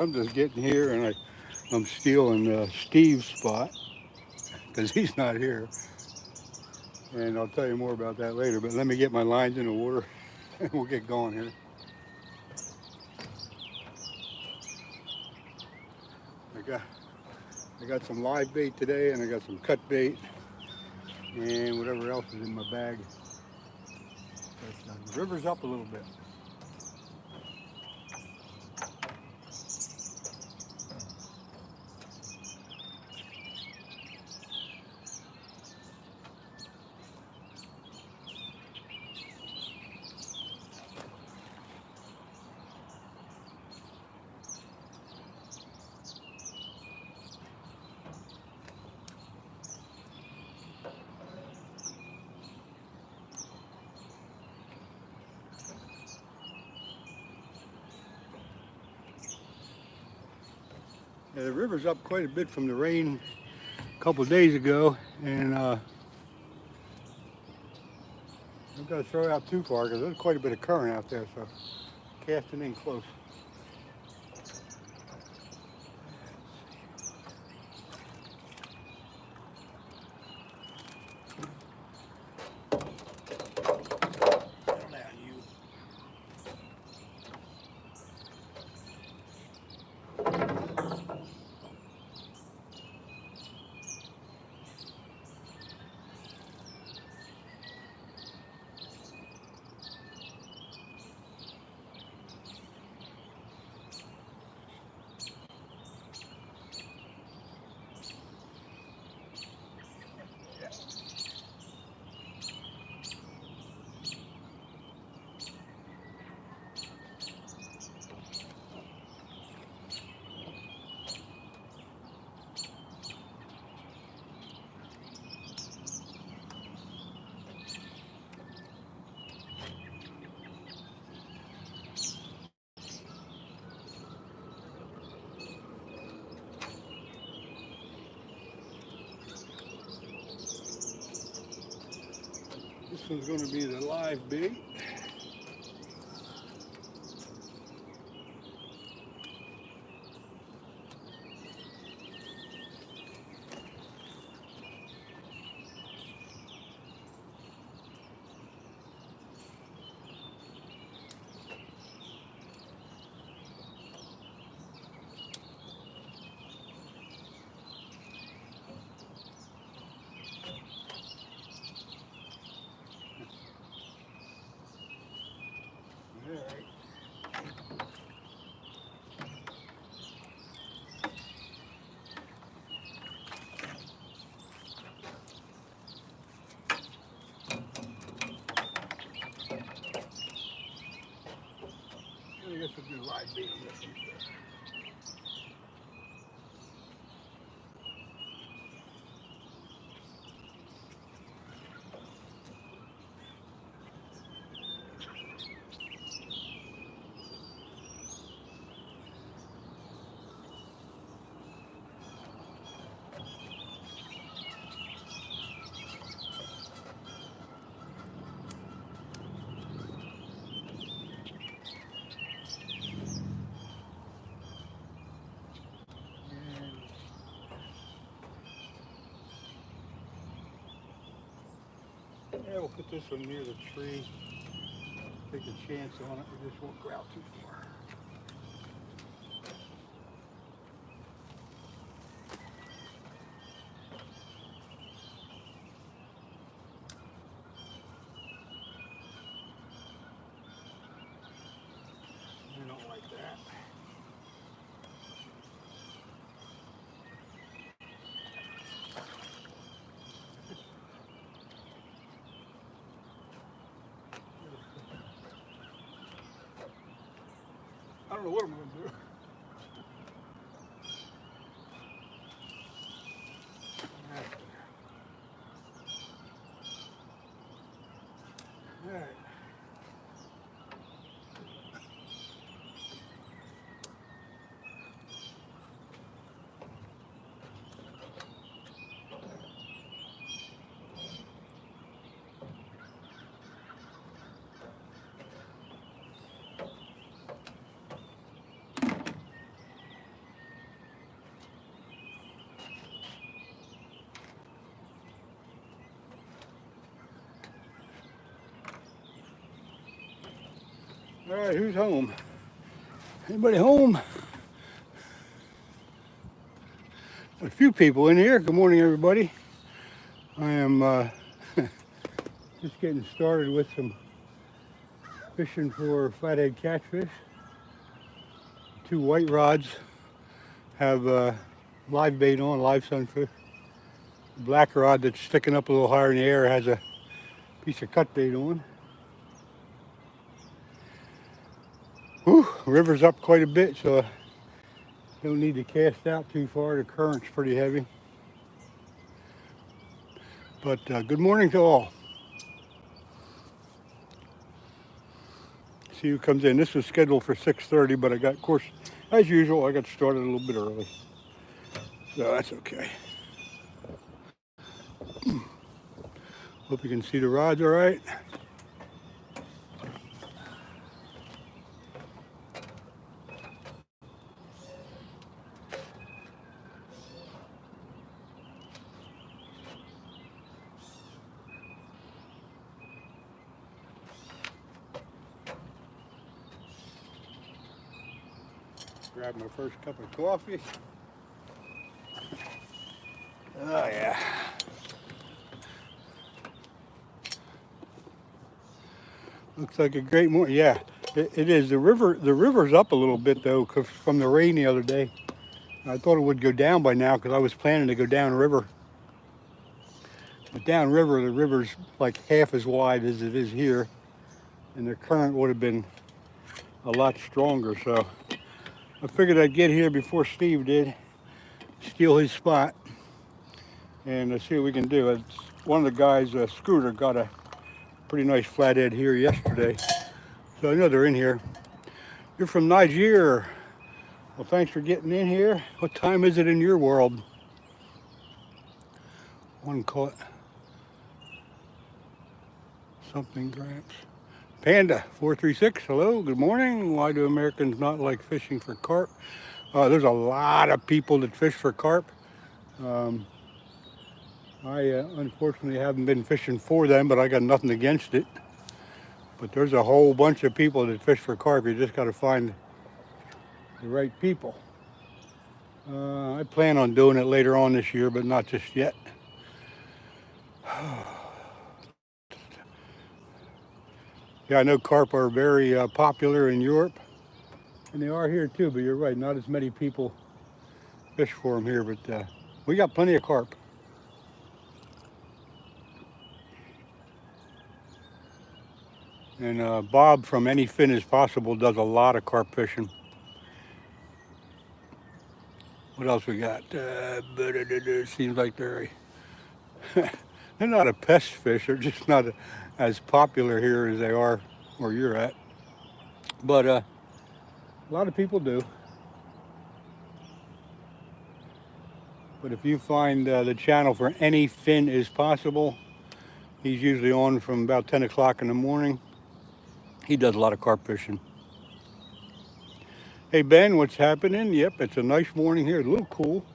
I'm just getting here and I'm stealing Steve's spot because he's not here. And I'll tell you more about that later. But let me get my lines in the water and we'll get going here. I got I got some live bait today and I got some cut bait and whatever else is in my bag. But the river's up a little bit. Yeah, the river's up quite a bit from the rain a couple of days ago, and I've got to throw it out too far because there's quite a bit of current out there, so casting in close. Settle down, you. This one's going to be the live bait. All right. I guess we'll do live bait on this one. Yeah, we'll put this one near the tree. Take a chance on it. We just won't go out too far. I don't like that. I don't know what I'm going to do. All right. All right, who's home? Anybody home? A few people in here. Good morning, everybody. I am just getting started with some fishing for flathead catfish. 2 white rods have live bait on, live sunfish. The black rod that's sticking up a little higher in the air has a piece of cut bait on. Whew, river's up quite a bit, so I don't need to cast out too far. The current's pretty heavy. But good morning to all. See who comes in. This was scheduled for 6:30, but I got, of course, as usual, I got started a little bit early. So that's okay. Hope you can see the rods all right. Grab my first cup of coffee. Oh yeah. Looks like a great morning. Yeah, it is. The river's up a little bit though, 'cause from the rain the other day. I thought it would go down by now because I was planning to go downriver. But downriver, the river's like half as wide as it is here, and the current would have been a lot stronger. So I figured I'd get here before Steve did, steal his spot, and see what we can do. It's one of the guys, Scooter, got a pretty nice flathead here yesterday, so I know they're in here. You're from Niger. Well, thanks for getting in here. What time is it in your world? One caught something, Gramps. Panda 436. Hello, good morning. Why do Americans not like fishing for carp? There's a lot of people that fish for carp. I unfortunately haven't been fishing for them, but I got nothing against it. But there's a whole bunch of people that fish for carp. You just got to find the right people. I plan on doing it later on this year, but not just yet. Yeah, I know carp are very popular in Europe, and they are here too, but you're right, not as many people fish for them here, but we got plenty of carp. And Bob from Any Fin Is Possible does a lot of carp fishing. What else we got? Seems like they're not a pest fish. They're just not as popular here as they are where you're at. But a lot of people do. But if you find the channel for Any Fin Is Possible, he's usually on from about 10 o'clock in the morning. He does a lot of carp fishing. Hey Ben, what's happening? Yep, it's a nice morning here. A little cool.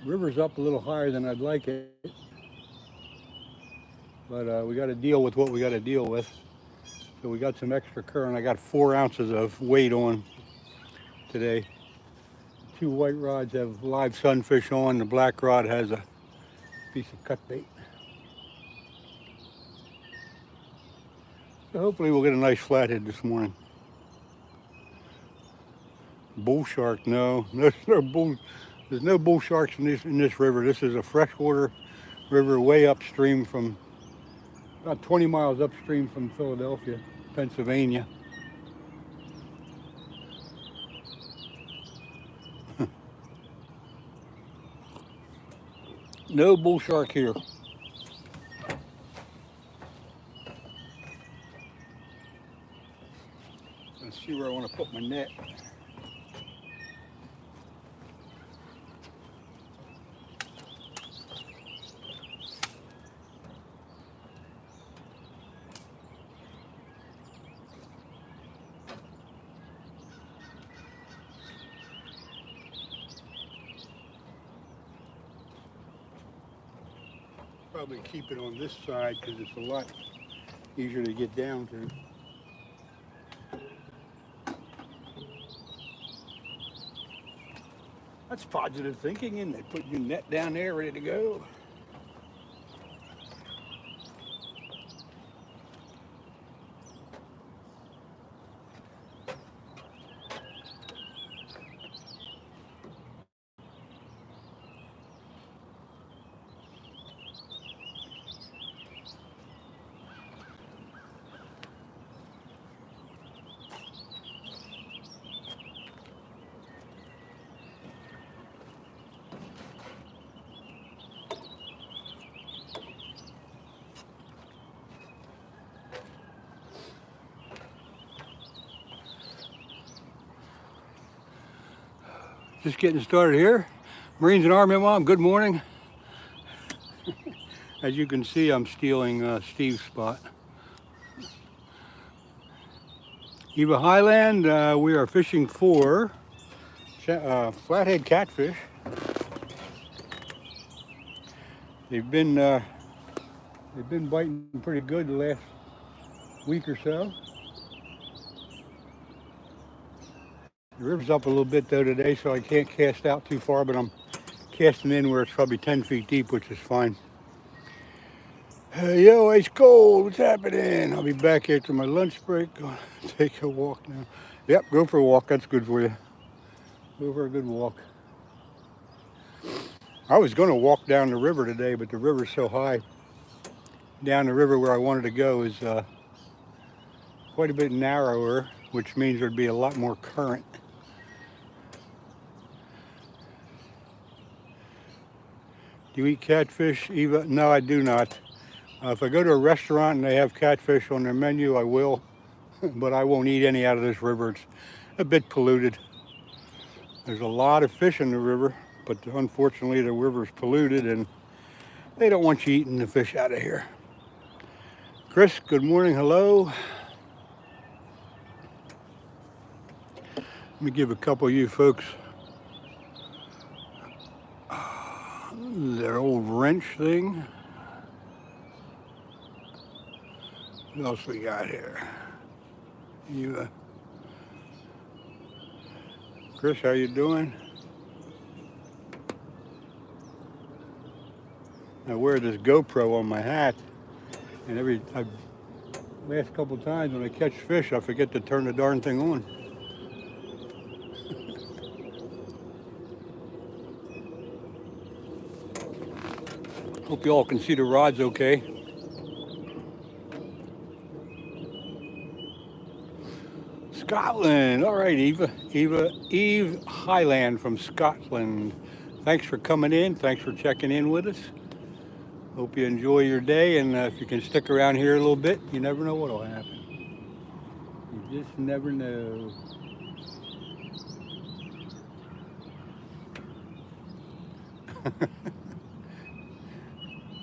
River's up a little higher than I'd like it. But we got to deal with what we got to deal with. So we got some extra current. I got 4 ounces of weight on today. 2 white rods have live sunfish on. The black rod has a piece of cut bait. So hopefully we'll get a nice flathead this morning. Bull shark, no. There's no bull sharks in this river. This is a freshwater river way upstream from, about 20 miles upstream from Philadelphia, Pennsylvania. No bull shark here. Let's see where I want to put my net. Probably keep it on this side because it's a lot easier to get down to. That's positive thinking, and they put your net down there ready to go. Just getting started here. Marines and Army Mom, good morning. As you can see, I'm stealing Steve's spot. Eva Highland, we are fishing for flathead catfish. They've been biting pretty good the last week or so. The river's up a little bit though today, so I can't cast out too far, but I'm casting in where it's probably 10 feet deep, which is fine. Yo, it's cold. What's happening? I'll be back after my lunch break. Gonna take a walk now. Yep, go for a walk. That's good for you. Go for a good walk. I was going to walk down the river today, but the river's so high. Down the river where I wanted to go is quite a bit narrower, which means there'd be a lot more current. Do you eat catfish, Eva? No, I do not. If I go to a restaurant and they have catfish on their menu, I will, but I won't eat any out of this river. It's a bit polluted. There's a lot of fish in the river, but unfortunately the river's polluted and they don't want you eating the fish out of here. Chris, good morning, hello. Let me give a couple of you folks their old wrench thing. What else we got here? You, Chris, how you doing? I wear this GoPro on my hat, and last couple of times when I catch fish, I forget to turn the darn thing on. Hope you all can see the rods okay. Scotland. All right, Eve Highland from Scotland. Thanks for coming in. Thanks for checking in with us. Hope you enjoy your day, and if you can stick around here a little bit, you never know what'll happen. You just never know.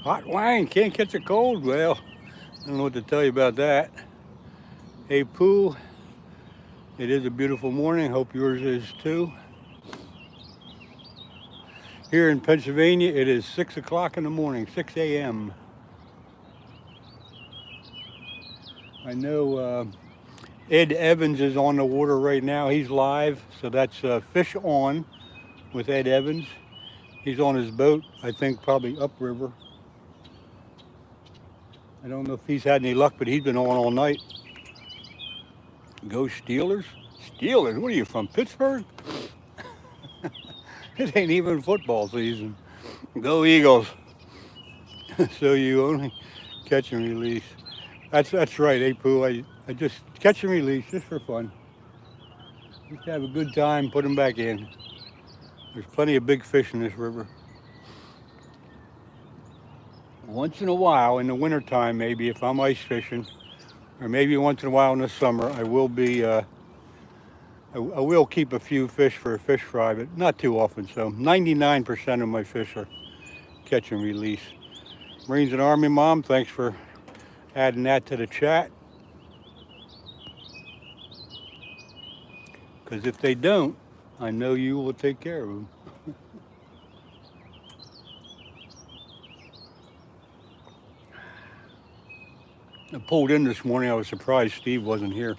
Hot wine, can't catch a cold. Well, I don't know what to tell you about that. Hey, Pooh. It is a beautiful morning. Hope yours is too. Here in Pennsylvania, it is 6 o'clock in the morning, 6 a.m. I know Ed Evans is on the water right now. He's live, so that's Fish On with Ed Evans. He's on his boat, I think probably upriver. I don't know if he's had any luck, but he's been on all night. Go Steelers? Steelers? What are you, from Pittsburgh? It ain't even football season. Go Eagles. So you only catch and release. That's right, hey Pooh. I just catch and release just for fun. Just have a good time, put them back in. There's plenty of big fish in this river. Once in a while, in the wintertime maybe, if I'm ice fishing, or maybe once in a while in the summer, I will be, I will keep a few fish for a fish fry, but not too often. So 99% of my fish are catch and release. Marines and Army Mom, thanks for adding that to the chat. Because if they don't, I know you will take care of them. I pulled in this morning. I was surprised Steve wasn't here.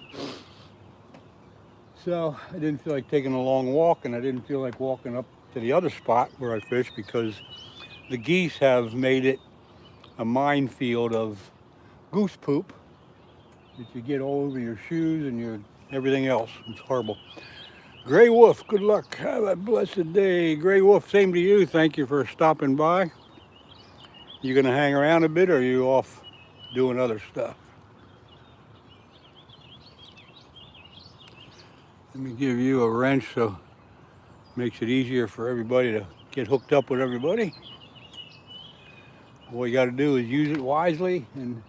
So I didn't feel like taking a long walk, and I didn't feel like walking up to the other spot where I fish because the geese have made it a minefield of goose poop that you get all over your shoes and your everything else. It's horrible. Gray Wolf, good luck. Have a blessed day. Gray Wolf, same to you. Thank you for stopping by. You gonna hang around a bit or are you off doing other stuff? Let me give you a wrench so it makes it easier for everybody to get hooked up with everybody. All you got to do is use it wisely and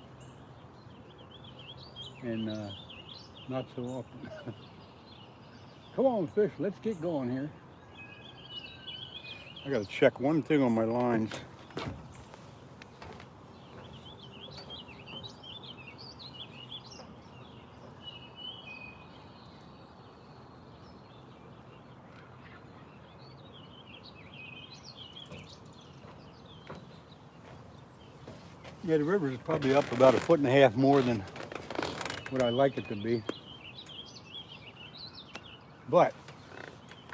not so often. Come on, fish, let's get going here. I got to check one thing on my lines. Yeah, the river is probably up about 1.5 feet more than what I like it to be. But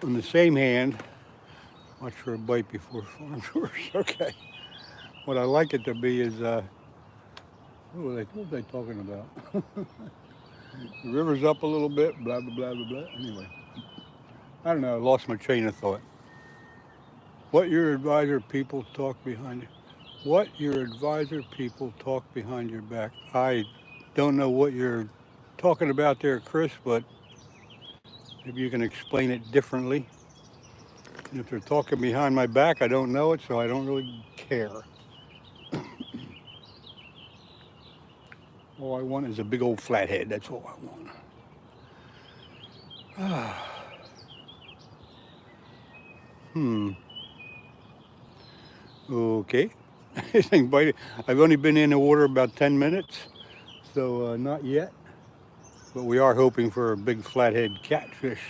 on the same hand, watch for a bite before farm tours. Okay. What I like it to be is, what was I talking about? The river's up a little bit, blah, blah, blah, blah, blah. Anyway, I don't know, I lost my train of thought. What your advisor people talk behind you. What your advisor people talk behind your back. I don't know what you're talking about there, Chris, but maybe you can explain it differently. And if they're talking behind my back, I don't know it, so I don't really care. All I want is a big old flathead. That's all I want. Okay. I've only been in the water about 10 minutes, so not yet. But we are hoping for a big flathead catfish.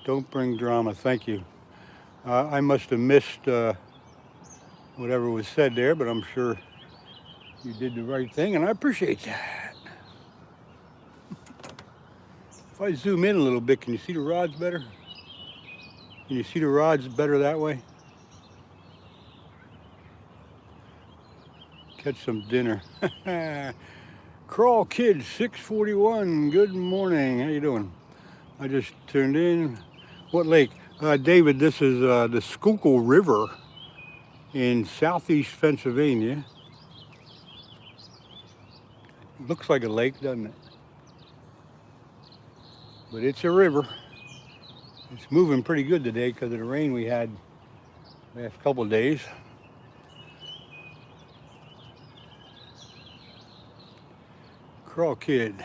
Don't bring drama, thank you. I must have missed whatever was said there, but I'm sure you did the right thing, and I appreciate that. If I zoom in a little bit, can you see the rods better? Can you see the rods better that way? Catch some dinner. Crawl Kid 641, good morning. How you doing? I just turned in. What lake? David, this is the Schuylkill River in southeast Pennsylvania. Looks like a lake, doesn't it? But it's a river. It's moving pretty good today because of the rain we had last couple of days. Crawl Kid.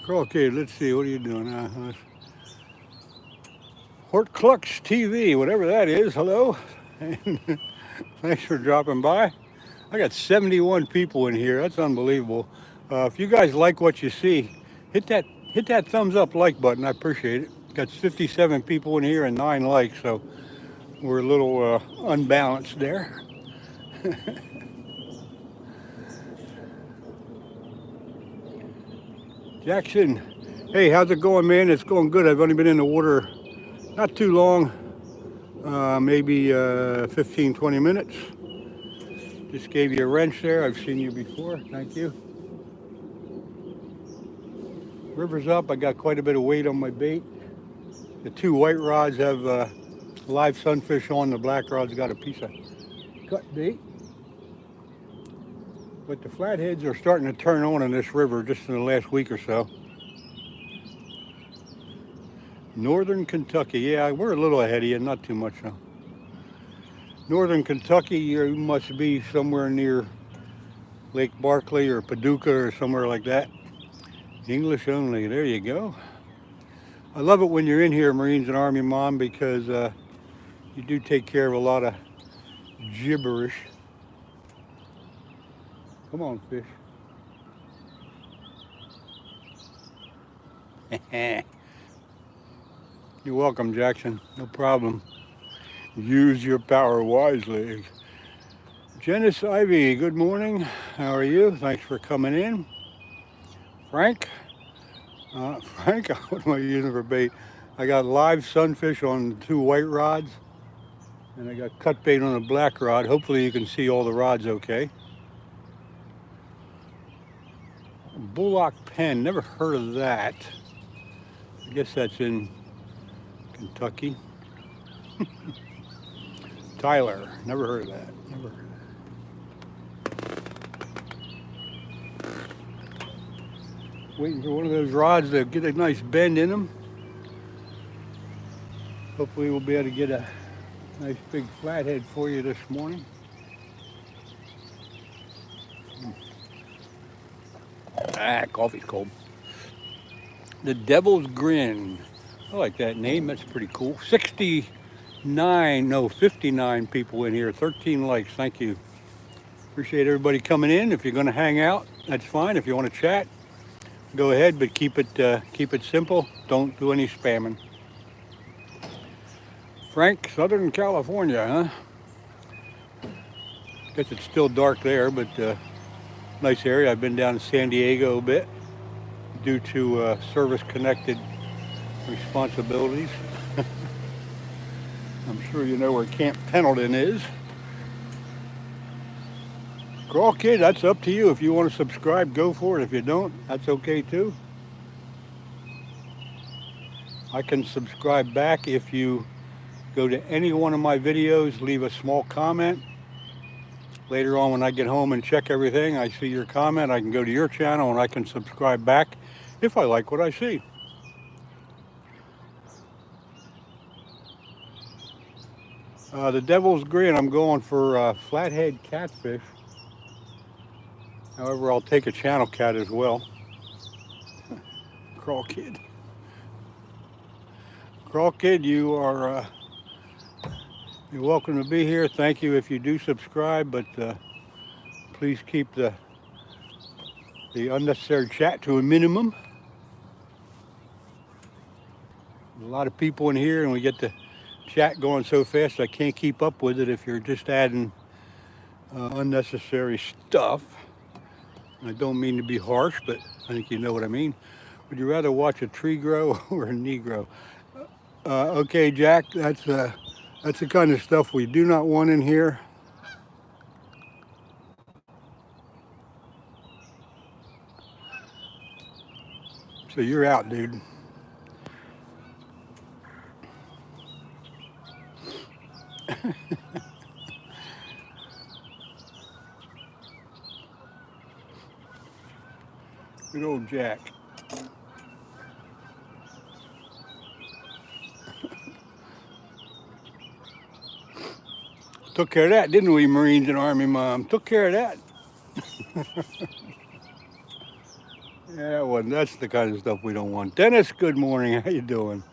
Crawl Kid, let's see, what are you doing? Hort Clucks TV, whatever that is, hello. Thanks for dropping by. I got 71 people in here, that's unbelievable. If you guys like what you see, hit that thumbs up like button, I appreciate it. Got 57 people in here and 9 likes, so we're a little unbalanced there. Jackson, hey, how's it going, man? It's going good. I've only been in the water not too long, maybe 15, 20 minutes. Just gave you a wrench there. I've seen you before. Thank you. River's up. I got quite a bit of weight on my bait. The 2 white rods have live sunfish on. The black rod's got a piece of cut bait. But the flatheads are starting to turn on in this river just in the last week or so. Northern Kentucky, yeah, we're a little ahead of you, not too much though. Northern Kentucky, you must be somewhere near Lake Barkley or Paducah or somewhere like that. English only, there you go. I love it when you're in here, Marines and Army Mom, because you do take care of a lot of gibberish. Come on, fish. You're welcome, Jackson. No problem. Use your power wisely. Janice Ivy, good morning. How are you? Thanks for coming in. Frank, what am I using for bait? I got live sunfish on 2 white rods, and I got cut bait on a black rod. Hopefully you can see all the rods okay. Bullock Pen, never heard of that. I guess that's in Kentucky. Tyler, never heard of that. Never heard of that. Waiting for one of those rods to get a nice bend in them. Hopefully we'll be able to get a nice big flathead for you this morning. Coffee's cold. The Devil's Grin. I like that name. That's pretty cool. 59 people in here. 13 likes. Thank you. Appreciate everybody coming in. If you're going to hang out, that's fine. If you want to chat, go ahead, but keep it simple. Don't do any spamming. Frank, Southern California, huh? Guess it's still dark there, but nice area. I've been down to San Diego a bit due to service-connected responsibilities. I'm sure you know where Camp Pendleton is. Crawl Kid, that's up to you. If you want to subscribe, go for it. If you don't, that's okay too. I can subscribe back if you go to any one of my videos, leave a small comment. Later on when I get home and check everything, I see your comment, I can go to your channel and I can subscribe back if I like what I see. The Devil's Grin, I'm going for flathead catfish. However, I'll take a channel cat as well. Crawl Kid. Crawl Kid, you are you're welcome to be here. Thank you if you do subscribe, but please keep the unnecessary chat to a minimum. There's a lot of people in here, and we get the chat going so fast I can't keep up with it if you're just adding unnecessary stuff. I don't mean to be harsh, but I think you know what I mean. Would you rather watch a tree grow or a Negro? Okay, Jack, that's the kind of stuff we do not want in here. So you're out, dude. Good old Jack. Took care of that, didn't we, Marines and Army Mom? Took care of that. Yeah, well, that's the kind of stuff we don't want. Dennis, good morning. How you doing?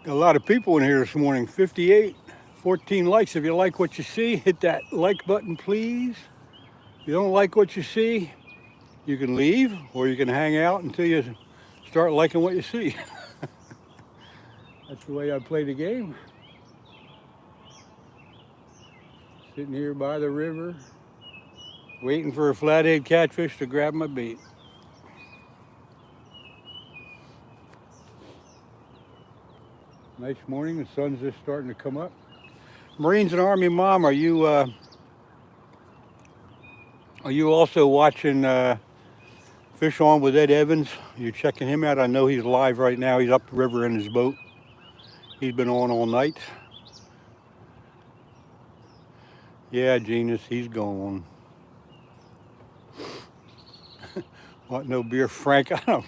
Got a lot of people in here this morning. 58, 14 likes. If you like what you see, hit that like button, please. If you don't like what you see, you can leave or you can hang out until you start liking what you see. That's the way I play the game. Sitting here by the river, waiting for a flathead catfish to grab my bait. Nice morning, the sun's just starting to come up. Marines and Army Mom, are you also watching Fish On with Ed Evans? Are you checking him out? I know he's live right now. He's up the river in his boat. He's been on all night. Yeah, Genius, he's gone. What, no beer? Frank, I don't.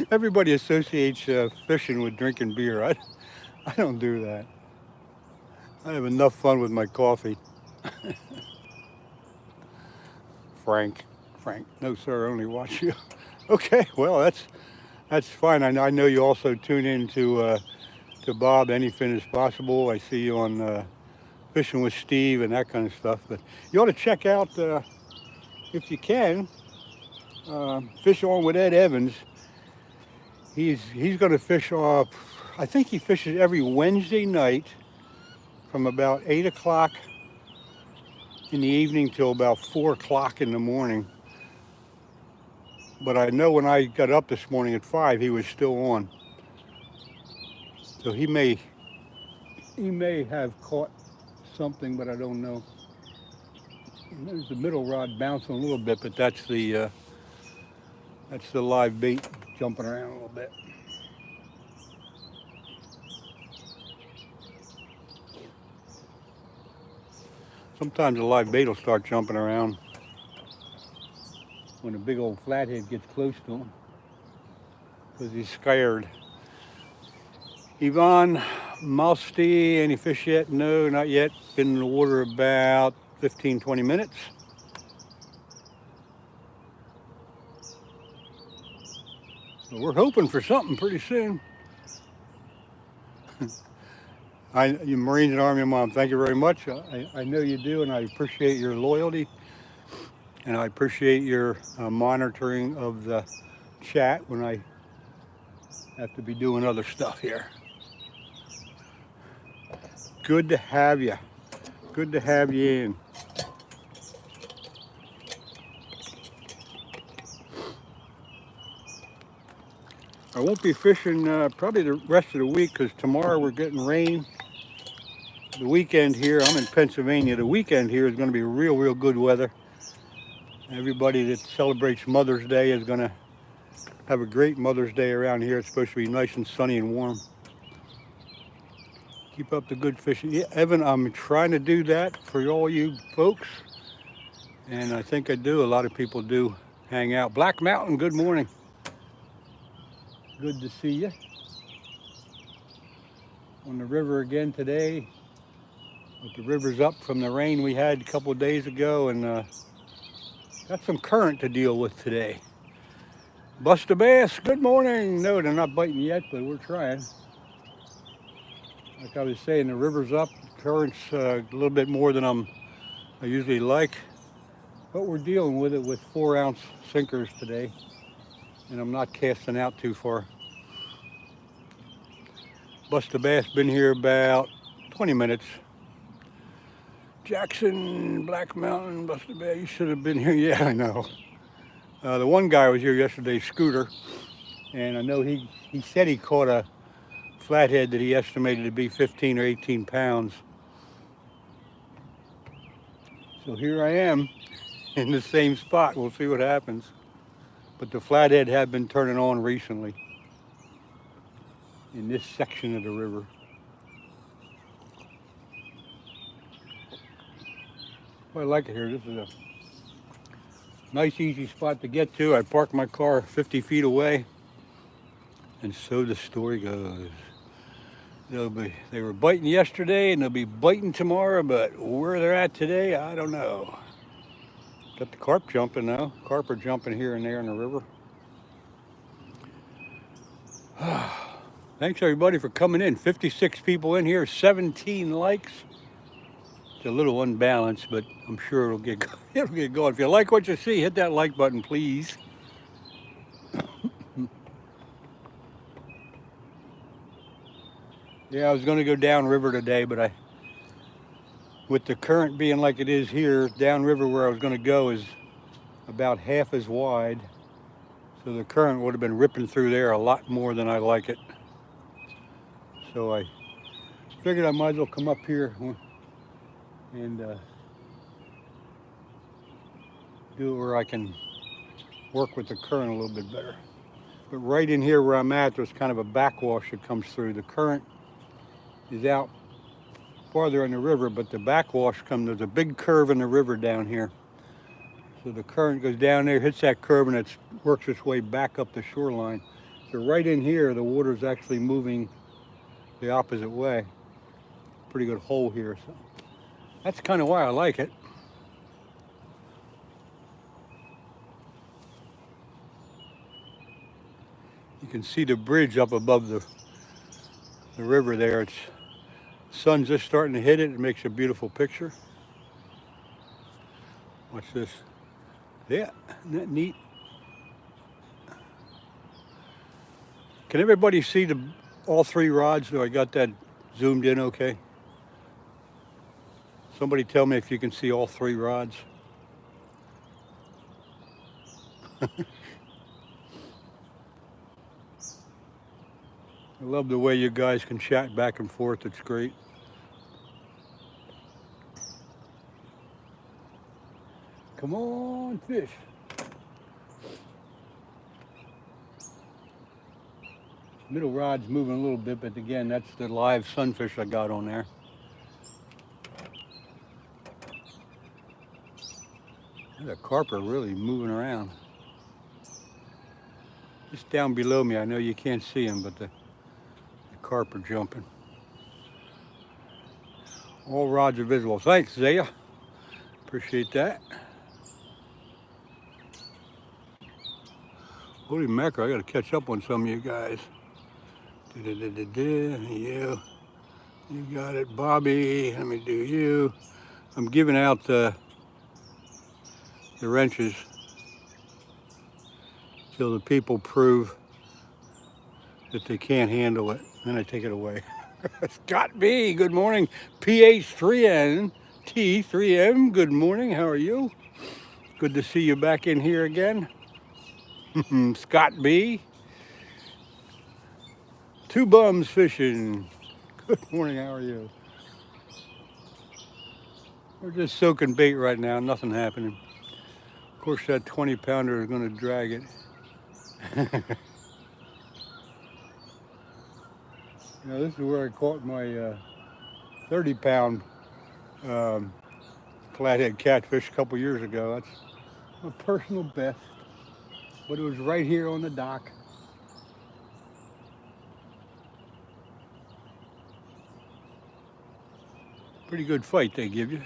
Everybody associates fishing with drinking beer. I don't do that. I have enough fun with my coffee. Frank, no sir, only watch you. Okay, well that's fine. I know you also tune in to Bob Anyfin Is Possible. I see you on Fishing with Steve and that kind of stuff. But you ought to check out, if you can, Fish On with Ed Evans. He's going to fish off. I think he fishes every Wednesday night from about 8 o'clock in the evening till about 4 o'clock in the morning. But I know when I got up this morning at 5, he was still on. So he may have caught something, but I don't know. And there's the middle rod bouncing a little bit, but that's the live bait jumping around a little bit. Sometimes the live bait will start jumping around when a big old flathead gets close to him because he's scared. Yvonne, Malsti, any fish yet? No, not yet. Been in the water about 15-20 minutes. So we're hoping for something pretty soon. You Marines and Army Mom, thank you very much. I know you do, and I appreciate your loyalty, and I appreciate your monitoring of the chat when I have to be doing other stuff here. Good to have you. Good to have you in. I won't be fishing probably the rest of the week because tomorrow we're getting rain. The weekend here, I'm in Pennsylvania, the weekend here is going to be real good weather. Everybody that celebrates Mother's Day is going to have a great Mother's Day around here. It's supposed to be nice and sunny and warm. Keep up the good fishing. Yeah, Evan, I'm trying to do that for all you folks. And I think I do. A lot of people do hang out. Black Mountain, good morning. Good to see you. On the river again today. But the river's up from the rain we had a couple of days ago, and got some current to deal with today. Bust a bass, good morning. No, they're not biting yet, but we're trying. Like I was saying, the river's up. Current's a little bit more than I usually like. But we're dealing with it with 4-ounce sinkers today. And I'm not casting out too far. Bust a bass, been here about 20 minutes. Jackson, Black Mountain, Bust a bass, you should have been here. Yeah, I know. The one guy was here yesterday, Scooter, and I know he said he caught a flathead that he estimated to be 15 or 18 pounds. So here I am in the same spot. We'll see what happens. But the flathead have been turning on recently in this section of the river. Well, I like it here. This is a nice, easy spot to get to. I parked my car 50 feet away, and so the story goes. They were biting yesterday, and they'll be biting tomorrow, but where they're at today, I don't know. Got the carp jumping now. Carp are jumping here and there in the river. Thanks everybody for coming in. 56 people in here, 17 likes. It's a little unbalanced, but I'm sure it'll get going. If you like what you see, hit that like button, please. Yeah, I was going to go downriver today, but with the current being like it is here, downriver where I was going to go is about half as wide. So the current would have been ripping through there a lot more than I like it. So I figured I might as well come up here and do it where I can work with the current a little bit better. But right in here where I'm at, there's kind of a backwash that comes through. The current is out farther in the river, but the backwash there's a big curve in the river down here. So the current goes down there, hits that curve, and it works its way back up the shoreline. So right in here, the water's actually moving the opposite way. Pretty good hole here. So that's kind of why I like it. You can see the bridge up above the river there. Sun's just starting to hit it. It makes a beautiful picture. Watch this. Yeah, isn't that neat? Can everybody see all 3 rods? Do I got that zoomed in okay? Somebody tell me if you can see all 3 rods. I love the way you guys can chat back and forth. It's great. Come on, fish. Middle rod's moving a little bit, but again, that's the live sunfish I got on there. The carp are really moving around. Just down below me, I know you can't see them, but the carp are jumping. All rods are visible. Thanks, Zaya. Appreciate that. Holy mackerel, I gotta catch up on some of you guys. You got it, Bobby. Let me do you. I'm giving out the wrenches till the people prove that they can't handle it. Then I take it away. Scott B, good morning. PH3N T3M, good morning. How are you? Good to see you back in here again. Scott B. Two bums fishing. Good morning, how are you? We're just soaking bait right now, nothing happening. Of course, that 20-pounder is going to drag it. Now, this is where I caught my 30-pound flathead catfish a couple years ago. That's my personal best, but it was right here on the dock. Pretty good fight they give you.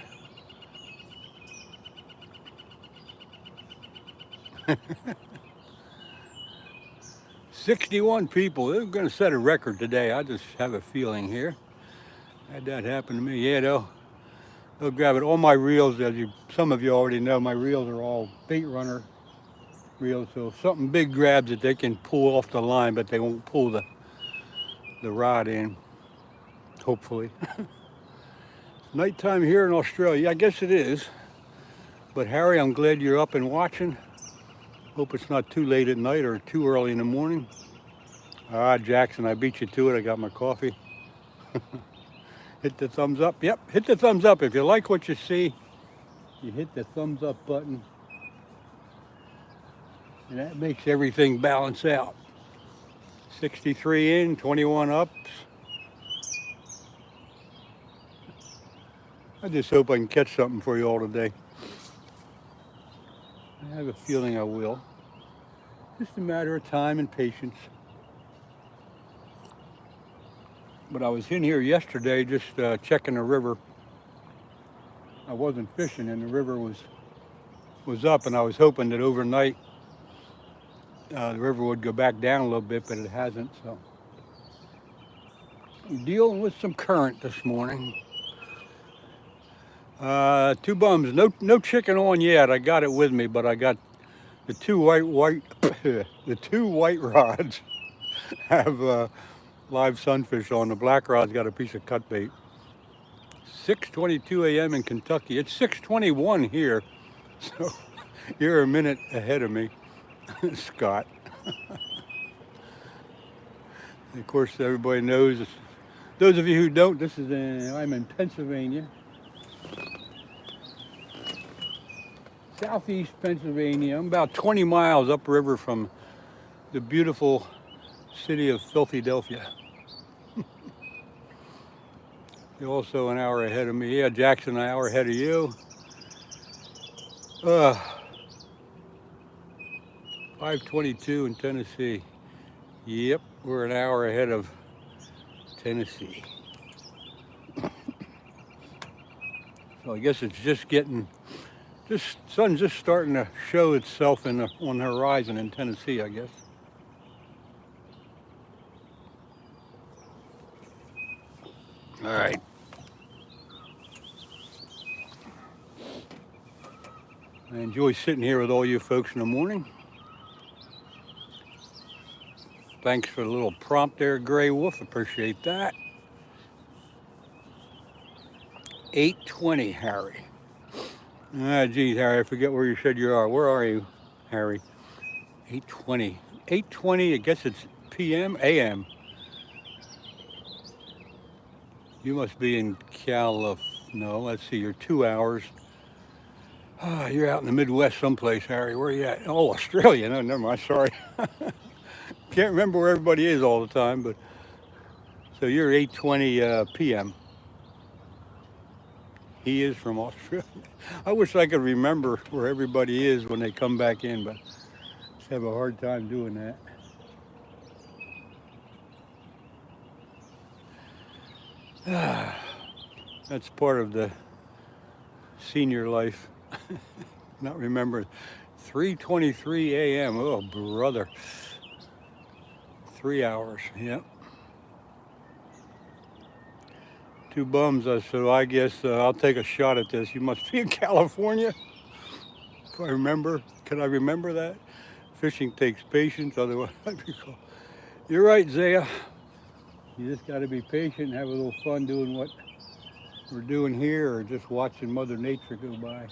61 people. They're going to set a record today. I just have a feeling here. Had that happen to me. Yeah, they'll grab it. All my reels, as some of you already know, my reels are all bait runner reels. So if something big grabs it, they can pull off the line, but they won't pull the rod in, hopefully. Nighttime here in Australia. I guess it is. But Harry, I'm glad you're up and watching. Hope it's not too late at night or too early in the morning. Jackson, I beat you to it. I got my coffee. Hit the thumbs up. Yep, hit the thumbs up. If you like what you see, you hit the thumbs up button. And that makes everything balance out. 63 in, 21 ups. I just hope I can catch something for you all today. I have a feeling I will. Just a matter of time and patience. But I was in here yesterday just checking the river. I wasn't fishing and the river was up, and I was hoping that overnight the river would go back down a little bit, but it hasn't. So I'm dealing with some current this morning. Two bums, no chicken on yet. I got it with me, but I got the two white the two white rods have live sunfish on. The black rod's got a piece of cut bait. 6:22 a.m. in Kentucky. It's 6:21 here, so you're a minute ahead of me, Scott. Of course, everybody knows. Those of you who don't, I'm in Pennsylvania. Southeast Pennsylvania. I'm about 20 miles upriver from the beautiful city of Philadelphia. You're also an hour ahead of me. Yeah, Jackson, an hour ahead of you. 5:22 in Tennessee. Yep, we're an hour ahead of Tennessee. So I guess it's just getting, sun's just starting to show itself on the horizon in Tennessee, I guess. All right. I enjoy sitting here with all you folks in the morning. Thanks for the little prompt there, Gray Wolf. Appreciate that. 8:20, Harry. Geez, Harry, I forget where you said you are. Where are you, Harry? 8:20. 8:20, I guess it's PM, AM. You must be in no, let's see, you're 2 hours. You're out in the Midwest someplace, Harry. Where are you at? Oh, Australia. No, never mind. Sorry. Can't remember where everybody is all the time, but so you're 8:20 p.m. He is from Australia. I wish I could remember where everybody is when they come back in, but I just have a hard time doing that. That's part of the senior life. Not remember. 3:23 a.m. Oh, brother. 3 hours. Yep. Two bums. So I guess I'll take a shot at this. You must be in California. If I remember. Can I remember that? Fishing takes patience. Otherwise, I'd be called. You're right, Zaya. You just got to be patient and have a little fun doing what we're doing here, or just watching Mother Nature go by.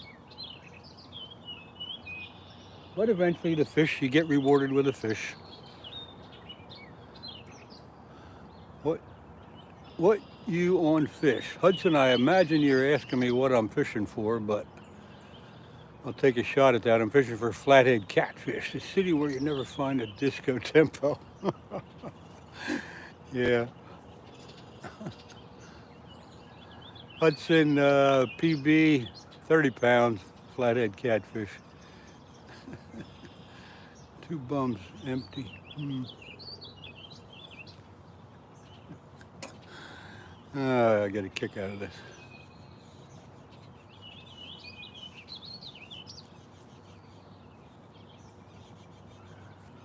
But eventually the fish, you get rewarded with a fish. What you on fish? Hudson, I imagine you're asking me what I'm fishing for, but I'll take a shot at that. I'm fishing for flathead catfish, the city where you never find a disco tempo. Yeah. Hudson PB, 30 pounds, flathead catfish. Two bums empty. I get a kick out of this.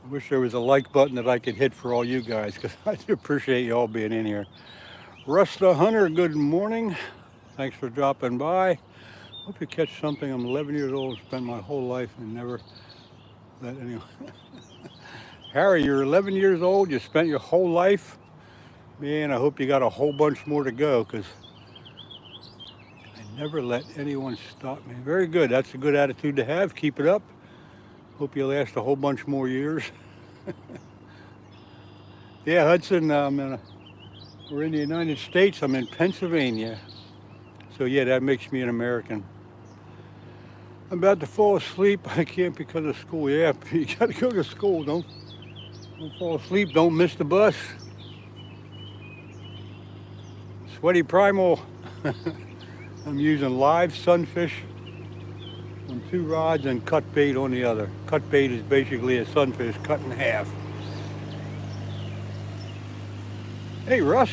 I wish there was a like button that I could hit for all you guys, because I do appreciate you all being in here. Russ the Hunter, good morning. Thanks for dropping by. Hope you catch something. I'm 11 years old, spent my whole life and never let anyone. Harry, you're 11 years old, you spent your whole life. Man, I hope you got a whole bunch more to go, because I never let anyone stop me. Very good. That's a good attitude to have. Keep it up. Hope you last a whole bunch more years. Yeah, Hudson, we're in the United States. I'm in Pennsylvania. So yeah, that makes me an American. I'm about to fall asleep. I can't because of school. Yeah, you got to go to school. Don't fall asleep. Don't miss the bus. Sweaty Primal. I'm using live sunfish on 2 rods and cut bait on the other. Cut bait is basically a sunfish cut in half. Hey Russ,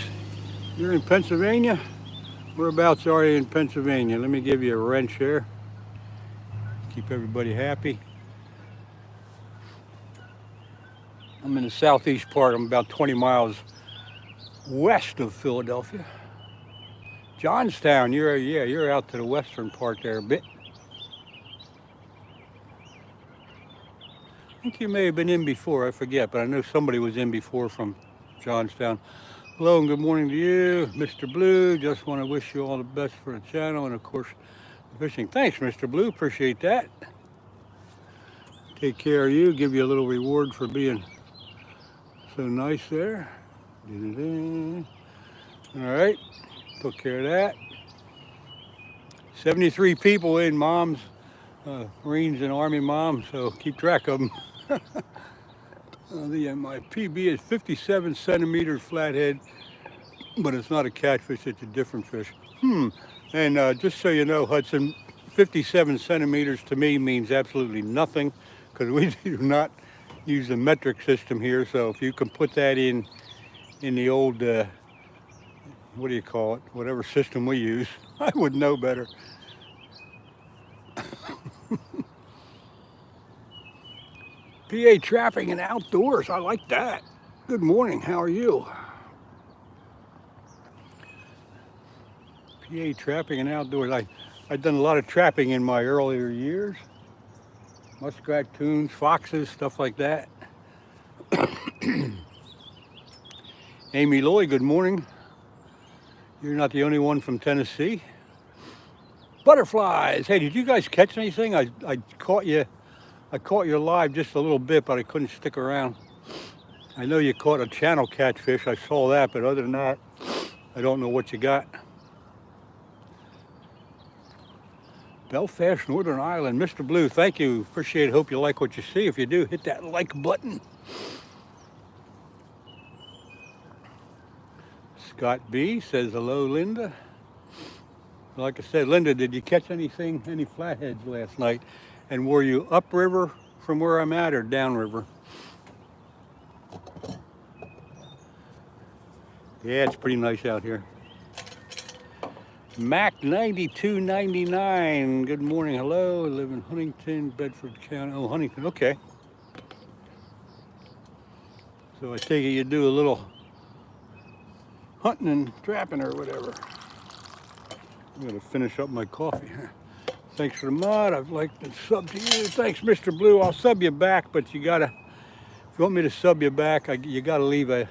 you're in Pennsylvania? Whereabouts are you in Pennsylvania? Let me give you a wrench here. Keep everybody happy. I'm in the southeast part. I'm about 20 miles west of Philadelphia. Johnstown, you're out to the western part there a bit. I think you may have been in before, I forget, but I know somebody was in before from Johnstown. Hello and good morning to you, Mr. Blue. Just want to wish you all the best for the channel and of course fishing. Thanks, Mr. Blue, appreciate that. Take care of you, give you a little reward for being so nice there. All right, took care of that. 73 people in, moms, Marines and Army moms, so keep track of them. My PB is 57 centimeters flathead, but it's not a catfish, it's a different fish. And just so you know, Hudson, 57 centimeters to me means absolutely nothing, because we do not use the metric system here. So if you can put that in the old, what do you call it, whatever system we use, I would know better. PA trapping and outdoors, I like that. Good morning, how are you? PA trapping and outdoors. I've done a lot of trapping in my earlier years. Muskrat, coons, foxes, stuff like that. Amy Lloyd, good morning. You're not the only one from Tennessee. Butterflies. Hey, did you guys catch anything? I caught you. I caught you live just a little bit, but I couldn't stick around. I know you caught a channel catfish. I saw that, but other than that, I don't know what you got. Belfast, Northern Ireland. Mr. Blue, thank you. Appreciate it. Hope you like what you see. If you do, hit that like button. Scott B says, hello, Linda. Like I said, Linda, did you catch anything, any flatheads last night? And were you upriver from where I'm at or downriver? Yeah, it's pretty nice out here. Mac 9299, good morning, hello. I live in Huntington, Bedford County. Oh, Huntington, okay. So I take it you do a little hunting and trapping or whatever. I'm gonna finish up my coffee here. Thanks for the mod. I'd like to sub to you. Thanks, Mr. Blue. I'll sub you back, but you gotta, if you want me to sub you back, you gotta leave a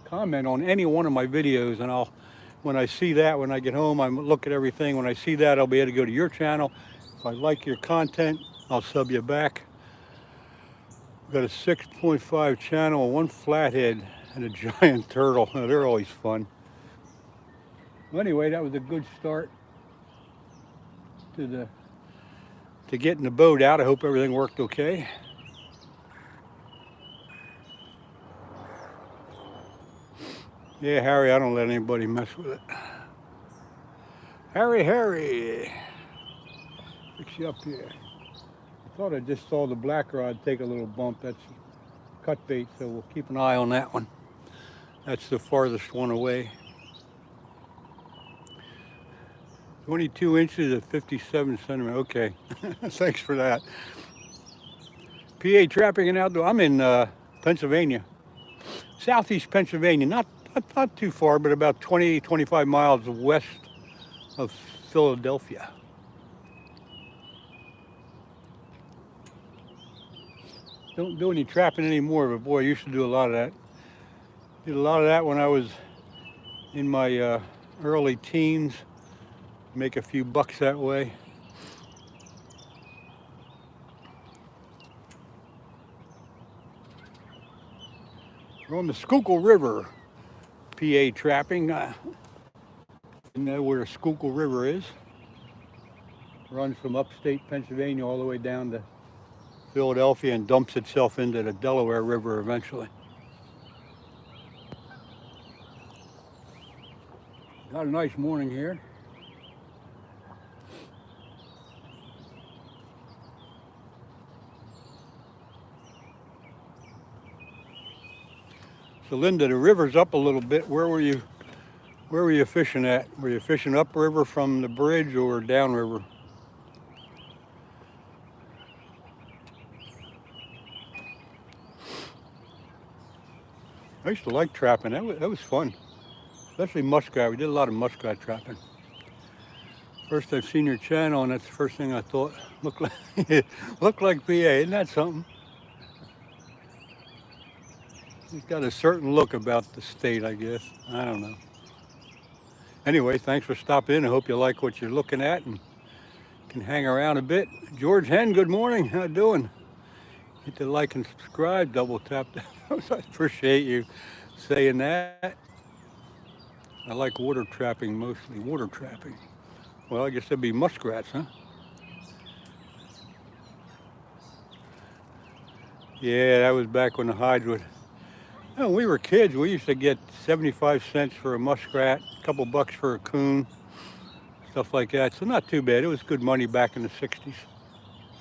comment on any one of my videos, and when I see that, when I get home, I look at everything. When I see that, I'll be able to go to your channel. If I like your content, I'll sub you back. We've got a 6.5 channel, one flathead, and a giant turtle. They're always fun. Well, anyway, that was a good start to getting the boat out. I hope everything worked okay. Yeah, Harry, I don't let anybody mess with it. Harry, fix you up here. I thought I just saw the black rod take a little bump. That's cut bait, so we'll keep an eye on that one. That's the farthest one away. 22 inches at 57 centimeters. Okay, thanks for that. PA Trapping and Outdoor. I'm in Pennsylvania, southeast Pennsylvania, not too far, but about 20-25 miles west of Philadelphia. Don't do any trapping anymore, but boy, I used to do a lot of that. Did a lot of that when I was in my early teens. Make a few bucks that way. We're on the Schuylkill River, PA Trapping. You know where the Schuylkill River is. Runs from upstate Pennsylvania all the way down to Philadelphia and dumps itself into the Delaware River eventually. Got a nice morning here. So Linda, the river's up a little bit. Where were you fishing at? Were you fishing upriver from the bridge or downriver? I used to like trapping. That was fun, especially muskrat. We did a lot of muskrat trapping. First I've seen your channel, and that's the first thing I thought. Looked like PA. Isn't that something? He's got a certain look about the state, I guess. I don't know. Anyway, thanks for stopping in. I hope you like what you're looking at and can hang around a bit. George Hen, good morning. How you doing? Hit the like and subscribe. Double tap that. I appreciate you saying that. I like water trapping mostly. Water trapping. Well, I guess that'd be muskrats, huh? Yeah, that was back when the hides would. When we were kids, we used to get 75 cents for a muskrat, a couple bucks for a coon, stuff like that. So not too bad. It was good money back in the 60s.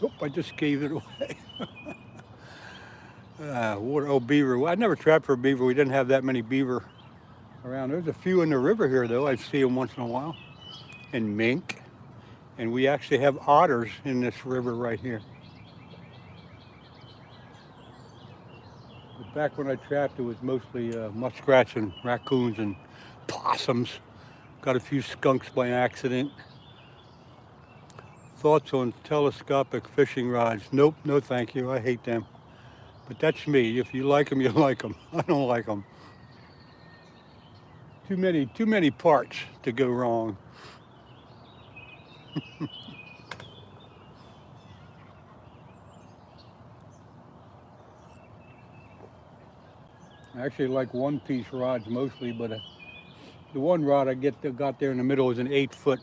Oop, I just gave it away. Beaver. Well, I never trapped for beaver. We didn't have that many beaver around. There's a few in the river here, though. I see them once in a while. And mink. And we actually have otters in this river right here. Back when I trapped, it was mostly muskrats and raccoons and possums. Got a few skunks by accident. Thoughts on telescopic fishing rods? Nope, no thank you. I hate them. But that's me. If you like them, you like them. I don't like them. Too many parts to go wrong. I actually like one-piece rods mostly, but the one rod I got there in the middle is an 8-foot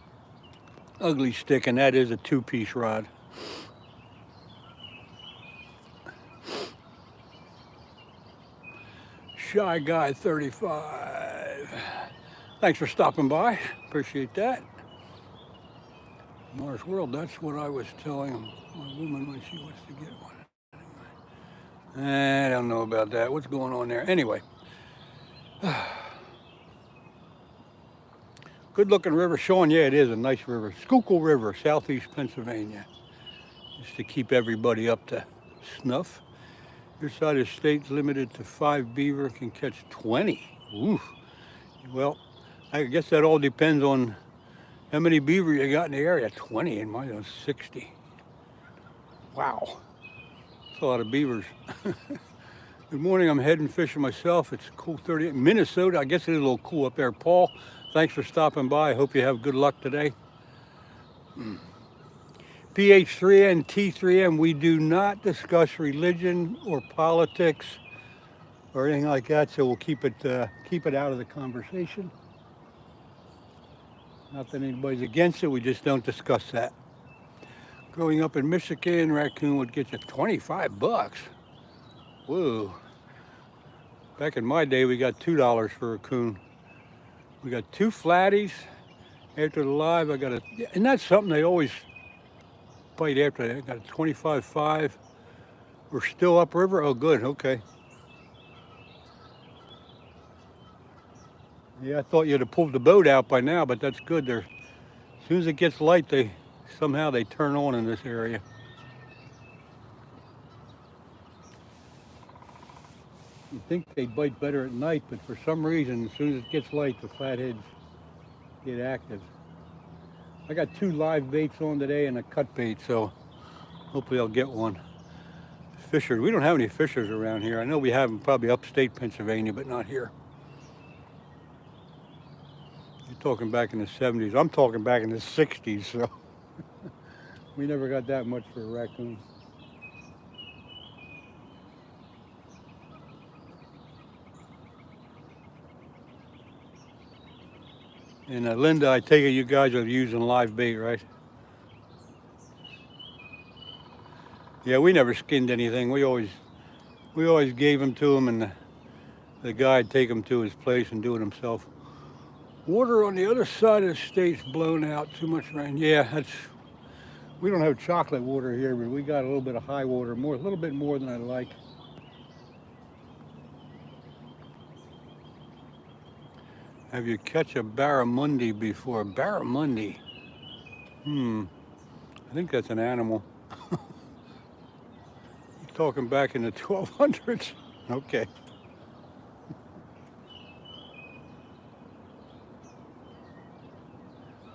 ugly stick, and that is a 2-piece rod. Shy Guy 35. Thanks for stopping by. Appreciate that. Mars World, that's what I was telling my woman when she wants to get one. I don't know about that. What's going on there? Anyway. Good looking river, Sean. Yeah, it is a nice river. Schuylkill River, southeast Pennsylvania. Just to keep everybody up to snuff. Your side of the state's limited to 5 beaver, can catch 20. Ooh. Well, I guess that all depends on how many beaver you got in the area. 20, and mine was 60. Wow. That's a lot of beavers. Good morning, I'm heading fishing myself. It's cool 38. Minnesota, I guess it is a little cool up there. Paul, thanks for stopping by. I hope you have good luck today. PH3N, T3M, we do not discuss religion or politics or anything like that, so we'll keep it out of the conversation. Not that anybody's against it, we just don't discuss that. Growing up in Michigan, raccoon would get you 25 bucks. Whoa. Back in my day, we got $2 for a coon. We got 2 flatties. After the live, I got a, and that's something they always bite after that. I got a 25.5. We're still upriver? Oh, good, okay. Yeah, I thought you'd have pulled the boat out by now, but that's good. As soon as it gets light, somehow they turn on in this area. You'd think they bite better at night, but for some reason, as soon as it gets light, the flatheads get active. I got 2 live baits on today and a cut bait, so hopefully I'll get one. Fishers, we don't have any fishers around here. I know we have them probably upstate Pennsylvania, but not here. You're talking back in the 70s. I'm talking back in the 60s, so we never got that much for a raccoon. And Linda, I take it you guys are using live bait, right? Yeah, we never skinned anything. We always gave them to him, and the guy'd take them to his place and do it himself. Water on the other side of the state's blown out. Too much rain. Yeah, we don't have chocolate water here, but we got a little bit of high water, a little bit more than I like. Have you catch a barramundi before? Barramundi? I think that's an animal. You're talking back in the 1200s? Okay.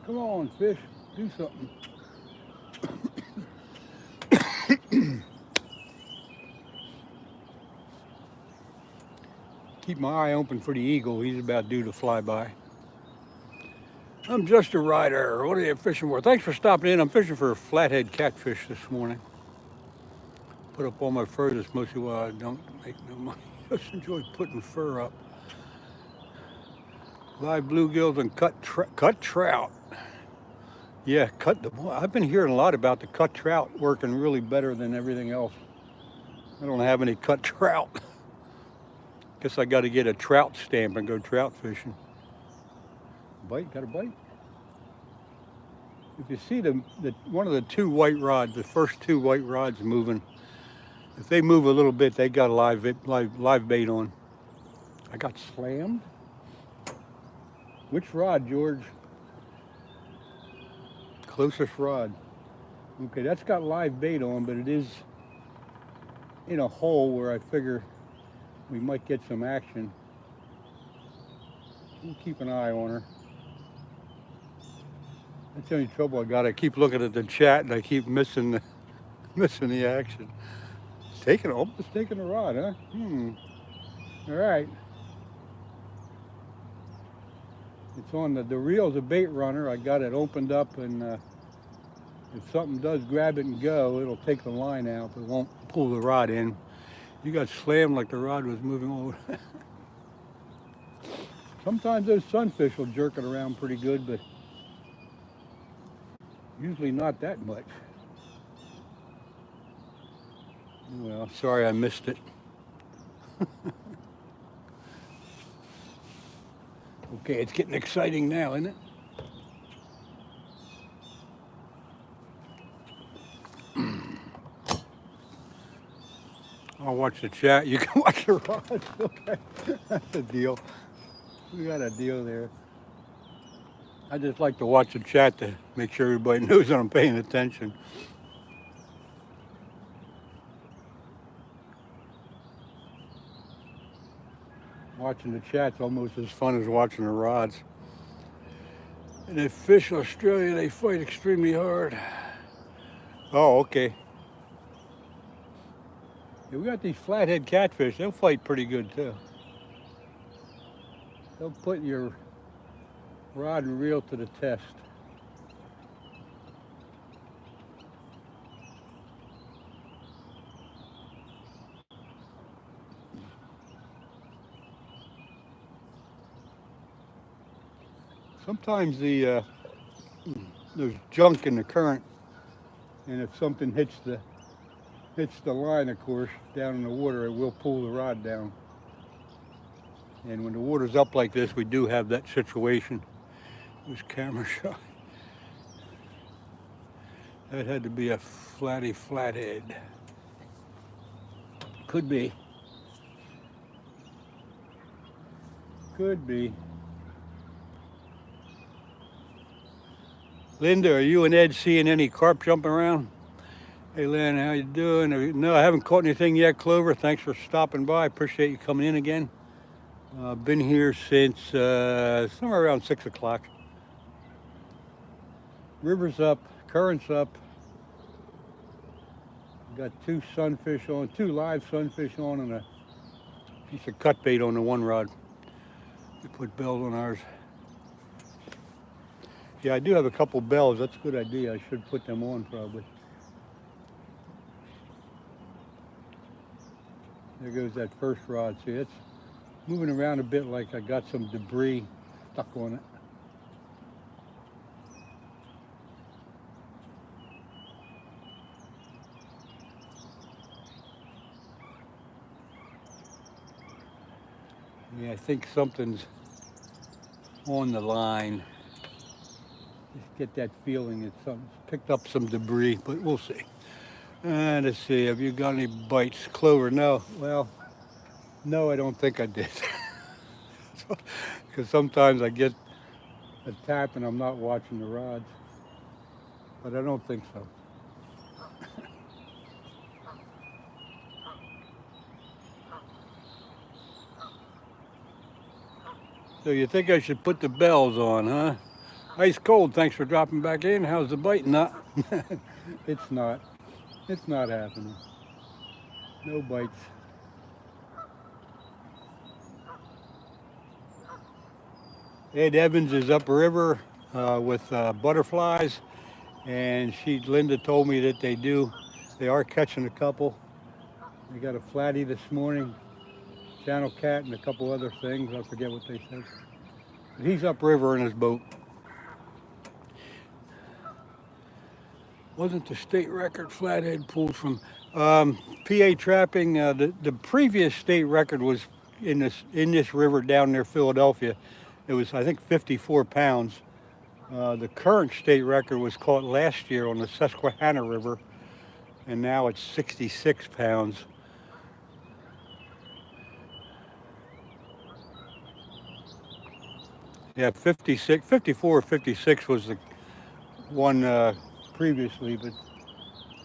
Come on, fish, do something. Keep my eye open for the eagle. He's about due to fly by. I'm just a rider. What are you fishing for? Thanks for stopping in. I'm fishing for flathead catfish this morning. Put up all my fur. That's mostly why I don't make no money. Just enjoy putting fur up. Live bluegills and cut trout. Yeah, I've been hearing a lot about the cut trout working really better than everything else. I don't have any cut trout. Guess I got to get a trout stamp and go trout fishing. Bite? Got a bite? If you see one of the 2 white rods, the first 2 white rods moving, if they move a little bit, they got a live bait on. I got slammed. Which rod, George? Closest rod. Okay, that's got live bait on, but it is in a hole where I figure we might get some action. We'll keep an eye on her. That's the only trouble I got. I keep looking at the chat and I keep missing the action. It's almost taking the rod, huh? All right. It's on the reel's a bait runner. I got it opened up, and if something does grab it and go, it'll take the line out, but it won't pull the rod in. You got slammed like the rod was moving over. Sometimes those sunfish will jerk it around pretty good, but usually not that much. Well, sorry I missed it. Okay, it's getting exciting now, isn't it? I'll watch the chat. You can watch the rods. Okay, that's a deal. We got a deal there. I just like to watch the chat to make sure everybody knows that I'm paying attention. Watching the chat's almost as fun as watching the rods. And they fish Australia, they fight extremely hard. Oh, okay. Yeah, we got these flathead catfish. They'll fight pretty good too. They'll put your rod and reel to the test. Sometimes there's junk in the current, and if something hits the line, of course, down in the water, it will pull the rod down. And when the water's up like this, we do have that situation. This camera shot. That had to be a flathead. Could be. Could be. Linda, are you and Ed seeing any carp jumping around? Hey, Len, how you doing? No, I haven't caught anything yet, Clover. Thanks for stopping by. Appreciate you coming in again. I've been here since somewhere around 6 o'clock. River's up, current's up. Got two sunfish on, two live sunfish on, and a piece of cut bait on the one rod. We put bells on ours. Yeah, I do have a couple bells. That's a good idea. I should put them on probably. There goes that first rod. See, it's moving around a bit like I got some debris stuck on it. Yeah, I think something's on the line. Just get that feeling that something's picked up some debris, but we'll see. And let's see, have you got any bites? Clover, no. Well, no, I don't think I did. Because sometimes I get a tap and I'm not watching the rods. But I don't think so. So you think I should put the bells on, huh? Ice cold, thanks for dropping back in. How's the bite? Not. It's not. It's not happening. No bites. Ed Evans is upriver with butterflies, and Linda told me that they are catching a couple. They got a flatty this morning, channel cat, and a couple other things. I forget what they said. But he's upriver in his boat. Wasn't the state record flathead pulled from PA trapping? The previous state record was in this river down near Philadelphia. It was, I think, 54 pounds. The current state record was caught last year on the Susquehanna River, and now it's 66 pounds. Yeah, 54 or 56 was the one previously, but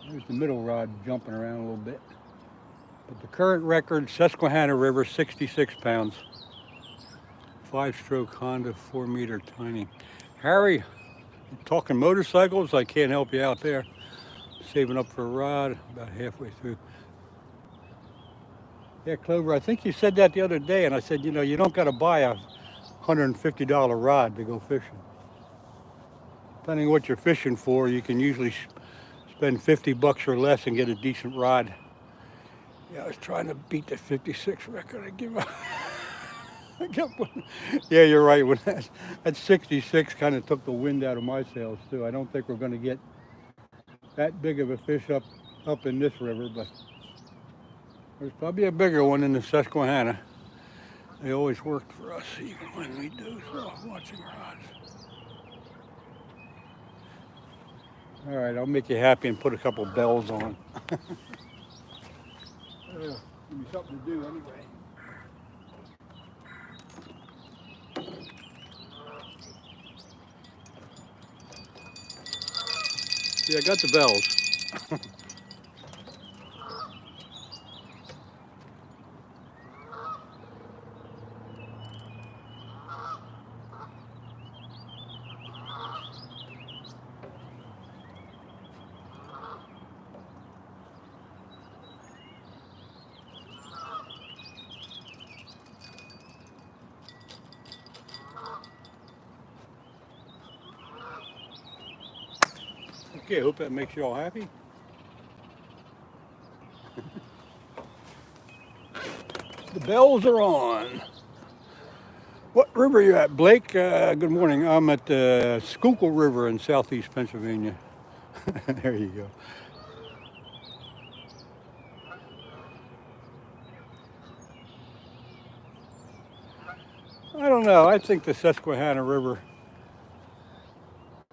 there's the middle rod jumping around a little bit. But the current record, Susquehanna River, 66 pounds. 5-stroke Honda, 4-meter tiny. Harry, talking motorcycles, I can't help you out there. Saving up for a rod, about halfway through. Yeah, Clover, I think you said that the other day, and I said, you don't got to buy a $150 rod to go fishing. Depending on what you're fishing for, you can usually spend 50 bucks or less and get a decent rod. Yeah, I was trying to beat the 56 record. I give up. Yeah, you're right. When that 66 kind of took the wind out of my sails too. I don't think we're going to get that big of a fish up in this river, but there's probably a bigger one in the Susquehanna. They always worked for us, even when we do. So watching rods. All right, I'll make you happy and put a couple bells on. Give me something to do anyway. Yeah, I got the bells. Okay, I hope that makes you all happy. The bells are on. What river are you at, Blake? Good morning. I'm at the Schuylkill River in southeast Pennsylvania. There you go. I don't know. I think the Susquehanna River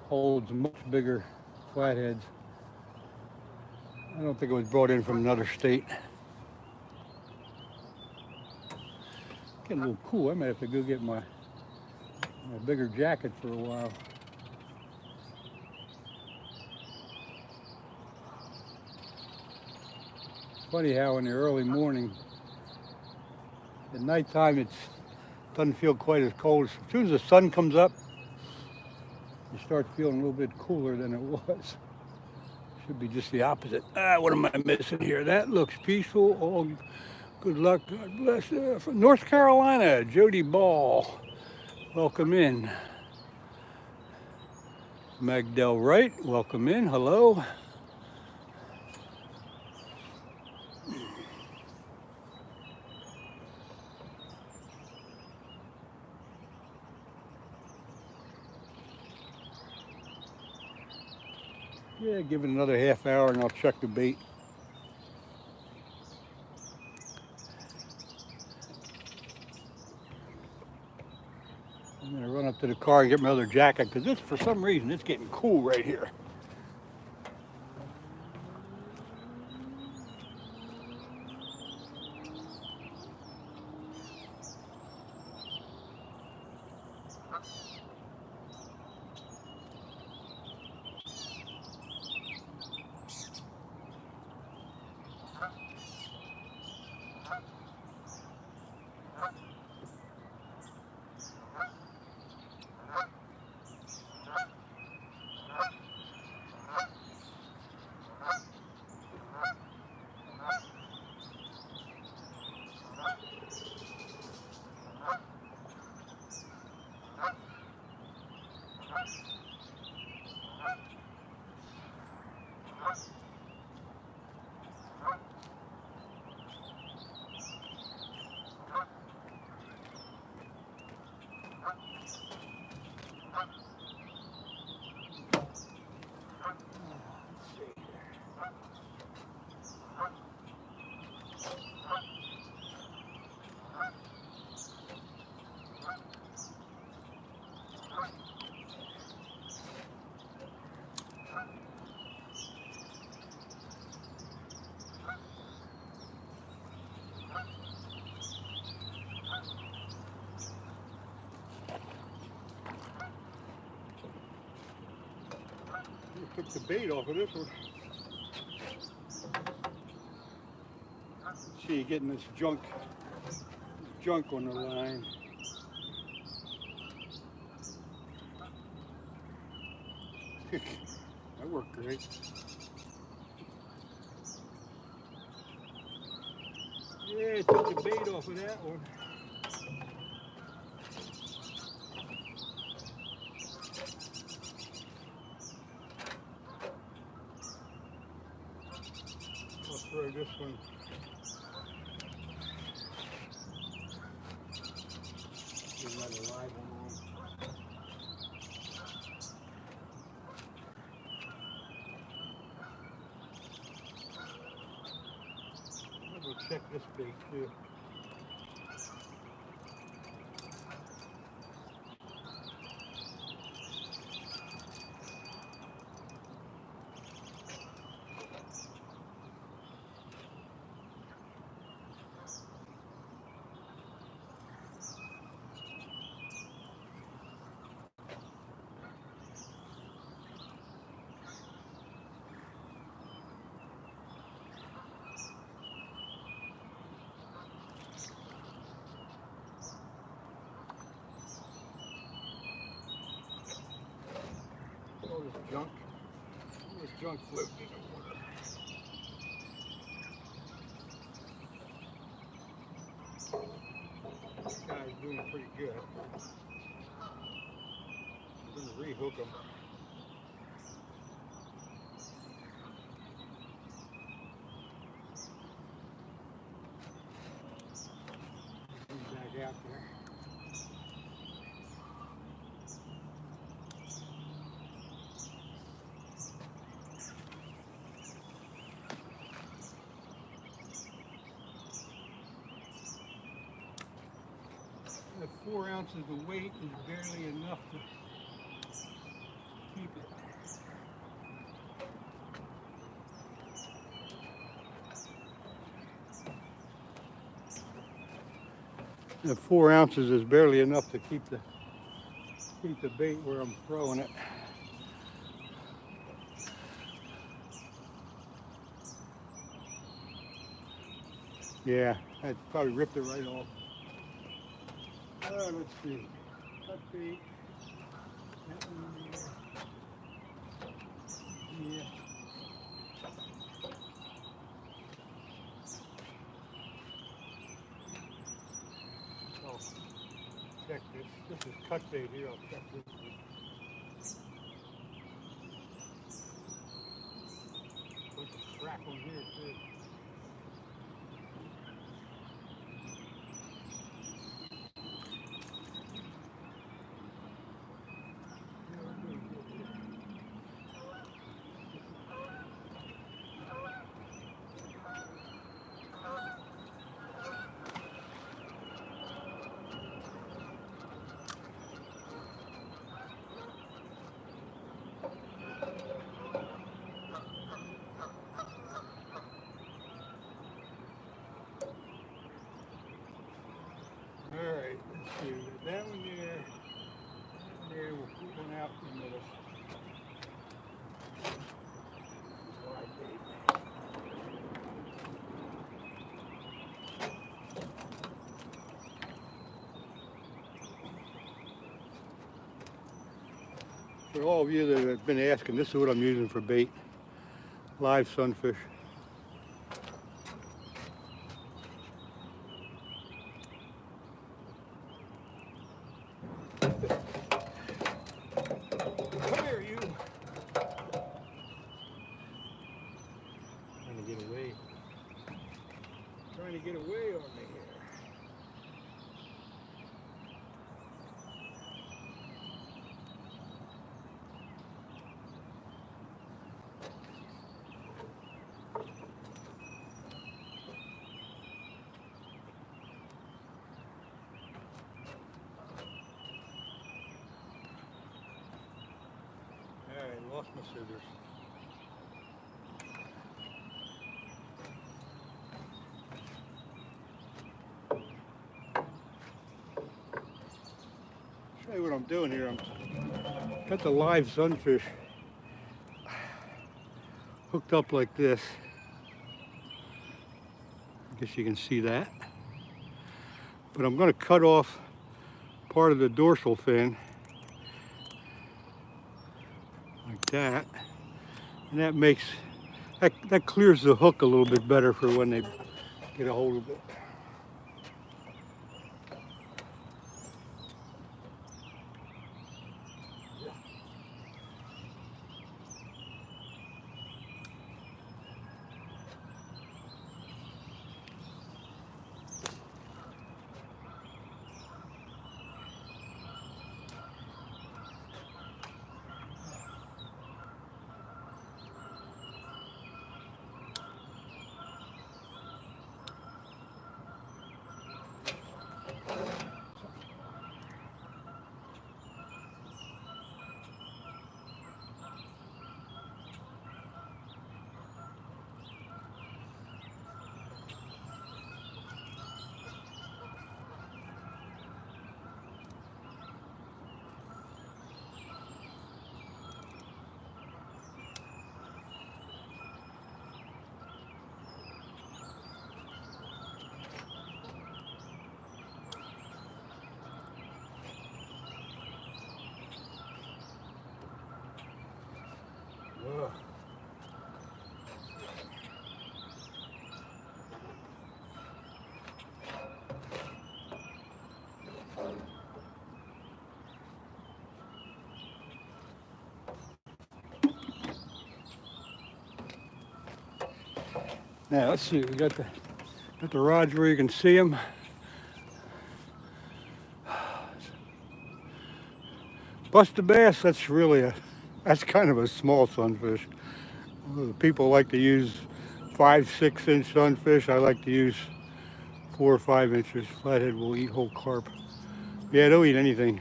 holds much bigger flatheads. I don't think it was brought in from another state. Getting a little cool. I might have to go get my bigger jacket for a while. Funny how in the early morning, at nighttime, it doesn't feel quite as cold. As soon as the sun comes up, you start feeling a little bit cooler than it was. Should be just the opposite. What am I missing here? That looks peaceful. Oh, good luck. God bless. From North Carolina, Jody Ball. Welcome in. Magdell Wright, welcome in. Hello. Yeah, give it another half hour and I'll check the bait. I'm gonna run up to the car and get my other jacket because this, for some reason, it's getting cool right here. Took the bait off of this one. See, you're getting this junk on the line. That worked great. Yeah, took the bait off of that one. I'll throw this one. Get another live one on. I'm gonna go check this bait too. All this junk. All this junk floating in the water. This guy's doing pretty good. I'm going to rehook him. He's back out there. That 4 ounces of weight is barely enough to keep it. That 4 ounces is barely enough to keep the bait where I'm throwing it. Yeah, I probably ripped it right off. Let's see. Cut bait. That one there. Yeah. Oh, check this. This is cut bait here. I'll check this one. Put the crack on here too. Alright, let's see. That one there. There, we'll put one out in the middle. For all of you that have been asking, this is what I'm using for bait. Live sunfish. Come here, you. Trying to get away. Trying to get away on me here. Alright, lost my scissors. Show you what I'm doing here. I'm got the live sunfish hooked up like this. I guess you can see that. But I'm going to cut off part of the dorsal fin like that, and that makes that clears the hook a little bit better for when they get a hold of it. Now let's see, we got the rods where you can see them. Busted bass, that's kind of a small sunfish. People like to use 5-6 inch sunfish. I like to use 4 or 5 inches. Flathead will eat whole carp. Yeah, they'll eat anything.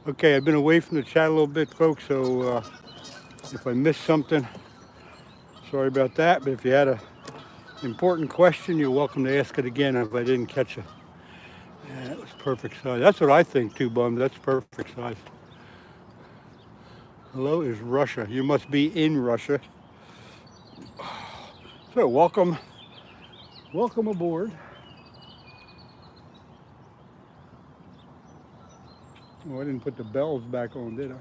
Okay, I've been away from the chat a little bit, folks, so if I missed something, sorry about that. But if you had an important question, you're welcome to ask it again if I didn't catch it. Yeah, that was perfect size. That's what I think too, Bum. That's perfect size. Hello is Russia. You must be in Russia. So welcome aboard. Oh, I didn't put the bells back on, did I?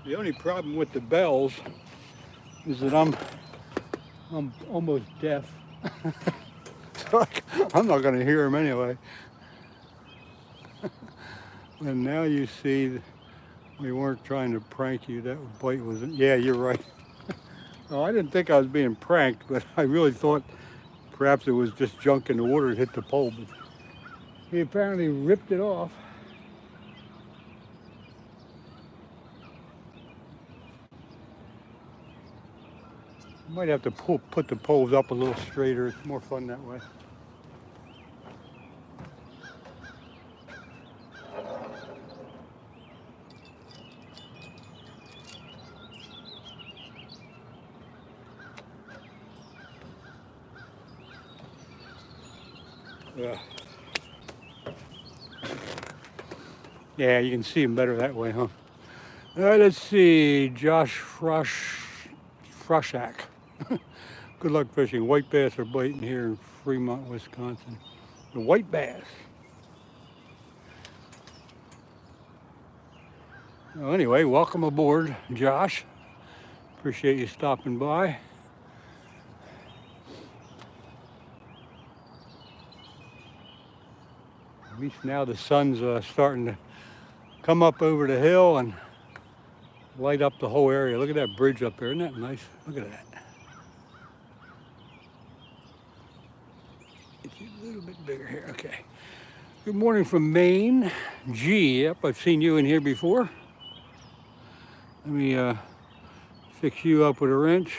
The only problem with the bells is that I'm almost deaf. So I'm not going to hear them anyway. And now you see we weren't trying to prank you. That bite wasn't. Yeah, you're right. Oh, I didn't think I was being pranked, but I really thought perhaps it was just junk in the water that hit the pole. But he apparently ripped it off. Might have to put the poles up a little straighter. It's more fun that way. Yeah, you can see them better that way, huh? All right, let's see. Josh Frushak. Good luck fishing. White bass are biting here in Fremont, Wisconsin. The white bass. Well, anyway, welcome aboard, Josh. Appreciate you stopping by. At least now the sun's starting to come up over the hill and light up the whole area. Look at that bridge up there. Isn't that nice? Look at that. It's a little bit bigger here. Okay. Good morning from Maine. G. Yep, I've seen you in here before. Let me fix you up with a wrench.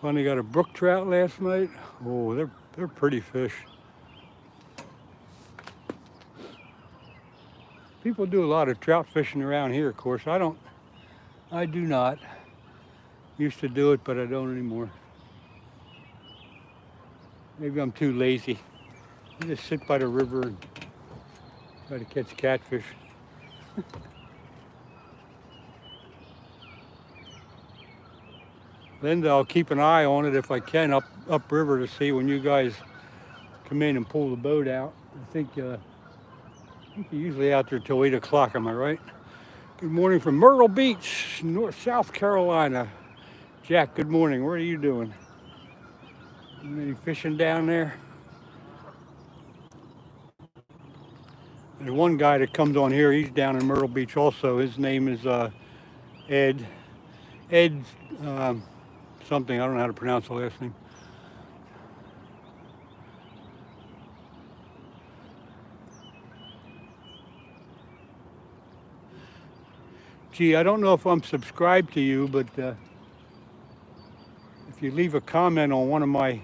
Finally got a brook trout last night. Oh, they're pretty fish. People do a lot of trout fishing around here, of course. I do not. Used to do it, but I don't anymore. Maybe I'm too lazy. I just sit by the river and try to catch catfish. Linda, I'll keep an eye on it if I can upriver to see when you guys come in and pull the boat out. I think you're usually out there till 8 o'clock, am I right? Good morning from Myrtle Beach, South Carolina. Jack, good morning. What are you doing? Any fishing down there? There's one guy that comes on here. He's down in Myrtle Beach also. His name is Ed. Ed something. I don't know how to pronounce the last name. Gee, I don't know if I'm subscribed to you, but if you leave a comment on one of my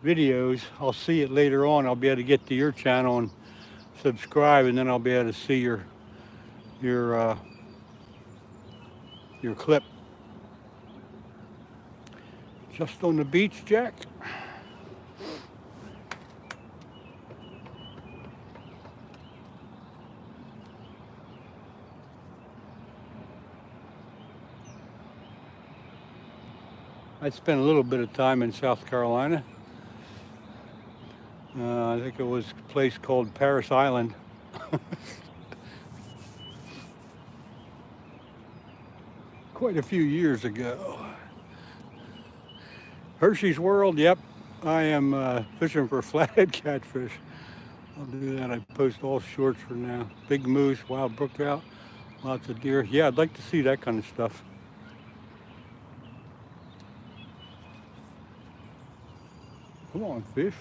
videos, I'll see it later on. I'll be able to get to your channel and subscribe, and then I'll be able to see your clip. Just on the beach, Jack. I spent a little bit of time in South Carolina. I think it was a place called Paris Island. Quite a few years ago. Hershey's World, yep. I am fishing for flathead catfish. I'll do that. I post all shorts for now. Big moose, wild brook trout, lots of deer. Yeah, I'd like to see that kind of stuff. Come on, fish.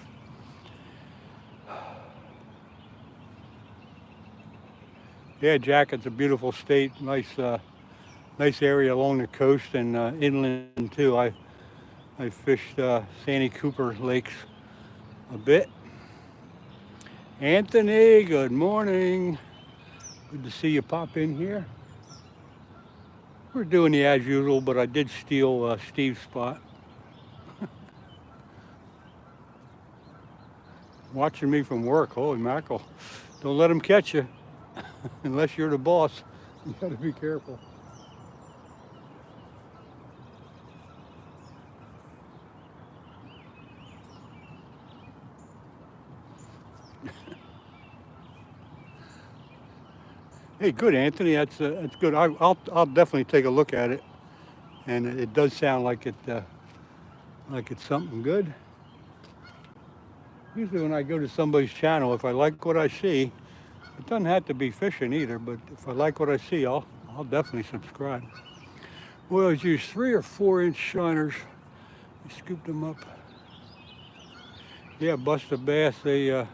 Yeah, Jack, it's a beautiful state. Nice area along the coast and inland too. I fished Sandy Cooper lakes a bit. Anthony, good morning. Good to see you pop in here. We're doing the as usual, but I did steal Steve's spot. Watching me from work, holy mackerel. Don't let him catch you, unless you're the boss. You gotta be careful. Hey, good, Anthony. That's good. I'll definitely take a look at it, and it does sound like it's something good. Usually, when I go to somebody's channel, if I like what I see, it doesn't have to be fishing either. But if I like what I see, I'll definitely subscribe. Well, I used 3 or 4 inch shiners. I scooped them up. Yeah, busted bass. A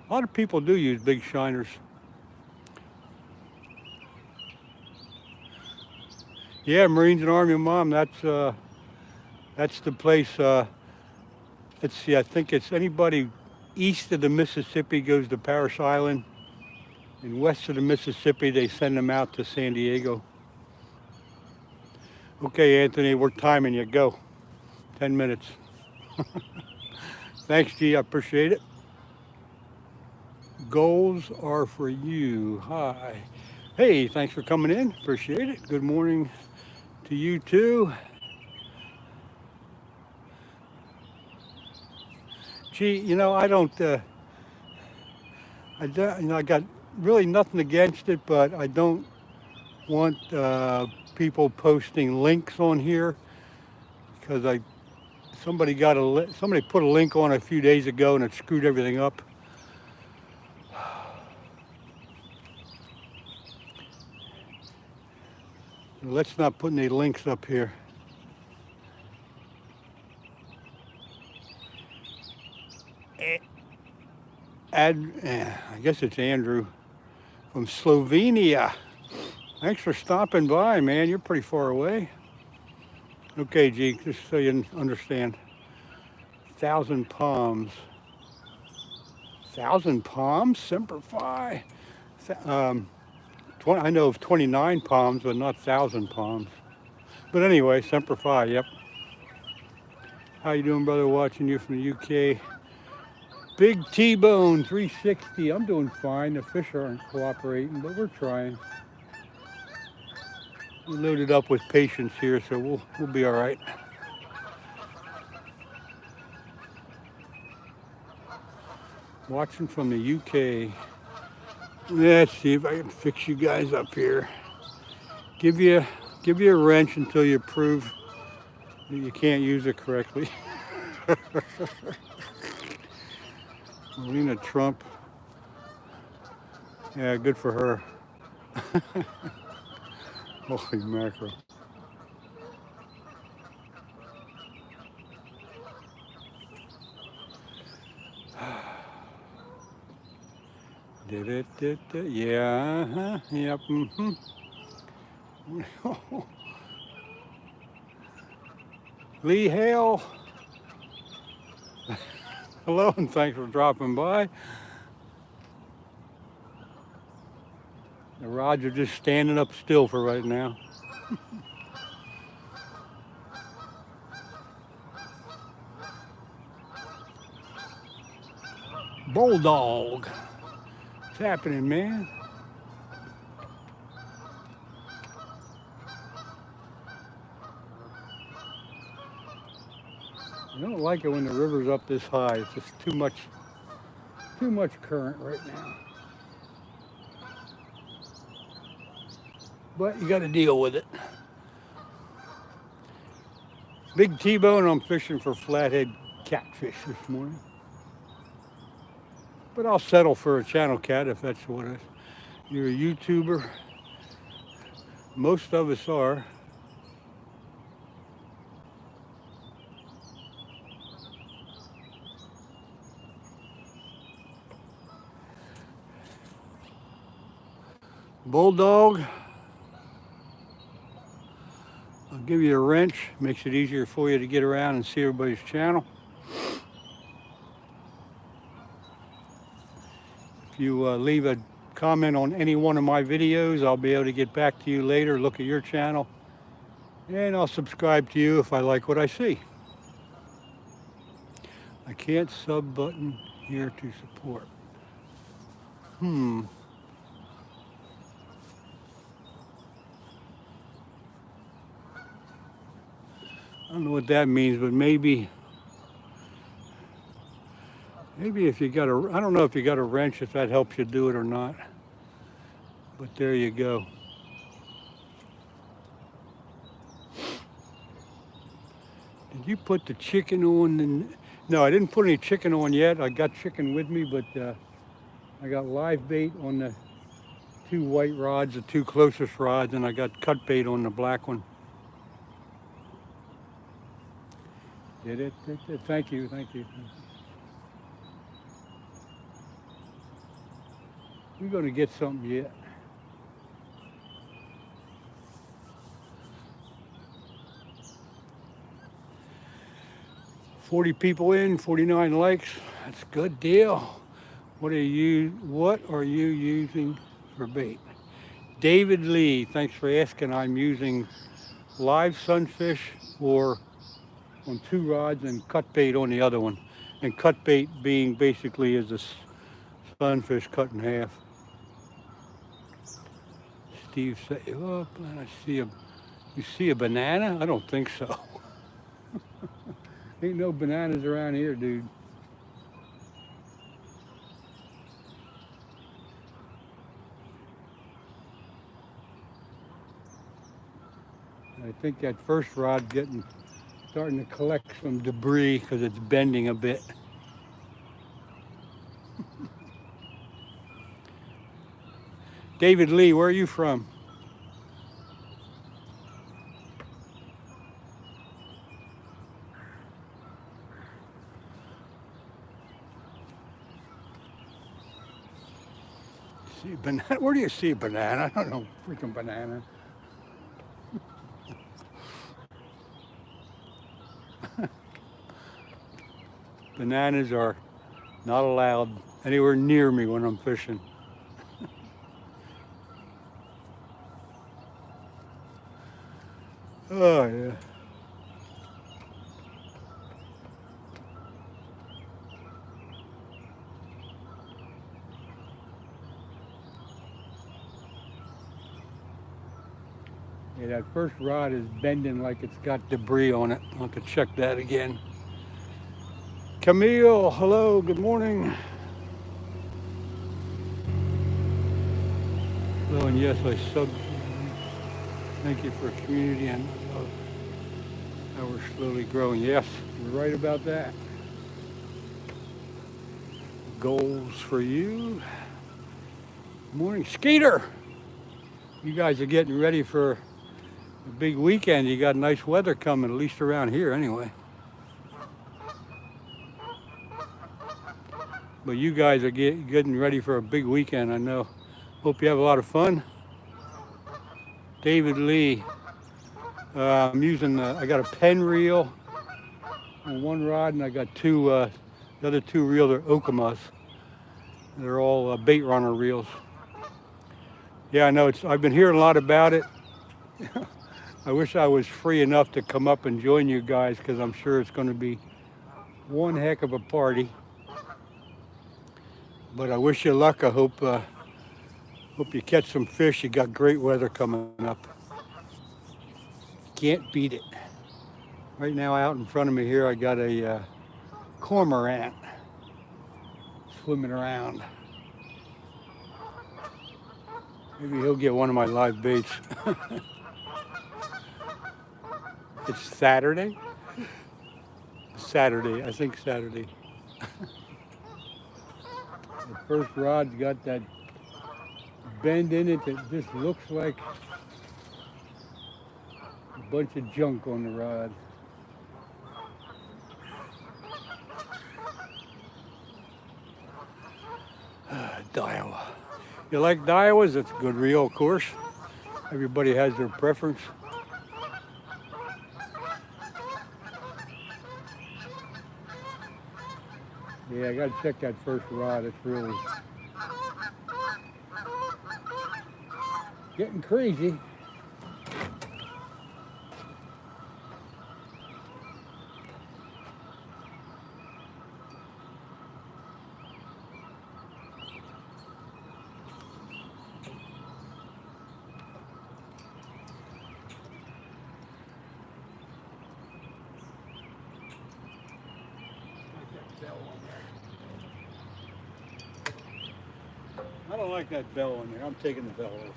lot of people do use big shiners. Yeah, Marines and Army Mom, that's the place. Let's see, I think it's anybody east of the Mississippi goes to Paris Island, and west of the Mississippi, they send them out to San Diego. Okay, Anthony, we're timing you. Go. 10 minutes. Thanks, G. I appreciate it. Goals are for you. Hi. Hey, thanks for coming in. Appreciate it. Good morning to you too. Gee, you know, I got really nothing against it, but I don't want people posting links on here because somebody put a link on a few days ago and it screwed everything up. Let's not put any links up here. I guess it's Andrew from Slovenia. Thanks for stopping by, man. You're pretty far away. Okay, G, just so you understand. 1,000 palms. 1,000 palms? Semper Fi. I know of 29 palms, but not 1,000 palms. But anyway, Semper Fi, yep. How you doing, brother? Watching you from the UK. Big T-Bone 360. I'm doing fine. The fish aren't cooperating, but we're trying. We're loaded up with patience here, so we'll be all right. Watching from the UK. Let's see if I can fix you guys up here. Give you a wrench until you prove that you can't use it correctly. Melina Trump. Yeah, good for her. Holy mackerel. Yeah, yep, Lee Hale. Hello, and thanks for dropping by. The rods are just standing up still for right now. Bulldog. What's happening, man? don't like it when the river's up this high. It's just too much current right now. But you got to deal with it. Big T-bone, I'm fishing for flathead catfish this morning. But I'll settle for a channel cat if that's what it is. You're a YouTuber. Most of us are. Bulldog. I'll give you a wrench. Makes it easier for you to get around and see everybody's channel. If you leave a comment on any one of my videos, I'll be able to get back to you later, look at your channel, and I'll subscribe to you if I like what I see. I can't sub button here to support. I don't know what that means, but maybe if you got I don't know if you got a wrench, if that helps you do it or not. But there you go. Did you put the chicken on? No, I didn't put any chicken on yet. I got chicken with me, but I got live bait on the 2 white rods, the 2 closest rods, and I got cut bait on the black one. Did it? Thank you. We're going to get something yet. $40 people in, 49 likes. That's a good deal. What are you using for bait? David Lee, thanks for asking. I'm using live sunfish or on 2 rods and cut bait on the other one. And cut bait being basically is a sunfish cut in half. Steve said, oh, you see a banana? I don't think so. Ain't no bananas around here, dude. I think that first rod starting to collect some debris because it's bending a bit. David Lee, where are you from? See a banana? Where do you see a banana? I don't know, freaking banana. Bananas are not allowed anywhere near me when I'm fishing. Oh, yeah. Yeah, that first rod is bending like it's got debris on it. I'll have to check that again. Camille, hello, good morning. Oh, and yes, I subbed. Thank you for community and how we're slowly growing. Yes, you're right about that. Goals for you. Morning, Skeeter. You guys are getting ready for a big weekend. You got nice weather coming, at least around here anyway. But you guys are getting ready for a big weekend, I know. Hope you have a lot of fun. David Lee, I'm using, I got a pen reel on 1 rod, and I got 2, the other 2 reels are Okamas. They're all bait runner reels. Yeah, I know, I've been hearing a lot about it. I wish I was free enough to come up and join you guys, because I'm sure it's going to be one heck of a party. But I wish you luck. I hope you catch some fish. You got great weather coming up. Can't beat it. Right now out in front of me here I got a cormorant swimming around. Maybe he'll get one of my live baits. It's Saturday? Saturday, I think Saturday. The first rod's got that bend in it that just looks like a bunch of junk on the rod. Daiwa. You like Daiwas? It's a good reel, of course. Everybody has their preference. Yeah, I gotta check that first rod. It's really getting crazy. I don't like that bell on there. I'm taking the bell off.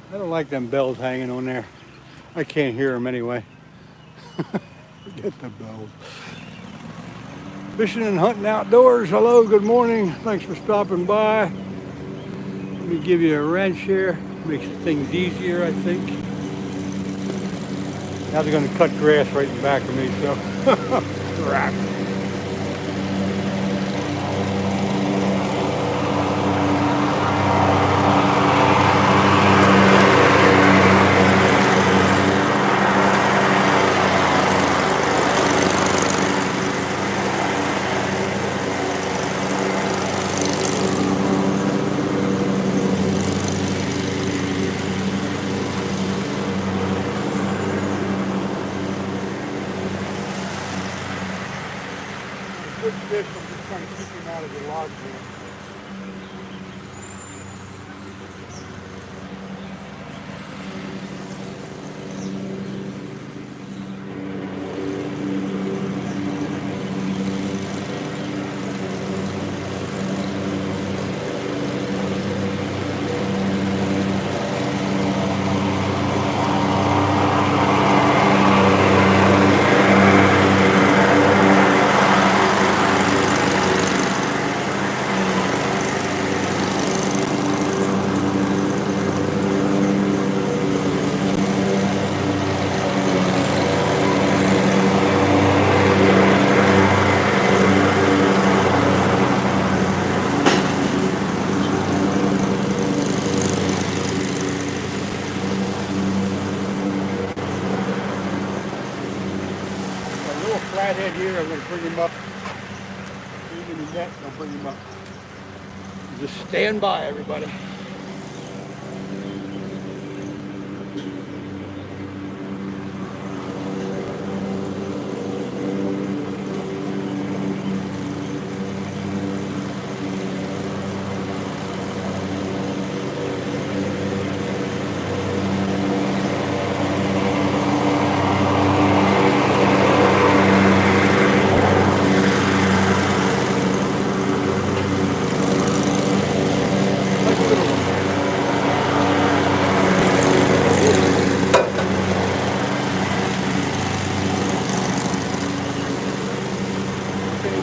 I don't like them bells hanging on there. I can't hear them anyway. Forget the bells. Fishing and hunting outdoors. Hello, good morning. Thanks for stopping by. Let me give you a wrench here. Makes things easier, I think. Now they're going to cut grass right in the back of me, so crap. Good fish, I'm just trying to keep him out of the log jam. Flathead here, I'm going to bring him up. Even in net, I'll bring him up. Just stand by, everybody.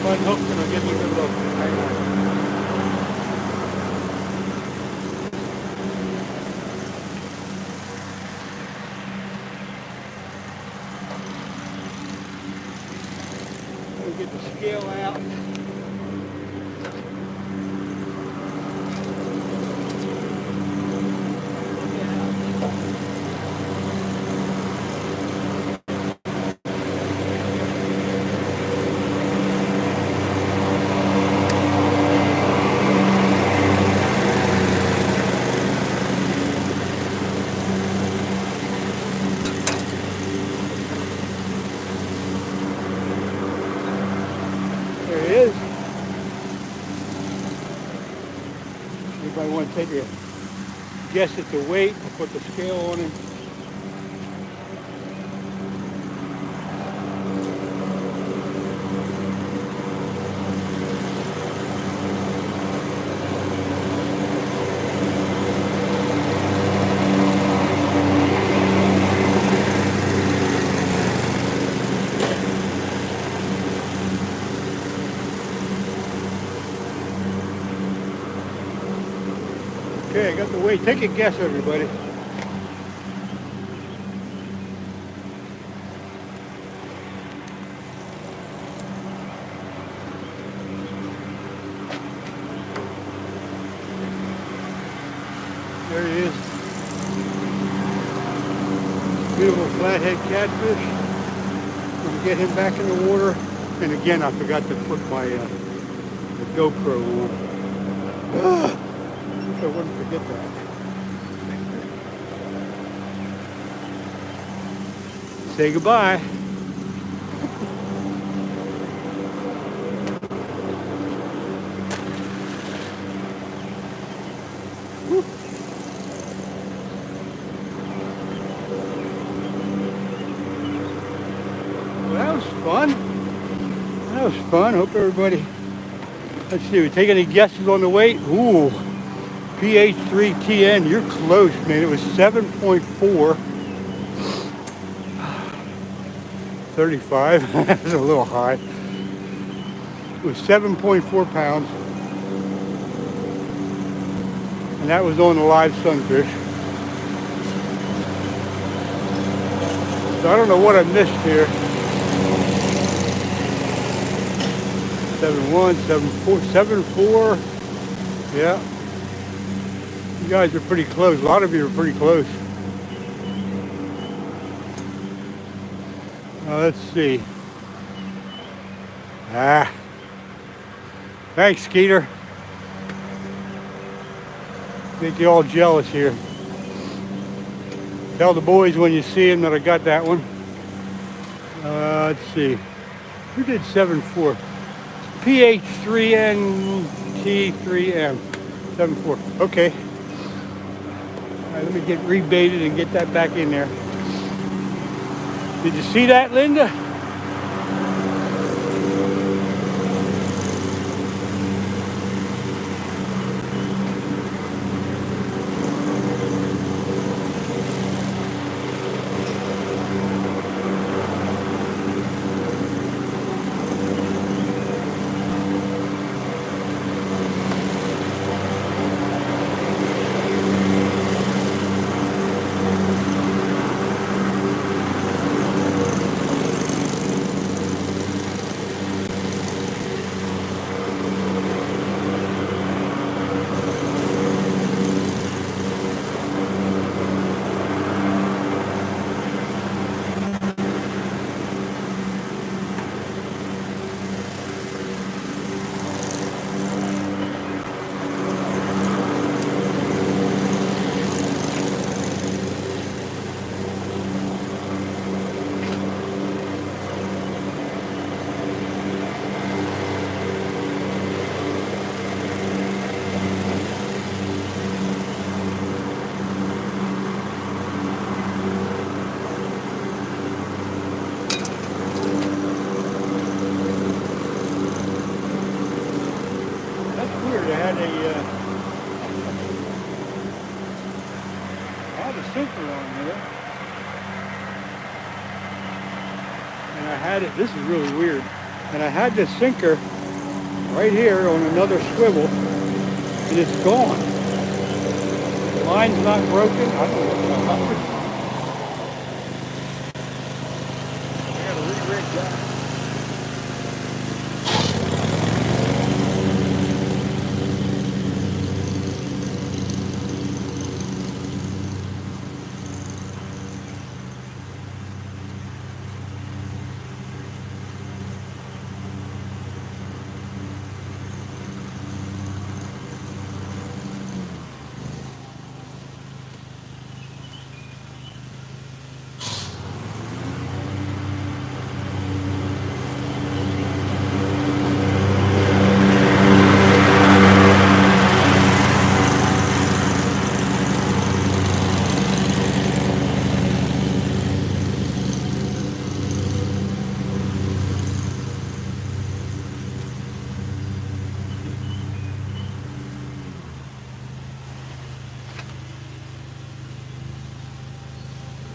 Unhooked and I'll give you a good look. Hang on. We'll get the scale out. want to take a guess at the weight. I'll put the scale on him. Okay, I got the weight. Take a guess, everybody. There he is. Beautiful flathead catfish. I'm gonna get him back in the water. And again, I forgot to put my the GoPro on. I wouldn't forget that. Say goodbye. Woo. Well, that was fun. That was fun. Hope everybody. Let's see. We take any guesses on the weight? Ooh. PH3TN, you're close, man. It was 7.4. 35. That's a little high. It was 7.4 pounds. And that was on the live sunfish. So I don't know what I missed here. 7.1, 7.4, 7.4. Yeah. You guys are pretty close. A lot of you are pretty close. Now let's see. Thanks, Skeeter. Make you all jealous here. Tell the boys when you see them that I got that one. Let's see. Who did 7.4? PH3NT3M. 7.4. Okay. All right, let me get rebaited and get that back in there. Did you see that, Linda? This is really weird. And I had this sinker right here on another swivel, and it's gone. The line's not broken. I don't know what's going on. I gotta re-rig that.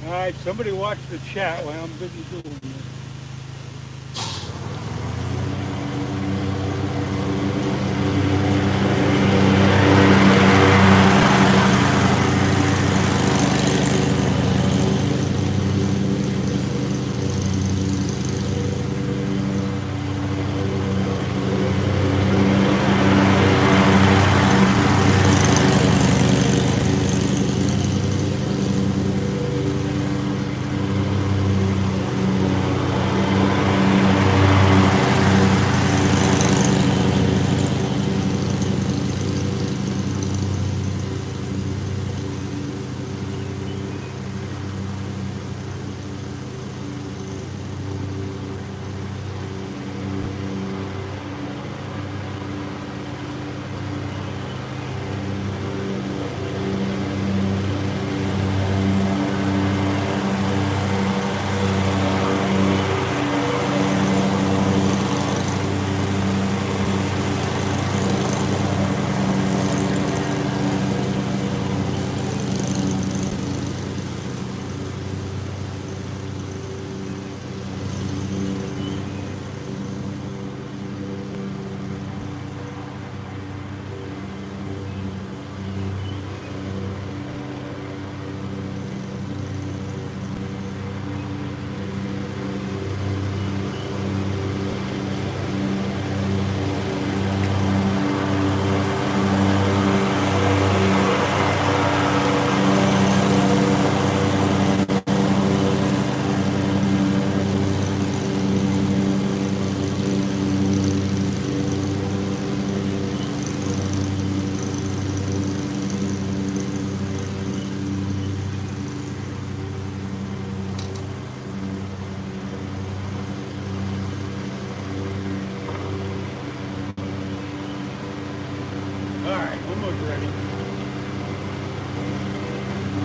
All right, somebody watch the chat while I'm busy doing this.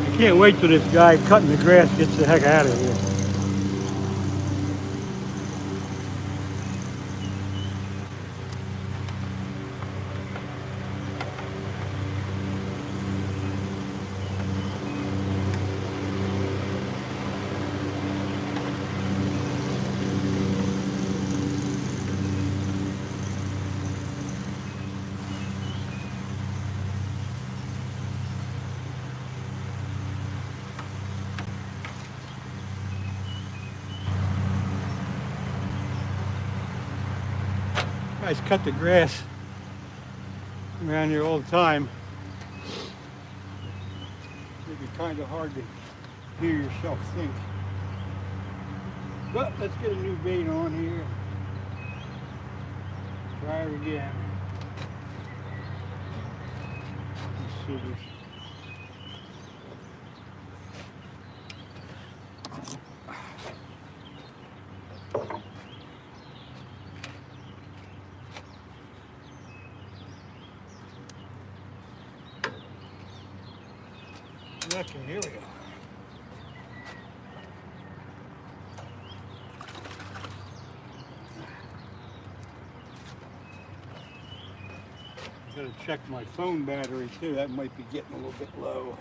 I can't wait till this guy cutting the grass gets the heck out of here. Guys cut the grass around here all the time. It'd be kind of hard to hear yourself think. But let's get a new bait on here. Try it again. Let's see this. Okay, here we go. Gotta check my phone battery too. That might be getting a little bit low.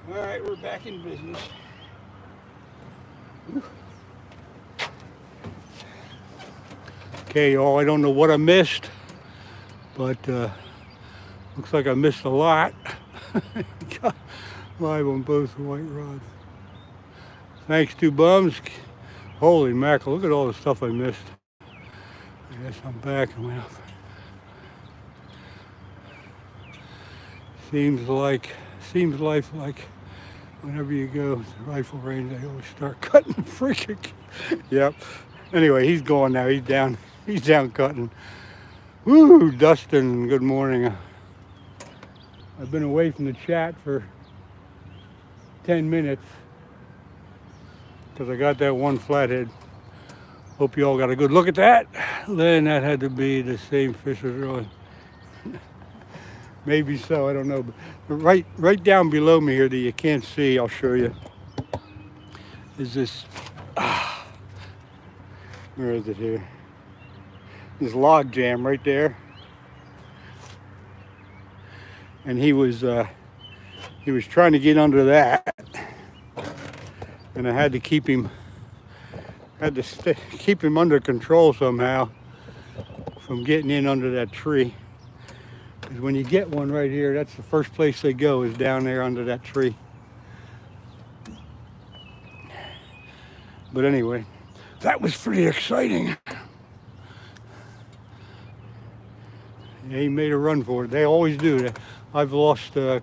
All right, we're back in business. Okay, y'all, I don't know what I missed, but looks like I missed a lot. Live on both white rods. Thanks to Bums. Holy mackerel, look at all the stuff I missed. I guess I'm back. Seems life like whenever you go to rifle range, they always start cutting freaking. Yep. Anyway, he's going now. He's down cutting. Woo, Dustin, good morning. I've been away from the chat for 10 minutes because I got that one flathead Hope you all got a good look at that. Len, that had to be the same fish as earlier. Maybe so, I don't know. But right down below me here that you can't see, I'll show you, is this, where is it here? This log jam right there. And he was trying to get under that. And I had to keep him under control somehow from getting in under that tree. Because when you get one right here, that's the first place they go, is down there under that tree. But anyway, that was pretty exciting. Yeah, he made a run for it. They always do. I've lost a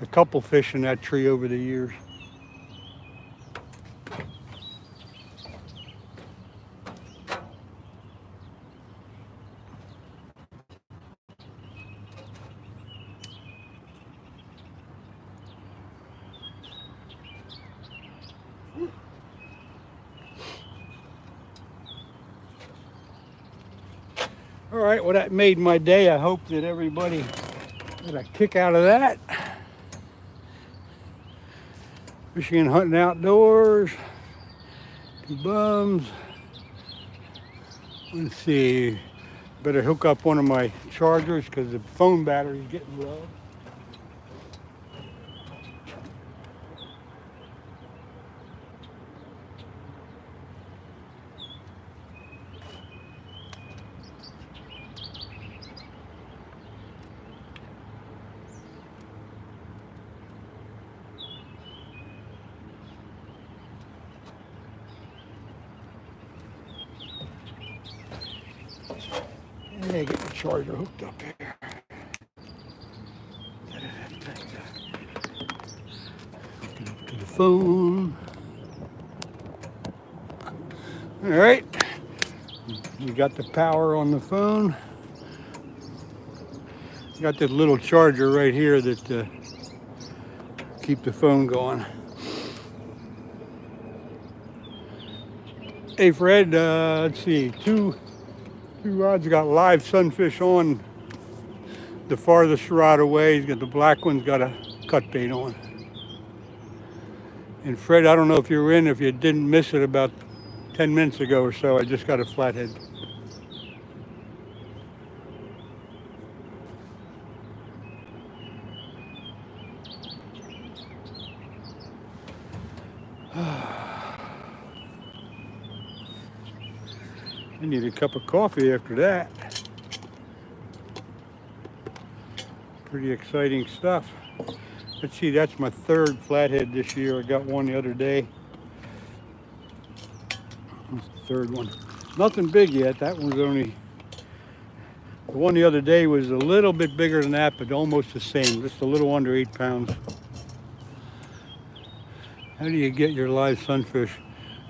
couple fish in that tree over the years. All right, well, that made my day. I hope that everybody got a kick out of that. Fishing and hunting outdoors. Two bums. Let's see. Better hook up one of my chargers because the phone battery's getting low. Yeah, get the charger hooked up here. Hook it up to the phone. All right, we got the power on the phone. Got this little charger right here that keep the phone going. Hey Fred, let's see, two rods got live sunfish on the farthest rod away. He's got the black one's got a cut bait on. And Fred, I don't know if you were in, if you didn't miss it about 10 minutes ago or so, I just got a flathead. I need a cup of coffee after that. Pretty exciting stuff. Let's see, that's my third flathead this year. I got one the other day. That's the third one. Nothing big yet. That one's only, the one the other day was a little bit bigger than that, but almost the same, just a little under 8 pounds. How do you get your live sunfish?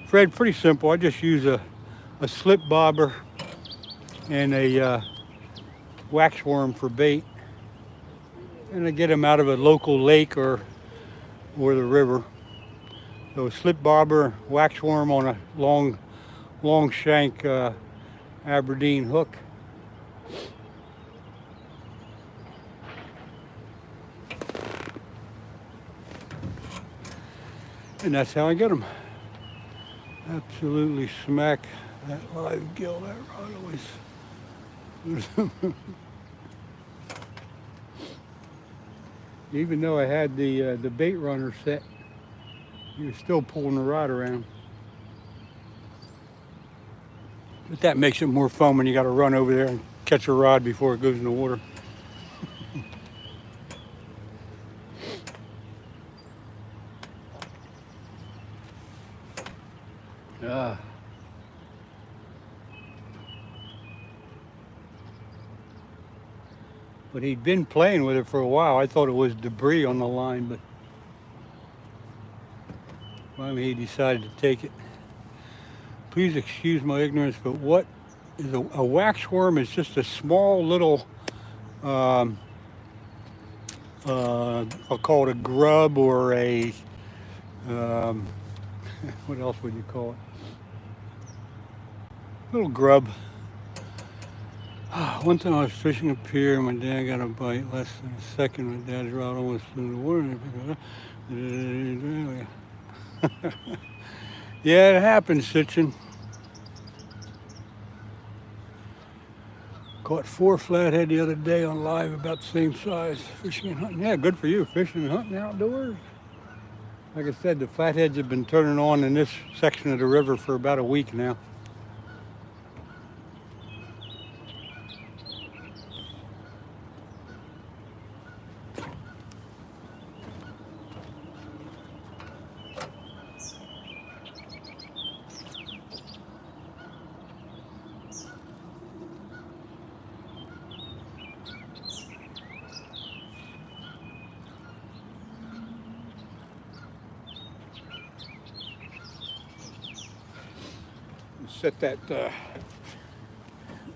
Fred, pretty simple. I just use a slip bobber and a wax worm for bait. And I get them out of a local lake or the river. So a slip bobber, wax worm on a long shank Aberdeen hook. And that's how I get them. Absolutely smack that live gill, that rod always. Even though I had the bait runner set, he was still pulling the rod around. But that makes it more fun when you got to run over there and catch a rod before it goes in the water. But he'd been playing with it for a while. I thought it was debris on the line, but finally he decided to take it. Please excuse my ignorance, but what is a wax worm? Is just a small little, I'll call it a grub or a, what else would you call it? Little grub. One time I was fishing a pier and my dad got a bite. Less than a second, my dad's rod almost flew in the water. Yeah, it happens, Sitchin. Caught 4 flathead the other day on live, about the same size. Fishing and hunting. Yeah, good for you. Fishing and hunting outdoors. Like I said, the flatheads have been turning on in this section of the river for about a week now. Set that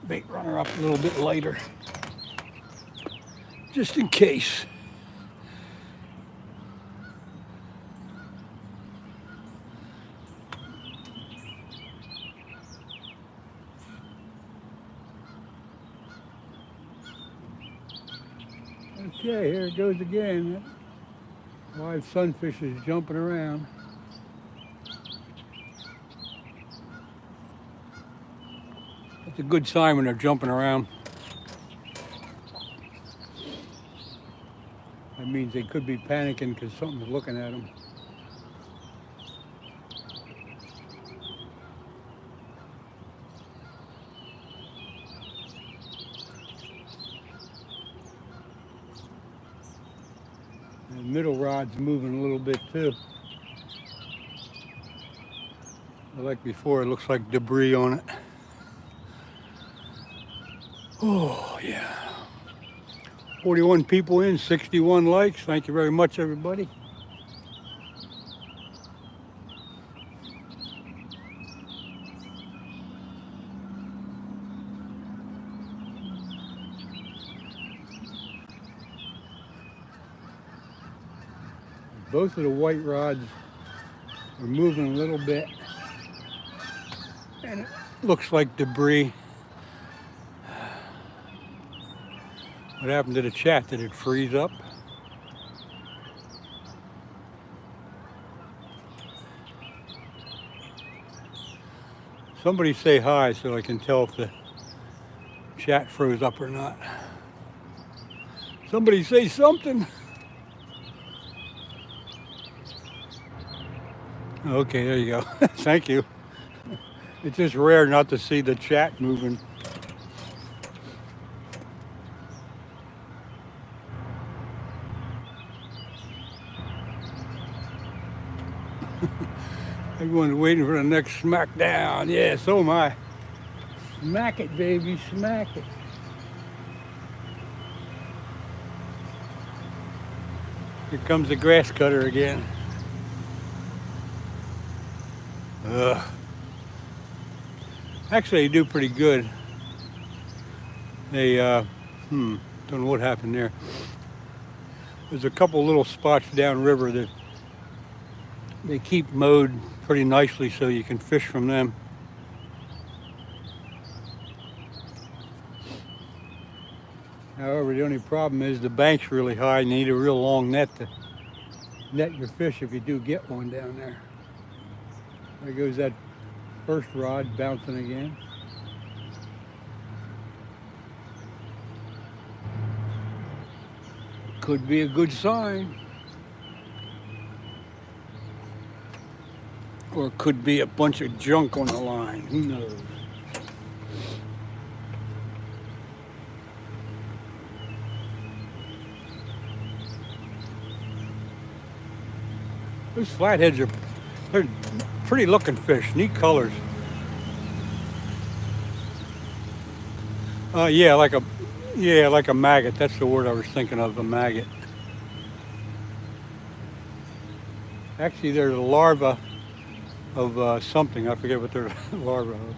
bait runner up a little bit lighter, just in case. Okay, here it goes again. That live sunfish is jumping around. It's a good sign when they're jumping around. That means they could be panicking because something's looking at them. The middle rod's moving a little bit too. Like before, it looks like debris on it. Oh, yeah. 41 people in, 61 likes. Thank you very much, everybody. Both of the white rods are moving a little bit. And it looks like debris. What happened to the chat? Did it freeze up? Somebody say hi so I can tell if the chat froze up or not. Somebody say something. Okay, there you go. Thank you. It's just rare not to see the chat moving. Everyone's waiting for the next smackdown. Yeah, so am I. Smack it, baby, smack it. Here comes the grass cutter again. Actually, they do pretty good. They, don't know what happened there. There's a couple little spots downriver that they keep mowed pretty nicely so you can fish from them. However, the only problem is the bank's really high and you need a real long net to net your fish if you do get one down there. There goes that first rod bouncing again. Could be a good sign. Or it could be a bunch of junk on the line. Who knows? Those flatheads they're pretty looking fish, neat colors. Yeah, like a maggot. That's the word I was thinking of, a maggot. Actually, they're the larva of something. I forget what they're larva of.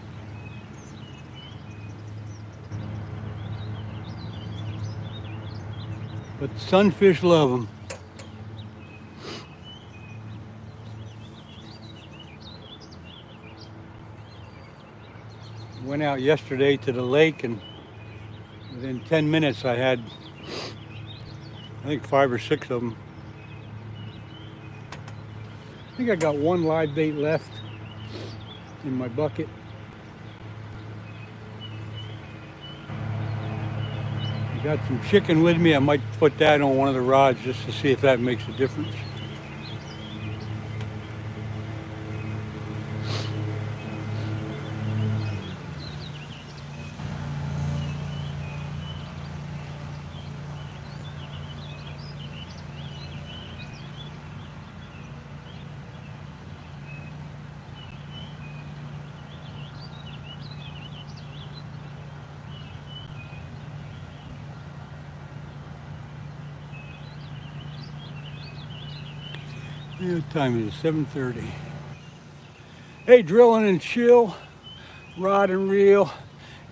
But sunfish love them. Went out yesterday to the lake, and within 10 minutes I had, I think, 5 or 6 of them. I think I got one live bait left in my bucket. I got some chicken with me. I might put that on one of the rods just to see if that makes a difference. What time is it? 7:30. Hey, drilling and chill, rod and reel.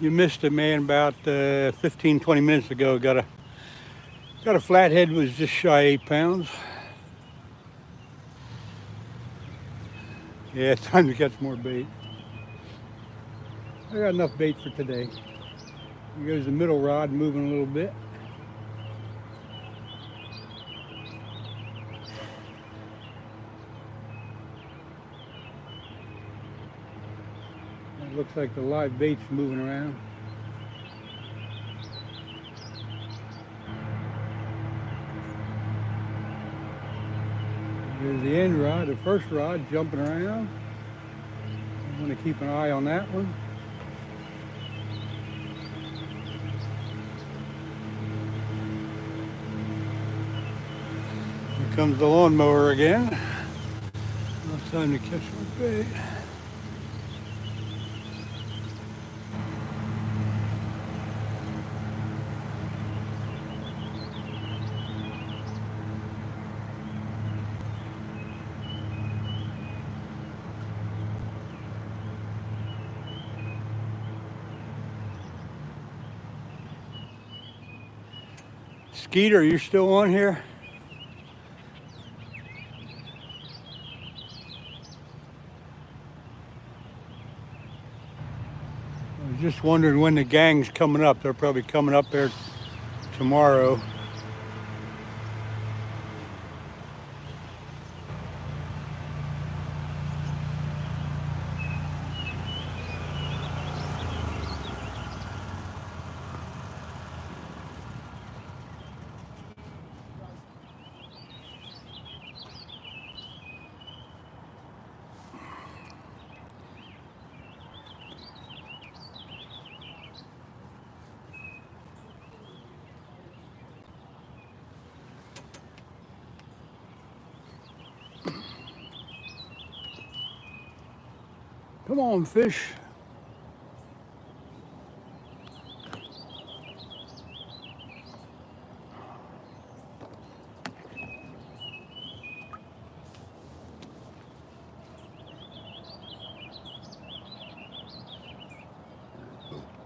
You missed it, man. About 15-20 minutes ago, got a flathead, was just shy 8 pounds. Yeah, time to catch more bait. I got enough bait for today. Here goes the middle rod moving a little bit. It looks like the live bait's moving around. There's the end rod, the first rod jumping around. I'm going to keep an eye on that one. Here comes the lawnmower again. Now it's time to catch my bait. Skeeter, you still on here? I was just wondering when the gang's coming up. They're probably coming up there tomorrow. Come on, fish.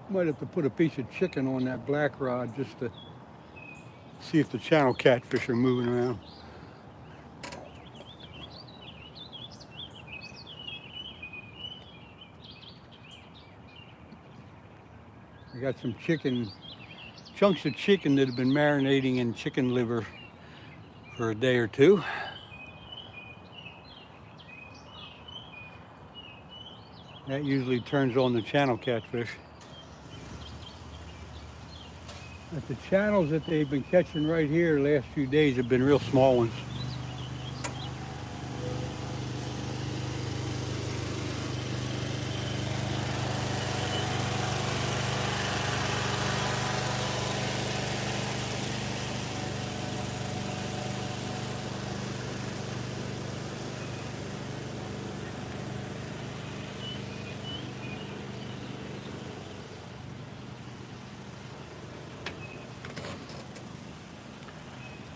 Might have to put a piece of chicken on that black rod just to see if the channel catfish are moving around. I got some chicken, chunks of chicken that have been marinating in chicken liver for a day or two. That usually turns on the channel catfish. But the channels that they've been catching right here the last few days have been real small ones.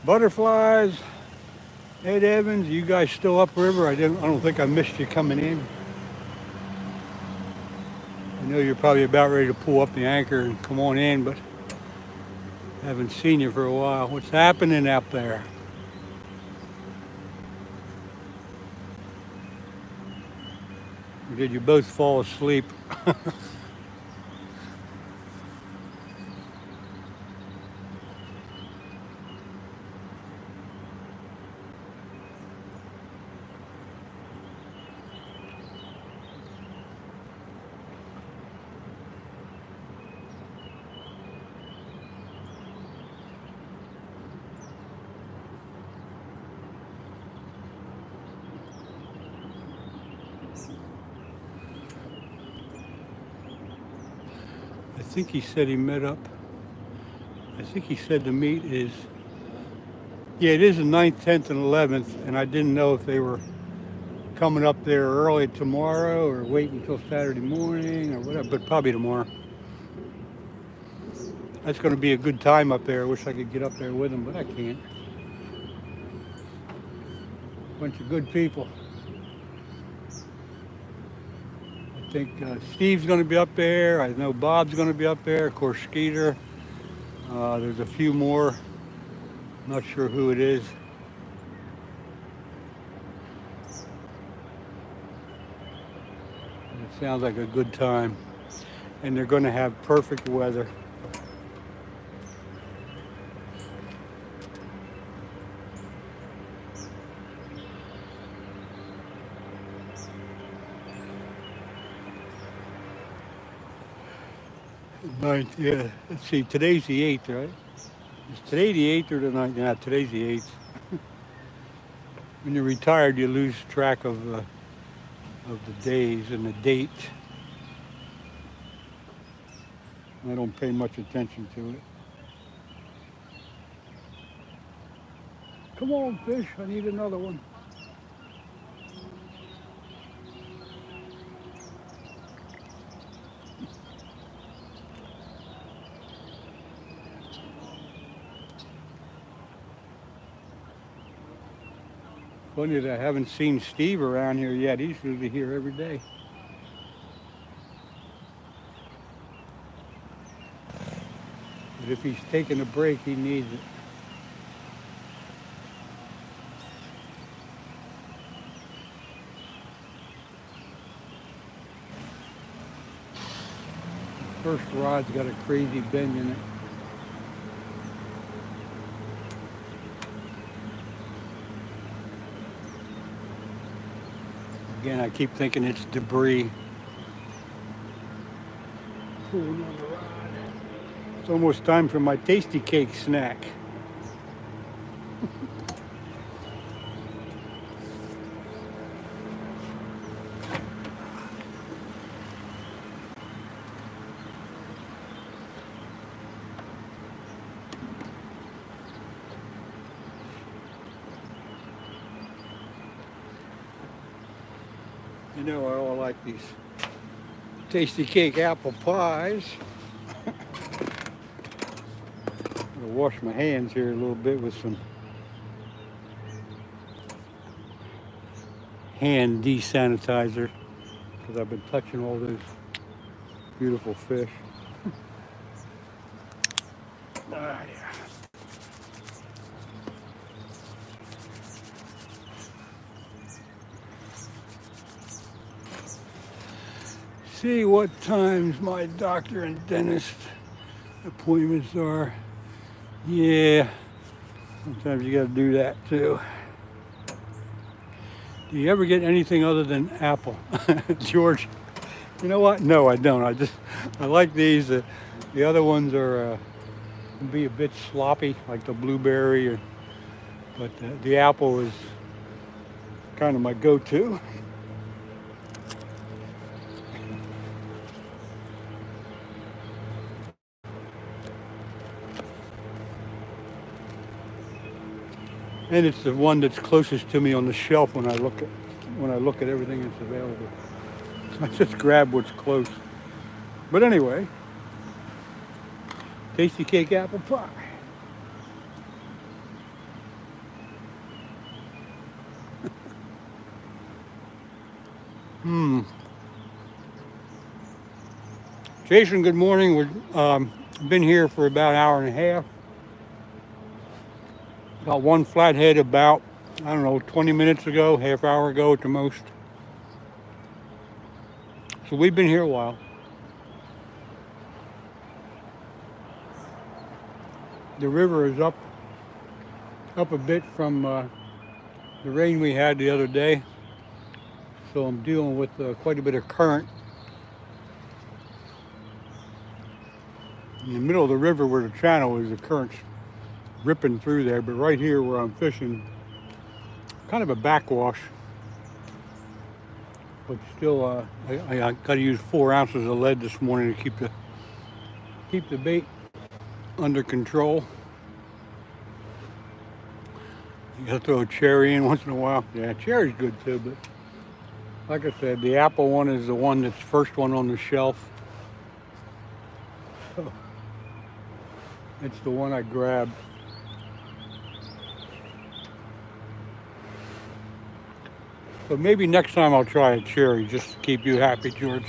Butterflies, Ed Evans, you guys still upriver? I don't think I missed you coming in. I know you're probably about ready to pull up the anchor and come on in, but I haven't seen you for a while. What's happening out there? Or did you both fall asleep? think he said he met up. I think he said the meet is, yeah, it is the 9th, 10th, and 11th, and I didn't know if they were coming up there early tomorrow or wait until Saturday morning or whatever, but probably tomorrow. That's going to be a good time up there. I wish I could get up there with them, but I can't. Bunch of good people. I think Steve's going to be up there. I know Bob's going to be up there. Of course, Skeeter. There's a few more. Not sure who it is. It sounds like a good time. And they're going to have perfect weather. Ninth, yeah. Let's see, today's the 8th, right? Is today the 8th or the 9th? Yeah, today's the 8th. When you're retired, you lose track of the days and the date. I don't pay much attention to it. Come on, fish, I need another one. Funny that I haven't seen Steve around here yet. He's usually here every day. But if he's taking a break, he needs it. First rod's got a crazy bend in it. Again, I keep thinking it's debris. Pull another rod. It's almost time for my tasty cake snack. You know, I all like these tasty cake apple pies. I'm gonna wash my hands here a little bit with some hand desanitizer because I've been touching all those beautiful fish. Yeah. See what times my doctor and dentist appointments are. Yeah, sometimes you gotta do that too. Do you ever get anything other than apple? George, you know what? No, I don't. I like these. The other ones are can be a bit sloppy, like the blueberry, but the apple is kind of my go-to. And it's the one that's closest to me on the shelf when I look at everything that's available. I just grab what's close. But anyway, tasty cake apple pie. Jason, good morning. We've been here for about an hour and a half. Got one flathead about, I don't know, 20 minutes ago, half hour ago at the most. So we've been here a while. The river is up a bit from the rain we had the other day. So I'm dealing with quite a bit of current. In the middle of the river where the channel is, the current's ripping through there, but right here where I'm fishing, kind of a backwash, but still I got to use 4 ounces of lead this morning to keep the bait under control. You gotta throw a cherry in once in a while. Yeah, cherry's good too, but like I said, the apple one is the one that's first one on the shelf. So it's the one I grabbed. But maybe next time I'll try a cherry just to keep you happy, George.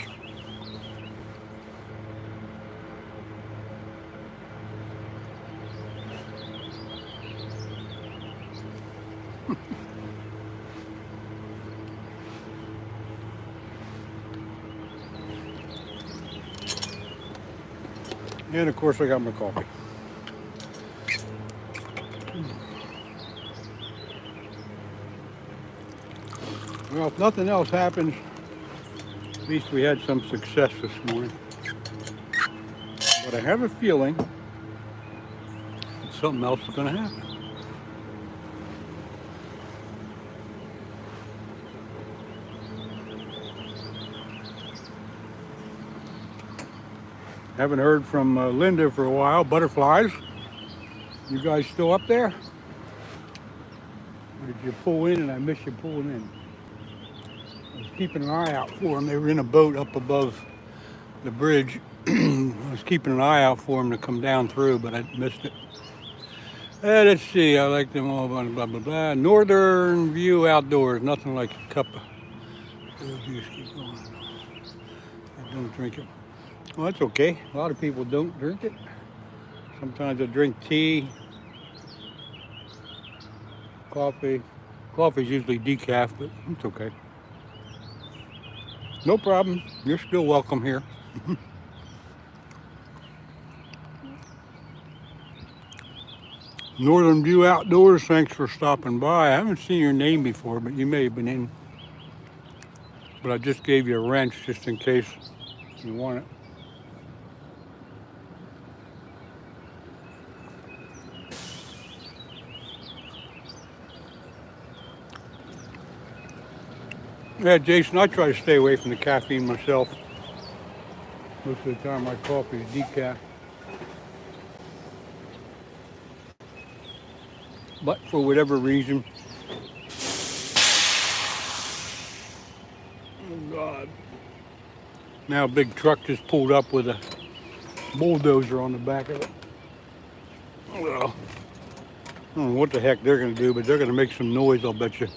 And of course I got my coffee. Well, if nothing else happens, at least we had some success this morning. But I have a feeling that something else is going to happen. Haven't heard from Linda for a while. Butterflies, you guys still up there? Or did you pull in and I missed you pulling in? I was keeping an eye out for them. They were in a boat up above the bridge. I was keeping an eye out for them to come down through, but I missed it. Let's see, I like them all, blah, blah, blah, blah. Northern View Outdoors, nothing like a cup of juice. Keep going. I don't drink it. Well, that's okay. A lot of people don't drink it. Sometimes I drink tea, coffee. Coffee's usually decaf, but it's okay. No problem. You're still welcome here. Northern View Outdoors, thanks for stopping by. I haven't seen your name before, but you may have been in. But I just gave you a wrench just in case you want it. Yeah, Jason, I try to stay away from the caffeine myself. Most of the time my coffee is decaf. But for whatever reason, oh God. Now a big truck just pulled up with a bulldozer on the back of it. Well, I don't know what the heck they're gonna do, but they're gonna make some noise, I'll bet you.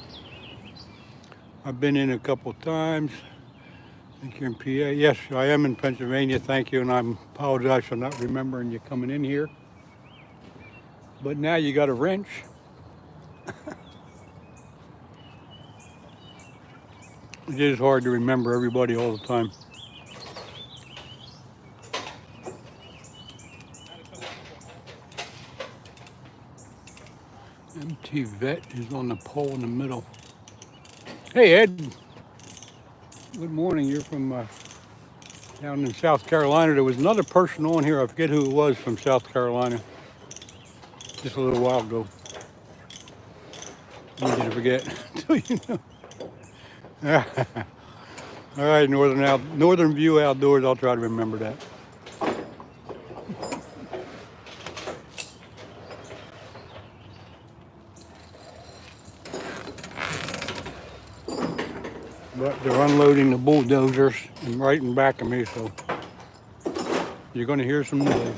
I've been in a couple times. I think you're in PA. Yes, I am in Pennsylvania, thank you, and I apologize for not remembering you coming in here. But now you got a wrench. It is hard to remember everybody all the time. MT Vet is on the pole in the middle. Hey, Ed. Good morning. You're from down in South Carolina. There was another person on here. I forget who it was from South Carolina. Just a little while ago. Easy to forget until you know. All right, Northern View Outdoors. I'll try to remember that. But they're unloading the bulldozers and right in back of me, so you're going to hear some noise.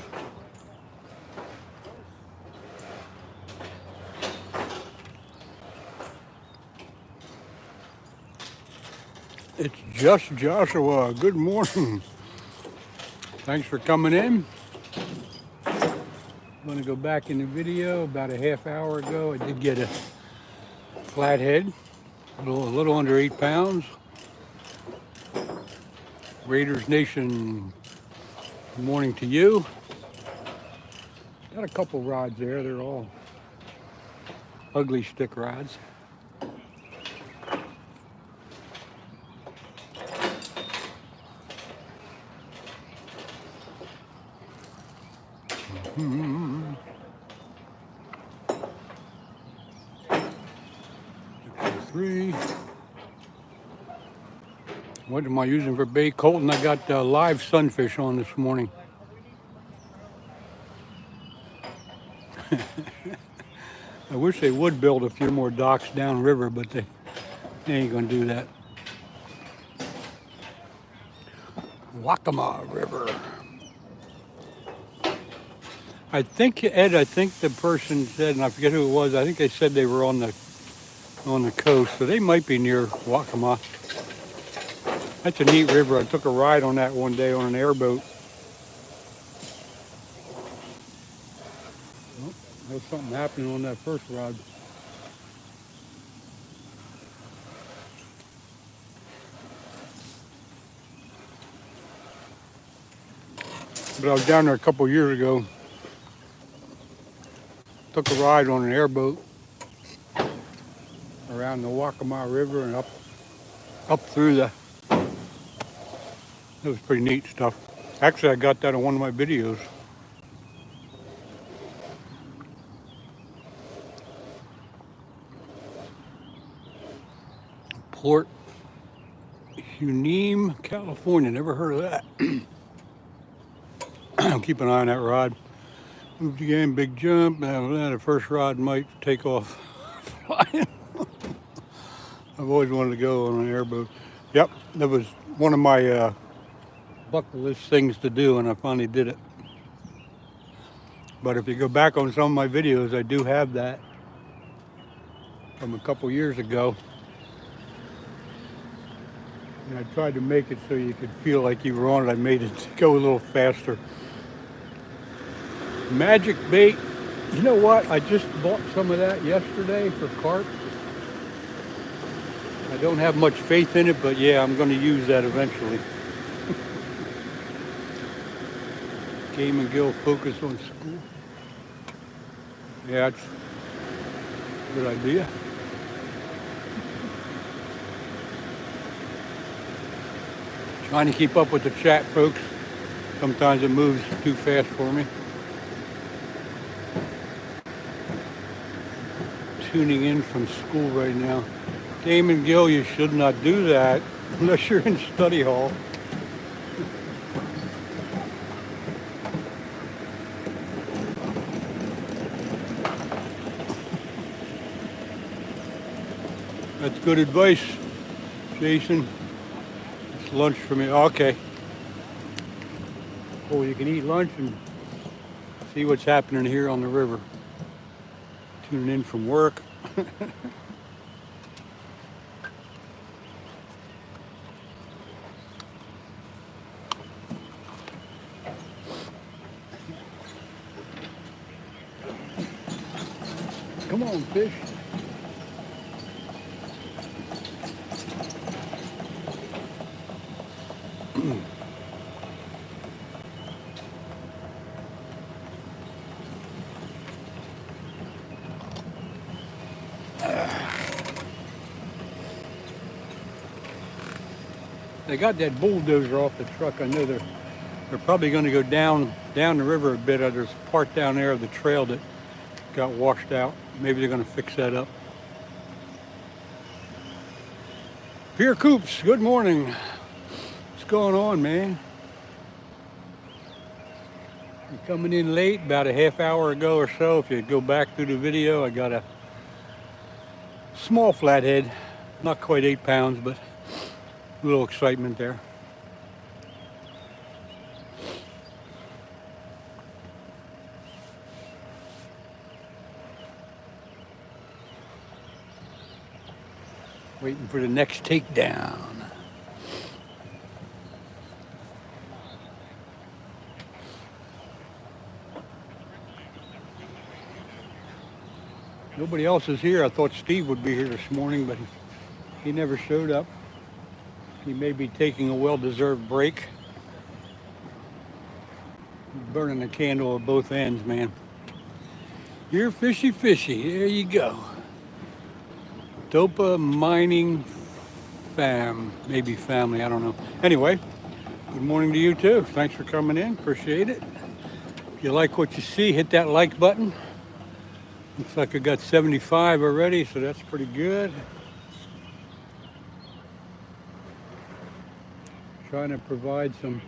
It's just Joshua. Good morning. Thanks for coming in. I'm going to go back in the video. About a half hour ago, I did get a flathead. A little under 8 pounds. Raiders Nation, good morning to you. Got a couple rods there. They're all ugly stick rods. What am I using for bait? Colton, I got live sunfish on this morning. I wish they would build a few more docks downriver, but they ain't gonna do that. Waccamaw River. I think, Ed, I think the person said, and I forget who it was, I think they said they were on the coast, so they might be near Waccamaw. That's a neat river. I took a ride on that one day on an airboat. Oh, there's something happening on that first rod. But I was down there a couple years ago. Took a ride on an airboat around the Waccamaw River and up through the. It was pretty neat stuff. Actually, I got that on one of my videos. Port Hueneme, California. Never heard of that. Keep an eye on that rod. Moved again, big jump. The first rod might take off flying. I've always wanted to go on an airboat. Yep, that was one of my bucket list things to do, and I finally did it. But if you go back on some of my videos, I do have that from a couple years ago. And I tried to make it so you could feel like you were on it. I made it go a little faster. Magic bait. You know what? I just bought some of that yesterday for carp. I don't have much faith in it, but yeah, I'm going to use that eventually. Game and Gill focus on school. Yeah, it's a good idea. Trying to keep up with the chat, folks. Sometimes it moves too fast for me. Tuning in from school right now. Game and Gill, you should not do that unless you're in study hall. That's good advice, Jason. It's lunch for me. Okay. Oh, you can eat lunch and see what's happening here on the river. Tuning in from work. Come on, fish. They got that bulldozer off the truck. I know they're probably going to go down the river a bit. There's a part down there of the trail that got washed out. Maybe they're going to fix that up. Pierre Coops, good morning. What's going on, man? You're coming in late, about a half hour ago or so. If you go back through the video, I got a small flathead, not quite 8 pounds, but a little excitement there. Waiting for the next takedown. Nobody else is here. I thought Steve would be here this morning, but he never showed up. He may be taking a well-deserved break. Burning the candle at both ends, man. You're fishy. There you go. Dopa Mining maybe family, I don't know. Anyway, good morning to you too. Thanks for coming in, appreciate it. If you like what you see, hit that like button. Looks like I got 75 already, so that's pretty good. Trying to provide some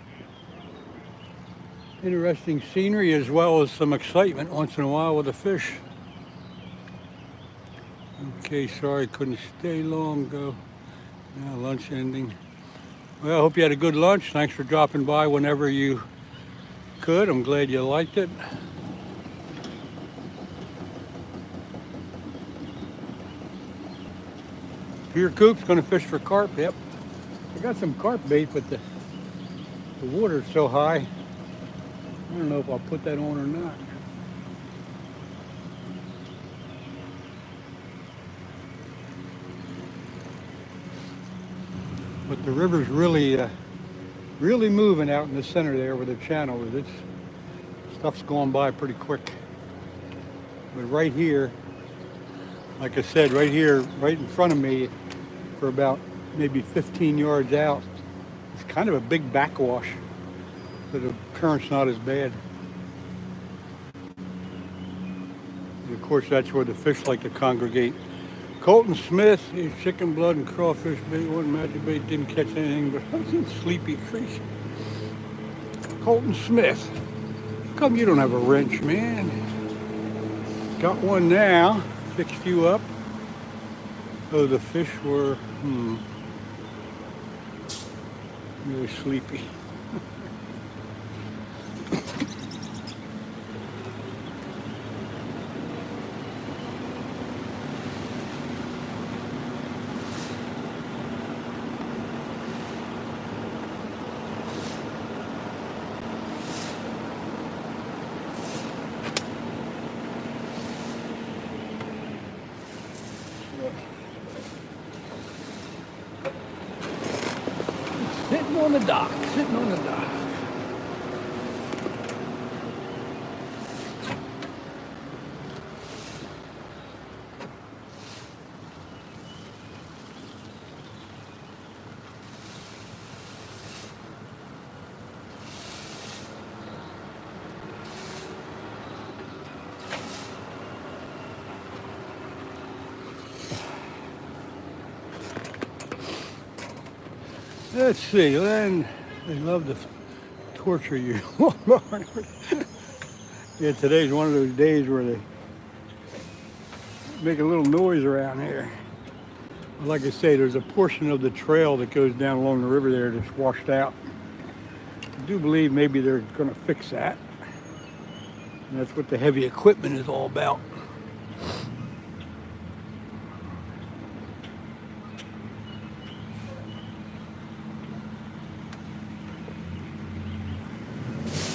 Interesting scenery as well as some excitement once in a while with the fish. Okay, sorry, couldn't stay long ago. Now lunch ending. Well, I hope you had a good lunch. Thanks for dropping by whenever you could. I'm glad you liked it. Pier Coop's gonna fish for carp. Yep. I got some carp bait, but the water's so high. I don't know if I'll put that on or not. But the river's really moving out in the center there where the channel is. Stuff's going by pretty quick. But right here, like I said, right here, right in front of me, for about maybe 15 yards out, it's kind of a big backwash. So the current's not as bad. And of course, that's where the fish like to congregate. Colton Smith, his chicken blood and crawfish bait, one magic bait, didn't catch anything, but I was in sleepy fish. Colton Smith, how come you don't have a wrench, man? Got one now, fixed you up. Oh, the fish were, really sleepy. Sitting on the dock, sitting on the dock. Let's see, Len, they love to torture you. Yeah, today's one of those days where they make a little noise around here. Like I say, there's a portion of the trail that goes down along the river there that's washed out. I do believe maybe they're going to fix that. And that's what the heavy equipment is all about.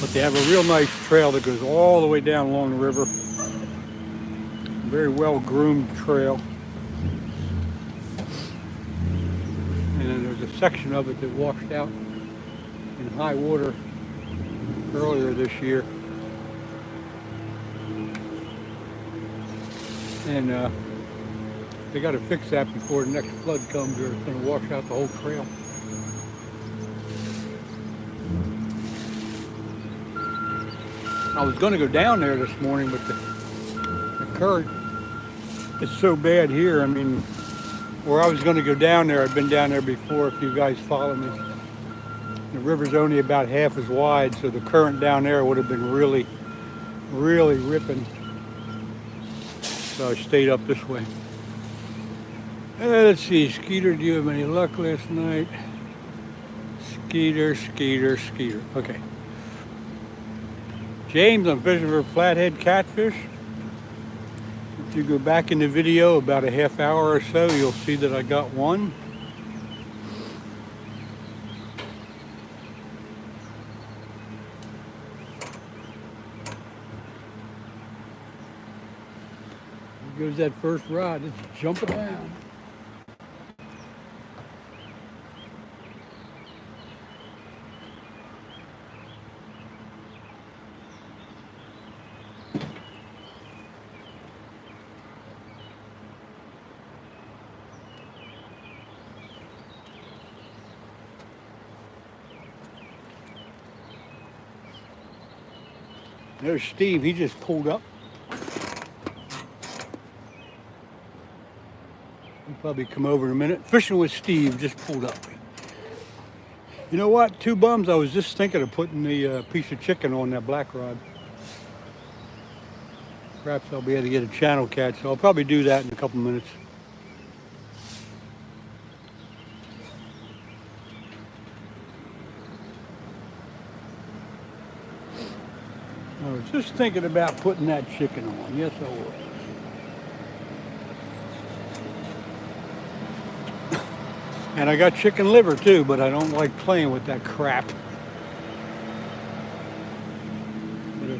But they have a real nice trail that goes all the way down along the river. Very well groomed trail. And then there's a section of it that washed out in high water earlier this year. And they got to fix that before the next flood comes, or it's going to wash out the whole trail. I was going to go down there this morning, but the current is so bad here. I mean, where I was going to go down there, I've been down there before, if you guys follow me. The river's only about half as wide, so the current down there would have been really, really ripping. So I stayed up this way. Let's see, Skeeter, do you have any luck last night? Skeeter. Okay. James, I'm fishing for flathead catfish. If you go back in the video about a half hour or so, you'll see that I got one. There goes that first rod, it's jumping down. There's Steve, he just pulled up. He'll probably come over in a minute. Fishing with Steve just pulled up. You know what? Two bums. I was just thinking of putting the piece of chicken on that black rod. Perhaps I'll be able to get a channel catch, so I'll probably do that in a couple minutes. I was just thinking about putting that chicken on. Yes, I was. And I got chicken liver too, but I don't like playing with that crap. But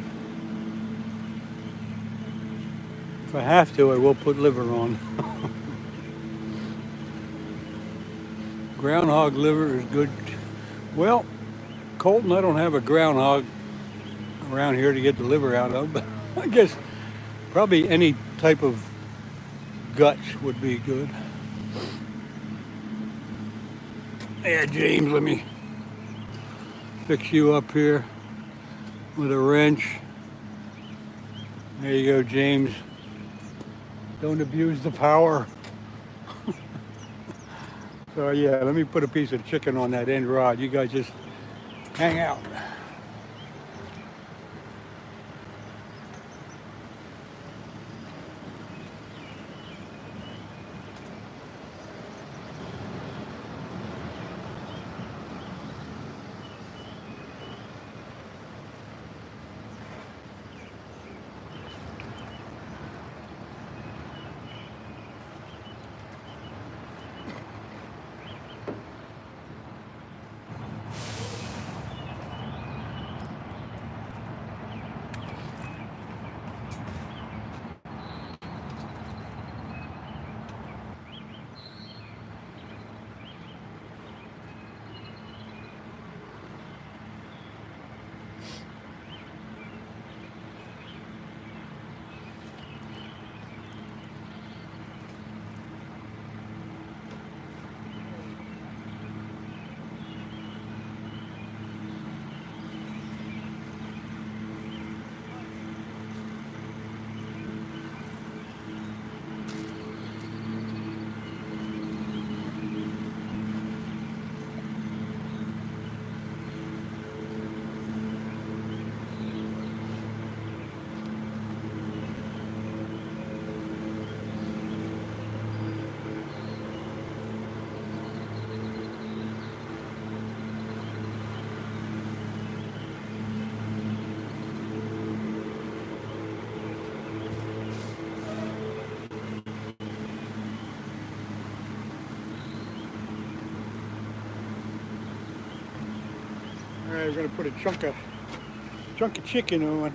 if I have to, I will put liver on. Groundhog liver is good. Well, Colton, I don't have a groundhog around here to get the liver out of, but I guess probably any type of guts would be good. Yeah, James, let me fix you up here with a wrench. There you go, James. Don't abuse the power. So yeah, let me put a piece of chicken on that end rod. You guys just hang out. All right, we're gonna put a chunk of chicken on.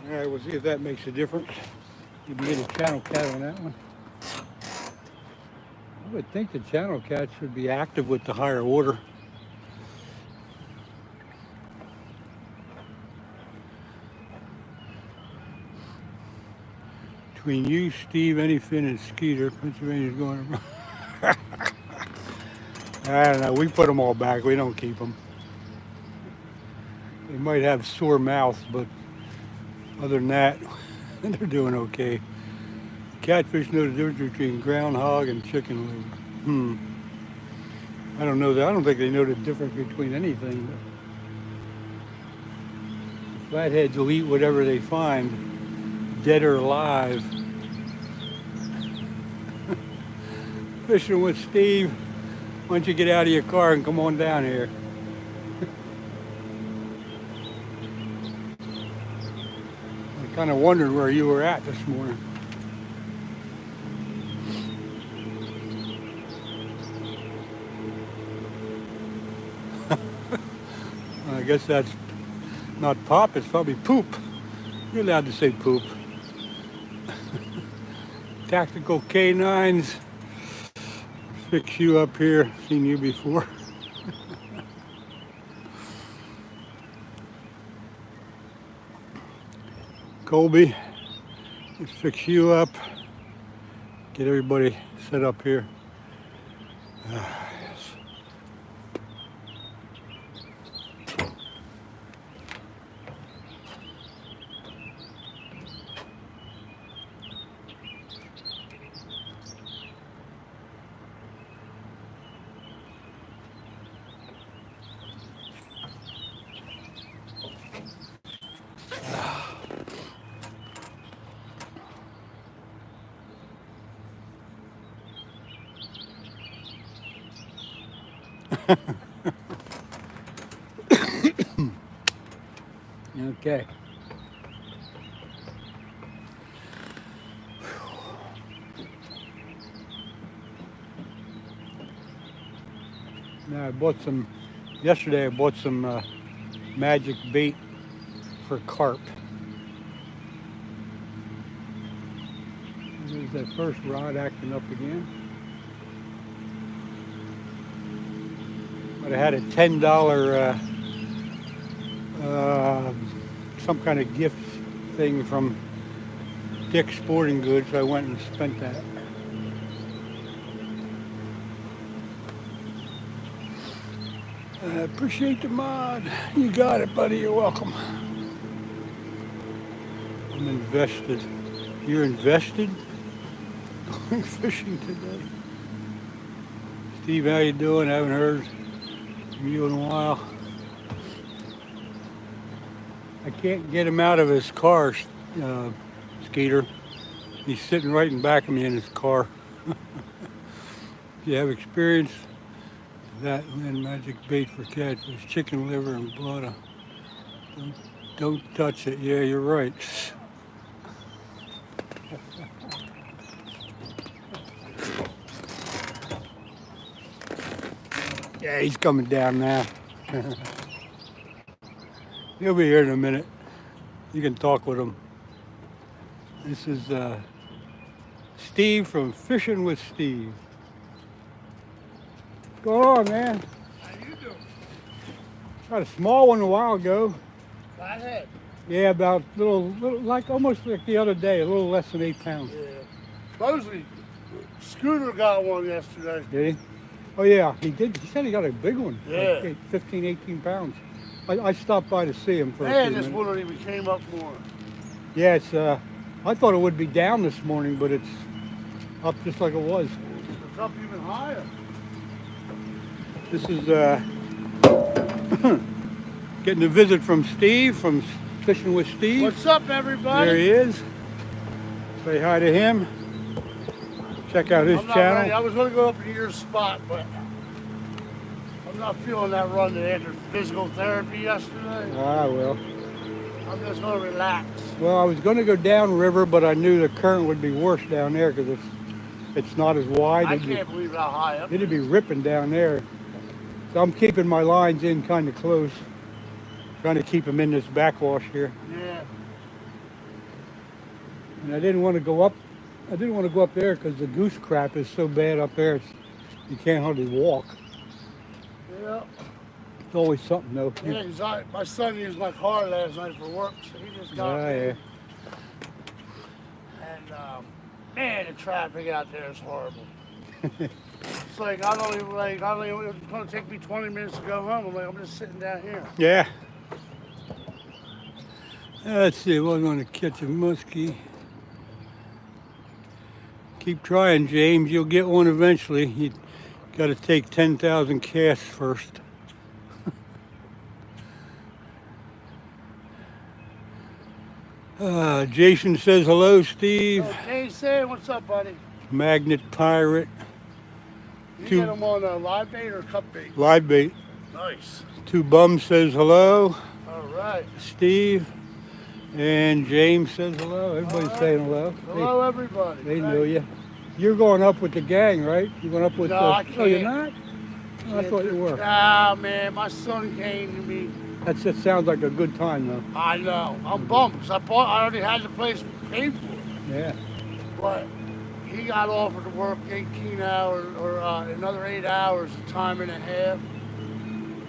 All right, we'll see if that makes a difference. You can get a channel cat on that one. I would think the channel cat should be active with the higher order. Between you, Steve, Anyfin, and Skeeter, Pennsylvania's going around. I don't know, we put them all back, we don't keep them. They might have sore mouths, but other than that, they're doing okay. Catfish know the difference between groundhog and chicken liver. I don't know that. I don't think they know the difference between anything. The flatheads will eat whatever they find, dead or alive. Fishing with Steve. Why don't you get out of your car and come on down here? Kind of wondered where you were at this morning. I guess that's not pop, it's probably poop. You're allowed to say poop. Tactical K9s. Fix you up here. Seen you before. Colby, let's fix you up. Get everybody set up here. Yes. Okay. Now I bought some, yesterday I bought some magic bait for carp. There's that first rod acting up again. But I had a $10 some kind of gift thing from Dick's Sporting Goods. So I went and spent that. I appreciate the mod. You got it, buddy. You're welcome. I'm invested. You're invested? Going fishing today. Steve, how you doing? I haven't heard from you in a while. I can't get him out of his car, Skeeter. He's sitting right in back of me in his car. If you have experience, that LEN magic bait for catfish, chicken liver and blood. Don't touch it. Yeah, you're right. Yeah, he's coming down now. He'll be here in a minute. You can talk with him. This is Steve from Fishing with Steve. What's going on, man? How you doing? Got a small one a while ago. Flathead? Yeah, about little, like almost like the other day, a little less than 8 pounds. Yeah. Supposedly, Scooter got one yesterday. Did he? Oh yeah, he did. He said he got a big one. Yeah. Like 15, 18 pounds. I stopped by to see him for a few Man, minutes. this one even came up more. Yeah, it's, I thought it would be down this morning, but it's up just like it was. It's up even higher. This is getting a visit from Steve, from Fishing with Steve. What's up, everybody? There he is. Say hi to him. Check out his I'm not channel. ready. I was going to go up to your spot, but I'm not feeling that run that after physical therapy yesterday. Ah, well. I'm just going to relax. Well, I was going to go downriver, but I knew the current would be worse down there because it's not as wide. I can't believe how high up. It'd be ripping down there. So I'm keeping my lines in kind of close. Trying to keep them in this backwash here. Yeah. And I didn't want to go up. I didn't want to go up there because the goose crap is so bad up there. You can't hardly walk. Yeah. It's always something though. Yeah, 'cause my son used my car last night for work, so he just got Yeah. And man, the traffic out there is horrible. It's like it's gonna take me 20 minutes to go home. I'm just sitting down here. Yeah. Let's see, we're going to catch a muskie. Keep trying, James. You'll get one eventually. You got to take 10,000 casts first. Jason says hello, Steve. Hey, Sam, what's up, buddy? Magnet Pirate. You get them on live bait or cup bait? Live bait. Nice. Two Bums says hello. All right. Steve. And James says hello. Everybody's saying hello. Hello, everybody. They know you. You're going up with the gang, right? You're going up with No, I can't. Oh, you're not? Oh, I thought you were. Ah, man, my son came to me. That sounds like a good time, though. I know. I'm bummed because I already had the place paid for. Yeah. But he got offered to work 18 hours or another 8 hours, a time and a half.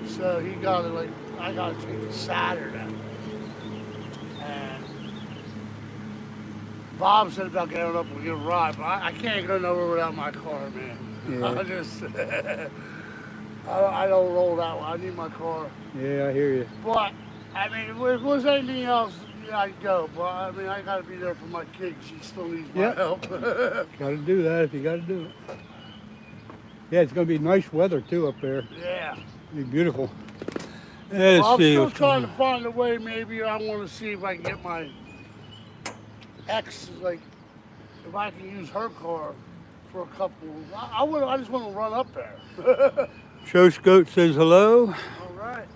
So he got it like, I got to take it Saturday. And Bob said about getting up and get a ride, but I can't go nowhere without my car, man. Yeah. I just, I don't roll that one. I need my car. Yeah, I hear you. But, I mean, if it was anything else, yeah, I'd go. But, I mean, I got to be there for my kid. She still needs my help. Got to do that if you got to do it. Yeah, it's going to be nice weather, too, up there. Yeah. It'll be beautiful. Well, I'm still trying to find a way. Maybe I want to see if I can get my ex, like, if I can use her car for a couple. I just want to run up there. Show Scout says hello. All right.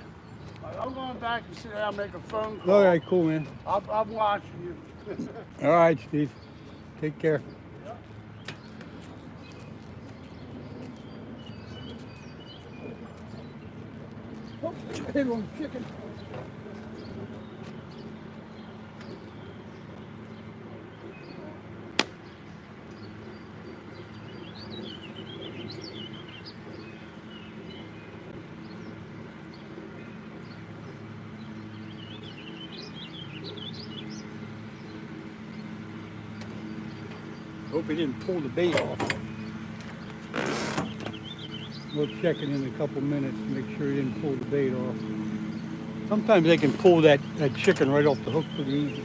I'm going back and sit down and make a phone call. All right, cool, man. I'm watching you. All right, Steve. Take care. Yep. Oh, hit on chicken. Hope he didn't pull the bait off. We'll check it in a couple minutes to make sure he didn't pull the bait off. Sometimes they can pull that chicken right off the hook pretty easy.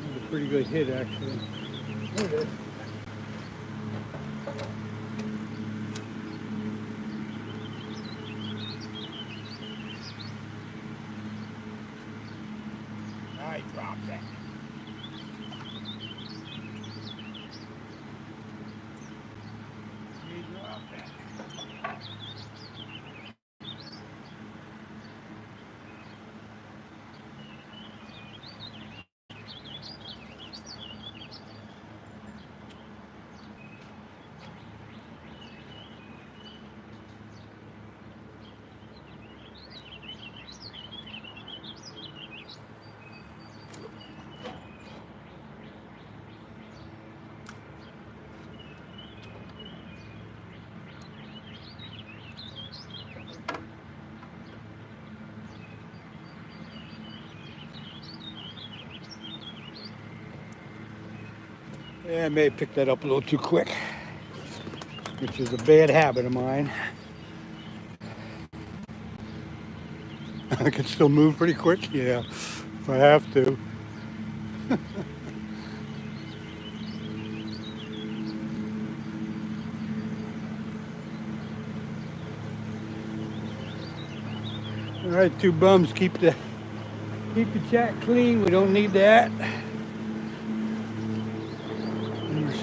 That was a pretty good hit, actually. There it is. I dropped that. Yeah, I may have picked that up a little too quick, which is a bad habit of mine. I can still move pretty quick, yeah, if I have to. All right, two bums, keep the chat clean. We don't need that.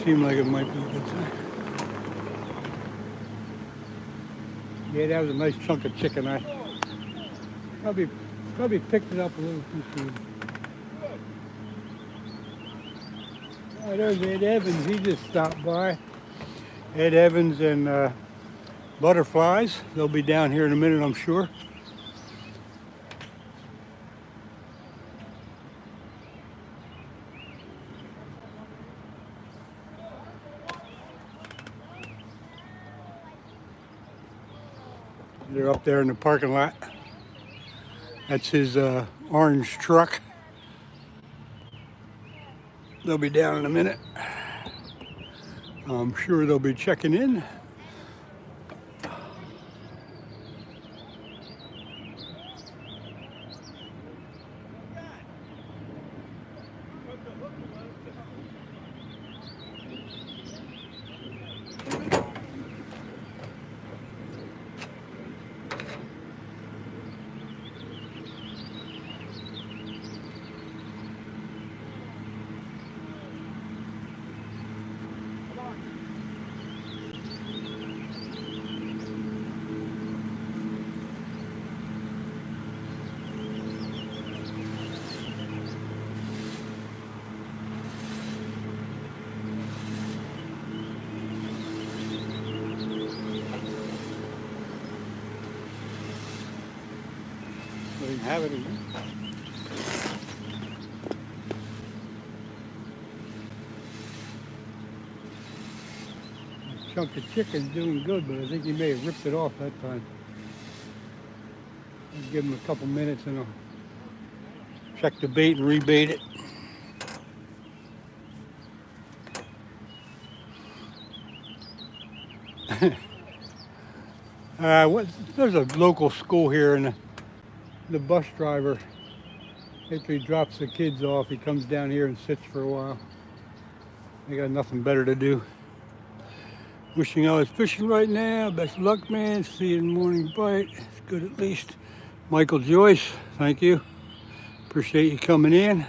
Seemed like it might be a good time. Yeah, that was a nice chunk of chicken. I probably picked it up a little too soon. Oh, there's Ed Evans. He just stopped by. Ed Evans and Butterflies. They'll be down here in a minute, I'm sure. They're up there in the parking lot. That's his orange truck. They'll be down in a minute. I'm sure they'll be checking in. Have it in. chunk of chicken's doing good, but I think he may have ripped it off that time. I'll give him a couple minutes and I'll check the bait and rebait it. There's a local school here, and the bus driver, after he drops the kids off, he comes down here and sits for a while. They got nothing better to do. Wishing I was fishing right now. Best of luck, man. See you in the morning bite. It's good at least. Michael Joyce, thank you. Appreciate you coming in.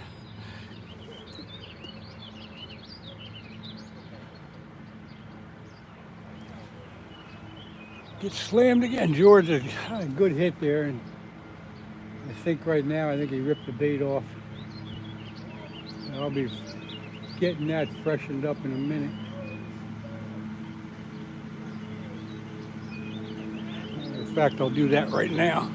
Get slammed again. George, a good hit there, and I think right now, I think he ripped the bait off. I'll be getting that freshened up in a minute. In fact, I'll do that right now.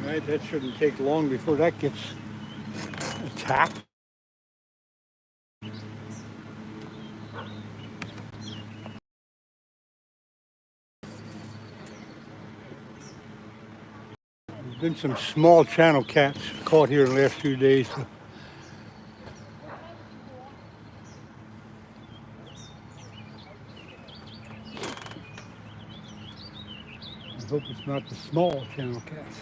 Right, that shouldn't take long before that gets attacked. There's been some small channel cats caught here in the last few days. So. I hope it's not the small channel cats.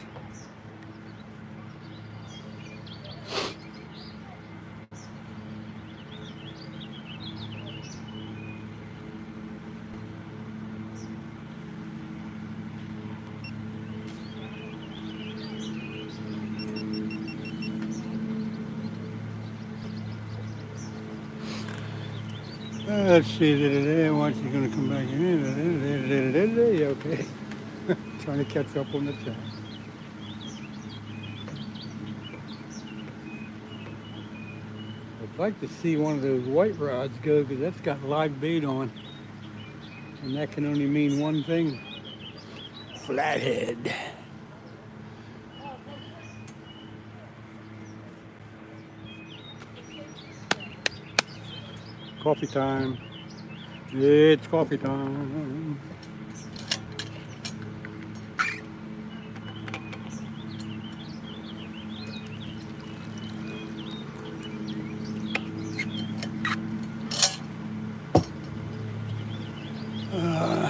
Let's see, once he's going to come back in. Yeah, okay. Trying to catch up on the chat. I'd like to see one of those white rods go, because that's got live bait on. And that can only mean one thing. Flathead. Coffee time. It's coffee time.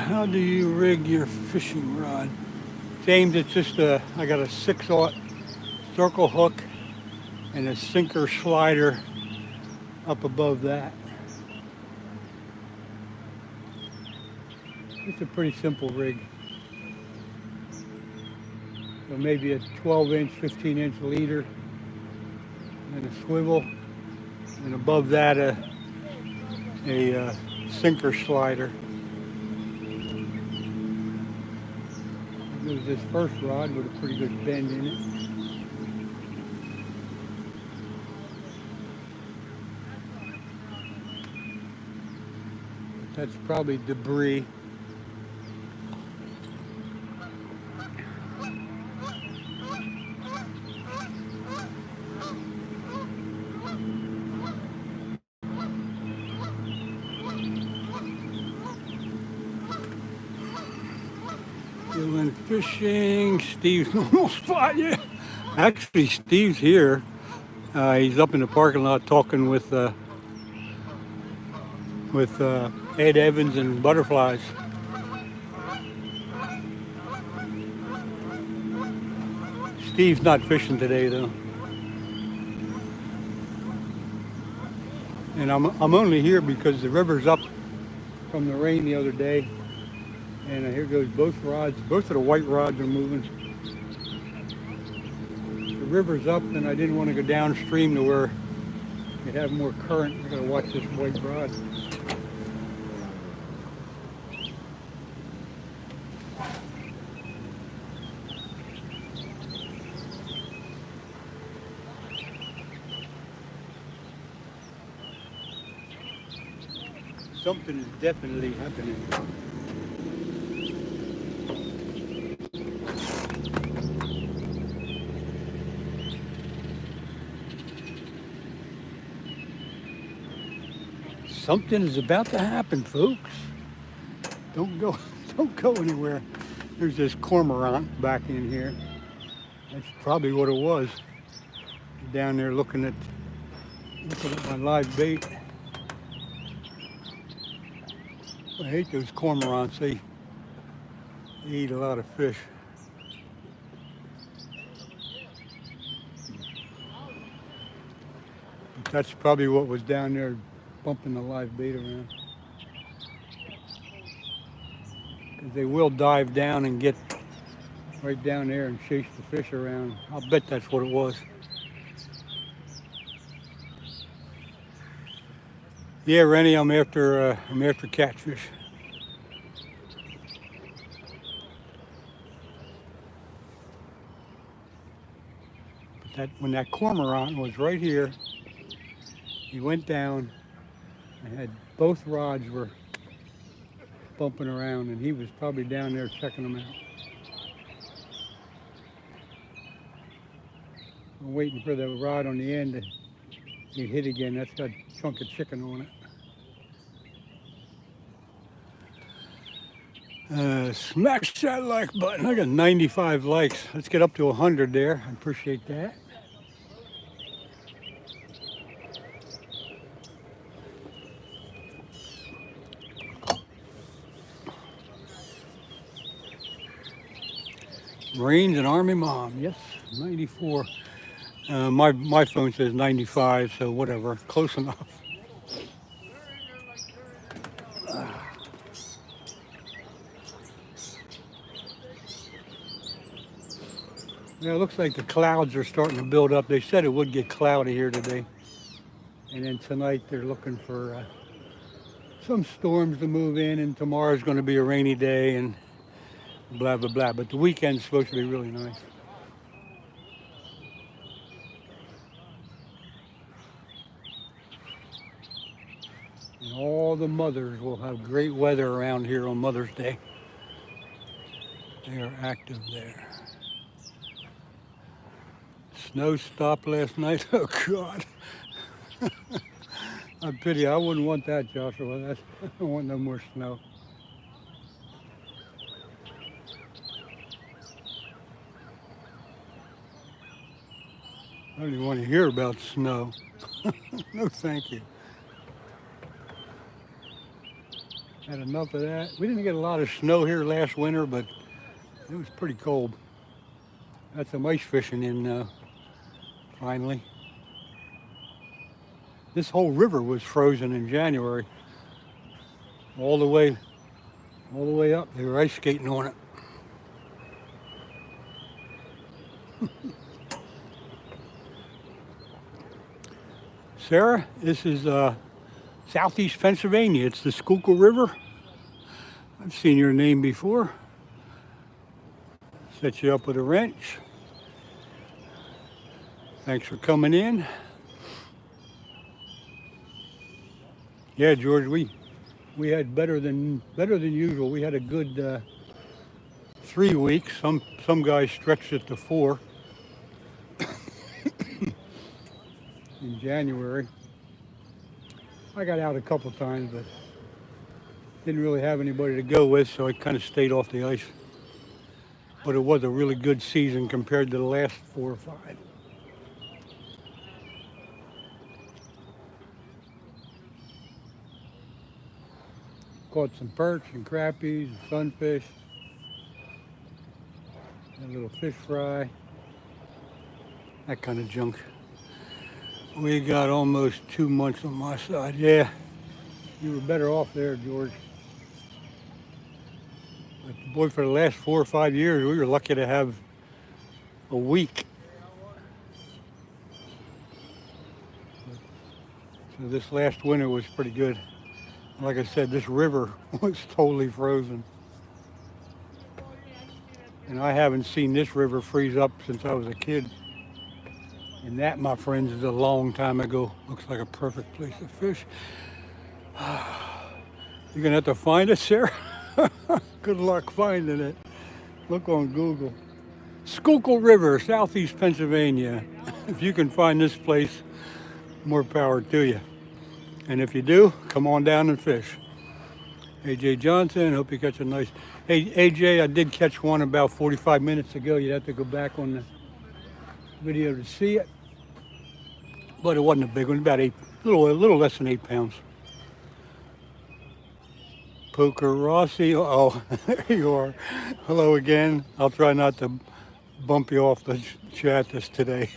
How do you rig your fishing rod? James, it's just I got a 6/0 circle hook and a sinker slider up above that. It's a pretty simple rig. So maybe a 12-inch, 15-inch leader and a swivel, and above that a sinker slider. There's this first rod with a pretty good bend in it. That's probably debris. Fishing, Steve's normal spot, yeah. Actually, Steve's here. He's up in the parking lot talking with Ed Evans and butterflies. Steve's not fishing today though. And I'm only here because the river's up from the rain the other day. And here goes both rods. Both of the white rods are moving. The river's up and I didn't want to go downstream to where you'd have more current. I gotta watch this white rod. Something is definitely happening. Something is about to happen, folks. Don't go anywhere. There's this cormorant back in here. That's probably what it was. Down there looking at my live bait. I hate those cormorants. They eat a lot of fish. But that's probably what was down there bumping the live bait around. Because they will dive down and get right down there and chase the fish around. I'll bet that's what it was. Yeah, Rennie, I'm after catfish. But when that cormorant was right here, he went down and had both rods were bumping around, and he was probably down there checking them out. I'm waiting for the rod on the end to get hit again. That's got a chunk of chicken on it. Smash that like button. I got 95 likes. Let's get up to 100 there. I appreciate that. Marines and Army Mom. Yes, 94. My phone says 95, so whatever. Close enough. Yeah, it looks like the clouds are starting to build up. They said it would get cloudy here today. And then tonight they're looking for some storms to move in, and tomorrow's going to be a rainy day and blah, blah, blah. But the weekend's supposed to be really nice. And all the mothers will have great weather around here on Mother's Day. They are active there. Snow stopped last night. Oh, God. I pity you. I wouldn't want that, Joshua. I don't want no more snow. I don't even want to hear about snow. No, thank you. Had enough of that. We didn't get a lot of snow here last winter, but it was pretty cold. Got some ice fishing in finally. This whole river was frozen in January. All the way up. They were ice skating on it. Sarah, this is southeast Pennsylvania. It's the Schuylkill River. I've seen your name before. Set you up with a wrench. Thanks for coming in. Yeah, George, we had better than usual. We had a good 3 weeks. Some guys stretched it to 4 in January. I got out a couple times, but didn't really have anybody to go with, so I kind of stayed off the ice. but it was a really good season compared to the last 4 or 5. Caught some perch and crappies and sunfish. A little fish fry. That kind of junk. We got almost 2 months on my side. Yeah, you were better off there, George. But boy, for the last 4 or 5 years, we were lucky to have a week. So this last winter was pretty good. Like I said, this river was totally frozen. And I haven't seen this river freeze up since I was a kid. And that, my friends, is a long time ago. Looks like a perfect place to fish. You're gonna have to find it, Sarah. Good luck finding it. Look on Google. Schuylkill River, southeast Pennsylvania. If you can find this place, more power to you. And if you do, come on down and fish. AJ Johnson, hope you catch a nice... Hey, AJ, I did catch one about 45 minutes ago. You'd have to go back on the video to see it. But it wasn't a big one, about a little less than 8 pounds. Poker Rossi, oh, there you are. Hello again. I'll try not to bump you off the chat this today.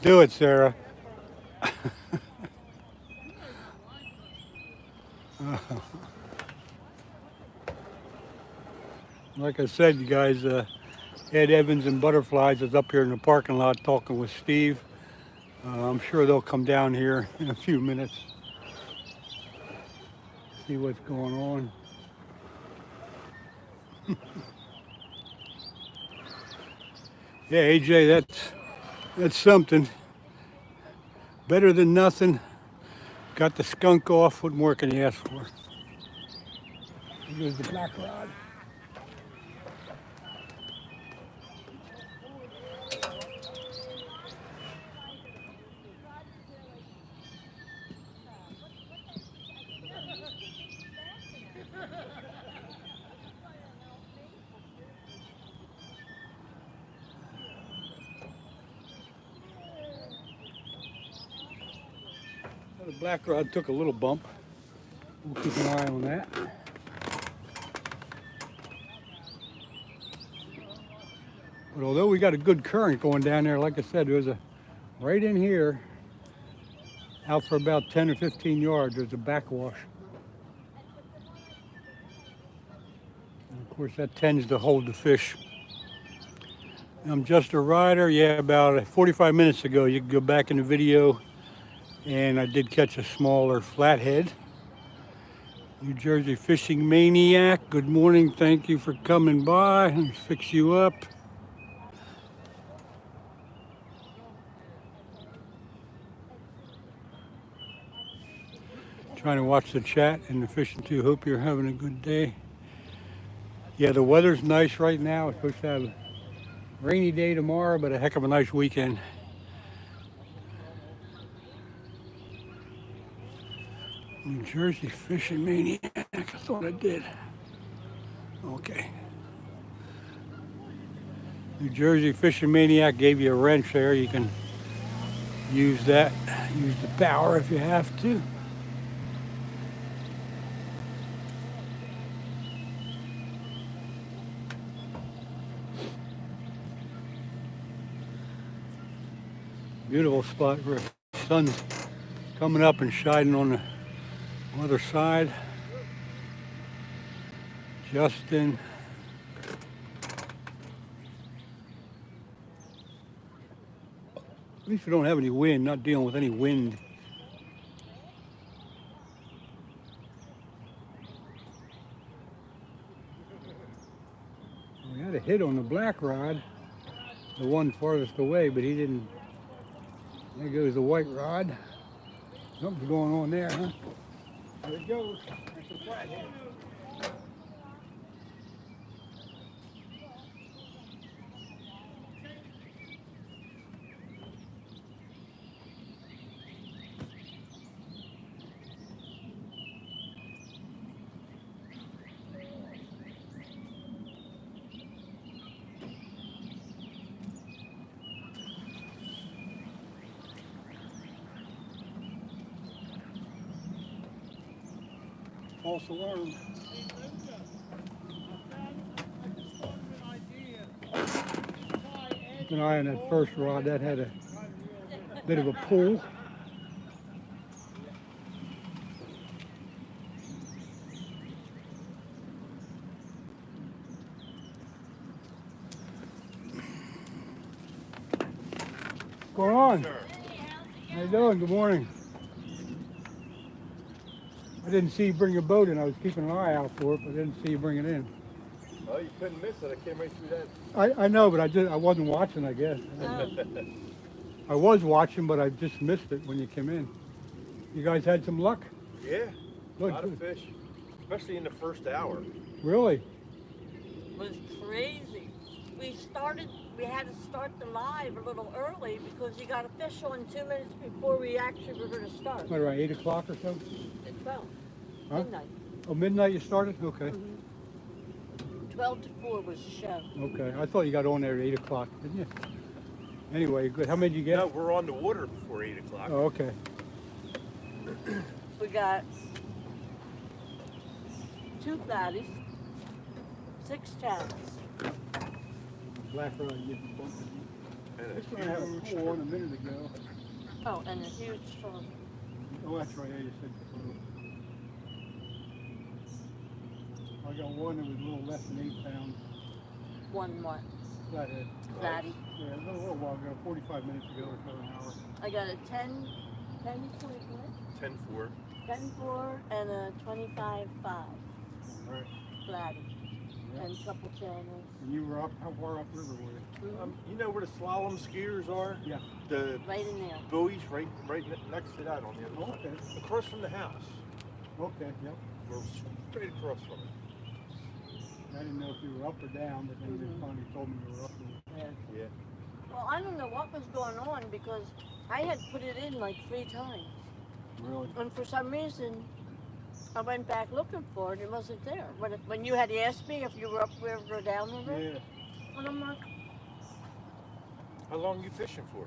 Do it, Sarah. Like I said, you guys, Ed Evans and Butterflies is up here in the parking lot talking with Steve. I'm sure they'll come down here in a few minutes. See what's going on. Yeah, AJ, that's something. Better than nothing. Got the skunk off. What more can you ask for? Here's the black rod. The black rod took a little bump. We'll keep an eye on that. But although we got a good current going down there, like I said, there's a right in here, out for about 10 or 15 yards, there's a backwash. And of course, that tends to hold the fish. I'm just a rider. Yeah, about 45 minutes ago, you can go back in the video. And I did catch a smaller flathead. New Jersey Fishing Maniac, good morning. Thank you for coming by. Let me fix you up. Trying to watch the chat and the fishing too. Hope you're having a good day. Yeah, the weather's nice right now. It's supposed to have a rainy day tomorrow, but a heck of a nice weekend. New Jersey Fishing Maniac, I thought I did. Okay. New Jersey Fishing Maniac gave you a wrench there. You can use that, use the power if you have to. Beautiful spot where the sun's coming up and shining on the other side. Justin. At least we don't have any wind, not dealing with any wind. We had a hit on the black rod, the one farthest away, but he didn't. There goes the white rod. Something's going on there, huh? There it goes. That's a flathead. false alarm. Hey, Linda, I just thought of an idea. Keep an eye on that first rod. That had a bit of a pull. What's going on? How you doing? Good morning. I didn't see you bring your boat in. I was keeping an eye out for it, but I didn't see you bring it in. Oh, you couldn't miss it. I came right through that. I know, but I wasn't watching, I guess. I was watching, but I just missed it when you came in. You guys had some luck? Yeah, a Good, lot good. of fish, especially in the first hour. Really? It was crazy. We had to start the live a little early because you got a fish on 2 minutes before we actually were going to start. What, around 8 o'clock or so? At 12. Huh? Midnight. Oh, midnight you started? Okay. 12 to 4 was the show. Okay. I thought you got on there at 8 o'clock, didn't you? Anyway, good. How many did you get? No, we're on the water before 8 o'clock. Oh, okay. We got 2 fatties, 6 channels. Black rod getting bumped. And This one I had a pull on a minute ago. Oh, and a huge storm. Oh, that's right. Yeah, you said before. I got one that was a little less than 8 pounds. One what? Flathead. Fatty. Yeah, a little while ago, 45 minutes ago or so, an hour. I got a 10 point, 10-4. 10-4 and a 25-5 All right. flatty. Yeah. And a couple channels. And you were up, how far upriver were you? You know where the slalom skiers are? Yeah. The Right in there. buoys right next to that on the other Okay. side. Across from the house. Okay, yep. We're straight across from it. I didn't know if you were up or down, but then they finally told me you were up. Yeah. Yeah. Well, I don't know what was going on because I had put it in like 3 times. Really? And for some reason, I went back looking for it. It wasn't there. When you had asked me if you were upriver or downriver, Yeah. and I'm like, How long are you fishing for?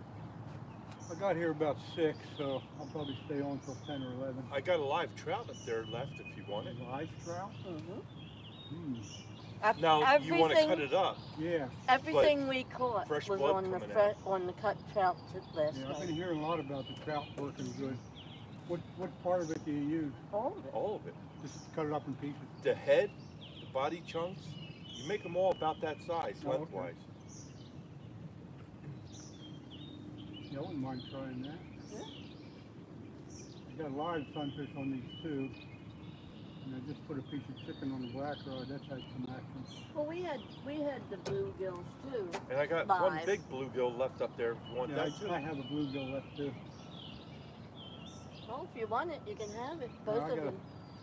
I got here about 6, so I'll probably stay on till 10 or 11. I got a live trout up there left if you want it. Live trout? Hmm. Now, you want to cut it up. Yeah. Everything we caught fresh was blood on the coming out. on the cut trout last Yeah, I've night. been hearing a lot about the trout working good. What part of it do you use? All of it. All of it. Just cut it up in pieces. The head, the body chunks, you make them all about that size, Oh, okay. lengthwise. Yeah, I wouldn't mind trying that. Yeah. I got live sunfish on these too. And I just put a piece of chicken on the black rod. That's had some action. Well, we had the bluegills too. And I got one Live. big bluegill left up there if you want Yeah, that too. I have a bluegill left too. Well, if you want it, you can have it. No, Both of them.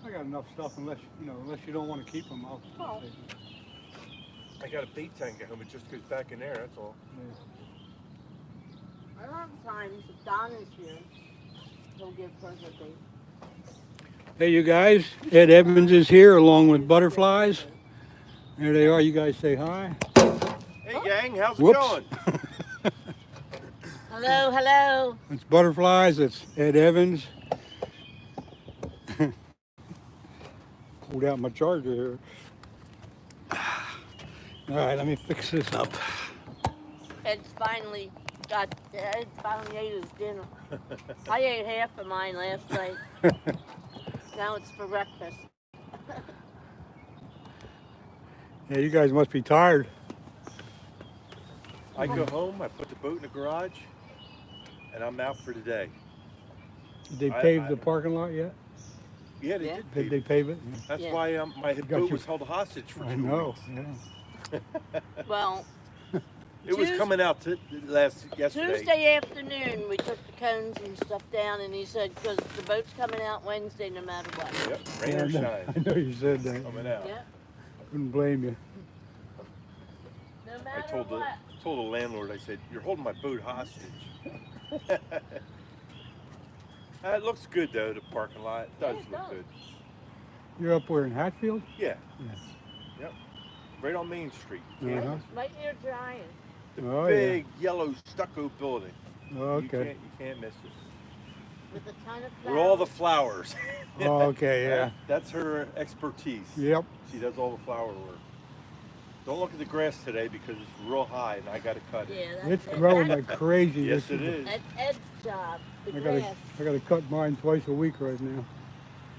I got enough stuff unless you don't want to keep them. I'll Well. take them. I got a bait tank at home, it just goes back in there, that's all. Yeah. A lot of times, if Don is here, he'll give her the bait. Hey, you guys. Ed Evans is here along with butterflies. There they are. You guys say hi. Hey gang, how's it Whoops. going? Hello, hello. It's butterflies. It's Ed Evans. Pulled out my charger here. All right, let me fix this up. Ed finally ate his dinner. I ate half of mine last night. Now it's for breakfast. Yeah, you guys must be tired. I go home, I put the boat in the garage, and I'm out for the day. Did they I- pave the parking lot yet? Yeah, they Yeah. did. Did pave they it. pave it? That's Yeah. why my got boat you- was held hostage for 2 I know. weeks. Yeah. Well, It was coming out yesterday. Tuesday afternoon, we took the cones and stuff down, and he said, because the boat's coming out Wednesday no matter what. Yep, rain Yeah, or I know- shine, I know you said that. coming out. Yeah, Couldn't blame you. no I matter told what. the landlord, I said, you're holding my boat hostage. It looks good though, the parking lot. It does Yeah, it look does. good. You're up where in Hatfield? Yeah. Yeah. Yep. Right on Main Street. Uh-huh. Right near Giant. The Oh, big yellow stucco building. Oh, okay. You can't miss it. with a ton of flowers. With all the flowers. Oh, okay, yeah. That's her expertise. Yep. She does all the flower work. Don't look at the grass today because it's real high and I got to cut it. Yeah, that's It's it. growing That's- like crazy. Yes, This it is. That's Ed's job, the I grass. gotta cut mine twice a week right now.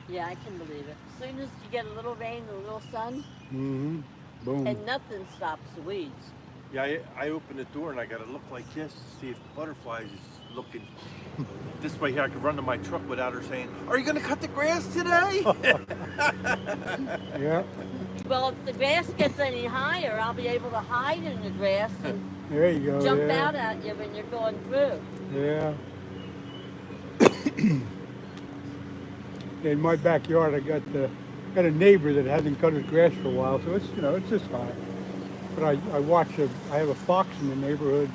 Yeah, I can believe it. As soon as you get a little rain, a little sun, Mm-hmm. Boom. and nothing stops the weeds. Yeah, I open the door and I got to look like this to see if butterflies is looking this way here. I can run to my truck without her saying, "Are you going to cut the grass today?" Yeah. Well, if the grass gets any higher, I'll be able to hide in the grass and There you go. jump yeah. out at you when you're going through. Yeah. In my backyard, I got a neighbor that hasn't cut his grass for a while, so it's it's just high. But I have a fox in the neighborhood.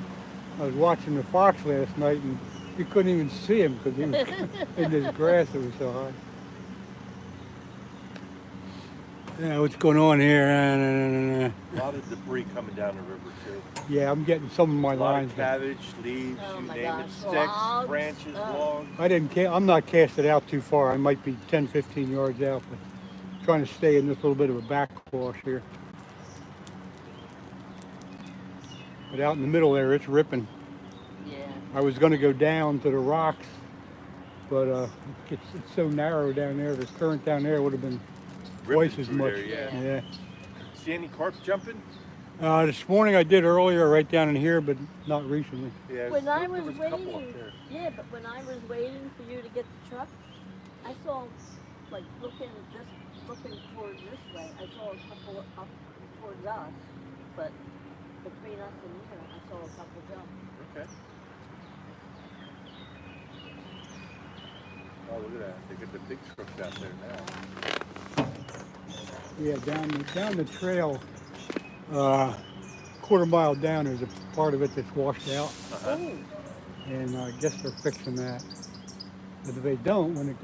I was watching the fox last night, and you couldn't even see him because he was in this grass. It was so high. Yeah, what's going on here? A lot of debris coming down the river too. Yeah, I'm getting some of my A lot lines. of cabbage, leaves, Oh you my name gosh. it, sticks, Logs. branches, Oh. logs. I'm not casted out too far. I might be 10, 15 yards out, but trying to stay in this little bit of a backwash here. But out in the middle there, it's ripping. Yeah. I was going to go down to the rocks, but it's so narrow down there. The current down there would have been Ripping twice as through much. there, yeah. Yeah. See any carp jumping? This morning I did earlier right down in here, but not recently. Yeah. When I there was a couple up waiting, there. yeah, but when I was waiting for you to get the truck, I saw, like, looking towards this way, I saw a couple up towards us, but between us and here, I saw a couple jump. Okay. Oh, look at that. They got the big trucks out there now. Yeah, down the trail, quarter mile down, there's a part of it that's washed out, Uh-huh. Ooh, and I guess they're fixing that. But if they don't, when it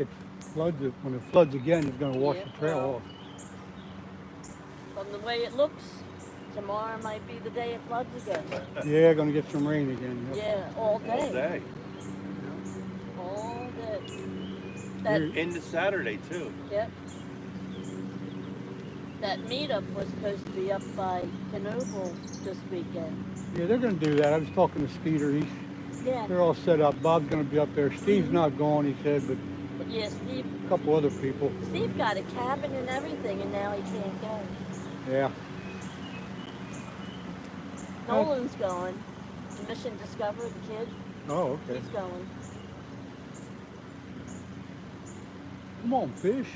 floods again, it's going to wash Yeah, the trail well. off. from the way it looks, tomorrow might be the day it floods again. Yeah, going to get some rain again. Yep. Yeah, all day. All day. All day. That, Into Saturday, too. yep. That meetup was supposed to be up by Knoebel this weekend. Yeah, they're going to do that. I was talking to Skeeter. Yeah, They're all set up. Bob's going to be up there. Steve's not going, he said, but but yeah, Steve a couple other people. Steve got a cabin and everything, and now he can't go. Yeah. Nolan's going. Mission Discover, the kid, Oh, okay. he's going. Come on, fish.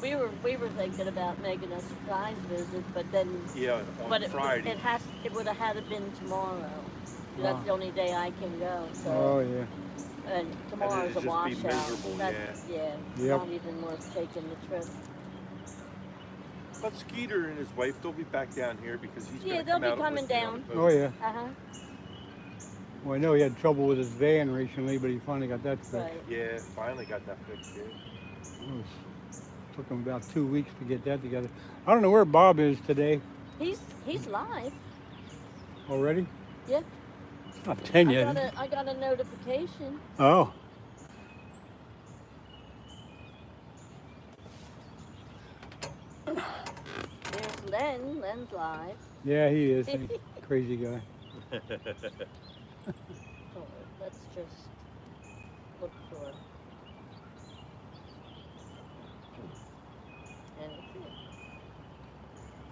We were thinking about making a surprise visit, but then Yeah, on Friday. it would have had to been tomorrow. That's Ah. the only day I can go. So Oh, yeah. and tomorrow's it'd a just be washout. miserable, That's, yeah. Yep. Not even worth taking the trip. But Skeeter and his wife, they'll be back down here because he's Yeah, going to they'll come be out and coming listen on down. the boat. Oh, yeah. Uh huh. Well, I know he had trouble with his van recently, but he finally got that fixed. Right. Yeah, finally got that fixed, yeah. Took him about 2 weeks to get that together. I don't know where Bob is today. He's live. Already? Yeah. It's not 10 yet. I got a notification. Oh. There's Len. Len's live. Yeah, he is. Crazy guy. So let's just look for. And it's it.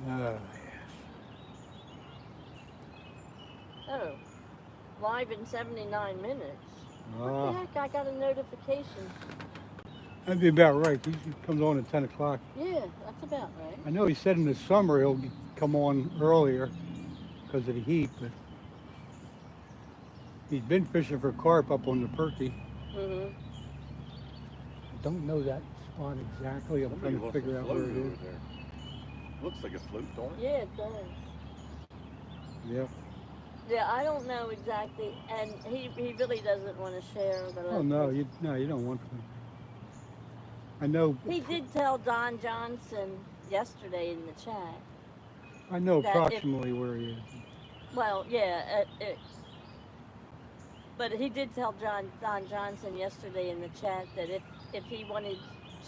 Oh, Oh, live in 79 minutes. What Ah. the heck? I got a notification. That'd be about right. He comes on at 10 o'clock. Yeah, that's about right. I know he said in the summer he'll come on earlier because of the heat, but he's been fishing for carp up on the Perky. Mm-hmm. I don't know that spot exactly. I'm Somebody trying to wants figure a out where float it over is. there. Looks like a float, don't it? Yeah, it does. Yep. Yeah, I don't know exactly, and he really doesn't want to share the. Oh no, you don't want to. I know. He did tell Don Johnson yesterday in the chat. I know that if- approximately where he is. Well, yeah, But he did tell Don Johnson yesterday in the chat that if he wanted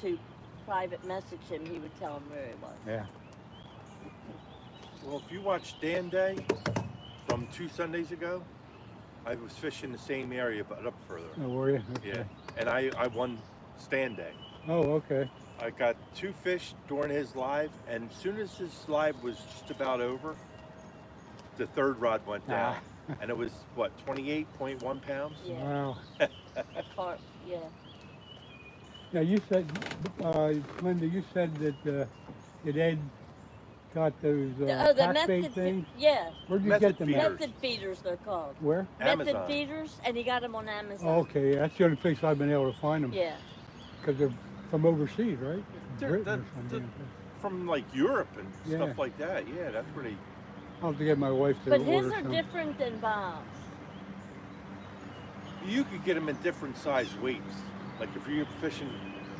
to private message him, he would tell him where he was. Yeah. Well, if you watch Dan Day from 2 Sundays ago, I was fishing the same area but up further. Oh, were you? Okay. Yeah, and I won stand day. Oh, okay. I got 2 fish during his live, and as soon as his live was just about over, the 3rd rod went down. And it was, what, 28.1 pounds? Yeah. Wow. Carp, yeah. Now you said, Linda, you said that Ed got those the pack bait method, things. yeah. Where'd you Method get them? feeders. At? Method feeders, they're called. Where? Method Amazon. feeders, and he got them on Amazon. Oh, okay, yeah, that's the only place I've been able to find them. Yeah. Because they're from overseas, right? They're- Britain or they're- something. From like Europe and Yeah. stuff like that. Yeah, that's pretty. I'll have to get my wife to But order his are some. different than Bob's. You could get them in different size weights. Like if you're fishing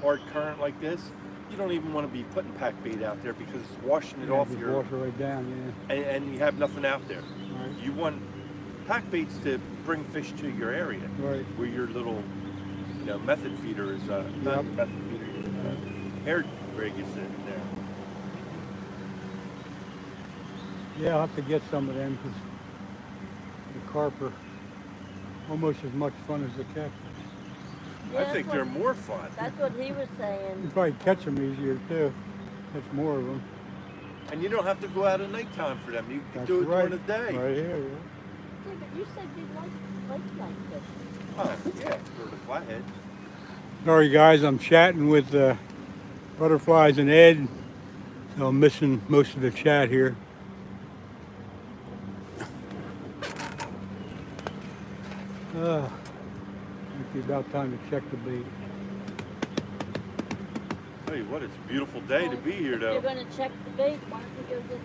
hard current like this, you don't even want to be putting pack bait out there because it's washing it Yeah, off just your, wash it right down, and you have nothing out there. yeah. Right. You want pack baits to bring fish to your area, Right. where your little, method feeder is. Yep. Not method feeder. Hair rig is in there. Yeah, I'll have to get some of them because the carp are almost as much fun as the catfish. Yeah, I that's think what- they're more fun. That's what he was You saying. probably catch them easier too. That's more of them. And you don't have to go out at nighttime for them. You can That's do it right. during the day. Right here, Yeah, but you said you like night fishing. Oh, yeah, for the flathead. Sorry guys, I'm chatting with Butterflies and Ed, so I'm missing most of the chat here. Might be about time to check the bait. Tell you what, it's a beautiful day to be here, You're though. going to check the bait. Why don't you go get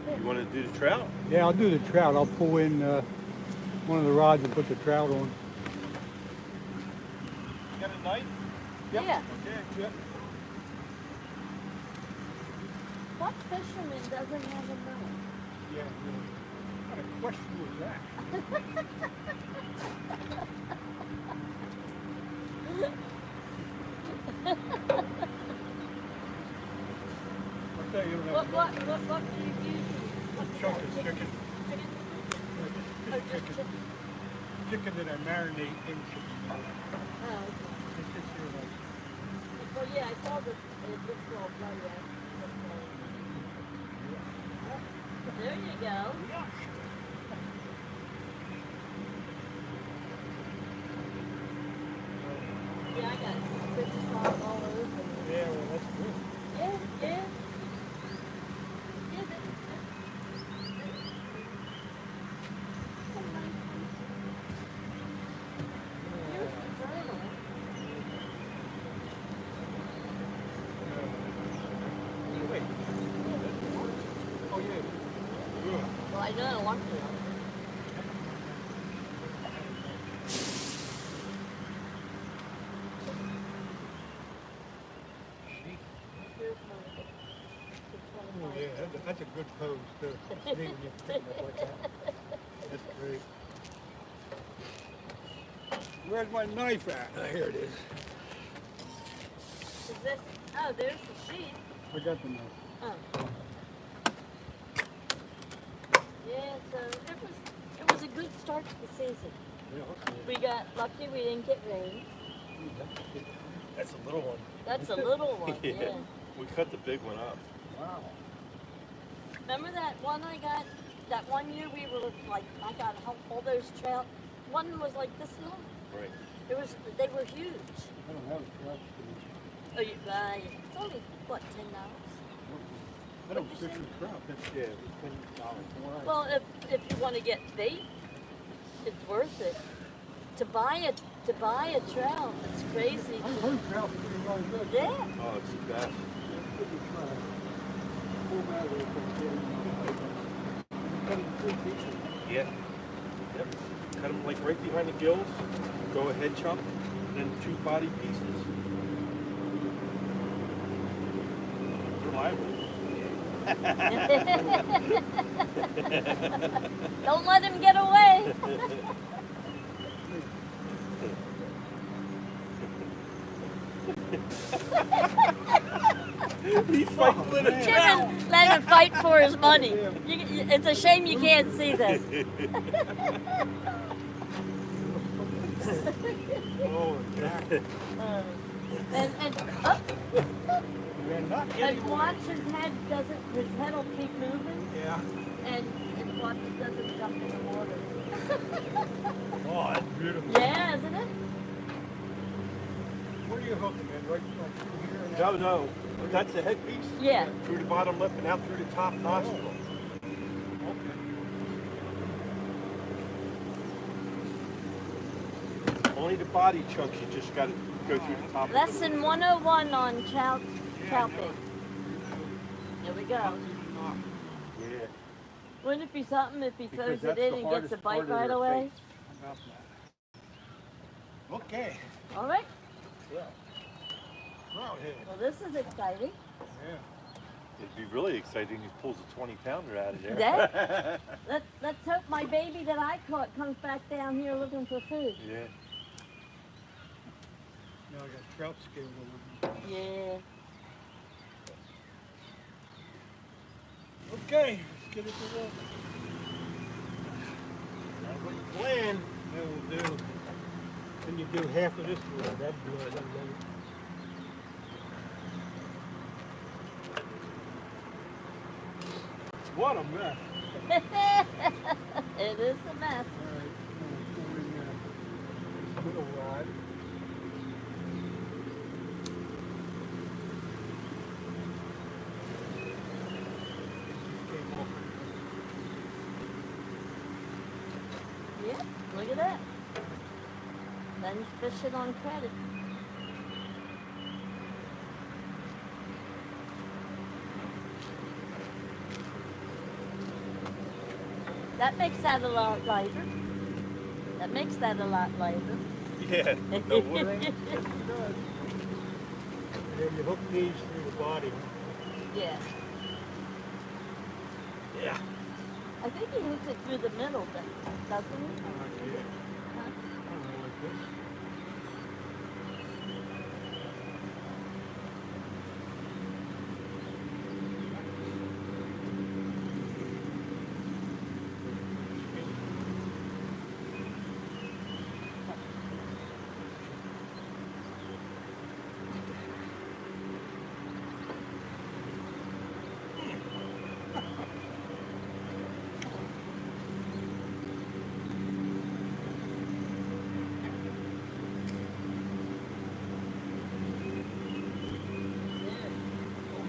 the... You want to do the trout? Yeah, I'll do the trout. I'll pull in one of the rods and put the trout on. You got a knife? Yeah. Okay. Yep. What fisherman doesn't have a knife? Yeah, what kind of question was that? I'll tell you What do you use? chunk of chicken. Chicken? Just Oh, just chicken. chicken. Chicken that I marinate in chicken. Oh, okay. It's just here like, Well, yeah, I saw the original blood red. There you go. Yeah, I got fish caught all over. yeah, well, that's good. Yeah, yeah. Yeah, here's the journal. Wait. Oh, yeah. Good. Well, I know I want to. Here's my Oh, yeah, that's a good pose, too. It's neat when you pick them up like that. That's great. Where's my knife at? Oh, here it is. Is this? Oh, there's the sheet. I got the knife. Oh. Yeah, so it was a good start to the season. Yeah, okay. We got lucky we didn't get rain. That's a little one. That's a little one, yeah. We cut the big one up. Wow. Remember that one I got? That one year we were like, I got all those trout. One was like this long. Right. They were huge. I don't have a trout spoon. Oh, you buy? It's only what, $10? I don't What'd you fish say? with trout. That's $10. Well, if you want to get bait, it's worth it. To buy a trout, it's crazy. I've heard trout pretty darn good. Yeah. Oh, it's the best. Give it a try. Pull them out of there for a cut it in 3 pieces. Yeah. Yep. Cut them like right behind the gills. Go a head chunk, then 2 body pieces. Reliable. Don't let him get away. He's fighting with a Jim trout. and Len are fighting for his money. It's a shame you can't see this. Oh, yeah. And watch his head his head will keep moving. Yeah. And watch it doesn't jump in the water. Oh, that's beautiful. Yeah, isn't it? Where are you hooking it? Right through here? And No, no. That's the headpiece. Yeah. Through the bottom lip and out through the top nostril. Okay. Only the body chunks you just got to go through the top. Lesson 101 on trout bait. Here we go. Yeah. Wouldn't it be something if he Because throws it that's in the and gets a hardest part bite of right their away? face. About that. Okay. All right. Yeah. Flathead. Well, this is exciting. Yeah. It'd be really exciting if he pulls a 20-pounder out of there. Let's hope my baby that I caught comes back down here looking for food. Yeah. Now I got trout scales over here. Yeah. Okay, let's get it to work. That's what you plan. That will do. Then you do half of this blood. That blood. What a mess. It is a mess. All right, middle rod. Yeah, look at that. Len's fishing on credit. That makes that a lot lighter. That makes that a lot lighter. Yeah. No water. Yes, it does. And then you hook these through the body. Yeah. Yeah. I think he hooks it through the middle, doesn't he? Yeah. Huh? I don't know, like this.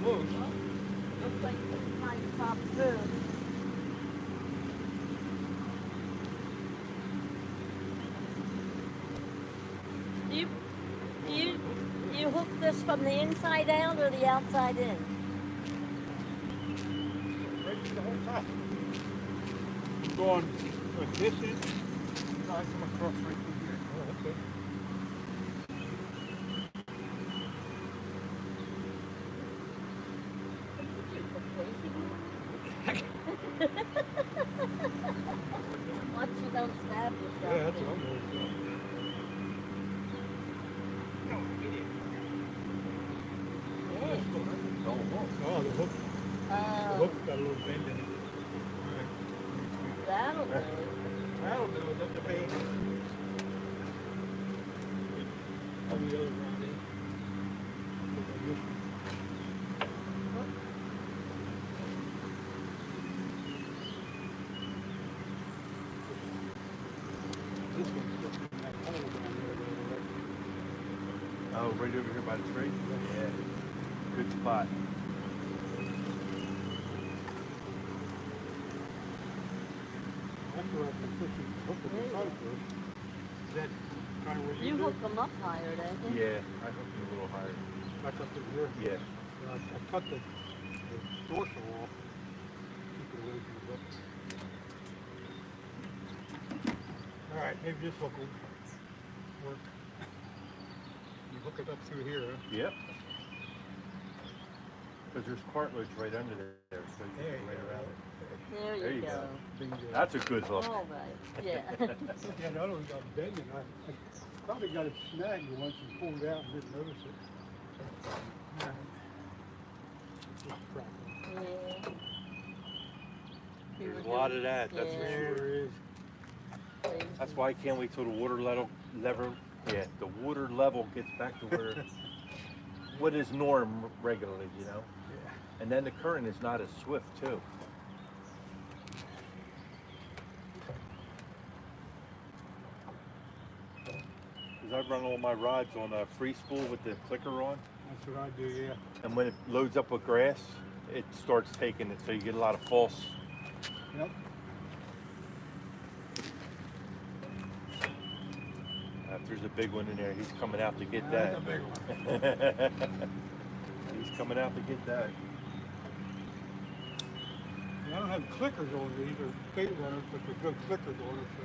Almost. Looks like it's trying to pop through. You hook this from the inside out or the outside in? Right through the whole top. Going like this in. No, I come across right through here. Oh, okay. Watch you don't stab yourself. Yeah, that's what I'm worried about. Yeah. Oh, the hook. The hook got a little bend in it. That'll do. That'll do it. That's the bait. All the other round in. This one's just in that hole down there. Oh, right over here by the tree? Yeah. Good spot. That's where I've been fishing. Hook with the sunfish. Is that kind of where you You do? hook them up higher, don't you? Yeah, I hooked it a little higher. Back up to here. Yeah. I cut the dorsal off. Keep it away from the hook. All right, maybe this hook will work. You hook it up through here, huh? Yep. Because there's cartilage right under there, so you There can you lay go. around it. There you go. Bingo. That's a good hook. All right. Yeah. Yeah, the other one got bending. I probably got it snagged once and pulled it out and didn't notice it. All right. Yeah. There's a lot of that, that's for Yeah. sure. There is. That's why I can't wait till the water level gets back to where what is norm regularly, you know? Yeah. And then the current is not as swift too. Because I run all my rods on a free spool with the clicker on, That's what I do, yeah. and when it loads up with grass, it starts taking it, so you get a lot of false. Yep. If there's a big one in there, he's coming out to get That's that. a big one. He's coming out to get that. Yeah, I don't have clickers on these or bait runners, but they're good clickers on it, so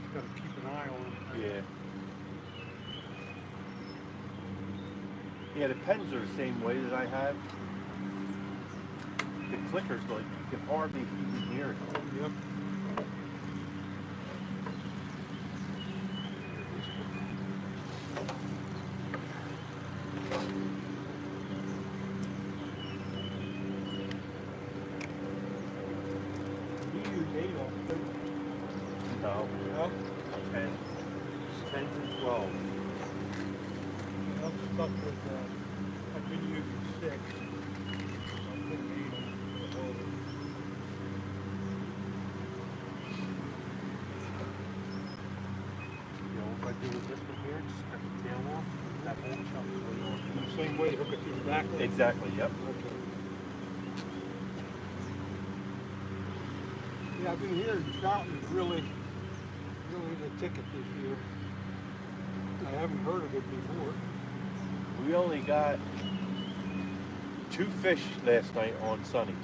just got to keep an eye on them. Yeah. Yeah, the pens are the same way that I have. The clickers, like, you can hardly even hear it. Yep. You use 8 on them. No, Well, 10s. 10s and 12s. I'm stuck with, I've been using 6. I'm putting 8 on the whole. You know, what I do with this one here, just cut the tail off, that whole chunk is way on. The same way, hook it through the back. Exactly, yep. Okay. Yeah, I've been hearing trout is really the ticket this year. I haven't heard of it before. We only got 2 fish last night on Sunnies.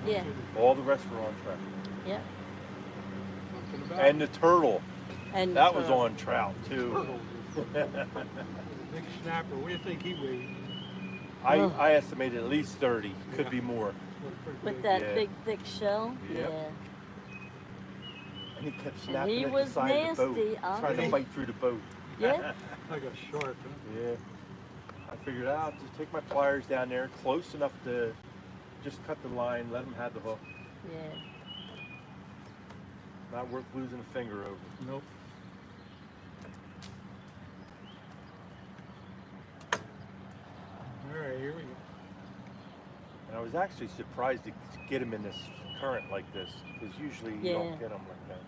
Yeah. All the rest were on track. Yeah. Something about And the turtle, And that was on trout too. turtle. Big snapper. What do you think he weighed? I estimated at least 30, could Yeah. be more. Pretty with big. that Yeah. big thick shell. Yep. Yeah. And he kept And snapping he at was the side of the nasty, boat, trying to huh? bite through the boat. Yeah. Like a shark, huh? Yeah. I figured out, just take my pliers down there, close enough to just cut the line, let him have the hook. Yeah. Not worth losing a finger over. Nope. All right, here we go. And I was actually surprised to get him in this current like this, because usually you Yeah. don't get them like that.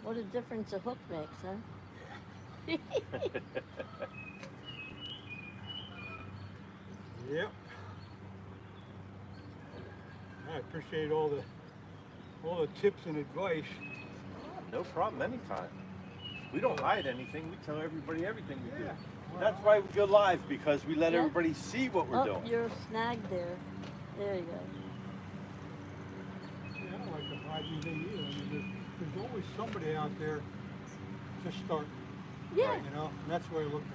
What a difference a hook makes, huh? Yep. I appreciate all the tips and advice. No problem, anytime. We don't hide anything. We tell everybody everything we do. Yeah. That's why we go live, because we let Yeah. everybody see what we're Oh, doing. you're snagged there. There you go. Yeah, I don't like to hide anything either. I mean, there's always somebody out there just starting, Yeah. Right. you know, and that's the way I look at it.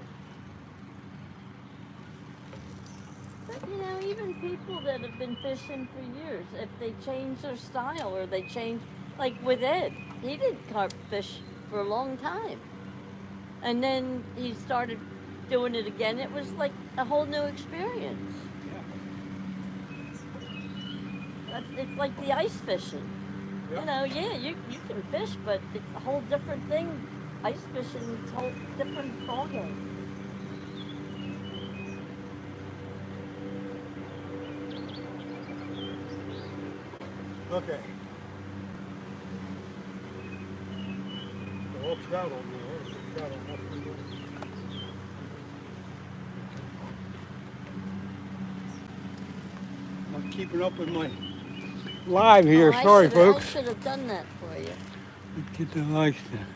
But you know, even people that have been fishing for years, if they change their style or they change, like with Ed, he did carp fish for a long time. And then he started doing it again. It was like a whole new experience. It's like the ice fishing. Yeah. You know, yeah, you can fish, but it's a whole different thing. Ice fishing is a whole different ballgame. Okay. All trout on there. All trout on that free I'm keeping up with my live here. Oh, Sorry, I folks. should have done that for you. Get the lights down.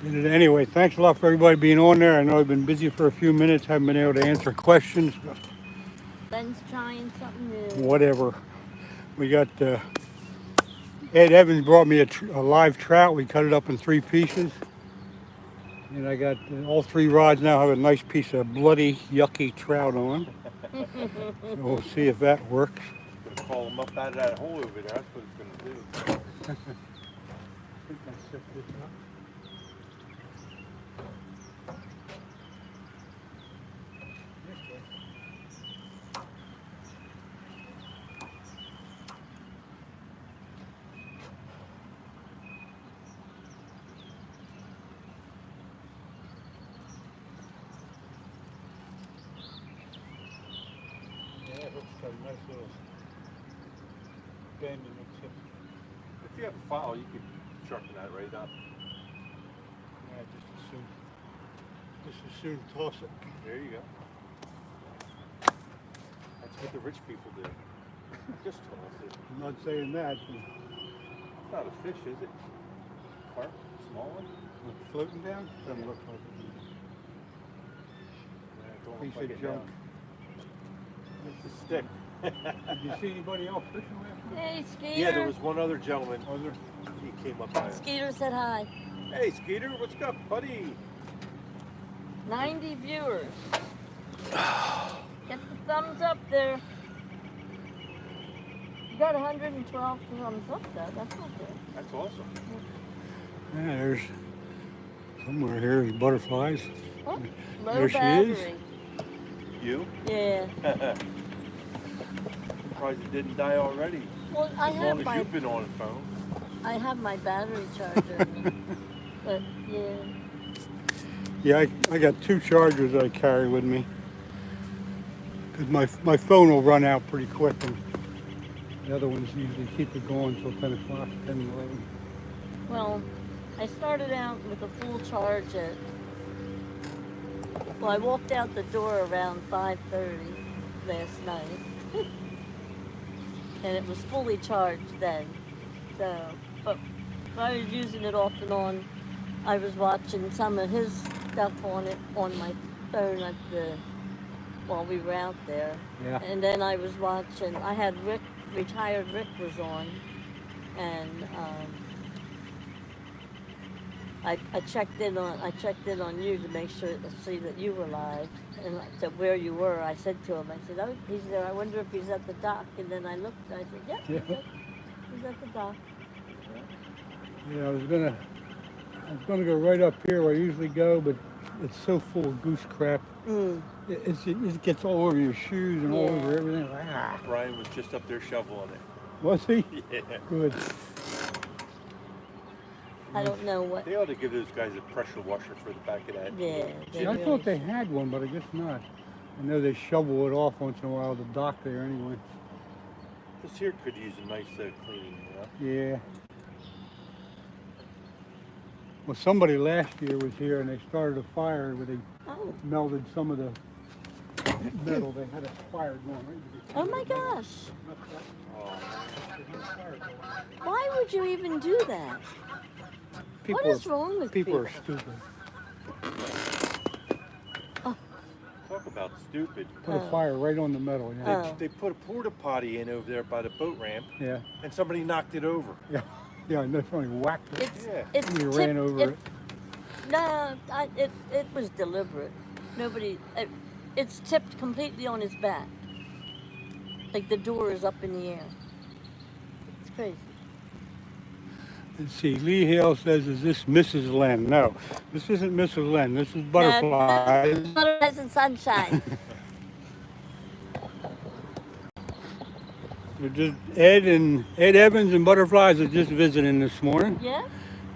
Did it anyway. Thanks a lot for everybody being on there. I know I've been busy for a few minutes. Haven't been able to answer questions, but Ben's trying something new. whatever. We got Ed Evans brought me a live trout. We cut it up in 3 pieces. And I got all 3 rods now have a nice piece of bloody, yucky trout on. So we'll see if that works. call them up out of that hole over there. That's what it's going to do. I think I set this up. Yeah, it looks got a nice little bend in the tip. If you have a file, you could sharpen that right up. Yeah, just as soon toss it. There you go. That's what the rich people do. Just toss it. I'm not saying that. It's not a fish, is it? Carp? Small one? Floating down? Doesn't look like it. Yeah, it don't Piece look like of it junk. now. It's a stick. Did you see anybody else fishing last night? Hey, Skeeter. Yeah, there was one other gentleman. Was there? He came up by us. Skeeter said hi. Hey, Skeeter, what's up, buddy? 90 viewers. Get the thumbs up there. You got 112 thumbs up there. That's not good. That's awesome. Yeah, there's somewhere here is butterflies. Oh, low There she battery. is. You? Yeah. Surprised it didn't die already. Well, I As have long as my you've been on the phone. I have my battery charger. But yeah. Yeah, I got 2 chargers I carry with me. Because my phone will run out pretty quick, and the other ones usually keep it going until 10 o'clock, 10, 11. Well, I started out with a full charge at. Well, I walked out the door around 5:30 last night, and it was fully charged then. So, but I was using it off and on. I was watching some of his stuff on my phone while we were out there. Yeah. And then I was watching. I had retired Rick was on, and I checked in on you to make sure to see that you were live and to where you were. I said to him, I said, "Oh, he's there. I wonder if he's at the dock." And then I looked. I said, "Yeah, he's at the dock." Yeah, I was gonna go right up here where I usually go, but it's so full of goose crap. Mm. It gets all over your shoes and all Yeah. over everything. Ah. Brian was just up there shoveling it. Was he? Yeah. Good. I don't know what. They ought to give those guys a pressure washer for the back of that. Yeah. See, I thought they had one, but I guess not. I know they shovel it off once in a while, the dock there anyway. This here could use a nice cleaning, you know? Yeah. Well, somebody last year was here and they started a fire where they Oh. melted some of the metal. They had a fire going right. Oh my gosh. Oh, Why would you even do that? What is wrong with people? people? Are stupid. talk about stupid. Put a fire right on the metal. Yeah. Oh. They put a porta potty in over there by the boat ramp, Yeah. and somebody knocked it over. Yeah. Yeah. And that's when he whacked it. It's Yeah. it's Somebody tipped- ran over it. No, it was deliberate. Nobody. It's tipped completely on his back. Like the door is up in the air. It's crazy. Let's see. Lee Hale says, "Is this Mrs. Len?" No, this isn't Mrs. Len. This is Butterflies. Butterflies and sunshine. They're just Ed Evans and Butterflies are just visiting this morning, Yeah.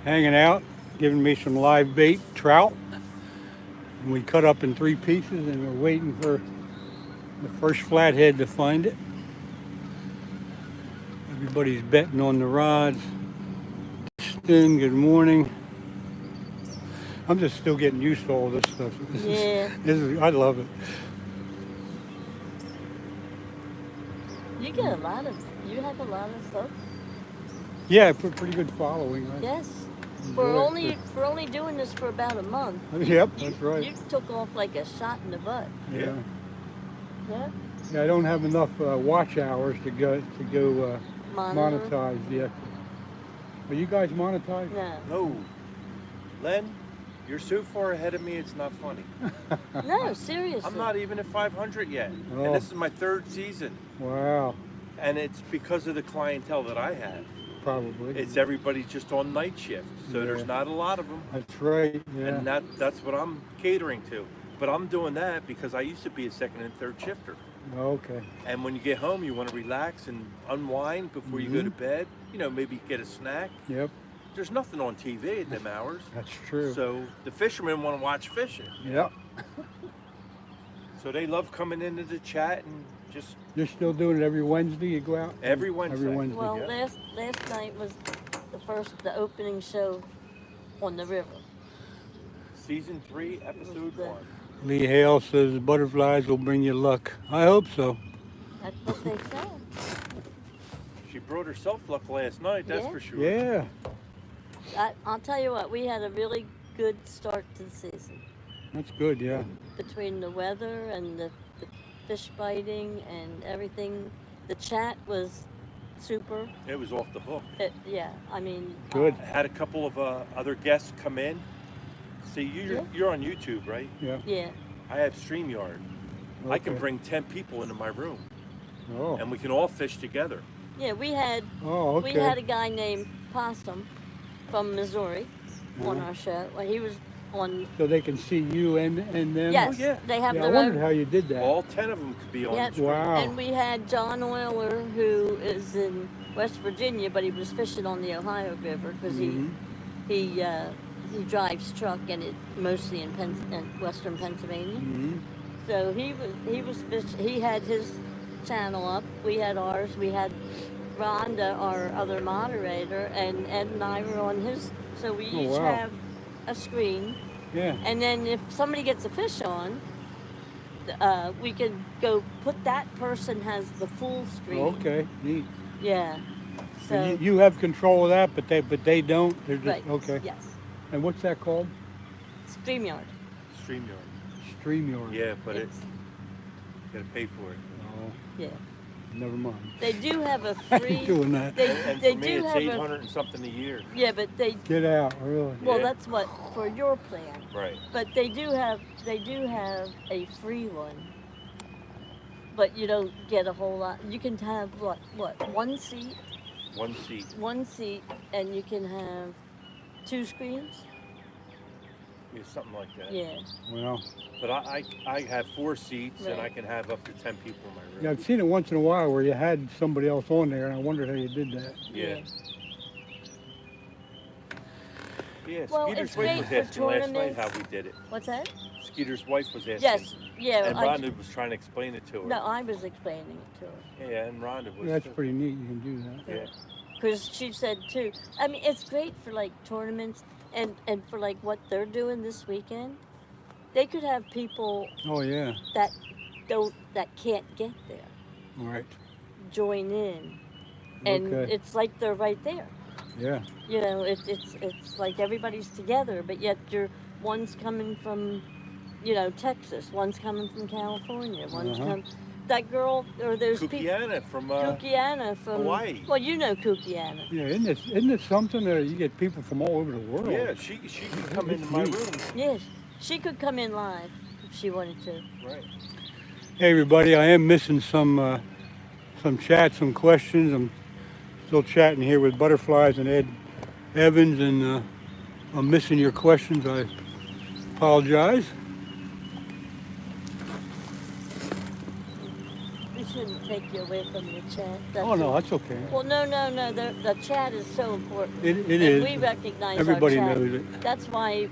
hanging out, giving me some live bait trout. And we cut up in 3 pieces, and we're waiting for the first flathead to find it. Everybody's betting on the rods. Stin, good morning. I'm just still getting used to all this stuff. Yeah. I love it. You get a lot of. You have a lot of stuff. Yeah, pretty good following. Right? Yes. Enjoy it. For only doing this for about a month. Yep, You, that's right. You took off like a shot in the butt. Yeah. Yeah. Yeah, I don't have enough watch hours to go Monitor. monetize yet. Are you guys monetized? No. No. Len, you're so far ahead of me, it's not funny. No, seriously. I'm not even at 500 yet. Oh. And this is my 3rd season. Wow. And it's because of the clientele that I have. Probably. It's everybody just on night shift, so Yeah. there's not a lot of them. That's right. Yeah. And that's what I'm catering to. But I'm doing that because I used to be a second and third shifter. Okay. And when you get home, you want to relax and unwind before you go to bed. You know, maybe get a snack. Yep. There's nothing on TV at them hours. That's true. So the fishermen want to watch fishing. Yep. So they love coming into the chat and just You're still doing it every Wednesday? You go out? every Wednesday. Every Wednesday. Well, Yeah. last night was the opening show on the river. Season 3, episode the- 1. Lee Hale says butterflies will bring you luck. I hope so. That's what they said. She brought herself luck last night, that's Yeah. for sure. Yeah. I'll tell you what, we had a really good start to the season. That's good, yeah. Between the weather and the fish biting and everything, the chat was super. It was off the hook. Yeah, I mean. Good. I had a couple of other guests come in. See, you're on YouTube, right? Yeah. Yeah. I have StreamYard. I can Okay. bring 10 people into my room, Oh. and we can all fish together. Yeah, we had Oh, okay. we had a guy named Possum from Missouri on Uh-huh. our show. Well, he was on. So they can see you and them? Yes, yeah. they have Yeah, I their wondered own. how you did that. All 10 of them could be on Yeah. the screen. Wow. And we had John Euler, who is in West Virginia, but he was fishing on the Ohio River because Mhm. he drives truck and it mostly in Western Pennsylvania. Mhm. So he was he had his channel up. We had ours. We had Rhonda, our other moderator, and Ed and I were on his. So we Oh, each wow. have a screen, Yeah. and then if somebody gets a fish on, we can go put that person has the full screen. Okay. Neat. Yeah. So And you have control of that, but they don't. They're just right. okay. Yes. And what's that called? StreamYard. StreamYard. StreamYard. Yeah, but It's- you gotta pay for it. Oh, Yeah. never mind. They do have a I free. ain't doing that. And They for me, do it's have a. 800 and something a year. Yeah, but they. Get out, really. Well, Yeah. that's what for your plan. Right. But they do have a free one. But you don't get a whole lot. You can have one seat, One seat. and you can have 2 screens. Yeah, something like that. Yeah. Well, But I have 4 seats, and Right. I can have up to 10 people in my room. yeah, I've seen it once in a while where you had somebody else on there, and I wondered how you did that. Yeah. Yeah, Well, Skeeter's it's wife great was for asking last night tournaments. how we did it. What's that? Skeeter's wife was asking. Yes. Yeah. And Rhonda was trying to explain it to her. No, I was explaining it to her. Yeah, and Rhonda was. That's too. pretty neat. You can do that. Yeah. Because she said too. I mean, it's great for like tournaments and for like what they're doing this weekend. They could have people Oh yeah. that can't get there All right. join in, and Okay. it's like they're right there. Yeah. You know, it's like everybody's together, but yet one's coming from, Texas, one's coming from California, one's Uh-huh. that girl or those people. Kukiana from Kukiana from Hawaii. Well, you know Kukiana. Yeah. Isn't it something that you get people from all over the world? Yeah, she could come into my room. Yes, she could come in live if she wanted to. Right. Hey everybody, I am missing some chat, some questions. I'm still chatting here with Butterflies and Ed Evans, and I'm missing your questions. I apologize. We shouldn't take you away from the chat. Oh no, that's okay. Well, no. The chat is so important. It and is. we recognize Everybody our chat. knows it. That's why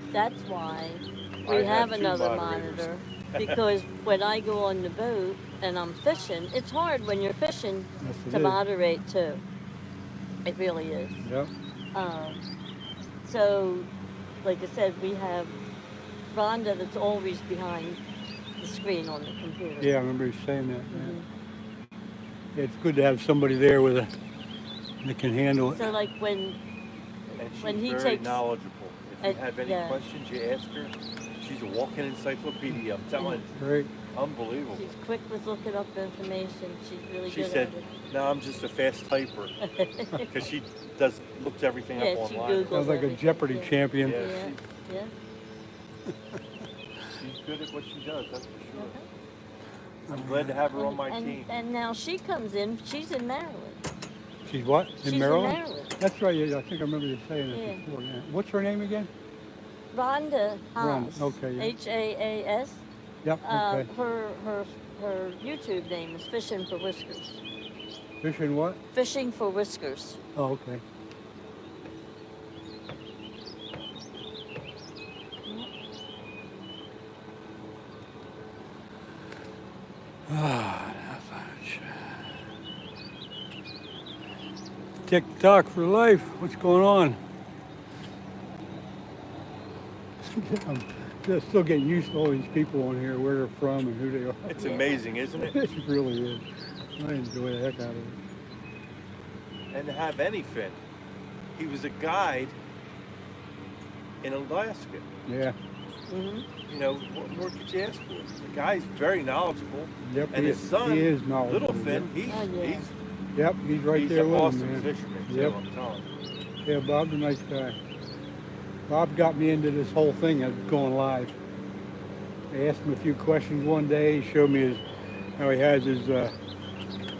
I we have have 2 another moderators. monitor. Because when I go on the boat and I'm fishing, it's hard when you're fishing Yes, it to is. moderate too. It really is. Yep. So, like I said, we have Rhonda that's always behind the screen on the computer. Yeah, I remember you saying that. Yeah. Mhm. Yeah, it's good to have somebody there that can handle it. So, like And she's when he very takes knowledgeable. If you have any yeah. questions, you ask her. She's a walking encyclopedia. I'm telling you, Right. unbelievable. she's quick with looking up information. She's really She good said, at it. "No, I'm just a fast typer," because she looks everything Yeah, up she online. Googles Sounds like a everything, Jeopardy yeah. champion. Yeah. Yeah, yeah. She's good at what she does. That's for sure. I'm glad to have her on my team. And now she comes in. She's in Maryland. She's what? She's In Maryland? in Maryland. That's right. Yeah, I think I remember you saying Yeah. it before. Yeah. What's her name again? Rhonda Haas. Rhonda, okay, yeah. Haas. Yep. Okay. Her YouTube name is Fishing for Whiskers. Fishing what? Fishing for Whiskers. Oh, okay. Ah, not much. TikTok for life. What's going on? I'm just still getting used to all these people on here, where they're from and who they are. It's amazing, isn't it? It really is. I enjoy the heck out of it. And to have any fin. He was a guide in Alaska. Yeah. Mm-hmm. You know, what more could you ask for? The guy's very knowledgeable. Yep. And his son, he is knowledgeable. Littlefin, yeah. Yep, he's right he's there an with awesome him, man. fisherman, Yep. so I'm telling you. Yeah, Bob's a nice guy. Bob got me into this whole thing of going live. I asked him a few questions one day. He showed me how he has his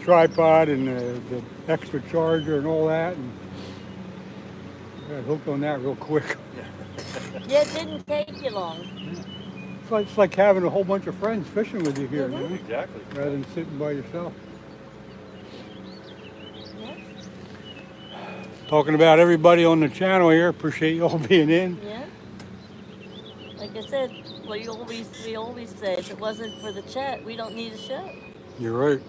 tripod and the extra charger and all that. And I got hooked on that real quick. Yeah, it didn't take you long. It's like having a whole bunch of friends fishing with you here, Mhm. man, Exactly. rather than sitting by yourself. Yeah. Talking about everybody on the channel here. Appreciate you all being in. Yeah. Like I said, we always say, if it wasn't for the chat, we don't need a show. You're right.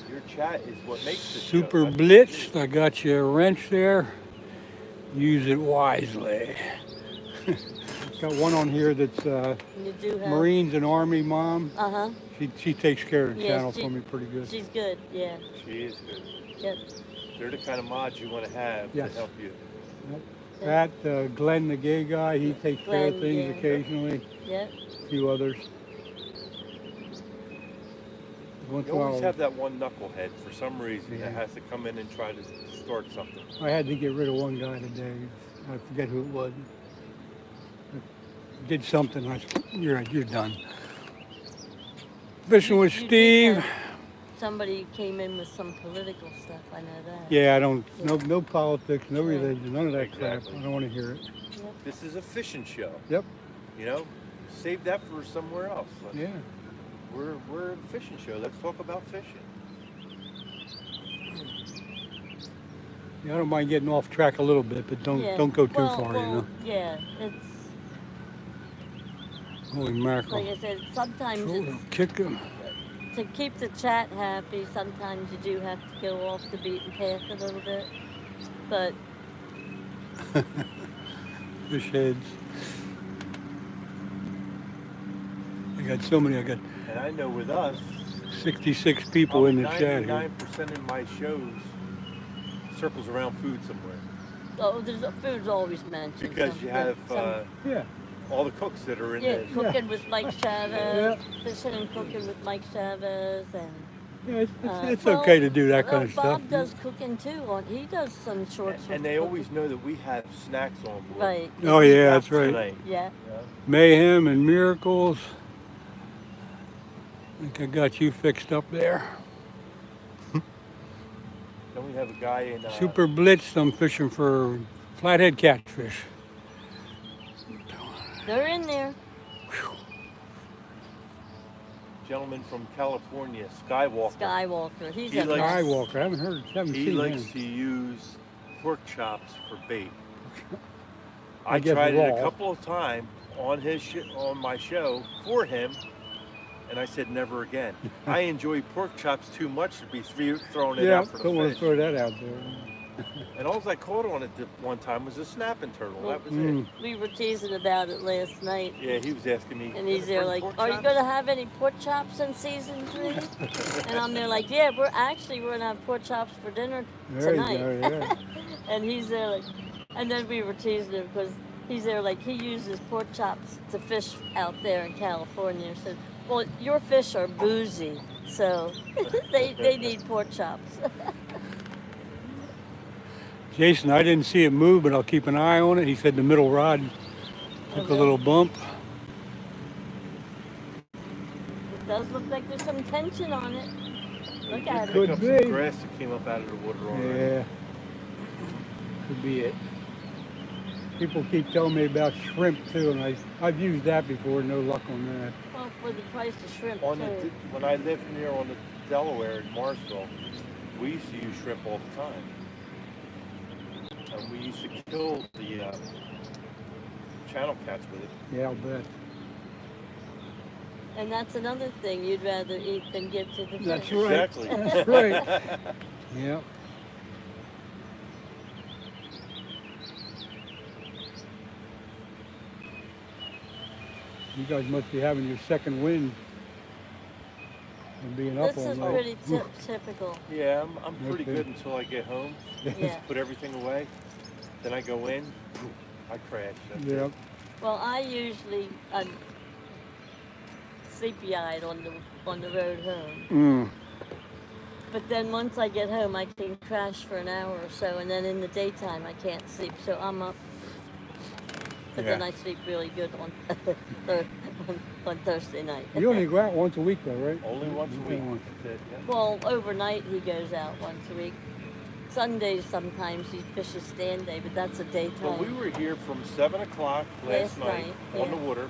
Your chat is what makes the Super show. blitzed. I got you a wrench there. Use it wisely. Got one on here that's You do have. Marines and Army mom. Uh-huh. She takes care of the Yeah, channel for me pretty good. She's good, yeah. She is good. Yep. They're the kind of mods you want to have Yes. to help you. That Glenn, the gay guy, he takes care of Glenn, things yeah. occasionally. Yep. A few others. Once You in a always while, have that one knucklehead for some reason Yeah. that has to come in and try to start something. I had to get rid of one guy today. I forget who it was. Did something. I said, you're done. Fishing with You did Steve. have- Somebody came in with some political stuff, I know that. Yeah, I don't. No politics, no Yeah. religion, none of that crap. Exactly. I don't want to hear it. Yep. This is a fishing show. Yep. You know, save that for somewhere else. Like, Yeah. We're a fishing show. Let's talk about fishing. Yeah, I don't mind getting off track a little bit, but don't go too far, you know. Yeah, it's Holy mackerel. like I said, sometimes it's, Kick him. to keep the chat happy, sometimes you do have to go off the beaten path a little bit. But Fish heads. I got so many. I got And I know with us, 66 people in the chat here. 99% of my shows circles around food somewhere. food's always mentioned. Because you have Yeah. all the cooks that are in yeah, there. cooking with Mike Chavez, fishing and cooking with Mike Chavez, and Yeah, it's well, okay to do that kind of stuff. Bob does cooking too. He does some shorts. And they always know that we have snacks on board. Right. Oh yeah, that's right. Tonight, Yeah. you know? Mayhem and miracles. I think I got you fixed up there. Then we have a guy in Super blitzed. I'm fishing for flathead catfish. They're in there. gentleman from California, Skywalker. Skywalker. He's He a likes- mess. Skywalker. I haven't He seen likes him. to use pork chops for bait. I I guess tried it raw. a couple of times on on my show for him, and I said never again. I enjoy pork chops too much to be throwing it Yeah, out for don't the want to fish. throw that out there. And all I caught on it one time was a snapping turtle. That was Mm. it. We were teasing about it last night. Yeah, he was asking me. And he's there "Bring like, pork are you chops?" going to have any pork chops in season 3? And I'm there like, yeah, we're going to have pork chops for dinner There tonight. you go, yeah. And he's there like, and then we were teasing him because he's there like, he uses pork chops to fish out there in California. I said, well, your fish are boozy, so they need pork chops. Jason, I didn't see it move, but I'll keep an eye on it. He said the middle rod took a Okay. little bump. Does look like there's some tension on it. Look at Could it. Pick up be. some grass that came up out of the water already. Yeah. Could be it. People keep telling me about shrimp too, and I've used that before. No luck on that. Well, for the price of shrimp On too. when I lived near on the Delaware in Morrisville, we used to use shrimp all the time. And we used to kill the channel cats with it. Yeah, I'll bet. And that's another thing you'd rather eat than give to the fish. That's right. Exactly. That's right. Yeah. You guys must be having your second wind and being up This all is night. pretty typical. Yeah, I'm pretty Okay. good until I get home. Yeah. Put everything away. Then I go in, I crash. That's Yeah. it. Well, I'm sleepy-eyed on the road home. Mm. But then once I get home, I can crash for an hour or so, and then in the daytime I can't sleep, so I'm up. But then Yeah. I sleep really good on on Thursday night. You only go out once a week though, right? Only once a week. Once. That's it. Yeah. Well, overnight he goes out once a week. Sundays sometimes he fishes stand day, but that's a daytime. But we were here from 7 o'clock last night on the yeah. water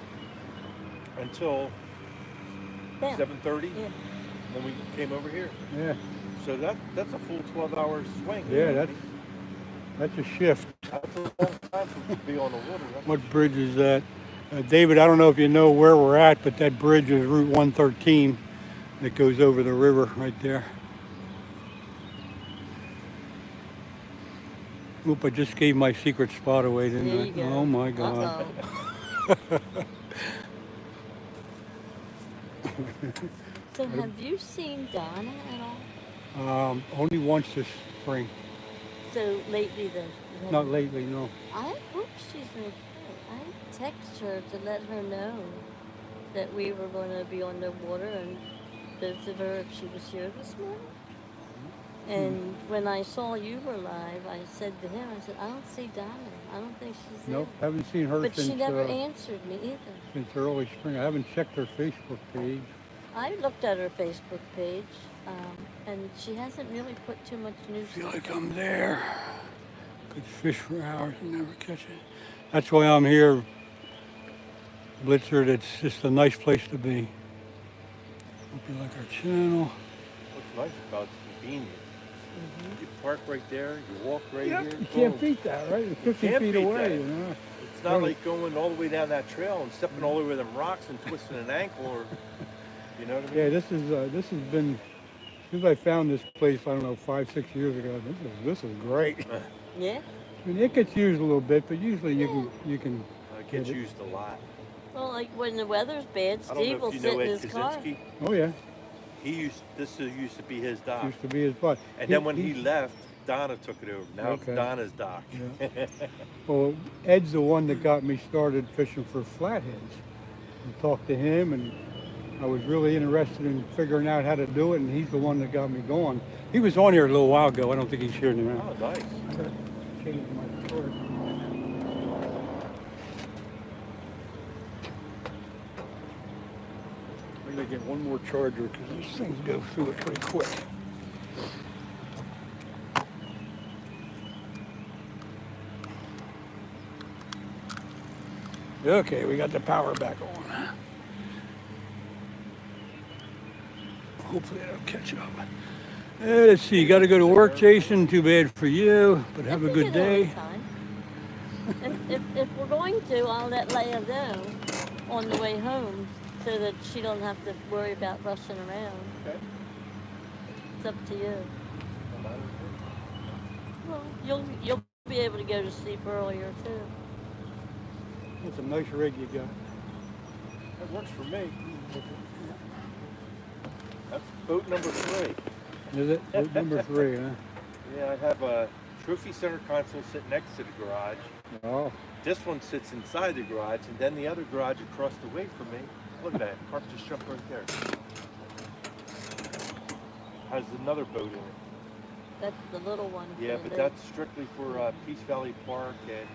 until Yeah. 7:30 Yeah. when we came over here. Yeah. So that's a full 12-hour swing. Yeah, that's a shift. That's a long time to be on the water. What bridge is that? David, I don't know if you know where we're at, but that bridge is Route 113 that goes over the river right there. Oop, I just gave my secret spot away, didn't There I? you go. Oh my God. Uh-oh. So have you seen Donna at all? Only once this spring. So lately though? you Not haven't- lately, no. I hope she's okay. I text her to let her know that we were going to be on the water and visit her if she was here this morning. And when I saw you were live, I said to him, I said, I don't see Donna. I don't think she's there. Nope, haven't seen her But since, she never answered me either. since early spring. I haven't checked her Facebook page. I looked at her Facebook page, and she hasn't really put too much news. Feel like I'm there. Could fish for hours and never catch it. That's why I'm here, Blitzer. It's just a nice place to be. Hope you like our channel. What's nice about it's convenient. You park right there, you walk right here. You can't boom. beat that, right? You're 50 can't feet beat away, that. you know. It's not like going all the way down that trail and stepping all over them rocks and twisting an ankle or, you know what I mean? Yeah, this has been, since I found this place, I don't know, 5-6 years ago, this is great. Yeah? I mean, it gets used a little bit, but usually you can It gets used a lot. Well, like when the weather's bad, I don't Steve know will if you sit know in Ed his car. Kaczynski. Oh yeah, This used to be his dock. used to be his spot. And then when he left, Donna took it over. Now Okay. it's Donna's dock. Yeah. Well, Ed's the one that got me started fishing for flatheads. I talked to him, and I was really interested in figuring out how to do it, and he's the one that got me going. He was on here a little while ago. I don't think he's here now. Oh, nice. I gotta change my cord. I gotta get one more charger because these things go through it pretty quick. Okay, we got the power back on. Hopefully that'll catch up. Let's see, you got to go to work, Jason. Too bad for you, but have a good day. And if we're going to, I'll let Leia know on the way home so that she don't have to worry about rushing around. Okay. It's up to you. Well, you'll be able to go to sleep earlier too. It's a nice rig you got. That works for me. That's boat number 3. Is it? Boat number 3, huh? Yeah, I have a trophy center console sitting next to the garage. Oh, This one sits inside the garage, and then the other garage across the way from me. Look at that, carp just jumped right there. Has another boat in it. That's the little one. Yeah, for but the- that's strictly for Peace Valley Park and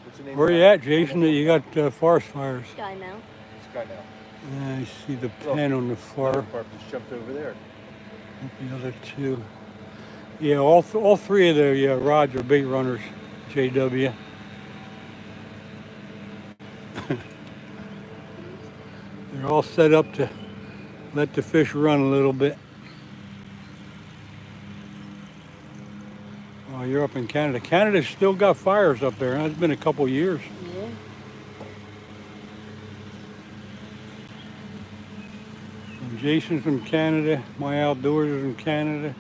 what's the name? where of you that? at, Jason? That you got forest fires? Sky Mount. Sky now. I see the pen on the far. Carp just jumped over there. The other two. Yeah, all three of the rods are bait runners, JW. They're all set up to let the fish run a little bit. Oh, you're up in Canada. Canada's still got fires up there. It's been a couple years. Yeah. And Jason's from Canada. My Outdoors is from Canada.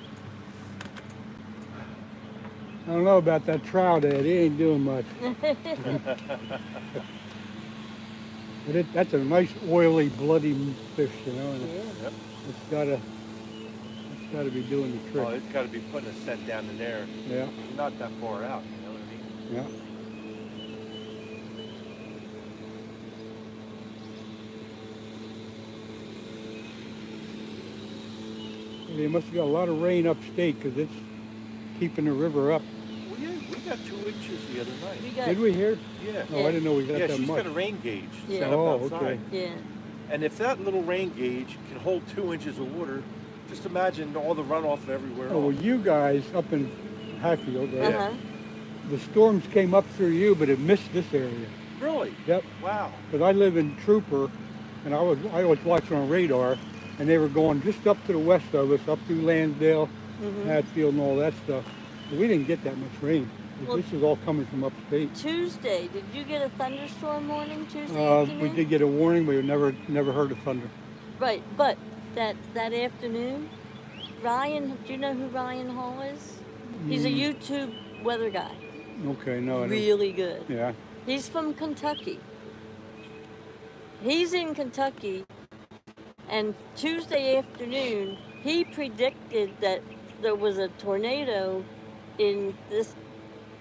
I don't know about that trout, Ed. He ain't doing much. But that's a nice, oily, bloody fish, you know. And Yep. it's got to be doing the trick. Oh, it's got to be putting a scent down in there. Yeah, Not that far out, you know what I mean? yeah. They must have got a lot of rain upstate because it's keeping the river up. Well, yeah, we got 2 inches the other night. We got, Did we hear? Yeah. Oh, I didn't know we got Yeah, that she's much. got a rain gauge Yeah. set up Oh, outside. okay. yeah. And if that little rain gauge can hold 2 inches of water, just imagine all the runoff everywhere. Oh, well, else. you guys up in Hatfield, right? Uh-huh. The storms came up through you, but it missed this area. Really? Yep. Wow. Because I live in Trooper, and I was watching on radar, and they were going just up to the west of us, up through Lansdale, Hatfield, and all that stuff. But we didn't get that much rain. Well, this is all coming from upstate. Tuesday, did you get a thunderstorm warning Tuesday We afternoon? did get a warning, but we never heard of thunder. Right, but that afternoon, Ryan, do you know who Ryan Hall is? He's a YouTube weather guy. Okay, no, I don't. Really good. Yeah. He's from Kentucky. He's in Kentucky, and Tuesday afternoon, he predicted that there was a tornado in this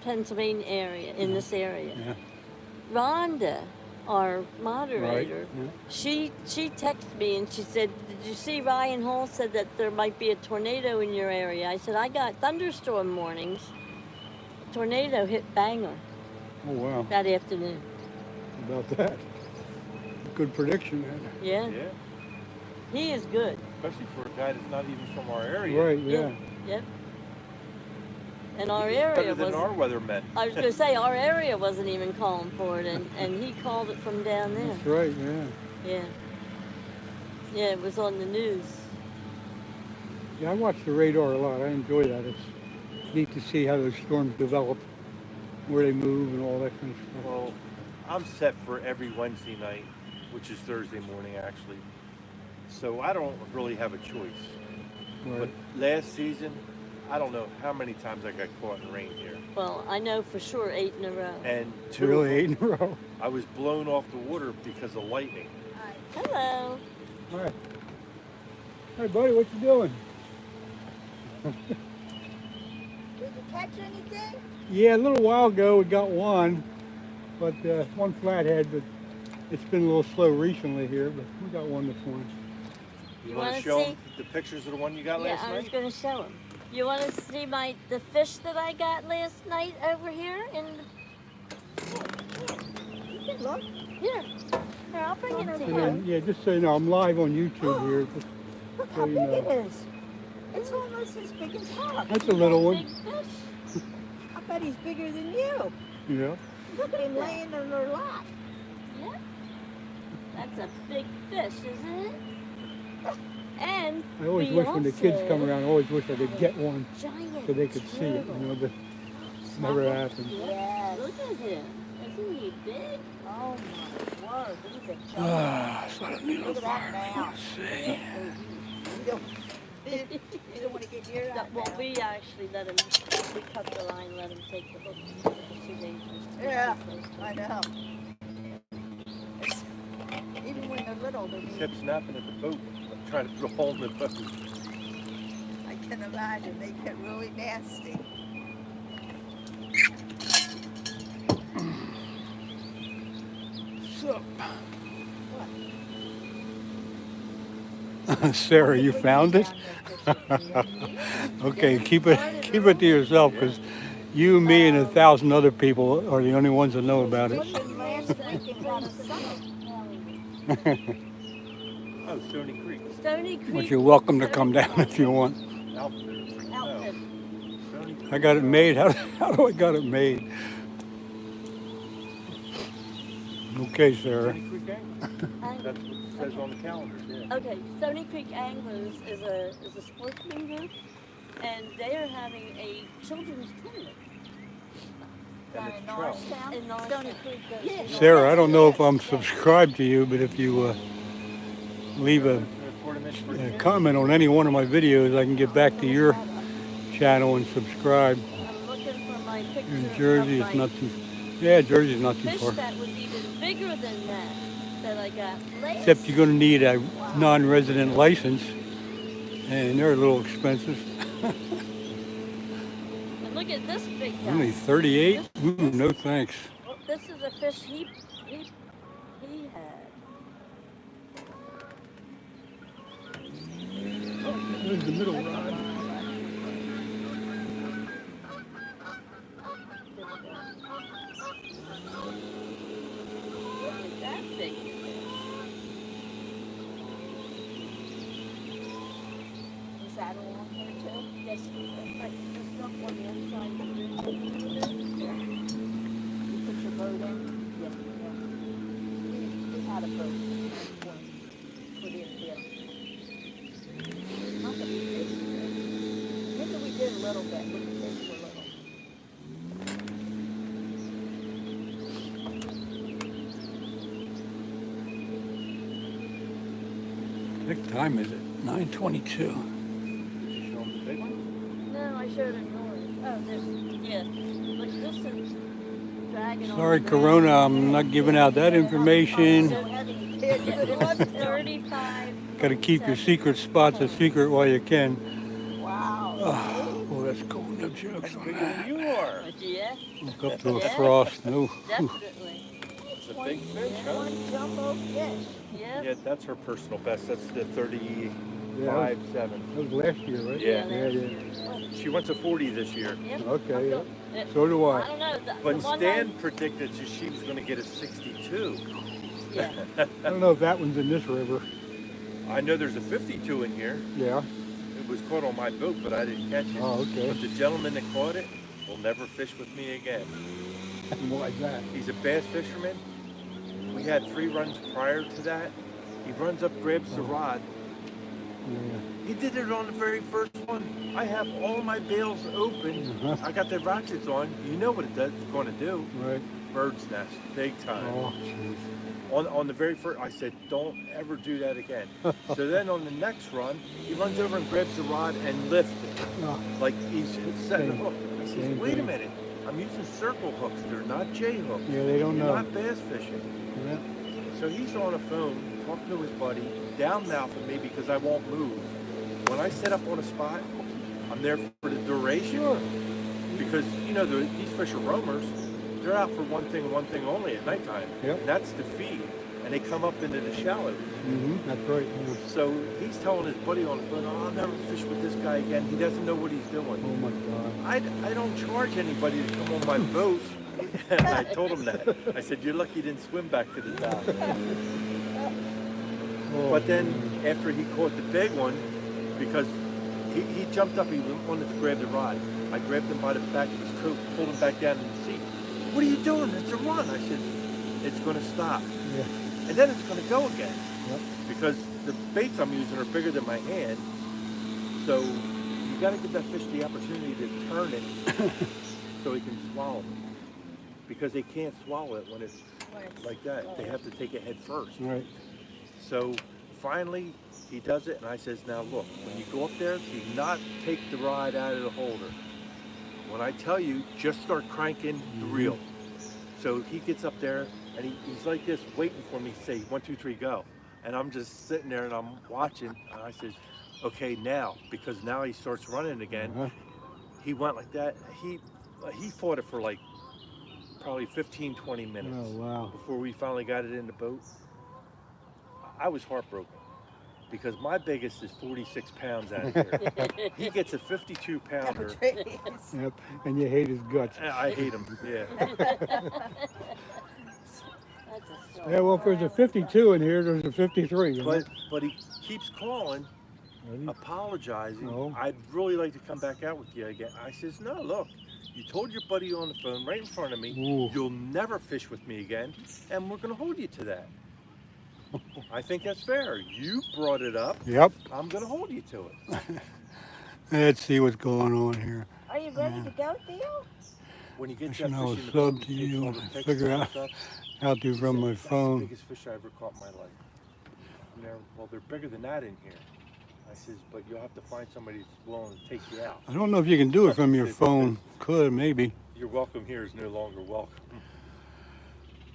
Pennsylvania area, in this area. Yeah. Rhonda, our moderator, Yeah. she texted me and she said, "Did you see Ryan Hall said that there might be a tornado in your area?" I said, "I got thunderstorm warnings." Tornado hit Bangor Oh, wow. that afternoon. How about that? Good prediction, man. Yeah, Yeah. he is good. Especially for a guy that's not even from our area. Right, yeah. Yep. And our He's area better than was. our weathermen. I was going to say our area wasn't even calling for it, and he called it from down there. That's right, yeah. Yeah. Yeah, it was on the news. Yeah, I watch the radar a lot. I enjoy that. It's neat to see how those storms develop, where they move and all that kind of stuff. Well, I'm set for every Wednesday night, which is Thursday morning actually. So I don't really have a choice. But Right. last season, I don't know how many times I got caught in rain here. Well, I know for sure 8 in a row. And 2 of Really, them, 8 in a row. I was blown off the water because of lightning. Hello. All right. Hey, buddy, what you doing? Did you catch anything? Yeah, a little while ago we got one, but one flathead, but it's been a little slow recently here, but we got one this morning. You You want wanna to show see? them the pictures of the one you got Yeah, last I was night? going to show him. You want to see the fish that I got last night over here? You can look. Here, I'll bring it to And you. then, yeah, just so you know, I'm live on YouTube here. Just Look so how you big know. it is. It's almost as big as Hawk. That's a little one. Big fish. I bet he's bigger than you. Yeah. Look at him laying on her lap. Yeah. That's a big fish, isn't it? And I always we wish when the kids also come around, I always wish I could get one giant so they could see it, you know, but never happened. Yes. Look at him. Isn't he big? Oh my word, he's a giant. Ah, so I don't need Look at that now. see. You don't want to get near that Well, now. we actually let him, we cut the line, let him take the hook. It was too dangerous to Yeah, get too close to I him. know. It's, even when they're little, they're mean. Kept snapping at the boat, trying to put a hole in the boat. I can imagine. They get really nasty. Sarah, you found it? Okay, keep it to yourself, because you, me, and 1,000 other people are the only ones that know about it. Looking last week and got a summer. Oh, Stony Creek. Stony Creek. But you're welcome to come down if you want. Outfitters. Outfit. No. Stony Creek. I got it made. How do I got it made? Okay, Sarah. Stony Creek Anglers. That's what it says on the calendar. Yeah. Okay, Stony Creek Anglers is a sportsman group, and they are having a children's tournament And Down it's in trout. Norristown. in Stony Norristown. Creek goes Yeah. to Sarah, I don't know if I'm Norristown. subscribed to you, but if you leave a Tournament for a kids. comment on any one of my videos, I can get back to your channel and subscribe. I'm looking for my picture In Jersey, of it's my not too. Yeah, Jersey's not too fish far. that was even bigger than that I got last. Except you're going to need a non-resident license, and they're a little expensive. And look at this big guy. Only 38? Ooh, no thanks. Well, this is a fish he had. There's the middle rod. Look at that big fish. Is that along here too? Yes, but there's stuff on the inside of the bridge. Yeah. You put your boat in? Yeah. We had a boat when we put in here. Not that we fished it. Maybe we did a little bit. We fished a little. What time is it? 9:22. Did you show them the big one? No, I showed it yours. Oh, this, yeah. Look, this is dragging on. Sorry, the ground. Corona, I'm not giving out that information. So heavy. It's 35. Got to keep your secret spots a secret while you can. Wow. Oh, well, that's cool. No jokes That's on bigger that. than you are. Yeah, Look up to a Yeah. frost. No. definitely. It's a big fish, huh? One jumbo fish. Yeah. Yeah, that's her personal best. That's the 35.7. That was last year, right? Yeah. last yeah. year. She wants a 40 this year. Yep. Okay, I'm yeah. go- So do I I. don't know. But the one Stan predicted that she was going to get a 62. Yeah. I don't know if that one's in this river. I know there's a 52 in here. Yeah. It was caught on my boat, but I didn't catch it. Oh, okay. But the gentleman that caught it will never fish with me again. Why's that? He's a bass fisherman. We had 3 runs prior to that. He runs up, grabs the rod. Yeah. He did it on the very first one. I have all my bails open. Uh-huh. I got the rockets on. You know what it's going to do. Right. Bird's nest, big time. Oh, jeez. On the very first, I said, don't ever do that again. So then on the next run, he runs over and grabs the rod and lifts it. Oh, Like he's setting a Same. hook. I said, Same wait a thing. minute. I'm using circle hooks. They're not J hooks. yeah, they don't You're know. not bass fishing. Yeah. So he's on a phone talking to his buddy, down mouthing me because I won't move. When I set up on a spot, I'm there for the duration. Sure. Because, you know, these fish are roamers. They're out for one thing only at nighttime. Yep. And that's the feed. And they come up into the shallows. Mm-hmm. That's right. Yeah. So he's telling his buddy on the phone, oh, I'll never fish with this guy again. He doesn't know what he's doing. Oh my God. I don't charge anybody to come on my boat. And I told him that. I said, you're lucky you didn't swim back to the dock. Oh, But then man. after he caught the big one, because he jumped up, he wanted to grab the rod. I grabbed him by the back of his coat, pulled him back down in the seat. What are you doing? It's a run. I said, it's going to stop. Yeah. And then it's going to go again. Yep. Because the baits I'm using are bigger than my hand. So you got to give that fish the opportunity to turn it so he can swallow it. Because they can't swallow it when it's like that. They have to take it head first. Right. So finally he does it, and I says, now look, when you go up there, do not take the rod out of the holder. When I tell you, just start cranking the reel. So he gets up there, and he's like this, waiting for me to say, 1, 2, 3, go. And I'm just sitting there, and I'm watching, and I says, okay, now, because now he starts running again. Uh-huh. He went like that. He fought it for like probably 15, 20 minutes Oh, wow. before we finally got it in the boat. I was heartbroken because my biggest is 46 pounds out here. He gets a 52 pounder. Yep. And you hate his guts. I hate him, yeah. That's a story. Yeah, well, if there's a 52 in here, there's a 53. You know? But he keeps calling, apologizing. No. I'd really like to come back out with you again. I says, no, look, you told your buddy on the phone right in front of me, Ooh. you'll never fish with me again, and we're going to hold you to that. I think that's fair. You brought it up. Yep. I'm going to hold you to it. Let's see what's going on here. Are you ready to go, Theo? When you get Should that I fish in the sub boat, to he takes you all and the pictures figure and out stuff. how to from my That's the phone. biggest fish I ever caught in my life. And well, they're bigger than that in here. I says, but you'll have to find somebody that's willing to take you out. I don't know if you can do it from your phone. Could, maybe. Your welcome here is no longer welcome.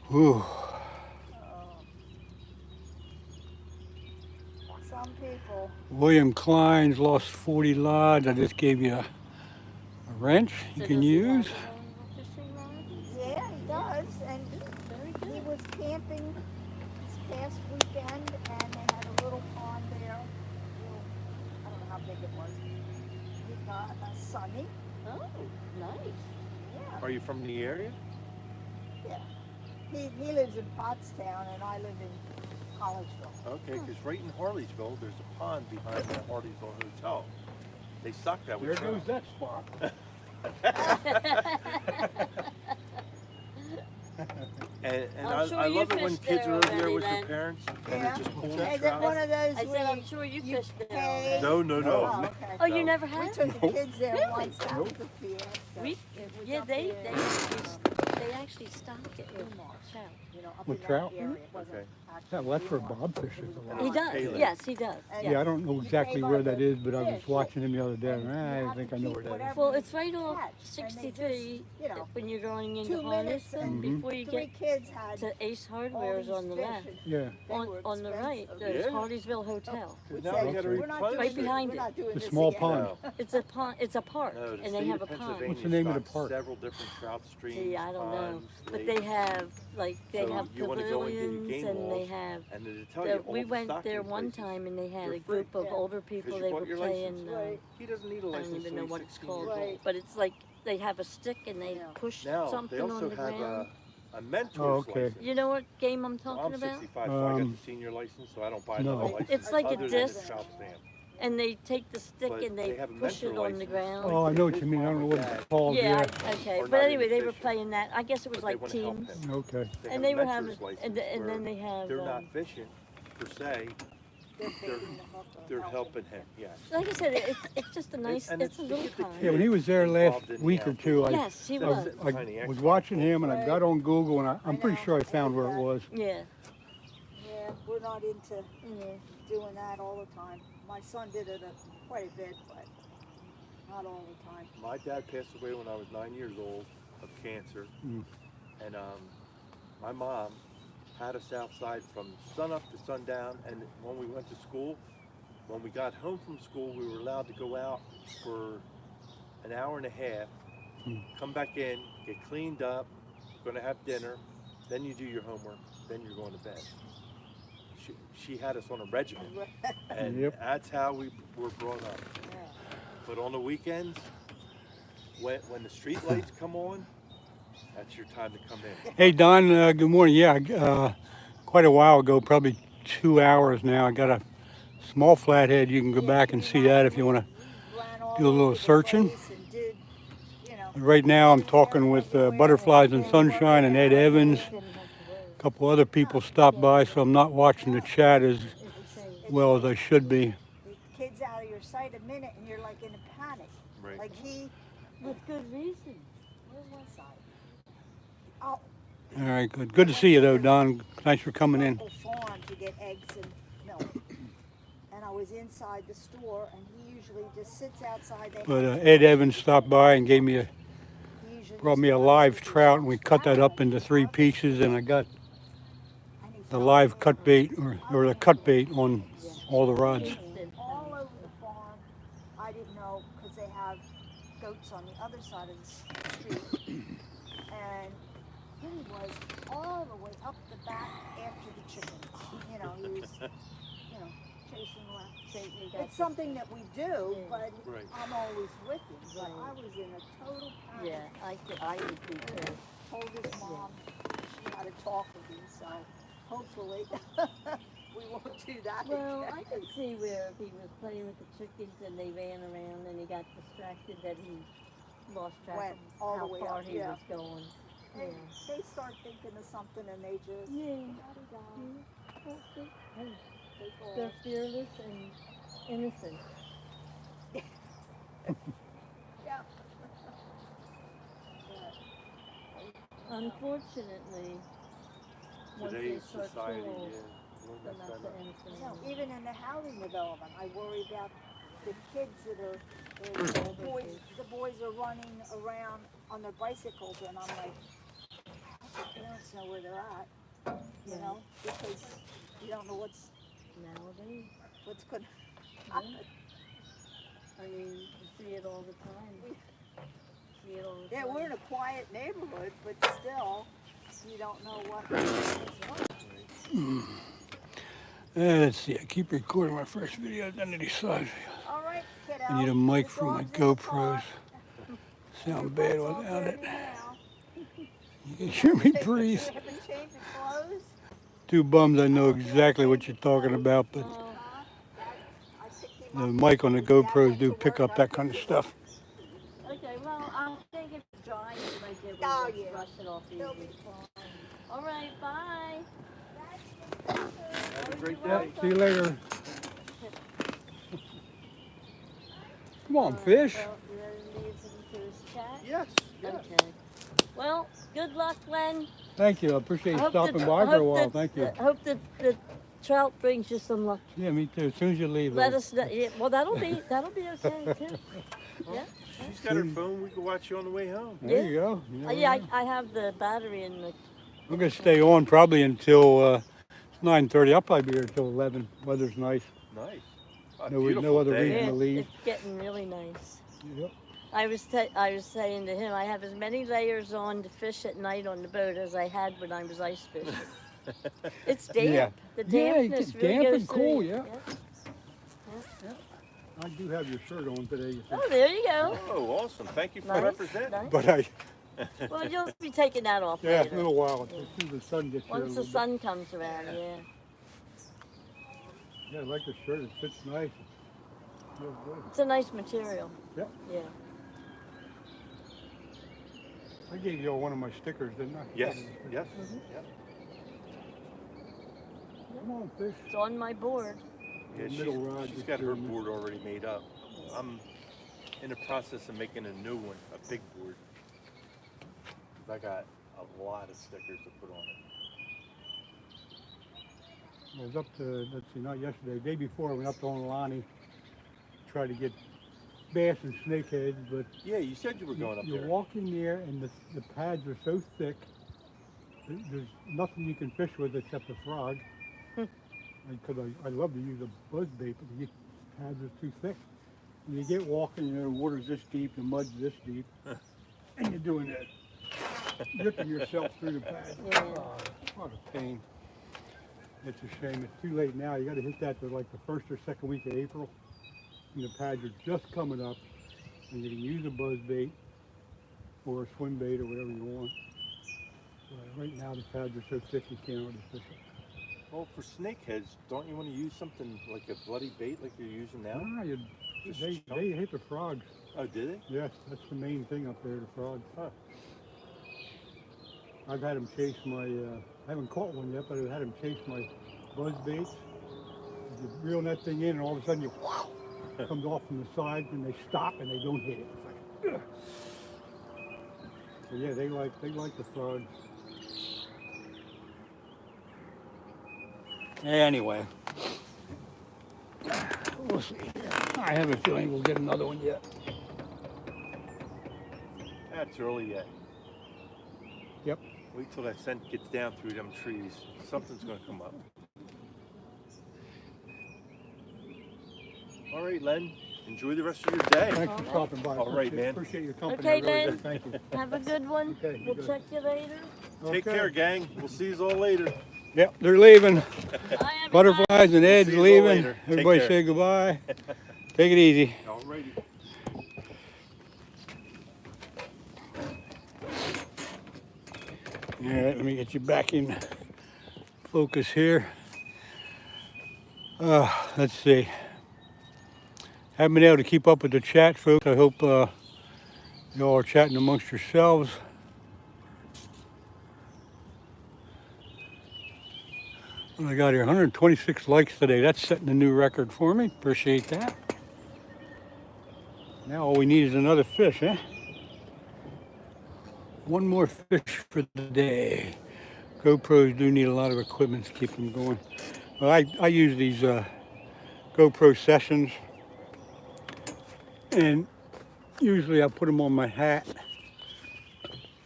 Whew. Some people. William Klein's lost 40 lives. I just gave you a wrench you So can does he have use. his own fishing rod? Yeah, he does. And Very he good. was camping this past weekend, and they had a little pond there. I don't know how big it was. He got a sunny. Oh, nice. Yeah. Are you from the area? Yeah. He lives in Pottstown, and I live in Collegeville. Okay, because right in Harleysville, there's a pond behind the Harleysville Hotel. They suck that with There goes trout. that spot. And I'm sure I you love it when fished kids there are over there already, with Len. their parents and Yeah. they're just pulling Is it trout. one of those I said, where I'm sure you fished there pay? already. No, no, no. Oh, okay. Oh, you No. never We had? took the kids there Really? once. That was the fiesta. We, It was yeah, up they there actually stock it with trout. you know, up With in that trout? area. It wasn't Okay. Yeah, well, that's for bobfish. He does. Haley. Yes, he does. And Yeah, I don't know you exactly pay by where that the is, but I was fish, watching him the other day. and you I have think to I know keep where that is. whatever Well, it's right off catch, and they 63 just, you know, when you're going into 2 minutes Harness, and before you three get kids had to Ace all Hardware's these on the fish, left. and Yeah, they were On the right, expensive. there's Yeah. Harleysville Hotel. We Now said, we gotta we're not doing replenish Right behind we're it. not doing the this small again. pond. No. It's a pond. It's a park, No, the and they state have a of pond. Pennsylvania What's the name of the stocks park? several different trout streams, See, I don't know, ponds, but lakes, they have they So have you wanna go into your pavilions, game and they walls, have. and then to tell you all We the went there stocking one places. time, and they had They're a group free. of Yeah. older people. you They bought were your playing. license. Right. He doesn't need a I license. don't even till know he's what it's 16 called, years old. Right. but it's like they have a stick and they Yeah. push Now, something they also on the have ground. a mentor's Oh, okay. license. You know what game I'm So I'm talking about? 65, so I got Um, the senior license, so I don't buy no. another license. It's like a other than the disc. trout stand. And they take the stick But and they they have a push it mentor on the license. ground. Oh, I know what you mean. I don't know what it's called. Yeah, Yeah. okay. Or But not anyway, even they were fishing. playing that. I guess it was But they like wanna help teams. him. Okay. They And have they a were mentor's having, license and where then they have. they're not fishing per se, They're picking them up and they're helping. helping him. Yes. Like I said, it's just a nice. and It's a it's to little get the pond. Yeah, when he was there last Involved in the week or two, Yes, he So was. it's- I Tiny was X. watching him and I got on Google and I'm pretty know. sure I found where it was. Yeah. Yeah, we're not into doing that all the time. My son did it quite a bit, but not all the time. My dad passed away when I was 9 years old of cancer, Mm. and my mom had us outside from sun up to sundown. And when we went to school, when we got home from school, we were allowed to go out for an hour and a half, come back in, get cleaned up, going to have dinner, then you do your homework, then you're going to bed. She had us on a regimen, and Yep. that's how we were brought up. Yeah. But on the weekends, when the street lights come on, that's your time to come in. Hey, Don, good morning. Yeah, quite a while ago, probably 2 hours now, I got a small flathead. You can go back and see that if you want to. Ran all Do a little over the searching. place and did, you know, Right now, I'm talking with Butterflies and Sunshine and Ed Evans. A couple other people stopped by, so I'm not watching the chat as well as I should be. the kid's out of your sight a minute and you're like in a panic. Right. Like he, With good reason. where was I? Oh, All right, good. Good to see you, though, Don. Thanks for coming in. local farm to get eggs and milk. And I was inside the store and he usually just sits outside. They But have- Ed Evans stopped by and gave me he usually brought just me a goes live with his trout, and we cut that up family. into 3 pieces, and I got And he's the not live there. cut bait or the cut bait on all the rods. All over the farm. I didn't know because they have goats on the other side of the street. And he was all the way up the back after the chickens. You know, he was, you know, chasing around. It's something that we do, but Right. I'm always with him. But I was in a total panic. Yeah, I would be too. Told his mom she had to talkative, so hopefully we won't do that Well, again. I can see where if he was playing with the chickens and they ran around and he got distracted that he lost track Went of all how the way far up, he yeah. was going. They, Yeah. they start thinking of something and they just Yeah. da-da-da, Well, hey, they go they're off. fearless and innocent. Yeah. Unfortunately, once they Today's start society, school, yeah, we'll they're mess not that so up. innocent You know, anymore. even in the housing development, I worry about the kids that are, Older kids. the boys are running around on their bicycles, and I'm like, I hope the parents know where they're at, you Right. know, because you don't know what's Nowadays, going to happen. I mean, you see it all the time. See it all the Yeah, time. we're in a quiet neighborhood, but still, you don't know what's going. Let's see, I keep recording my first video, then I decide All right, kiddo. I need a mic the for my dog's in the GoPros. car. Your Sound bad butt's all without it. dirty now. You can hear me breathe. You haven't changed your clothes? Two bums, I know exactly what you're talking about, but I picked him the up. mic on the His dad GoPros went do to pick work, up I that kind of picked him up. stuff. Okay, well, I think if it's dry, you might be able to Oh, just yeah. brush it off He'll easy. be fine. All right, bye. Have a great You're day. See you later. Come on, All right, fish. well, you ready to leave him to his chat? Yes, yes. Okay. Well, good luck, Len. Thank you. I appreciate I you hope stopping that- by I for a hope while. that- Thank you. I hope that the trout brings you some luck. Yeah, me too. As soon as you leave, Let though. us know. Yeah, well, that'll be okay too. Yeah. She's got her phone. We can watch you on the way home. There you go. You never Yeah, know. I have the battery in the. I'm going to stay on probably until 9:30. I'll probably be here until 11. Weather's nice. Nice. No other day. reason Yeah, to leave. it's getting really nice. Yep. I was saying to him, I have as many layers on to fish at night on the boat as I had when I was ice fishing. It's damp. Yeah. The Yeah, dampness it's really damp goes and through cool, you. yeah. I do have your shirt on today. You see. Oh, there you go. Oh, awesome. Thank you for Nice, representing. nice. But I, Well, you'll be taking that off yeah, later. a little while. As soon as the sun gets here a Once little the sun comes around, yeah. bit. Yeah, I like the shirt. It fits nice. It feels good. It's a nice material. Yep. Yeah. I gave you all one of my stickers, didn't I? Yes, yes. Mhm. Yep. Come on, fish. It's on my board. Yeah, Middle rod she's just got her turned. board already made up. I'm in the process of making a new one, a big board. I got a lot of stickers to put on it. I was up to, let's see, not yesterday, the day before I went up to Onalani, tried to get bass and snakeheads, but Yeah, you said you were going up you there. walk in there and the pads are so thick, there's nothing you can fish with except a frog. Because I love to use a buzz bait, but the pads are too thick. When you get walking, the water's this deep, the mud's this deep, and you're doing that, ripping yourself through the pads. Yeah. Oh, what a pain. It's a shame. It's too late now. You got to hit that to like the first or second week of April. And the pads are just coming up, and you can use a buzz bait or a swim bait or whatever you want. Right now the pads are so thick you can't hardly fish it. Well, for snakeheads, don't you want to use something like a bloody bait like you're using now? They hate the frogs. Oh, did they? Yes, that's the main thing up there, the frogs. Huh. I've had them chase my, I haven't caught one yet, but I've had them chase my buzz baits. You reel that thing in and all of a sudden you, it comes off from the side and they stop and they don't hit it. It's like, ugh. So yeah, they like the frogs. Anyway, we'll see. I have a feeling we'll get another one yet. That's early yet. Yep. Wait till that scent gets down through them trees. Something's going to come up. All right, Len. Enjoy the rest of your day. Thanks for stopping by. All right, man. Appreciate your company. Okay, I really do. Len. Thank you. Have a good one. Okay, We'll good. check you later. Take Okay. care, gang. We'll see you all later. Yep, they're leaving. Bye, everybody. Butterflies and Ed's See you all leaving. later. Take Everybody care. say goodbye. Take it easy. All righty. All right, let me get you back in focus here. Let's see. Haven't been able to keep up with the chat, folks. I hope y'all are chatting amongst yourselves. What I got here, 126 likes today. That's setting a new record for me. Appreciate that. Now all we need is another fish, eh? One more fish for the day. GoPros do need a lot of equipment to keep them going. Well, I use these GoPro Sessions, and usually I put them on my hat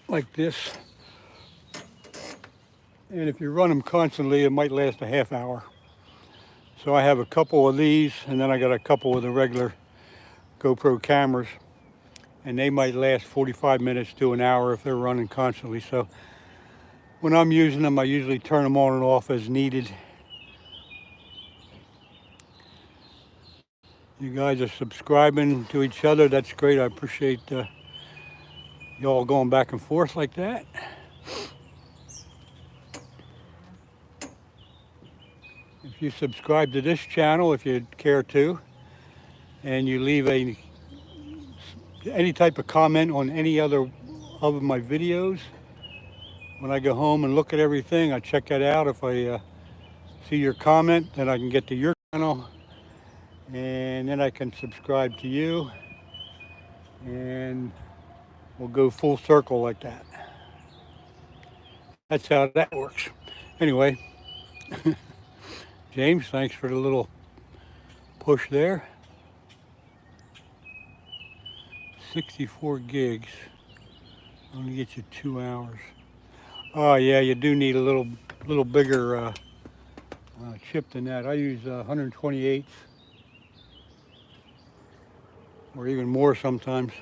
like this. And if you run them constantly, it might last a half hour. So I have a couple of these, and then I got a couple of the regular GoPro cameras, and they might last 45 minutes to an hour if they're running constantly. So when I'm using them, I usually turn them on and off as needed. You guys are subscribing to each other. That's great. I appreciate y'all going back and forth like that. If you subscribe to this channel, if you care to, and you leave any type of comment on any other of my videos, when I go home and look at everything, I check that out. If I see your comment, then I can get to your channel, and then I can subscribe to you, and we'll go full circle like that. That's how that works. Anyway, James, thanks for the little push there. 64 gigs. I'm gonna get you 2 hours. Oh yeah, you do need a little bigger chip than that. I use 128 or even more sometimes.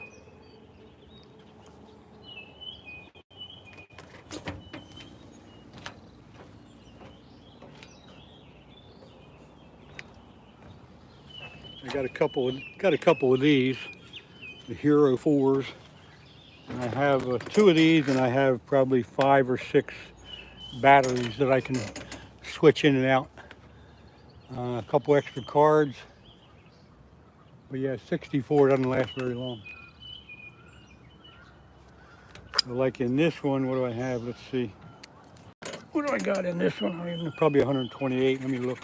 I got a couple of these, the Hero 4s. And I have 2 of these, and I have probably 5 or 6 batteries that I can switch in and out. A couple extra cards. But yeah, 64 doesn't last very long. So like in this one, what do I have? Let's see. What do I got in this one? I don't even know, probably 128. Let me look.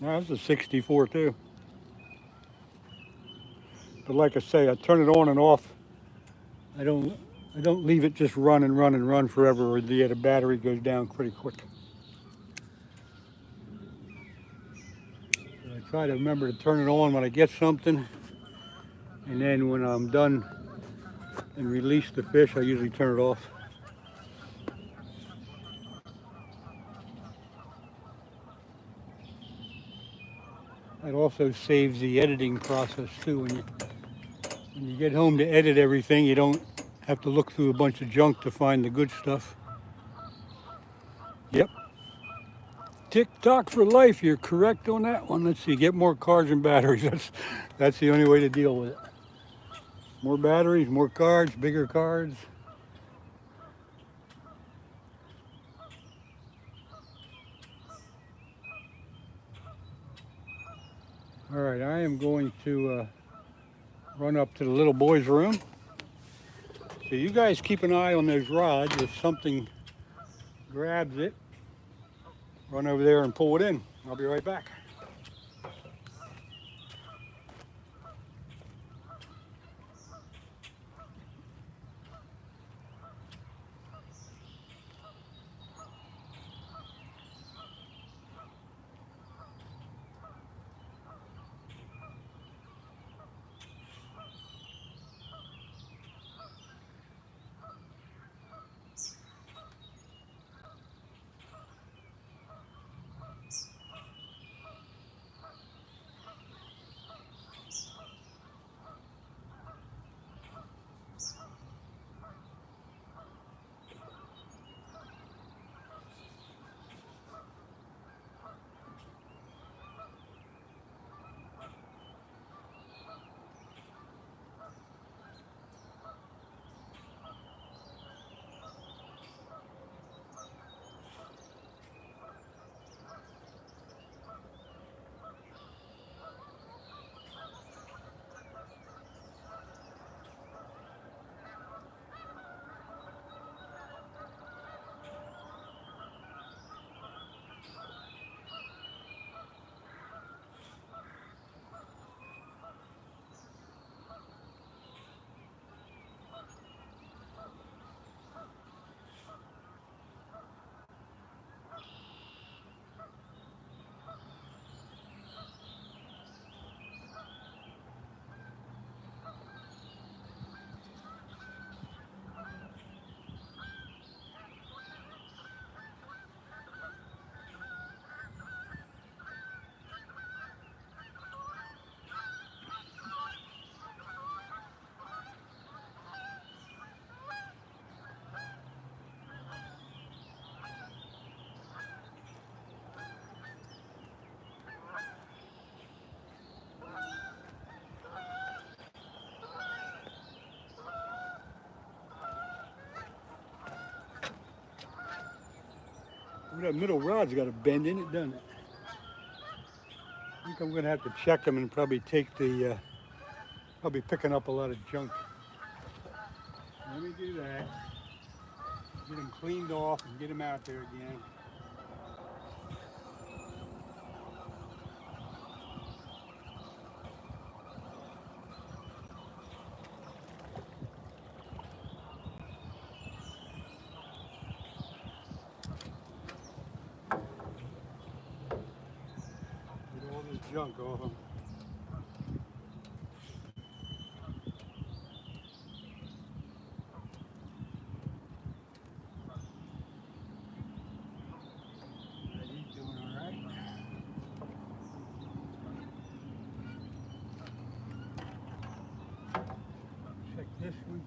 No, that's a 64 too. But like I say, I turn it on and off. I don't leave it just run and run and run forever, or the battery goes down pretty quick. So I try to remember to turn it on when I get something, and then when I'm done and release the fish, I usually turn it off. That also saves the editing process too. When you get home to edit everything, you don't have to look through a bunch of junk to find the good stuff. Yep. TikTok for life, you're correct on that one. Let's see, get more cards and batteries. That's the only way to deal with it. More batteries, more cards, bigger cards. All right, I am going to run up to the little boy's room. So you guys keep an eye on those rods. If something grabs it, run over there and pull it in. I'll be right back. That middle rod's got a bend in it, doesn't it? I think I'm gonna have to check them and probably take the, I'll be picking up a lot of junk. Let me do that. Get them cleaned off and get them out there again. Get all this junk off them. He's doing all right. Check this one.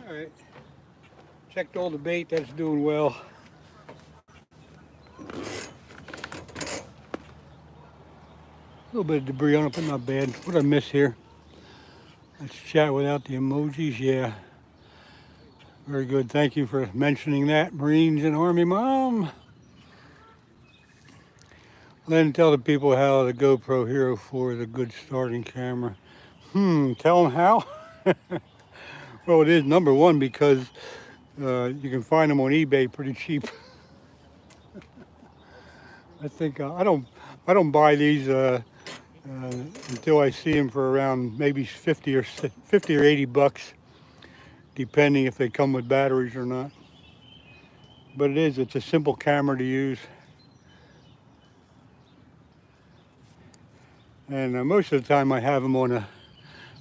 All right, checked all the bait, that's doing well. A little bit of debris on it, but not bad. What did I miss here? Let's chat without the emojis, yeah. Very good, thank you for mentioning that, Marines and Army Mom. Len, tell the people how the GoPro Hero 4 is a good starting camera. Tell them how? Well, it is number one because you can find them on eBay pretty cheap. I think I don't buy these until I see them for around maybe 50 or 80 bucks, depending if they come with batteries or not. But it's a simple camera to use. And most of the time I have them on a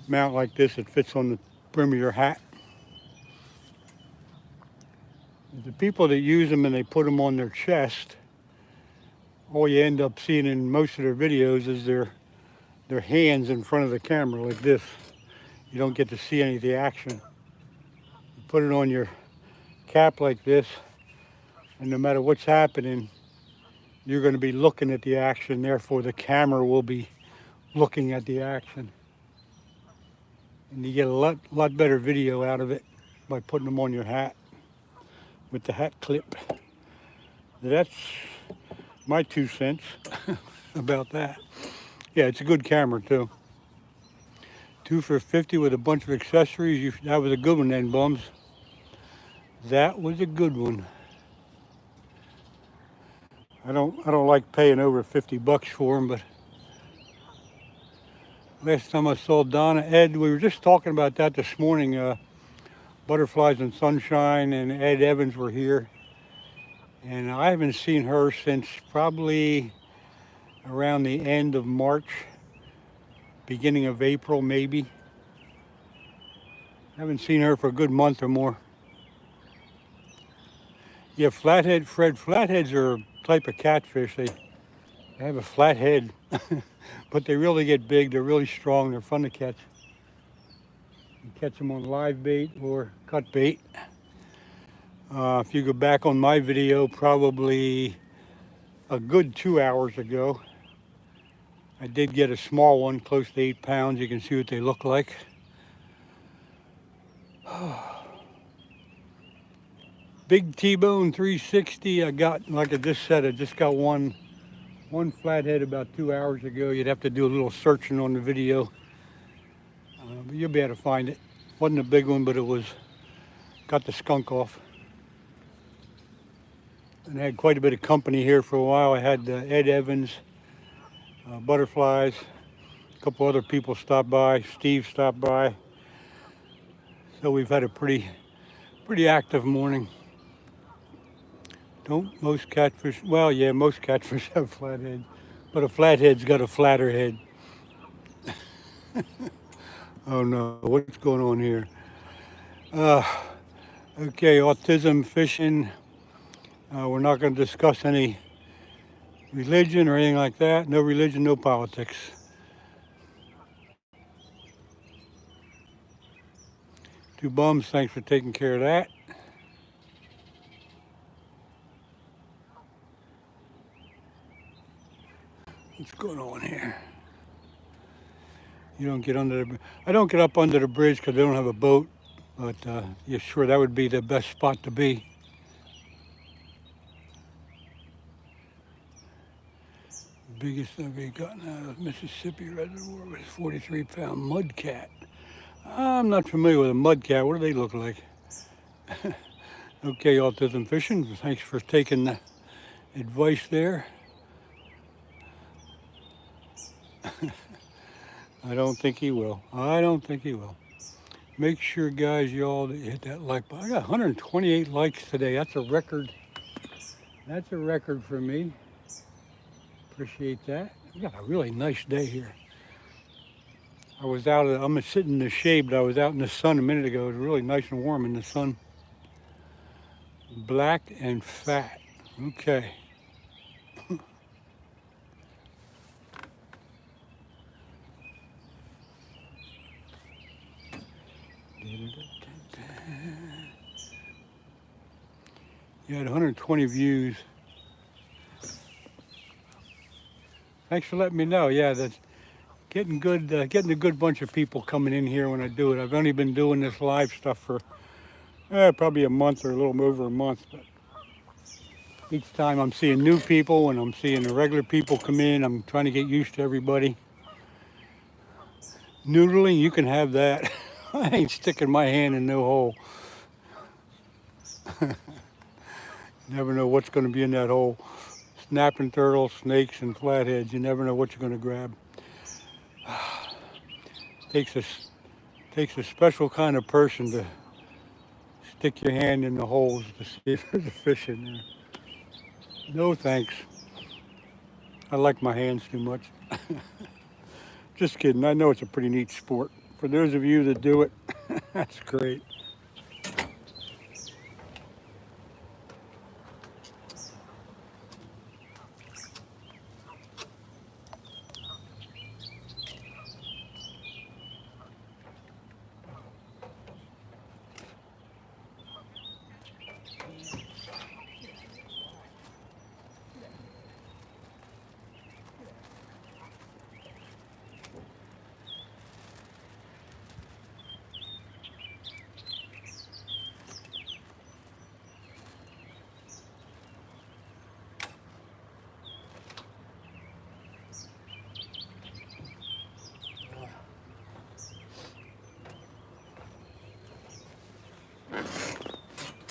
mount like this that fits on the brim of your hat. The people that use them and they put them on their chest, all you end up seeing in most of their videos is their hands in front of the camera like this. You don't get to see any of the action. You put it on your cap like this, and no matter what's happening, you're going to be looking at the action, therefore the camera will be looking at the action. And you get a lot better video out of it by putting them on your hat with the hat clip. That's my 2 cents about that. Yeah, it's a good camera too. 2 for $50 with a bunch of accessories. That was a good one then, bums. That was a good one. I don't like paying over 50 bucks for them, but Last time I saw Donna, Ed, we were just talking about that this morning. Butterflies and Sunshine and Ed Evans were here. And I haven't seen her since probably around the end of March, beginning of April maybe. I haven't seen her for a good month or more. Yeah, flathead, Fred, flatheads are a type of catfish. They have a flat head, but they really get big. They're really strong. They're fun to catch. You catch them on live bait or cut bait. If you go back on my video, probably a good 2 hours ago, I did get a small one, close to 8 pounds. You can see what they look like. Big T-bone 360. I got, like I just said, I just got one flathead about 2 hours ago. You'd have to do a little searching on the video, but you'll be able to find it. Wasn't a big one, but it was, got the skunk off. And I had quite a bit of company here for a while. I had Ed Evans, Butterflies, a couple other people stopped by, Steve stopped by. So we've had a pretty active morning. Don't most catfish, well, yeah, most catfish have flatheads, but a flathead's got a flatter head. Oh no, what's going on here? Okay, autism fishing. We're not going to discuss any religion or anything like that. No religion, no politics. Two bums, thanks for taking care of that. What's going on here? You don't get under the, I don't get up under the bridge because they don't have a boat, but yeah, sure, that would be the best spot to be. Biggest I've gotten out of Mississippi Reservoir was 43-pound mudcat. I'm not familiar with a mudcat. What do they look like? Okay, autism fishing. Thanks for taking the advice there. I don't think he will. I don't think he will. Make sure, guys, y'all hit that like button. I got 128 likes today. That's a record. That's a record for me. Appreciate that. We got a really nice day here. I was out, I'm sitting in the shade, but I was out in the sun a minute ago. It was really nice and warm in the sun. Black and fat. Okay. You had 120 views. Thanks for letting me know. Yeah, that's getting good. Getting a good bunch of people coming in here when I do it. I've only been doing this live stuff for probably a month or a little over a month, but each time I'm seeing new people and I'm seeing the regular people come in. I'm trying to get used to everybody. Noodling, you can have that. I ain't sticking my hand in no hole. Never know what's going to be in that hole. Snapping turtles, snakes, and flatheads. You never know what you're going to grab. Takes a special kind of person to stick your hand in the holes to see if there's a fish in there. No thanks. I like my hands too much. Just kidding. I know it's a pretty neat sport. For those of you that do it, that's great.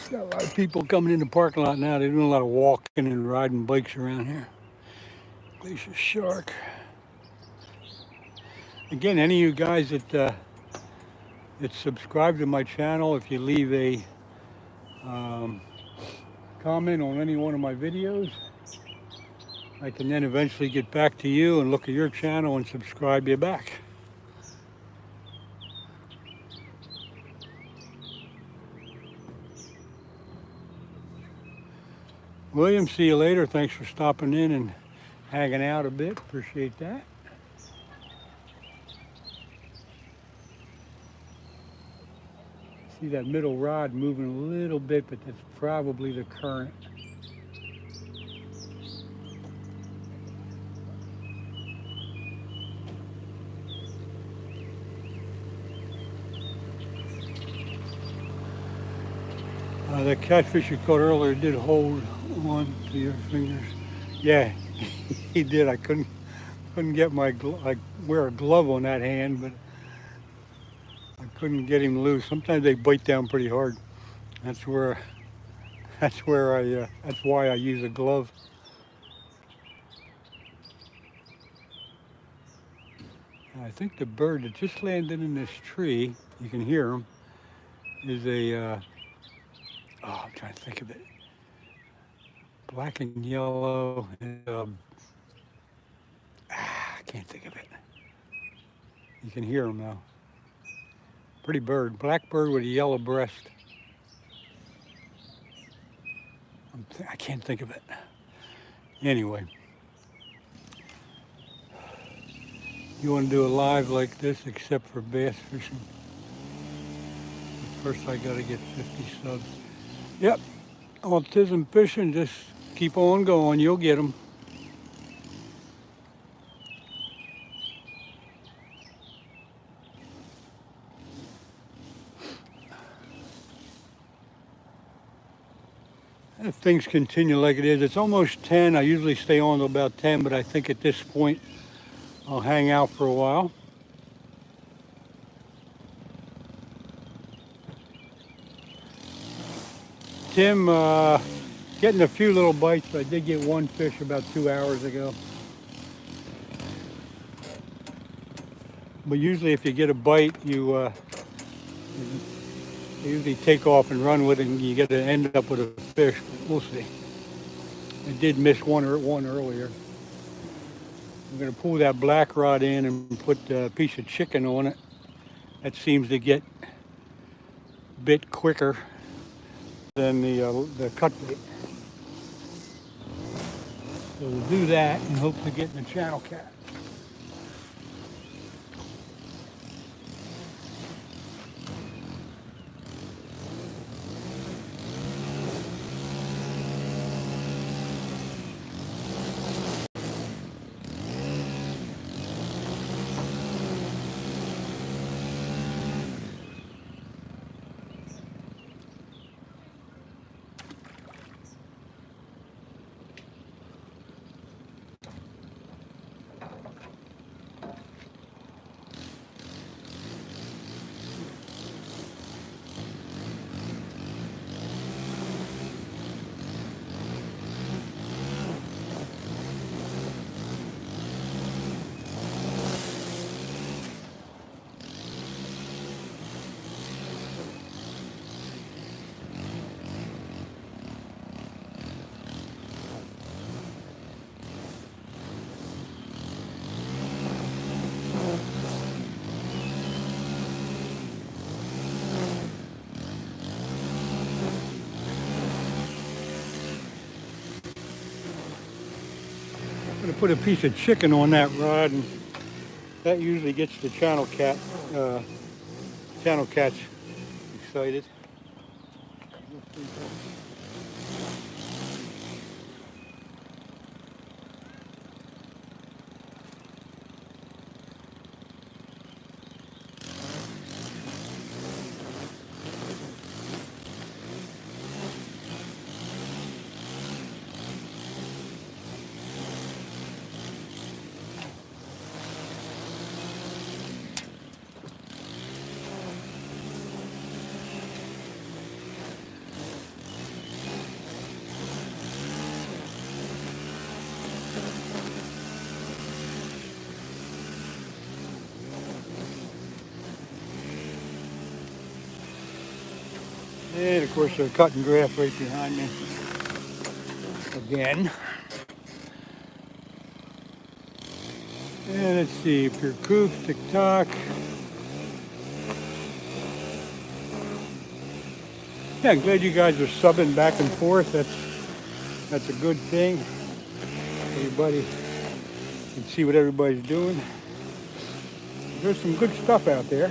Got a lot of people coming in the parking lot now. They're doing a lot of walking and riding bikes around here. Glacier shark. Again, any of you guys that subscribe to my channel, if you leave a comment on any one of my videos, I can then eventually get back to you and look at your channel and subscribe you back. William, see you later. Thanks for stopping in and hanging out a bit. Appreciate that. See that middle rod moving a little bit, but that's probably the current. That catfish you caught earlier did hold on to your fingers. Yeah, he did. I couldn't get my I wear a glove on that hand, but I couldn't get him loose. Sometimes they bite down pretty hard. That's why I use a glove. I think the bird that just landed in this tree, you can hear him, is a I'm trying to think of it. Black and yellow. I can't think of it. You can hear him now. Pretty bird. Black bird with a yellow breast. I can't think of it. Anyway. You want to do a live like this except for bass fishing? First I got to get 50 subs. Yep, autism fishing, just keep on going, you'll get them. If things continue like it is, it's almost 10. I usually stay on till about 10, but I think at this point I'll hang out for a while. Tim, getting a few little bites, but I did get one fish about 2 hours ago. But usually if you get a bite, you usually take off and run with it, and you get to end up with a fish. But we'll see. I did miss one earlier. I'm going to pull that black rod in and put a piece of chicken on it. That seems to get a bit quicker than the cut bait. So we'll do that and hope to get in the channel cat. I'm going to put a piece of chicken on that rod, and that usually gets the channel cats excited. And of course they're cutting grass right behind me again. And let's see, if you're Coop, TikTok. Yeah, I'm glad you guys are subbing back and forth. That's a good thing. Everybody can see what everybody's doing. There's some good stuff out there.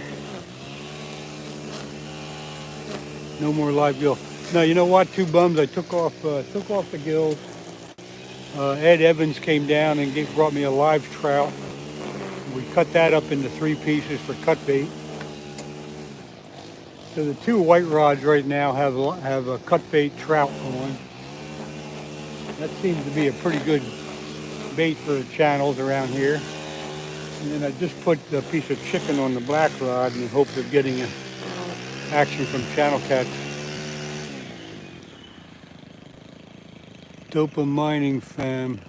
No more live gill. Now you know what? Two bums. I took off the gills. Ed Evans came down and brought me a live trout. We cut that up into 3 pieces for cut bait. So the 2 white rods right now have a cut bait trout on. That seems to be a pretty good bait for the channels around here. And then I just put a piece of chicken on the black rod in the hope of getting an action from channel catch. Dopa mining fam,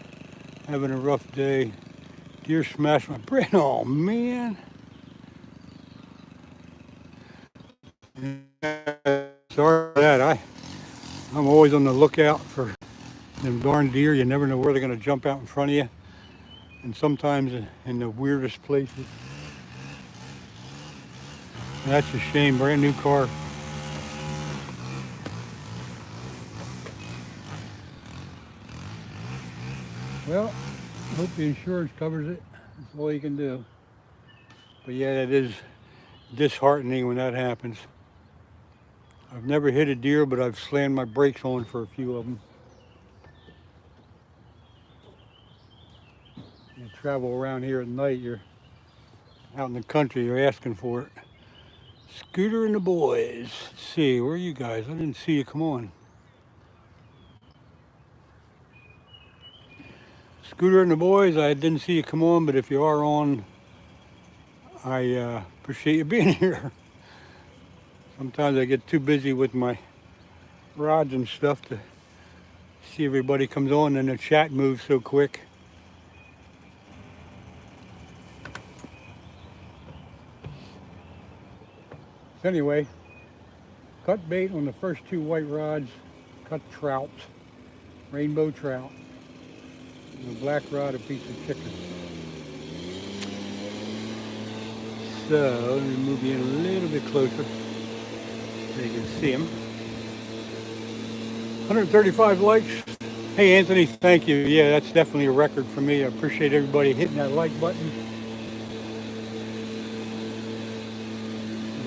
having a rough day. Deer smashed my brain. Oh man. Sorry for that. I'm always on the lookout for them darn deer. You never know where they're going to jump out in front of you. And sometimes in the weirdest places. That's a shame. Brand new car. Well, hope the insurance covers it. That's all you can do. But yeah, it is disheartening when that happens. I've never hit a deer, but I've slammed my brakes on for a few of them. You travel around here at night, you're out in the country, you're asking for it. Scooter and the boys. Let's see, where are you guys? I didn't see you come on. Scooter and the boys, I didn't see you come on, but if you are on, I appreciate you being here. Sometimes I get too busy with my rods and stuff to see everybody comes on, and the chat moves so quick. So anyway, cut bait on the first 2 white rods, cut trout, rainbow trout. And the black rod, a piece of chicken. So let me move you in a little bit closer so you can see him. 135 likes. Hey Anthony, thank you. Yeah, that's definitely a record for me. I appreciate everybody hitting that like button.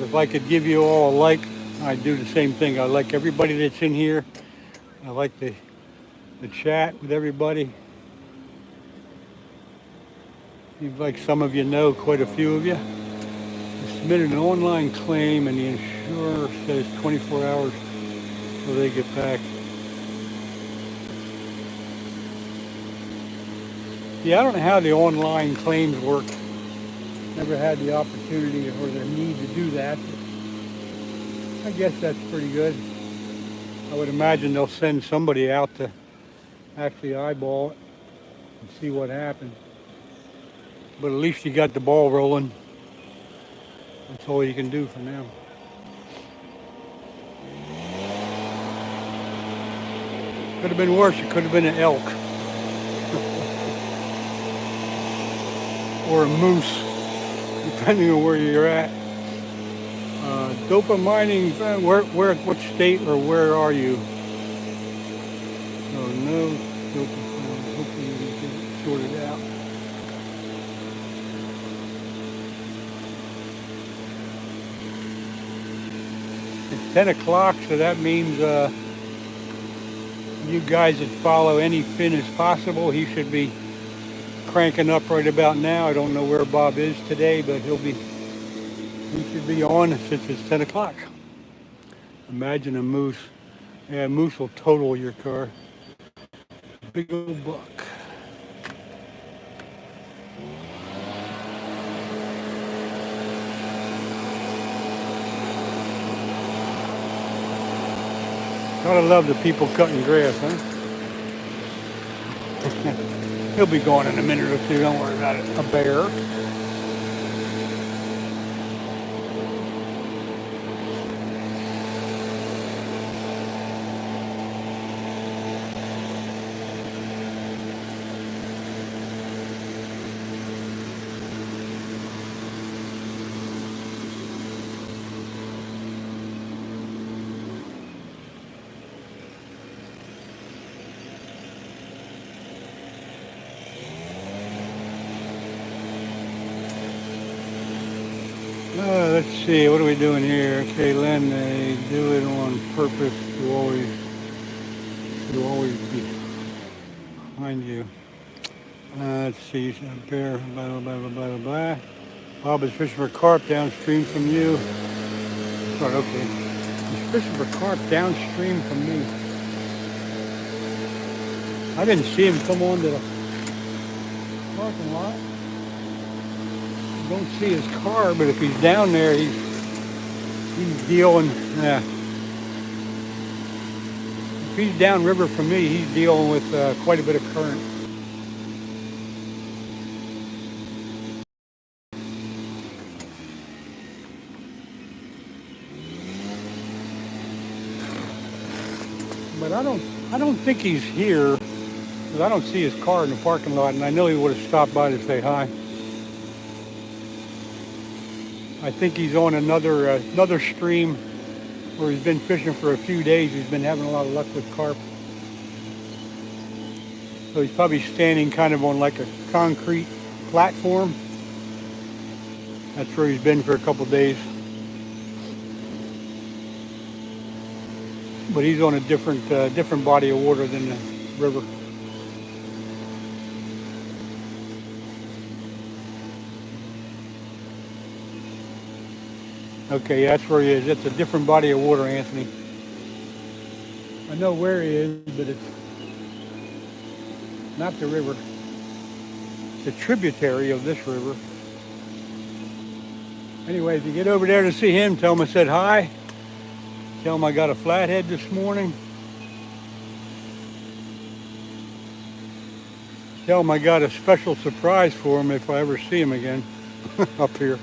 If I could give you all a like, I'd do the same thing. I like everybody that's in here. I like the chat with everybody. Seems like some of you know, quite a few of you. You submitted an online claim and the insurer says 24 hours till they get back. Yeah, I don't know how the online claims work. Never had the opportunity or the need to do that. I guess that's pretty good. I would imagine they'll send somebody out to actually eyeball it and see what happens. But at least you got the ball rolling. That's all you can do for now. Could have been worse. It could have been an elk. Or a moose, depending on where you're at. Dopa mining, what state or where are you? Oh no, Dopa, hopefully you can get it sorted out. It's 10 o'clock, so that means you guys that follow any fin as possible, he should be cranking up right about now. I don't know where Bob is today, but he should be on since it's 10 o'clock. Imagine a moose. Yeah, a moose will total your car. Big old buck. Gotta love the people cutting grass, huh? He'll be gone in a minute or two, don't worry about it. A bear. let's see, what are we doing here? Okay, Len, they do it on purpose to always be behind you. Let's see, bear, blah, blah, blah, blah, blah, blah. Bob is fishing for carp downstream from you. Right, okay. He's fishing for carp downstream from me. I didn't see him come onto the parking lot. I don't see his car, but if he's down there, he's dealing. If he's downriver from me, he's dealing with quite a bit of current. But I don't think he's here, because I don't see his car in the parking lot, and I know he would have stopped by to say hi. I think he's on another stream where he's been fishing for a few days. He's been having a lot of luck with carp. So he's probably standing kind of on like a concrete platform. That's where he's been for a couple days. But he's on a different body of water than the river. Okay, that's where he is. It's a different body of water, Anthony. I know where he is, but it's not the river. It's a tributary of this river. Anyway, if you get over there to see him, tell him I said hi. Tell him I got a flathead this morning. Tell him I got a special surprise for him if I ever see him again up here.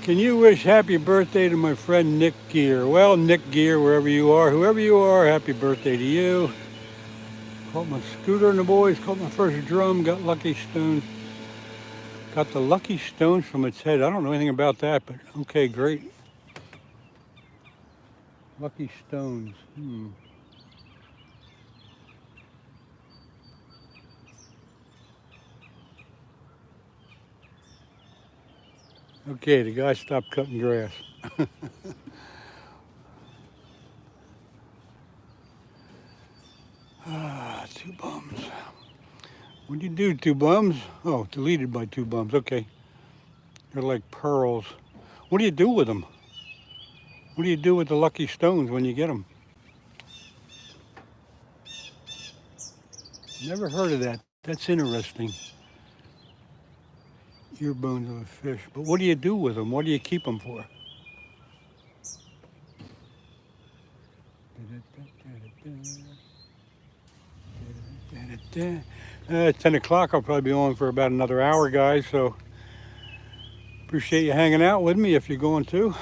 Can you wish happy birthday to my friend Nick Gear? Well, Nick Gear, wherever you are, whoever you are, happy birthday to you. Caught my scooter and the boys, caught my first drum, got lucky stones. Got the lucky stones from its head. I don't know anything about that, but okay, great. Lucky stones. Okay, the guy stopped cutting grass. Two bums. What do you do, two bums? Oh, deleted by two bums. Okay. They're like pearls. What do you do with them? What do you do with the lucky stones when you get them? Never heard of that. That's interesting. Ear bones of a fish. But what do you do with them? What do you keep them for? It's 10 o'clock. I'll probably be on for about another hour, guys. So appreciate you hanging out with me if you're going to.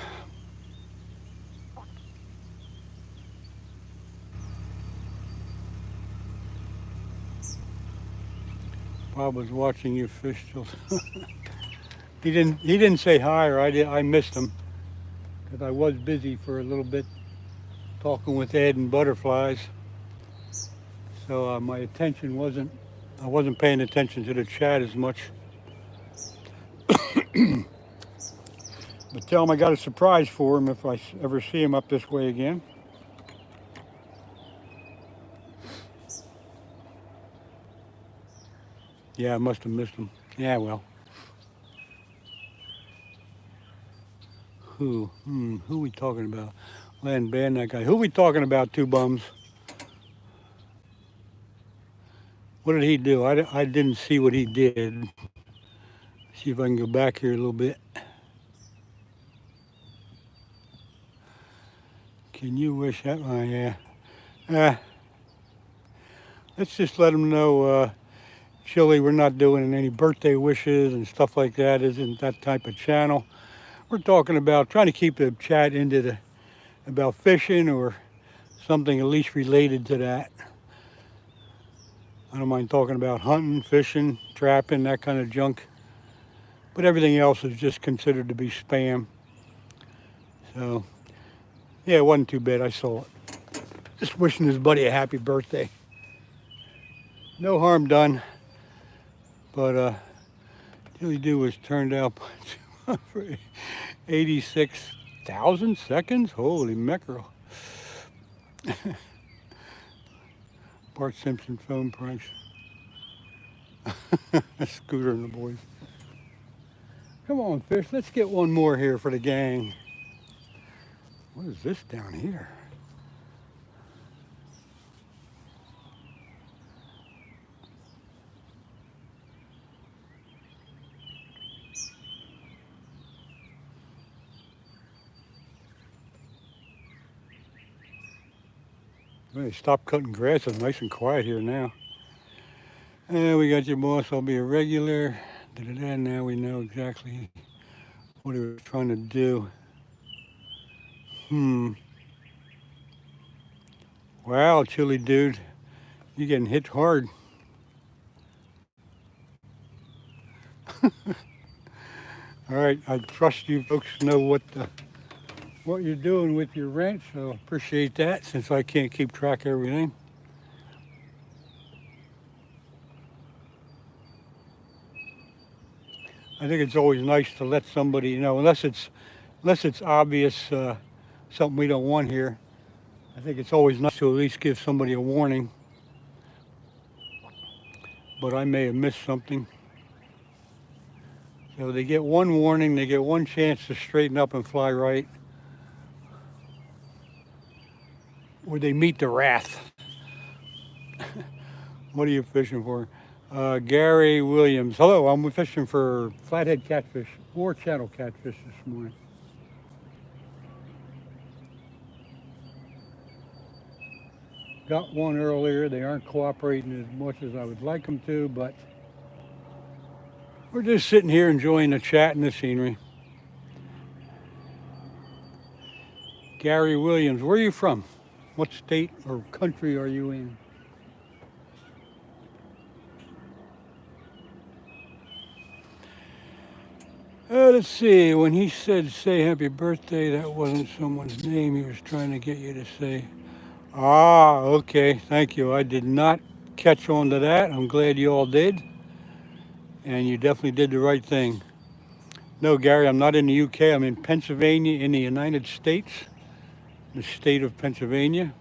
Bob was watching you fish till he didn't say hi, or I missed him because I was busy for a little bit talking with Ed and butterflies. So my attention I wasn't paying attention to the chat as much. But tell him I got a surprise for him if I ever see him up this way again. Yeah, I must have missed him. Yeah, well. Who we talking about? Len, ban that guy. Who we talking about, two bums? What did he do? I didn't see what he did. See if I can go back here a little bit. Can you wish that? Oh, yeah. Let's just let him know, Chili, we're not doing any birthday wishes and stuff like that. Isn't that type of channel. We're talking about trying to keep the chat into about fishing or something at least related to that. I don't mind talking about hunting, fishing, trapping, that kind of junk. But everything else is just considered to be spam. So, yeah, it wasn't too bad. I saw it. Just wishing his buddy a happy birthday. No harm done. But all he do was turned out For 86,000 seconds? Holy mackerel. Bart Simpson phone pranks. Scooter and the boys. Come on, fish. Let's get one more here for the gang. What is this down here? Hey, stop cutting grass. It's nice and quiet here now. And we got your boss. I'll be a regular. Da-da-da. Now we know exactly what he was trying to do. Wow, chilly dude. You're getting hit hard. All right, I trust you folks know what you're doing with your wrench, so appreciate that since I can't keep track of everything. I think it's always nice to let somebody know, unless it's obvious something we don't want here. I think it's always nice to at least give somebody a warning. But I may have missed something. So they get one warning, they get one chance to straighten up and fly right. Or they meet the wrath. What are you fishing for? Gary Williams. Hello, I'm fishing for flathead catfish or channel catfish this morning. Got one earlier. They aren't cooperating as much as I would like them to, but we're just sitting here enjoying the chat and the scenery. Gary Williams, where are you from? What state or country are you in? Let's see, when he said say happy birthday, that wasn't someone's name he was trying to get you to say. Ah, okay, thank you. I did not catch on to that. I'm glad you all did. And you definitely did the right thing. No, Gary, I'm not in the UK. I'm in Pennsylvania in the United States, the state of Pennsylvania.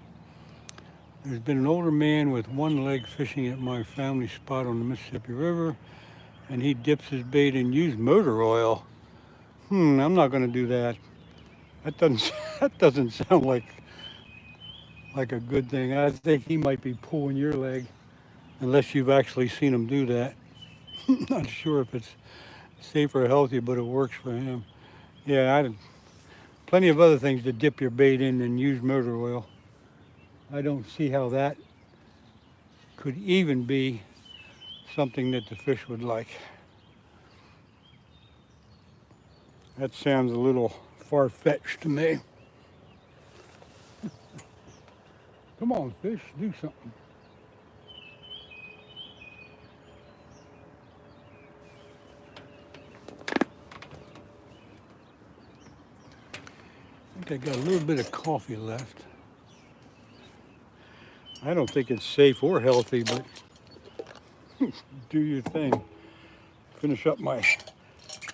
There's been an older man with one leg fishing at my family spot on the Mississippi River, and he dips his bait in used motor oil. I'm not going to do that. That doesn't sound like a good thing. I think he might be pulling your leg, unless you've actually seen him do that. Not sure if it's safe or healthy, but it works for him. Yeah, plenty of other things to dip your bait in than used motor oil. I don't see how that could even be something that the fish would like. That sounds a little far-fetched to me. Come on, fish, do something. I think I got a little bit of coffee left. I don't think it's safe or healthy, but do your thing. Finish up my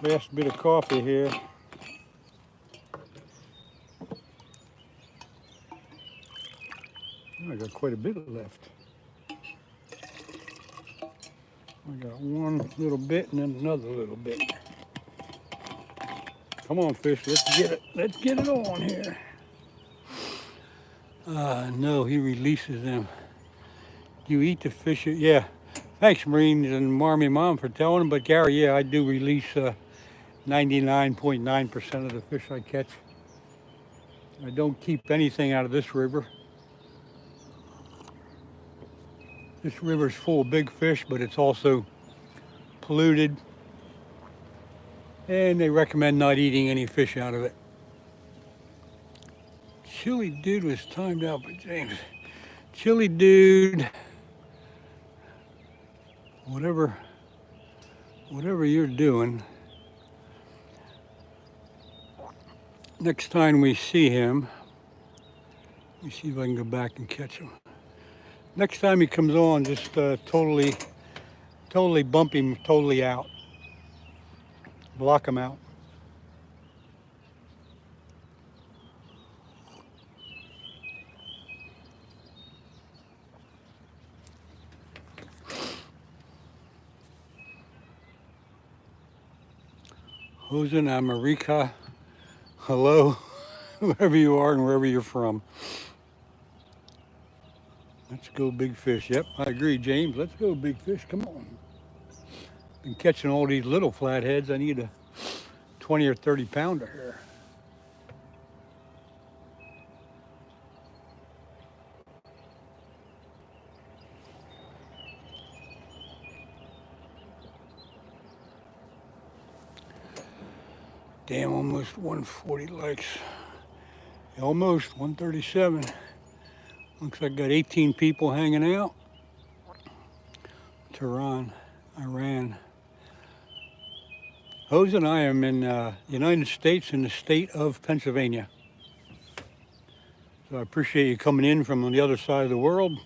last bit of coffee here. I got quite a bit left. I got one little bit and then another little bit. Come on, fish, let's get it. Let's get it on here. No, he releases them. You eat the fish? Yeah. Thanks, Marines and Marmy Mom, for telling him. But Gary, yeah, I do release 99.9% of the fish I catch. I don't keep anything out of this river. This river's full of big fish, but it's also polluted. And they recommend not eating any fish out of it. Chili Dude was timed out by James. Chili Dude, whatever you're doing, next time we see him, let me see if I can go back and catch him. Next time he comes on, just totally bump him totally out. Block him out. Hosen, America. Hello, whoever you are and wherever you're from. Let's go big fish. Yep, I agree, James. Let's go big fish. Come on. Been catching all these little flatheads. I need a 20 or 30 pounder here. Damn, almost 140 likes. Almost 137. Looks like I got 18 people hanging out. Tehran, Iran. Hose and I am in the United States in the state of Pennsylvania. So I appreciate you coming in from on the other side of the world.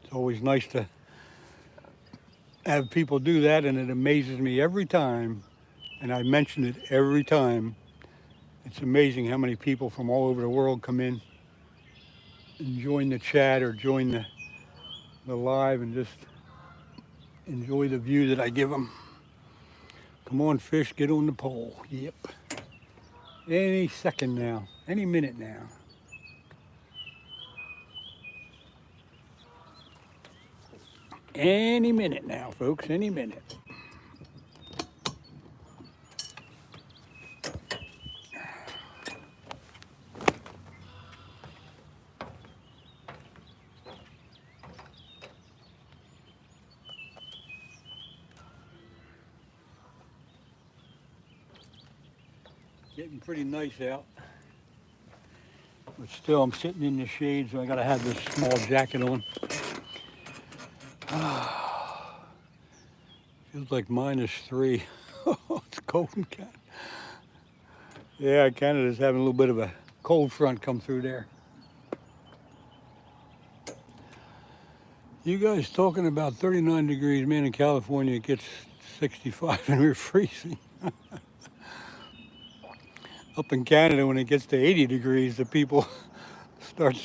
It's always nice to have people do that, and it amazes me every time, and I mention it every time. It's amazing how many people from all over the world come in and join the chat or join the live and just enjoy the view that I give them. Come on, fish, get on the pole. Yep. Any second now, any minute now. Any minute now, folks, any minute. Getting pretty nice out. But still, I'm sitting in the shade, so I gotta have this small jacket on. Feels like -3. It's cold in Canada. Yeah, Canada's having a little bit of a cold front come through there. You guys talking about 39 degrees, man, in California it gets 65 and we're freezing. Up in Canada, when it gets to 80 degrees, the people start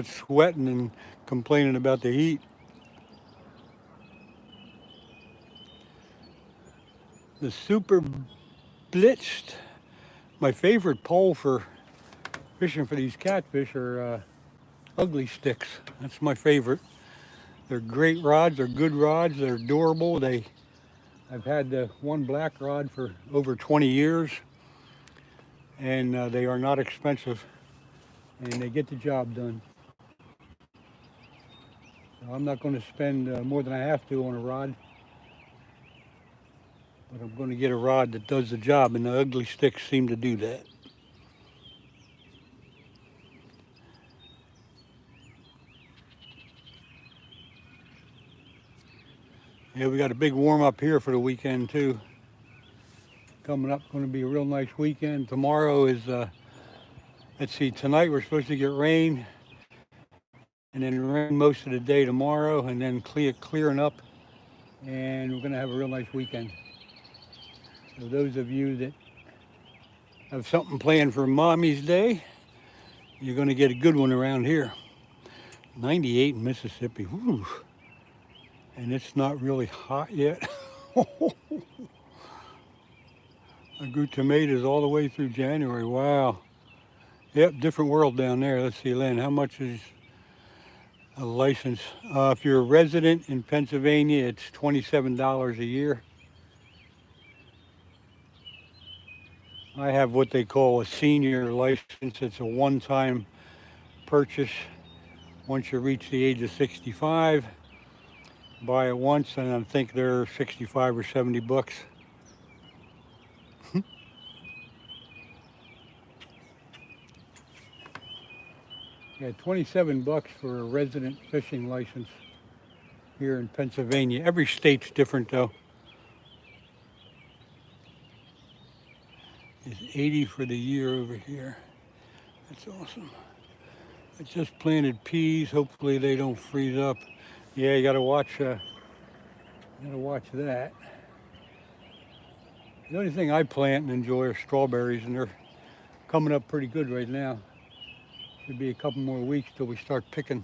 sweating and complaining about the heat. The super blitzed. My favorite pole for fishing for these catfish are ugly sticks. That's my favorite. They're great rods. They're good rods. They're durable. I've had the one black rod for over 20 years. And they are not expensive, and they get the job done. So I'm not going to spend more than I have to on a rod, but I'm going to get a rod that does the job, and the ugly sticks seem to do that. Yeah, we got a big warm up here for the weekend too. Coming up, going to be a real nice weekend. Tomorrow is, let's see, tonight we're supposed to get rain, and then rain most of the day tomorrow, and then clearing up, and we're going to have a real nice weekend. So those of you that have something planned for Mommy's Day, you're going to get a good one around here. 98 in Mississippi. Whew. And it's not really hot yet. I grew tomatoes all the way through January. Wow. Yep, different world down there. Let's see, Len, how much is a license? If you're a resident in Pennsylvania, it's $27 a year. I have what they call a senior license. It's a one-time purchase. Once you reach the age of 65, buy it once, and I think they're 65 or 70 bucks. Yeah, 27 bucks for a resident fishing license here in Pennsylvania. Every state's different though. It's 80 for the year over here. That's awesome. I just planted peas. Hopefully they don't freeze up. Yeah, you gotta watch that. The only thing I plant and enjoy are strawberries, and they're coming up pretty good right now. Should be a couple more weeks till we start picking.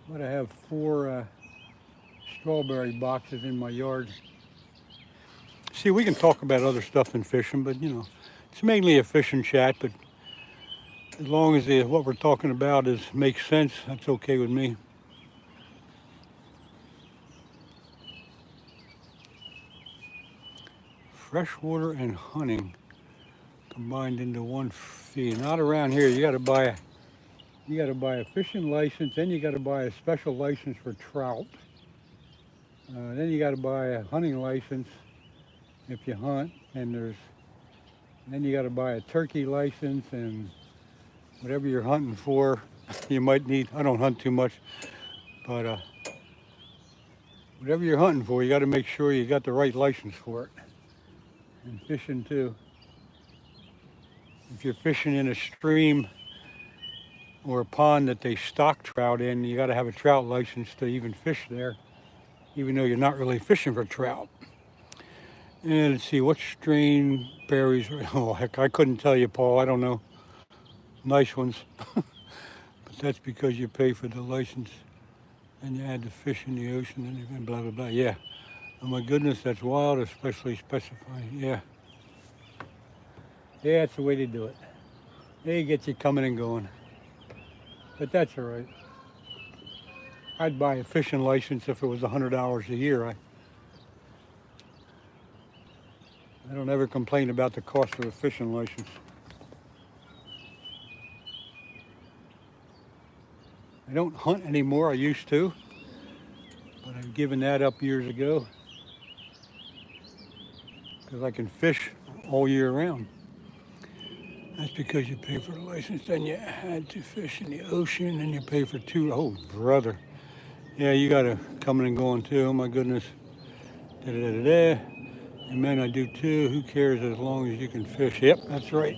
But I have 4 strawberry boxes in my yard. See, we can talk about other stuff than fishing, but you know, it's mainly a fishing chat, but as long as what we're talking about makes sense, that's okay with me. Freshwater and hunting combined into one fee. Not around here. You got to buy a fishing license, then you got to buy a special license for trout. Then you got to buy a hunting license if you hunt, and then you got to buy a turkey license and whatever you're hunting for. You might need. I don't hunt too much, but whatever you're hunting for, you got to make sure you got the right license for it. And fishing too. If you're fishing in a stream or a pond that they stock trout in, you got to have a trout license to even fish there, even though you're not really fishing for trout. And let's see, what strain berries? Oh heck, I couldn't tell you, Paul. I don't know. Nice ones, but that's because you pay for the license and you add the fish in the ocean and blah blah blah. Yeah. Oh my goodness, that's wild, especially specifying. Yeah. Yeah, that's the way to do it. They get you coming and going. But that's all right. I'd buy a fishing license if it was $100 a year. I don't ever complain about the cost of a fishing license. I don't hunt anymore. I used to, but I've given that up years ago because I can fish all year round. That's because you pay for a license, then you had to fish in the ocean, and you pay for two. Oh, brother. Yeah, you got to coming and going too. Oh, my goodness. Da-da-da-da-da. And men, I do too. Who cares as long as you can fish? Yep, that's right.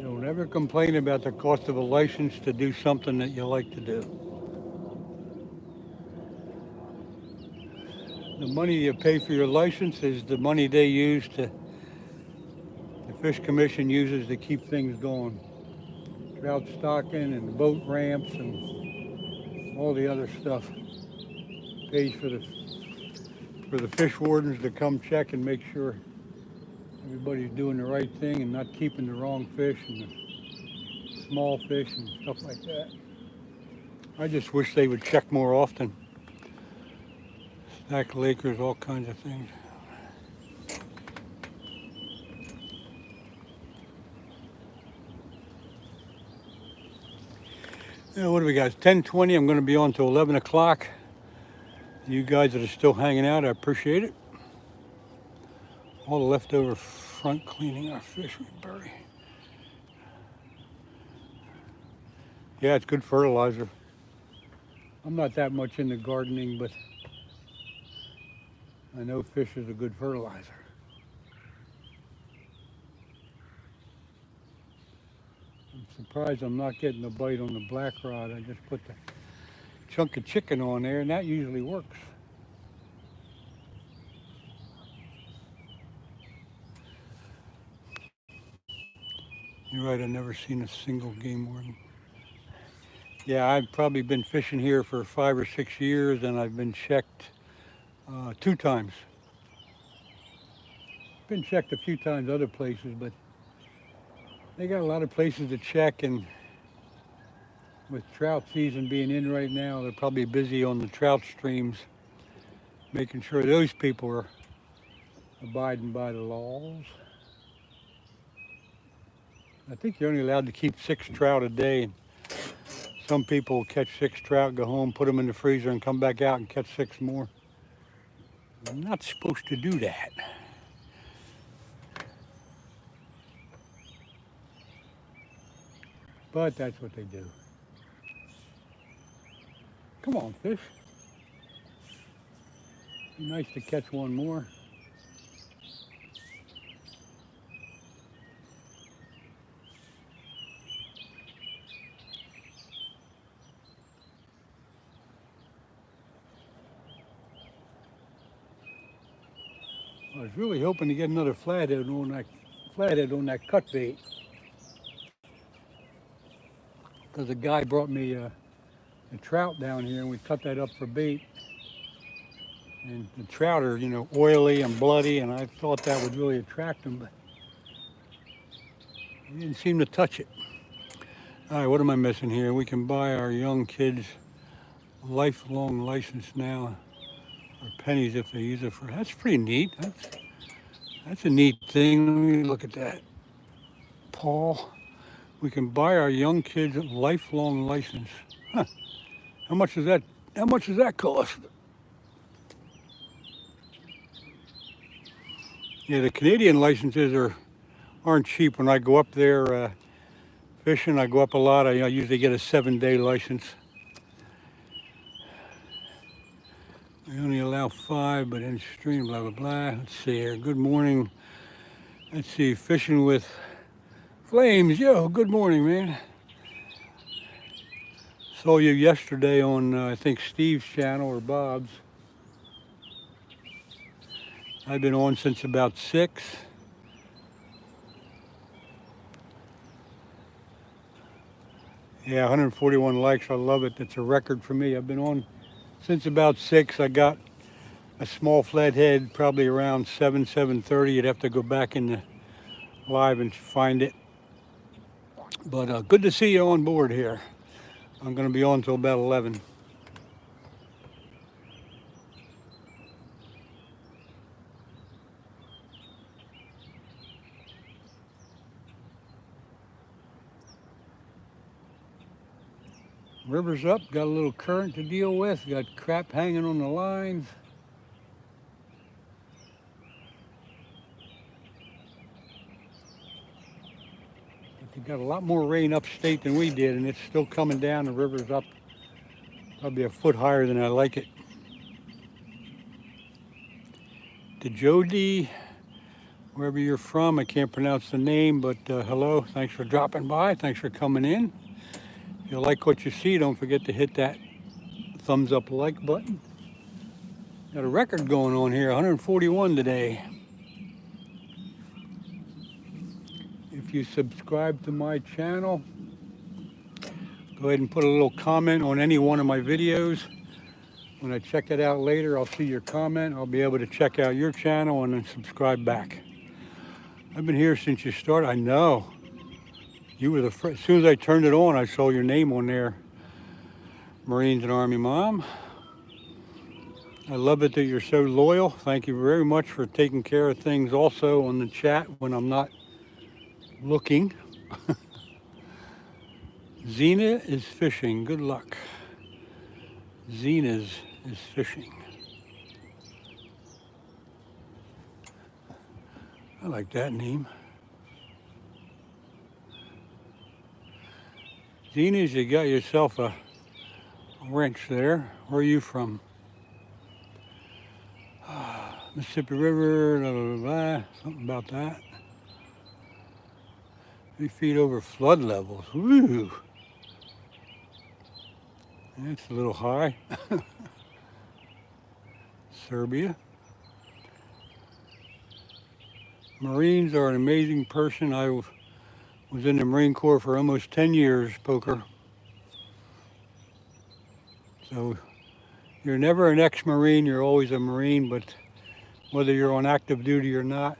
Don't ever complain about the cost of a license to do something that you like to do. The money you pay for your license is the money they use the Fish Commission uses to keep things going. Trout stocking and boat ramps and all the other stuff. Pays for the fish wardens to come check and make sure everybody's doing the right thing and not keeping the wrong fish and the small fish and stuff like that. I just wish they would check more often. Stack Lakers, all kinds of things. Yeah, what do we got? It's 10:20. I'm going to be on till 11 o'clock. You guys that are still hanging out, I appreciate it. All the leftover front cleaning our fish we bury. Yeah, it's good fertilizer. I'm not that much into gardening, but I know fish is a good fertilizer. I'm surprised I'm not getting a bite on the black rod. I just put the chunk of chicken on there, and that usually works. You're right, I've never seen a single game warden. Yeah, I've probably been fishing here for 5 or 6 years, and I've been checked 2 times. Been checked a few times other places, but they got a lot of places to check, and with trout season being in right now, they're probably busy on the trout streams, making sure those people are abiding by the laws. I think you're only allowed to keep 6 trout a day. Some people will catch 6 trout, go home, put them in the freezer, and come back out and catch 6 more. You're not supposed to do that. But that's what they do. Come on, fish. Be nice to catch one more. I was really hoping to get another flathead on that cut bait. Because a guy brought me the trout down here, and we cut that up for bait. And the trout are, oily and bloody, and I thought that would really attract them, but he didn't seem to touch it. All right, what am I missing here? We can buy our young kids lifelong license now, or pennies if they use it for. That's pretty neat. That's a neat thing. Let me look at that. Paul, we can buy our young kids a lifelong license. Huh. How much does that cost? Yeah, the Canadian licenses aren't cheap. When I go up there fishing, I go up a lot. I usually get a 7-day license. We only allow 5, but in stream, blah, blah, blah. Let's see here. Good morning. Let's see, fishing with Flames. Yo, good morning, man. Saw you yesterday on, I think, Steve's channel or Bob's. I've been on since about 6. Yeah, 141 likes. I love it. That's a record for me. I've been on since about 6. I got a small flathead probably around 7:30. You'd have to go back in the live and find it. But good to see you on board here. I'm going to be on until about 11. River's up, got a little current to deal with, got crap hanging on the lines. But they got a lot more rain upstate than we did, and it's still coming down. The river's up probably a foot higher than I like it. To Jody, wherever you're from, I can't pronounce the name, but hello, thanks for dropping by, thanks for coming in. If you like what you see, don't forget to hit that thumbs up like button. Got a record going on here, 141 today. If you subscribe to my channel, go ahead and put a little comment on any one of my videos. When I check it out later, I'll see your comment. I'll be able to check out your channel and then subscribe back. I've been here since you started. I know. You were the first. As soon as I turned it on, I saw your name on there. Marines and Army Mom. I love it that you're so loyal. Thank you very much for taking care of things also on the chat when I'm not looking. Xena is fishing. Good luck. Xena's is fishing. I like that name. Xena's, you got yourself a wrench there. Where are you from? Mississippi River, blah, blah, blah, something about that. 3 feet over flood levels. Woo! That's a little high. Serbia. Marines are an amazing person. I was in the Marine Corps for almost 10 years, Poker. So you're never an ex-Marine, you're always a Marine, but whether you're on active duty or not,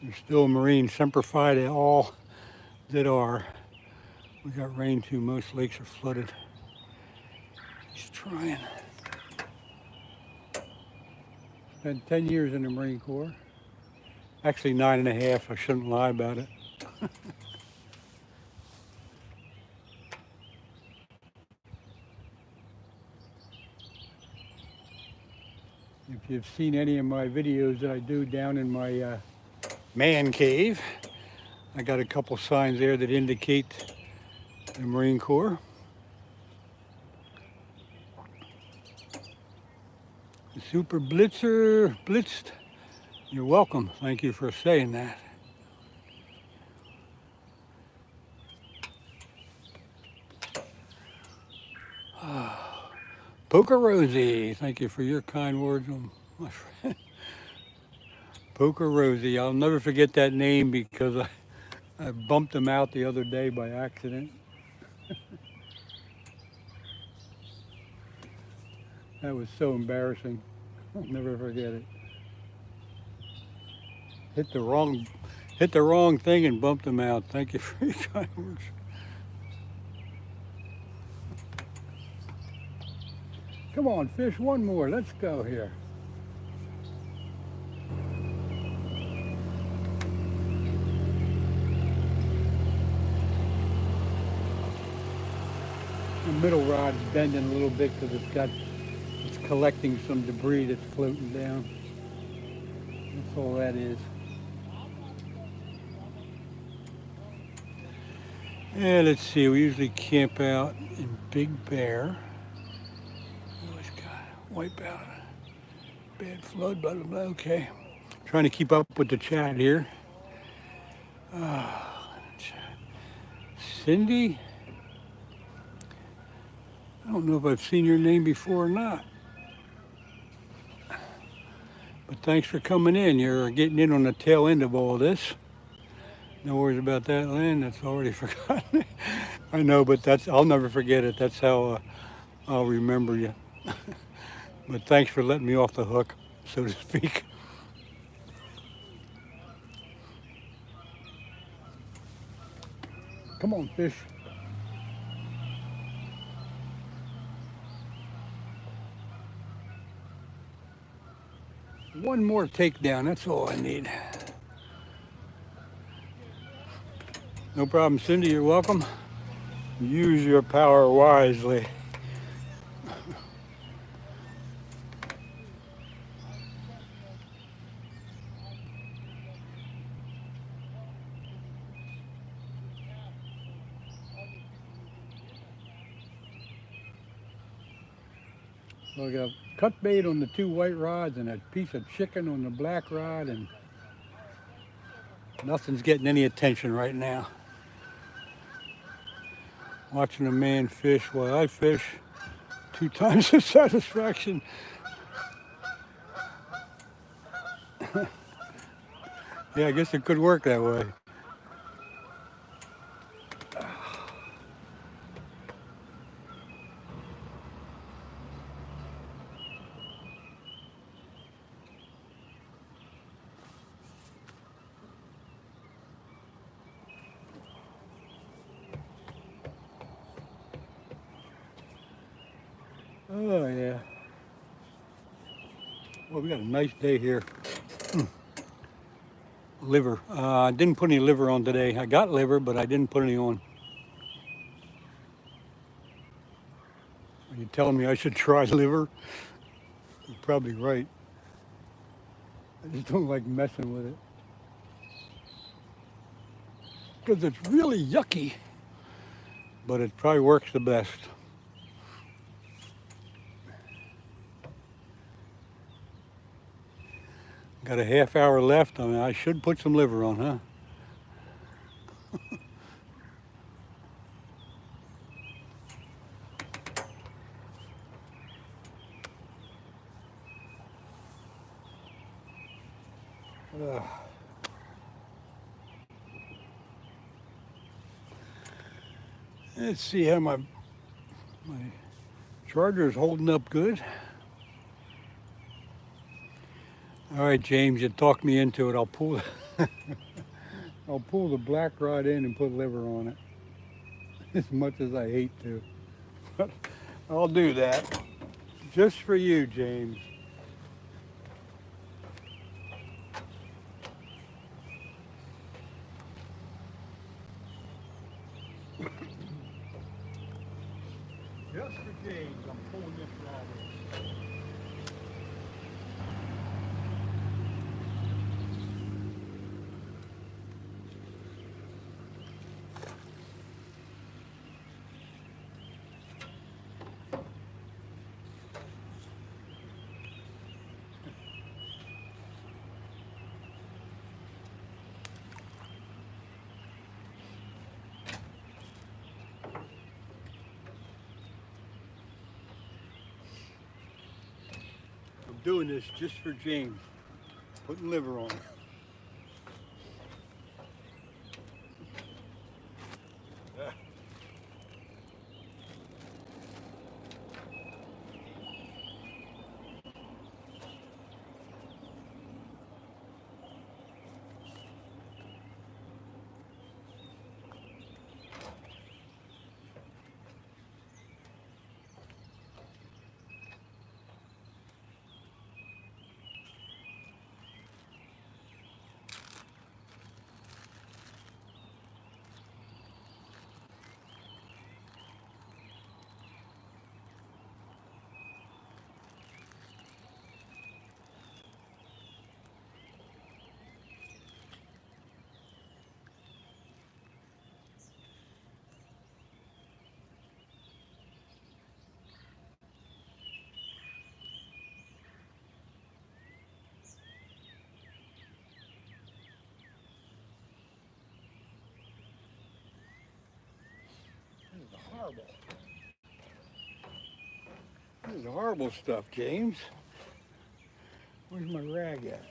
you're still a Marine. Semper Fi to all that are. We got rain too, most lakes are flooded. He's trying. Spent 10 years in the Marine Corps. Actually 9.5, I shouldn't lie about it. If you've seen any of my videos that I do down in my man cave, I got a couple signs there that indicate the Marine Corps. The Super Blitzed. You're welcome. Thank you for saying that. Poker Rosie, thank you for your kind words, my friend. Poker Rosie, I'll never forget that name because I bumped him out the other day by accident. That was so embarrassing. I'll never forget it. Hit the wrong thing and bumped him out. Thank you for your kind words. Come on, fish one more. Let's go here. The middle rod's bending a little bit because it's collecting some debris that's floating down. That's all that is. Yeah, let's see. We usually camp out in Big Bear. Always got wipe out. Bad flood, blah, blah, blah. Okay. Trying to keep up with the chat here. Cindy? I don't know if I've seen your name before or not. But thanks for coming in. You're getting in on the tail end of all this. No worries about that, Len. That's already forgotten. I know, but I'll never forget it. That's how I'll remember you. But thanks for letting me off the hook, so to speak. Come on, fish. One more takedown, that's all I need. No problem, Cindy, you're welcome. Use your power wisely. So I got cut bait on the 2 white rods and a piece of chicken on the black rod, and nothing's getting any attention right now. Watching a man fish while I fish, 2 times the satisfaction. Yeah, I guess it could work that way. Oh yeah. Well, we got a nice day here. Liver. I didn't put any liver on today. I got liver, but I didn't put any on. Are you telling me I should try liver? You're probably right. I just don't like messing with it. Because it's really yucky. But it probably works the best. Got a half hour left. I mean, I should put some liver on, huh? Let's see how my charger is holding up good. All right, James, you talked me into it. I'll pull the black rod in and put liver on it. As much as I hate to. But I'll do that. Just for you, James. Just for James, I'm pulling this rod in. Doing this just for James, putting liver on it. horrible. This is horrible stuff, James. Where's my rag at?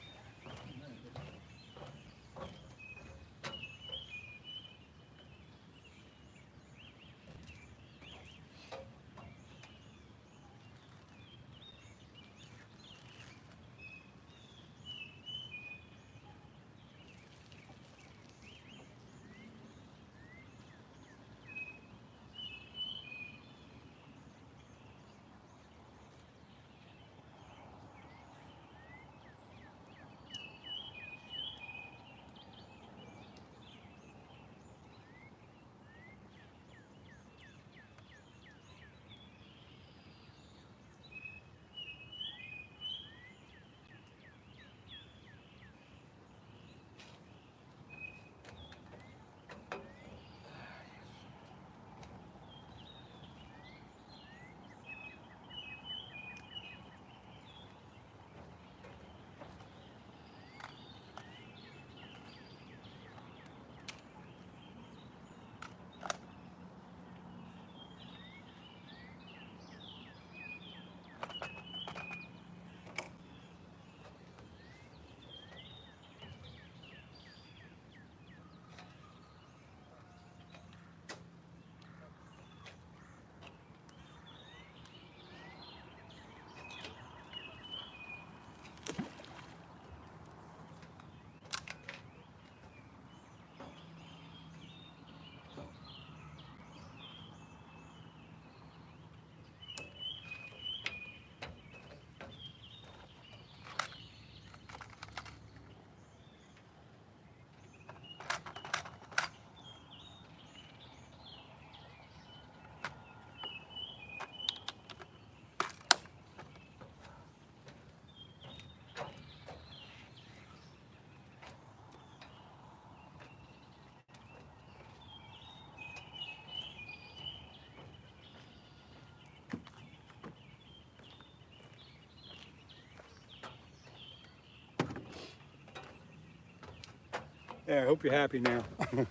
Yeah, I hope you're happy now. A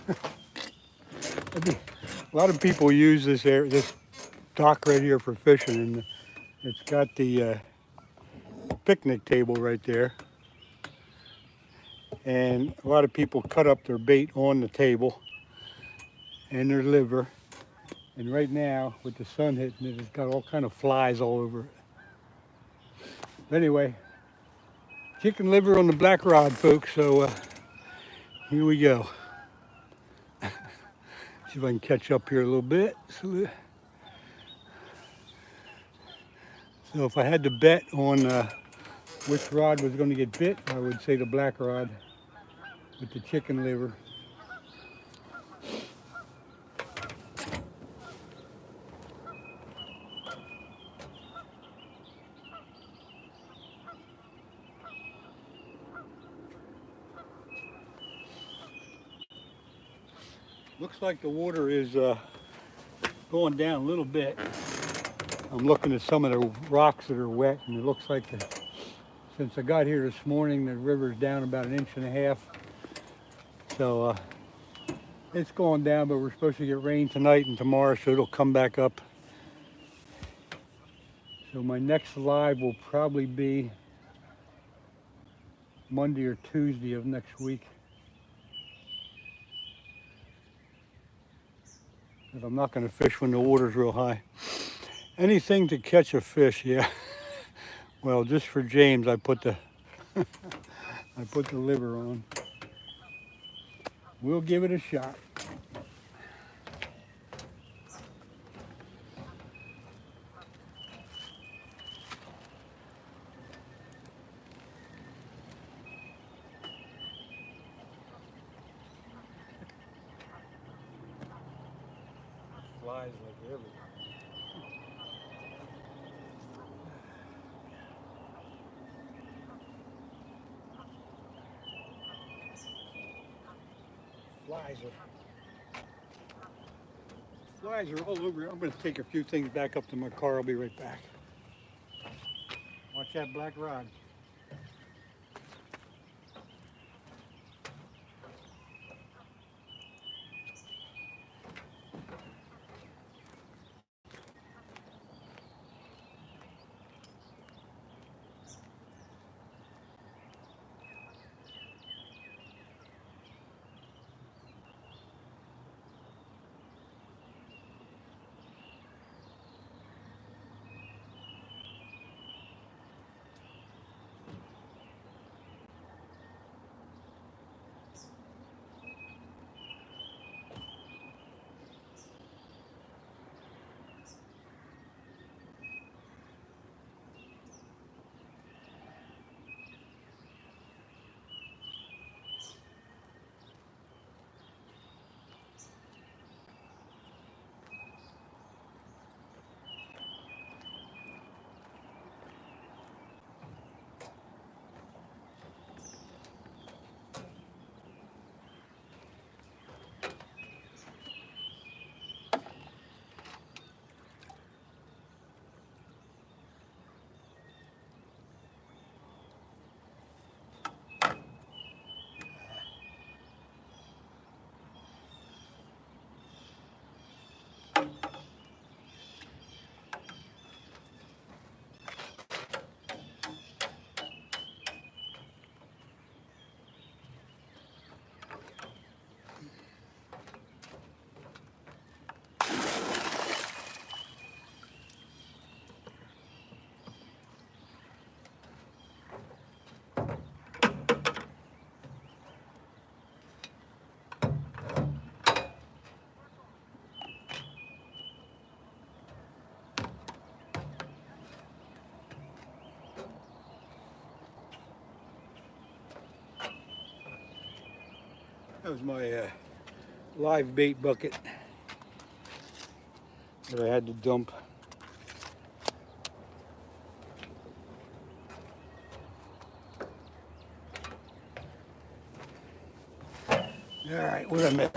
lot of people use this dock right here for fishing, and it's got the picnic table right there. And a lot of people cut up their bait on the table and their liver. And right now, with the sun hitting it, it's got all kind of flies all over it. But anyway, chicken liver on the black rod, folks. So here we go. See if I can catch up here a little bit. So if I had to bet on which rod was going to get bit, I would say the black rod with the chicken liver. Looks like the water is going down a little bit. I'm looking at some of the rocks that are wet, and it looks like since I got here this morning, the river's down about 1.5 inches. So it's going down, but we're supposed to get rain tonight and tomorrow, so it'll come back up. So my next live will probably be Monday or Tuesday of next week. But I'm not going to fish when the water's real high. Anything to catch a fish, yeah. Well, just for James, I put the I put the liver on. We'll give it a shot. Flies like everywhere. Flies are all over. I'm going to take a few things back up to my car. I'll be right back. Watch that black rod. That was my live bait bucket that I had to dump. All right, what did I miss?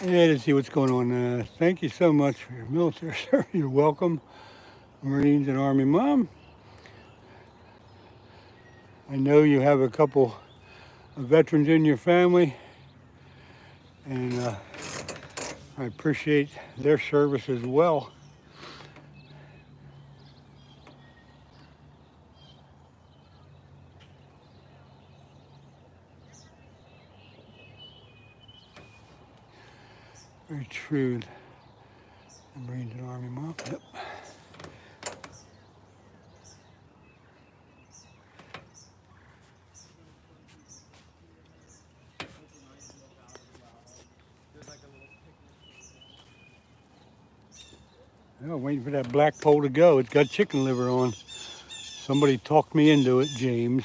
Yeah, to see what's going on. Thank you so much for your military service. You're welcome, Marines and Army Mom. I know you have a couple of veterans in your family, and I appreciate their service as well. Very true. The Marines and Army Mom. Yep. Oh, waiting for that black pole to go. It's got chicken liver on. Somebody talked me into it, James.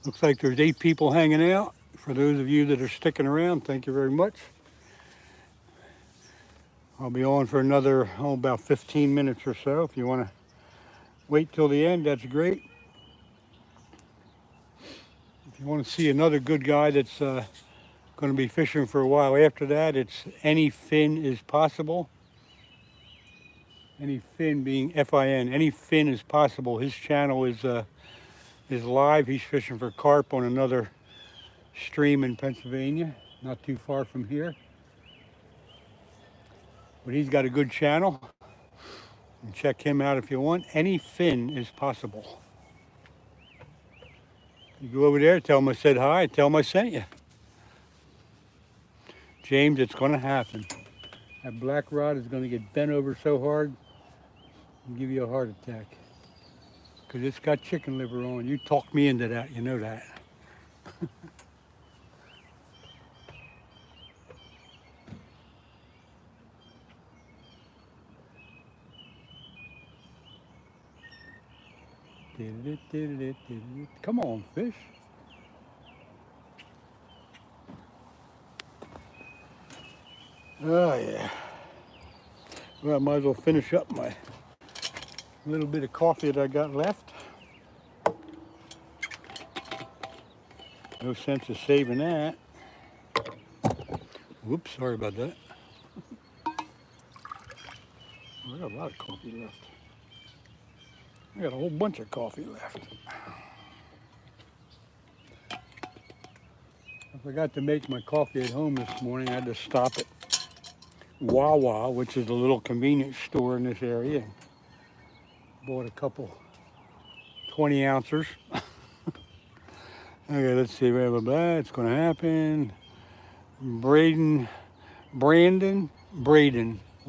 Looks like there's 8 people hanging out. For those of you that are sticking around, thank you very much. I'll be on for another, about 15 minutes or so. If you want to wait till the end, that's great. If you want to see another good guy that's going to be fishing for a while after that, it's Any Fin Is Possible. Any Fin being F-I-N. Any Fin Is Possible. His channel is live. He's fishing for carp on another stream in Pennsylvania, not too far from here. But he's got a good channel. And check him out if you want. Any Fin Is Possible. You go over there, tell him I said hi, tell him I sent you. James, it's going to happen. That black rod is going to get bent over so hard and give you a heart attack. Because it's got chicken liver on. You talked me into that, you know that. Come on, fish. Oh, yeah. Well, I might as well finish up my little bit of coffee that I got left. No sense of saving that. Whoops, sorry about that. I got a lot of coffee left. I got a whole bunch of coffee left. I forgot to make my coffee at home this morning. I had to stop at Wawa, which is a little convenience store in this area. Bought a couple 20 ounces. Okay, let's see, blah, blah, blah. It's going to happen. Braden,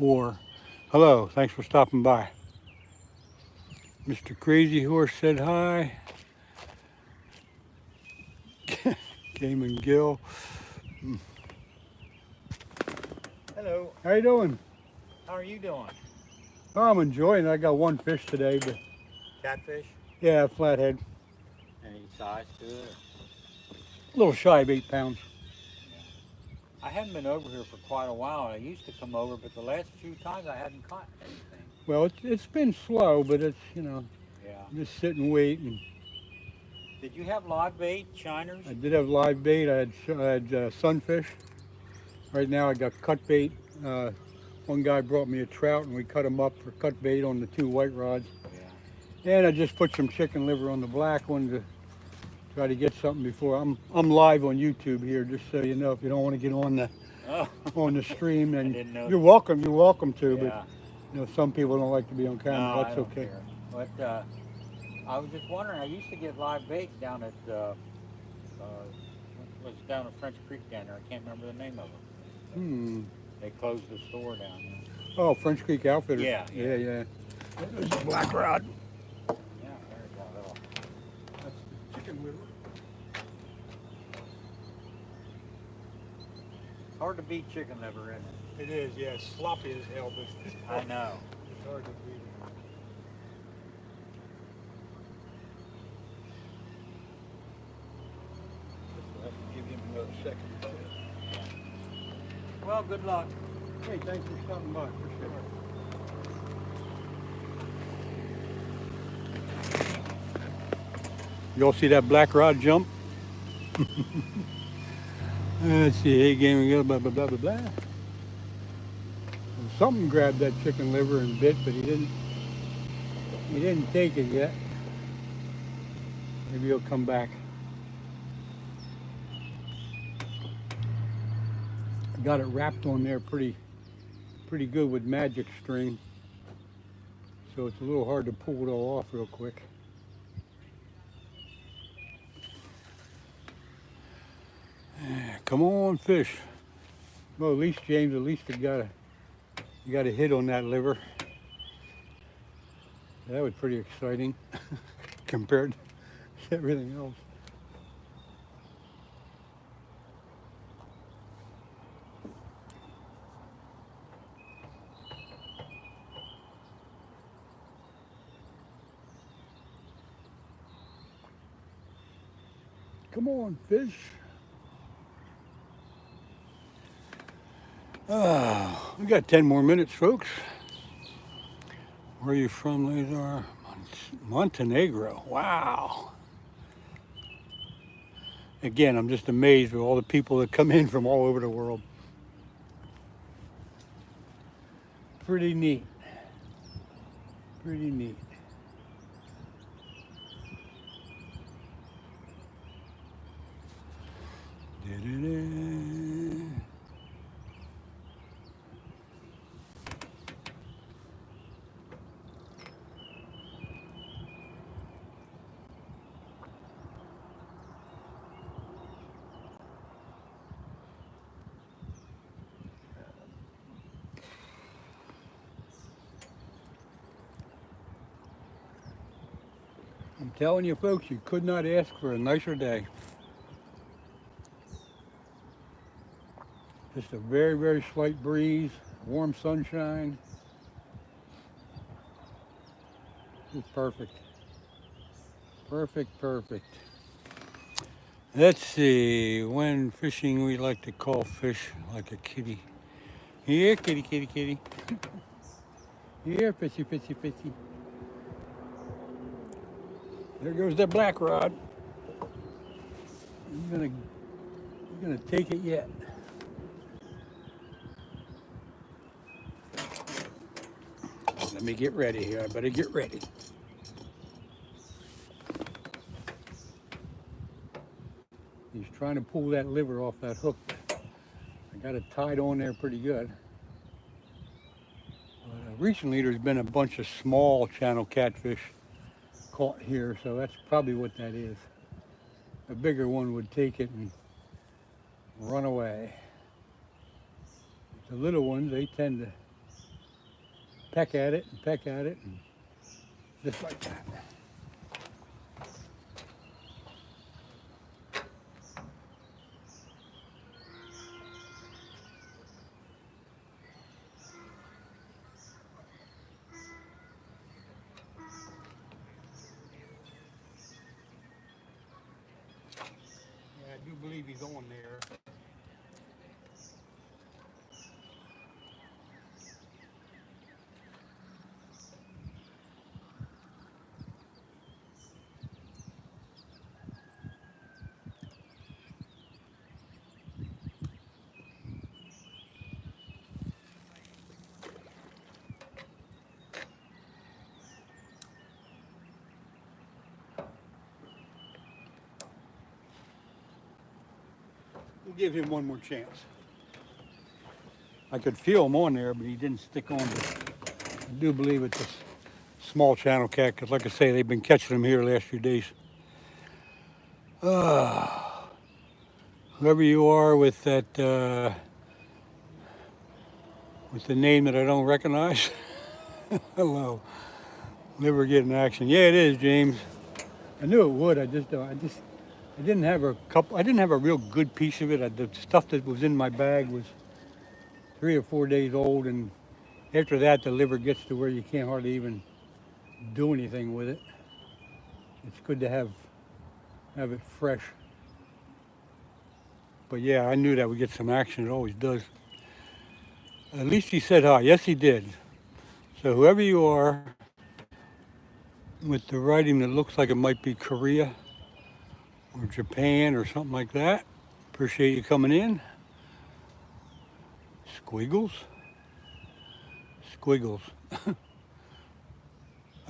or hello, thanks for stopping by. Mr. Crazy Horse said hi. Game and Gill. Hello. How you doing? How are you doing? Oh, I'm enjoying it. I got one fish today, but Catfish? yeah, flathead. Any size to it? A little shy of 8 pounds. I haven't been over here for quite a while. I used to come over, but the last few times I hadn't caught anything. Well, it's been slow, but it's, you know, Yeah. just sit and wait. And Did you have live bait, shiners? I did have live bait. I had sunfish. Right now I got cut bait. One guy brought me a trout and we cut him up for cut bait on the 2 white rods. Yeah. And I just put some chicken liver on the black one to try to get something before. I'm live on YouTube here, just so you know. If you don't want to get on the on the stream, then didn't know. you're welcome to. Yeah. But you know, some people don't like to be on camera. No, That's I don't okay. care. But I was just wondering, I used to get live bait down at, was down at French Creek down there. I can't remember the name of it. They closed the store down there. Oh, French Creek Outfitters. Yeah. Yeah. There's a black rod. Yeah, there's a little. That's the chicken liver. hard to beat chicken liver, isn't it? It is, yeah. It's sloppy as hell, but I know. it's hard to beat it. I'll have to give him another second or two. Well, good luck. Hey, thanks for stopping by, for sure. You all see that black rod jump? Let's see, hey game, we go blah blah blah blah blah. And something grabbed that chicken liver and bit, but he didn't take it yet. Maybe he'll come back. I got it wrapped on there pretty good with magic string. So it's a little hard to pull it all off real quick. Come on, fish. Well, at least James, you got a hit on that liver. That was pretty exciting compared to everything else. Come on, fish. We got 10 more minutes, folks. Where are you from, Lazar? Montenegro. Wow. Again, I'm just amazed with all the people that come in from all over the world. Pretty neat. Pretty neat. Da-da-da. I'm telling you folks, you could not ask for a nicer day. Just a very, very slight breeze, warm sunshine. Just perfect. Perfect, perfect. Let's see, when fishing we like to call fish like a kitty. Here, kitty, kitty, kitty. Here, fishy, fishy, fishy. There goes that black rod. You're gonna take it yet. Let me get ready here. I better get ready. He's trying to pull that liver off that hook. I got it tied on there pretty good. But, recently there's been a bunch of small channel catfish caught here, so that's probably what that is. A bigger one would take it and run away. The little ones, they tend to peck at it and just like that. Yeah, I do believe he's on there. We'll give him one more chance. I could feel him on there, but he didn't stick on. I do believe it's a small channel cat, because like I say, they've been catching them here the last few days. Whoever you are with that, with the name that I don't recognize. Hello. Liver getting action. Yeah, it is, James. I knew it would. I I didn't have a real good piece of it. The stuff that was in my bag was 3 or 4 days old, and after that, the liver gets to where you can't hardly even do anything with it. It's good to have it fresh. But yeah, I knew that would get some action. It always does. At least he said hi. Yes, he did. So whoever you are, with the writing that looks like it might be Korea or Japan or something like that, appreciate you coming in. Squiggles? Squiggles. I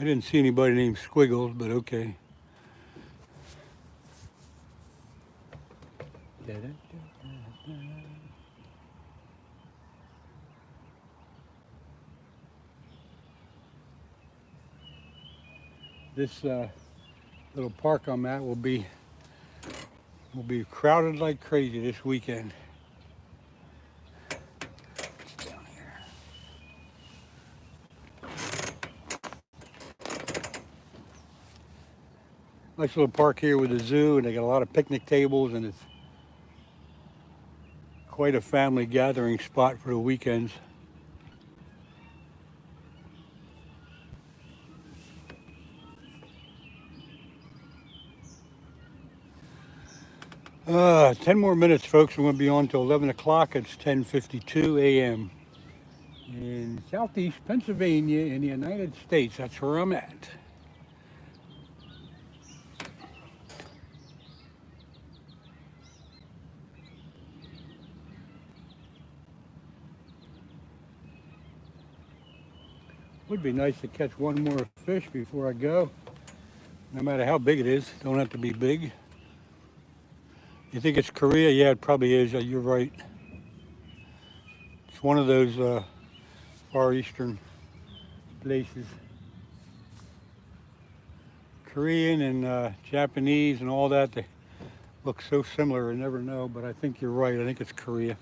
didn't see anybody named Squiggles, but okay. This little park I'm at will be crowded like crazy this weekend. Down here. Nice little park here with a zoo, and they got a lot of picnic tables, and it's quite a family gathering spot for the weekends. Uh, 10 more minutes, folks. We're going to be on till 11 o'clock. It's 10:52 a.m. in southeast Pennsylvania in the United States. That's where I'm at. Would be nice to catch one more fish before I go. No matter how big it is, don't have to be big. You think it's Korea? Yeah, it probably is. You're right. It's one of those Far Eastern places. Korean and Japanese and all that, they look so similar, I never know, but I think you're right. I think it's Korea.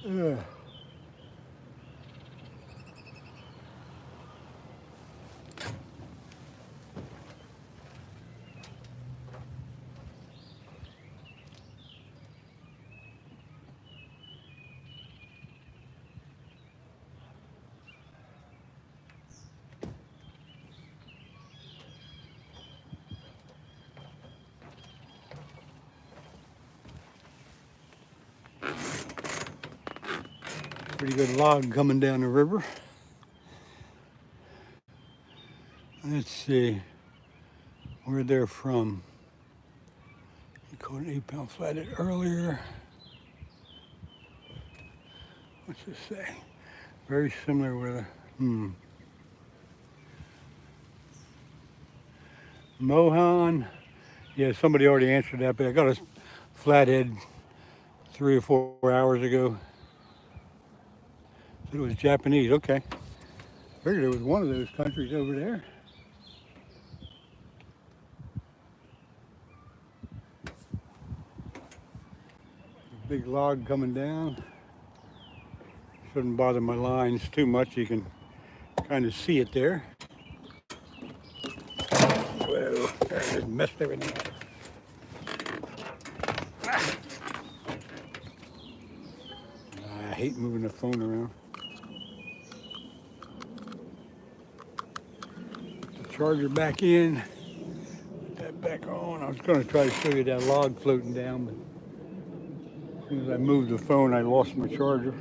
Ugh. Pretty good log coming down the river. Let's see where they're from. You caught an 8-pound flathead earlier. What's this say? Very similar with a Mohan. Yeah, somebody already answered that, but I got a flathead 3 or 4 hours ago. It was Japanese. Okay. Figured it was one of those countries over there. Big log coming down. Shouldn't bother my lines too much. You can kind of see it there. Whoa, I just messed everything up. I hate moving the phone around. Put the charger back in. Put that back on. I was going to try to show you that log floating down, but as soon as I moved the phone, I lost my charger.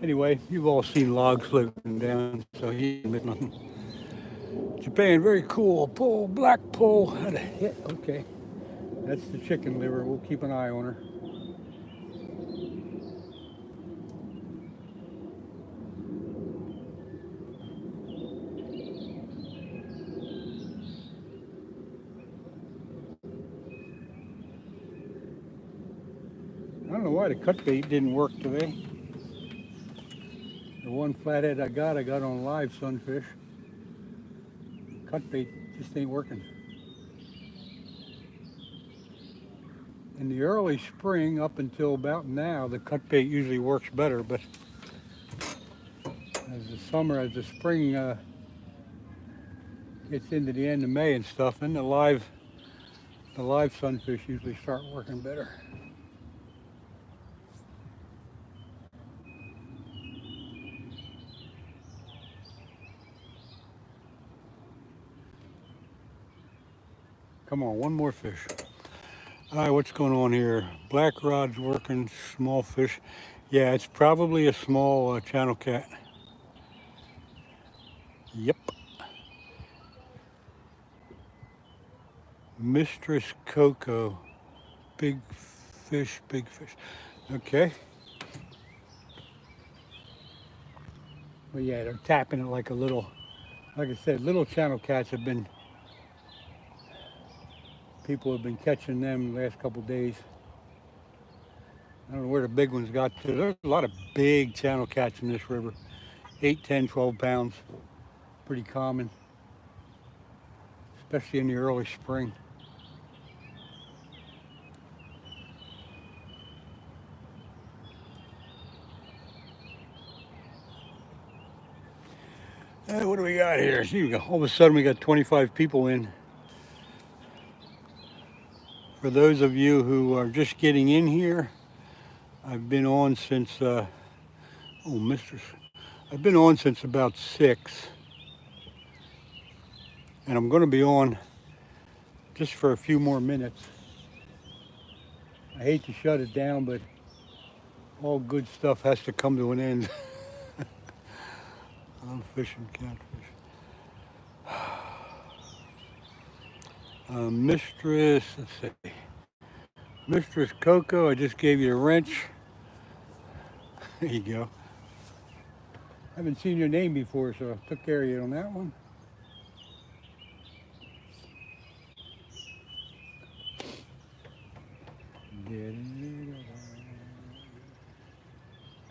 Anyway, you've all seen logs floating down, so you admit nothing. Japan, very cool. Pull, black pull. Had a hit. Okay. That's the chicken liver. We'll keep an eye on her. I don't know why the cut bait didn't work today. The one flathead I got on live sunfish. Cut bait just ain't working. in the early spring up until about now, the cut bait usually works better, but as the spring gets into the end of May and stuff, then the live sunfish usually start working better. Come on, one more fish. All right, what's going on here? Black rod's working, small fish. Yeah, it's probably a small channel cat. Yep. Mistress Coco. Big fish, big fish. Okay. Well, yeah, they're tapping it like I said, little channel cats have been, people have been catching them the last couple days. I don't know where the big ones got to. There's a lot of big channel cats in this river. 8, 10, 12 pounds. Pretty common, especially in the early spring. What do we got here? Here we go. All of a sudden we got 25 people in. For those of you who are just getting in here, I've been on since, I've been on since about 6. And I'm going to be on just for a few more minutes. I hate to shut it down, but all good stuff has to come to an end. I'm fishing catfish. Mistress, let's see. Mistress Coco, I just gave you a wrench. There you go. I haven't seen your name before, so I took care of you on that one.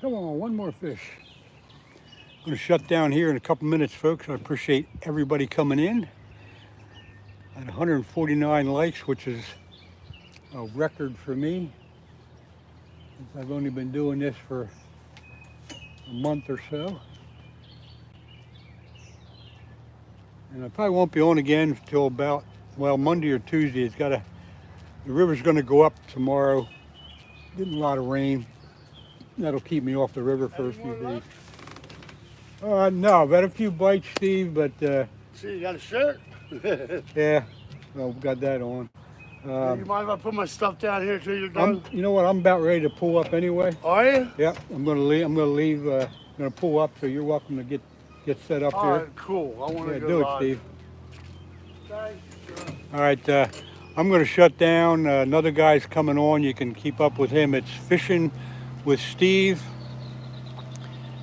Come on, one more fish. I'm going to shut down here in a couple minutes, folks. I appreciate everybody coming in. I had 149 likes, which is a record for me. I've only been doing this for a month or so. And I probably won't be on again until about, well, Monday or Tuesday. The river's going to go up tomorrow. Getting a lot of rain. That'll keep me off the river for a few days. No, I've had a few bites, Steve, but... See, you got a shirt? Yeah, well, got that on. You mind if I put my stuff down here till you're done? You know what? I'm about ready to pull up anyway. Are you? Yeah, I'm gonna leave. I'm gonna pull up. So you're welcome to get set up here. All right, cool. I want to go do it, live. Steve. Thanks. All right, I'm gonna shut down. Another guy's coming on. You can keep up with him. It's Fishing with Steve.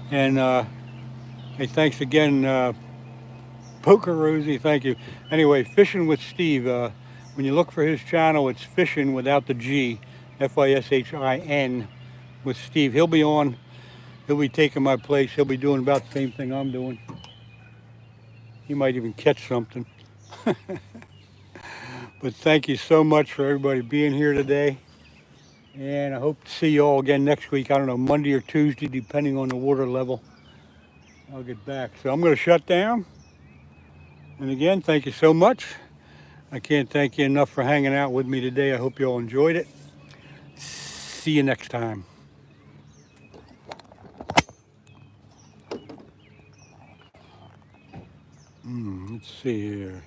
And hey, thanks again, Poker Rosie. Thank you. Anyway, Fishing with Steve. When you look for his channel, it's Fishing without the G, F-I-S-H-I-N, with Steve. He'll be on. He'll be taking my place. He'll be doing about the same thing I'm doing. He might even catch something. But thank you so much for everybody being here today. And I hope to see you all again next week. I don't know, Monday or Tuesday, depending on the water level. I'll get back. So I'm going to shut down. And again, thank you so much. I can't thank you enough for hanging out with me today. I hope you all enjoyed it. See you next time. Let's see here.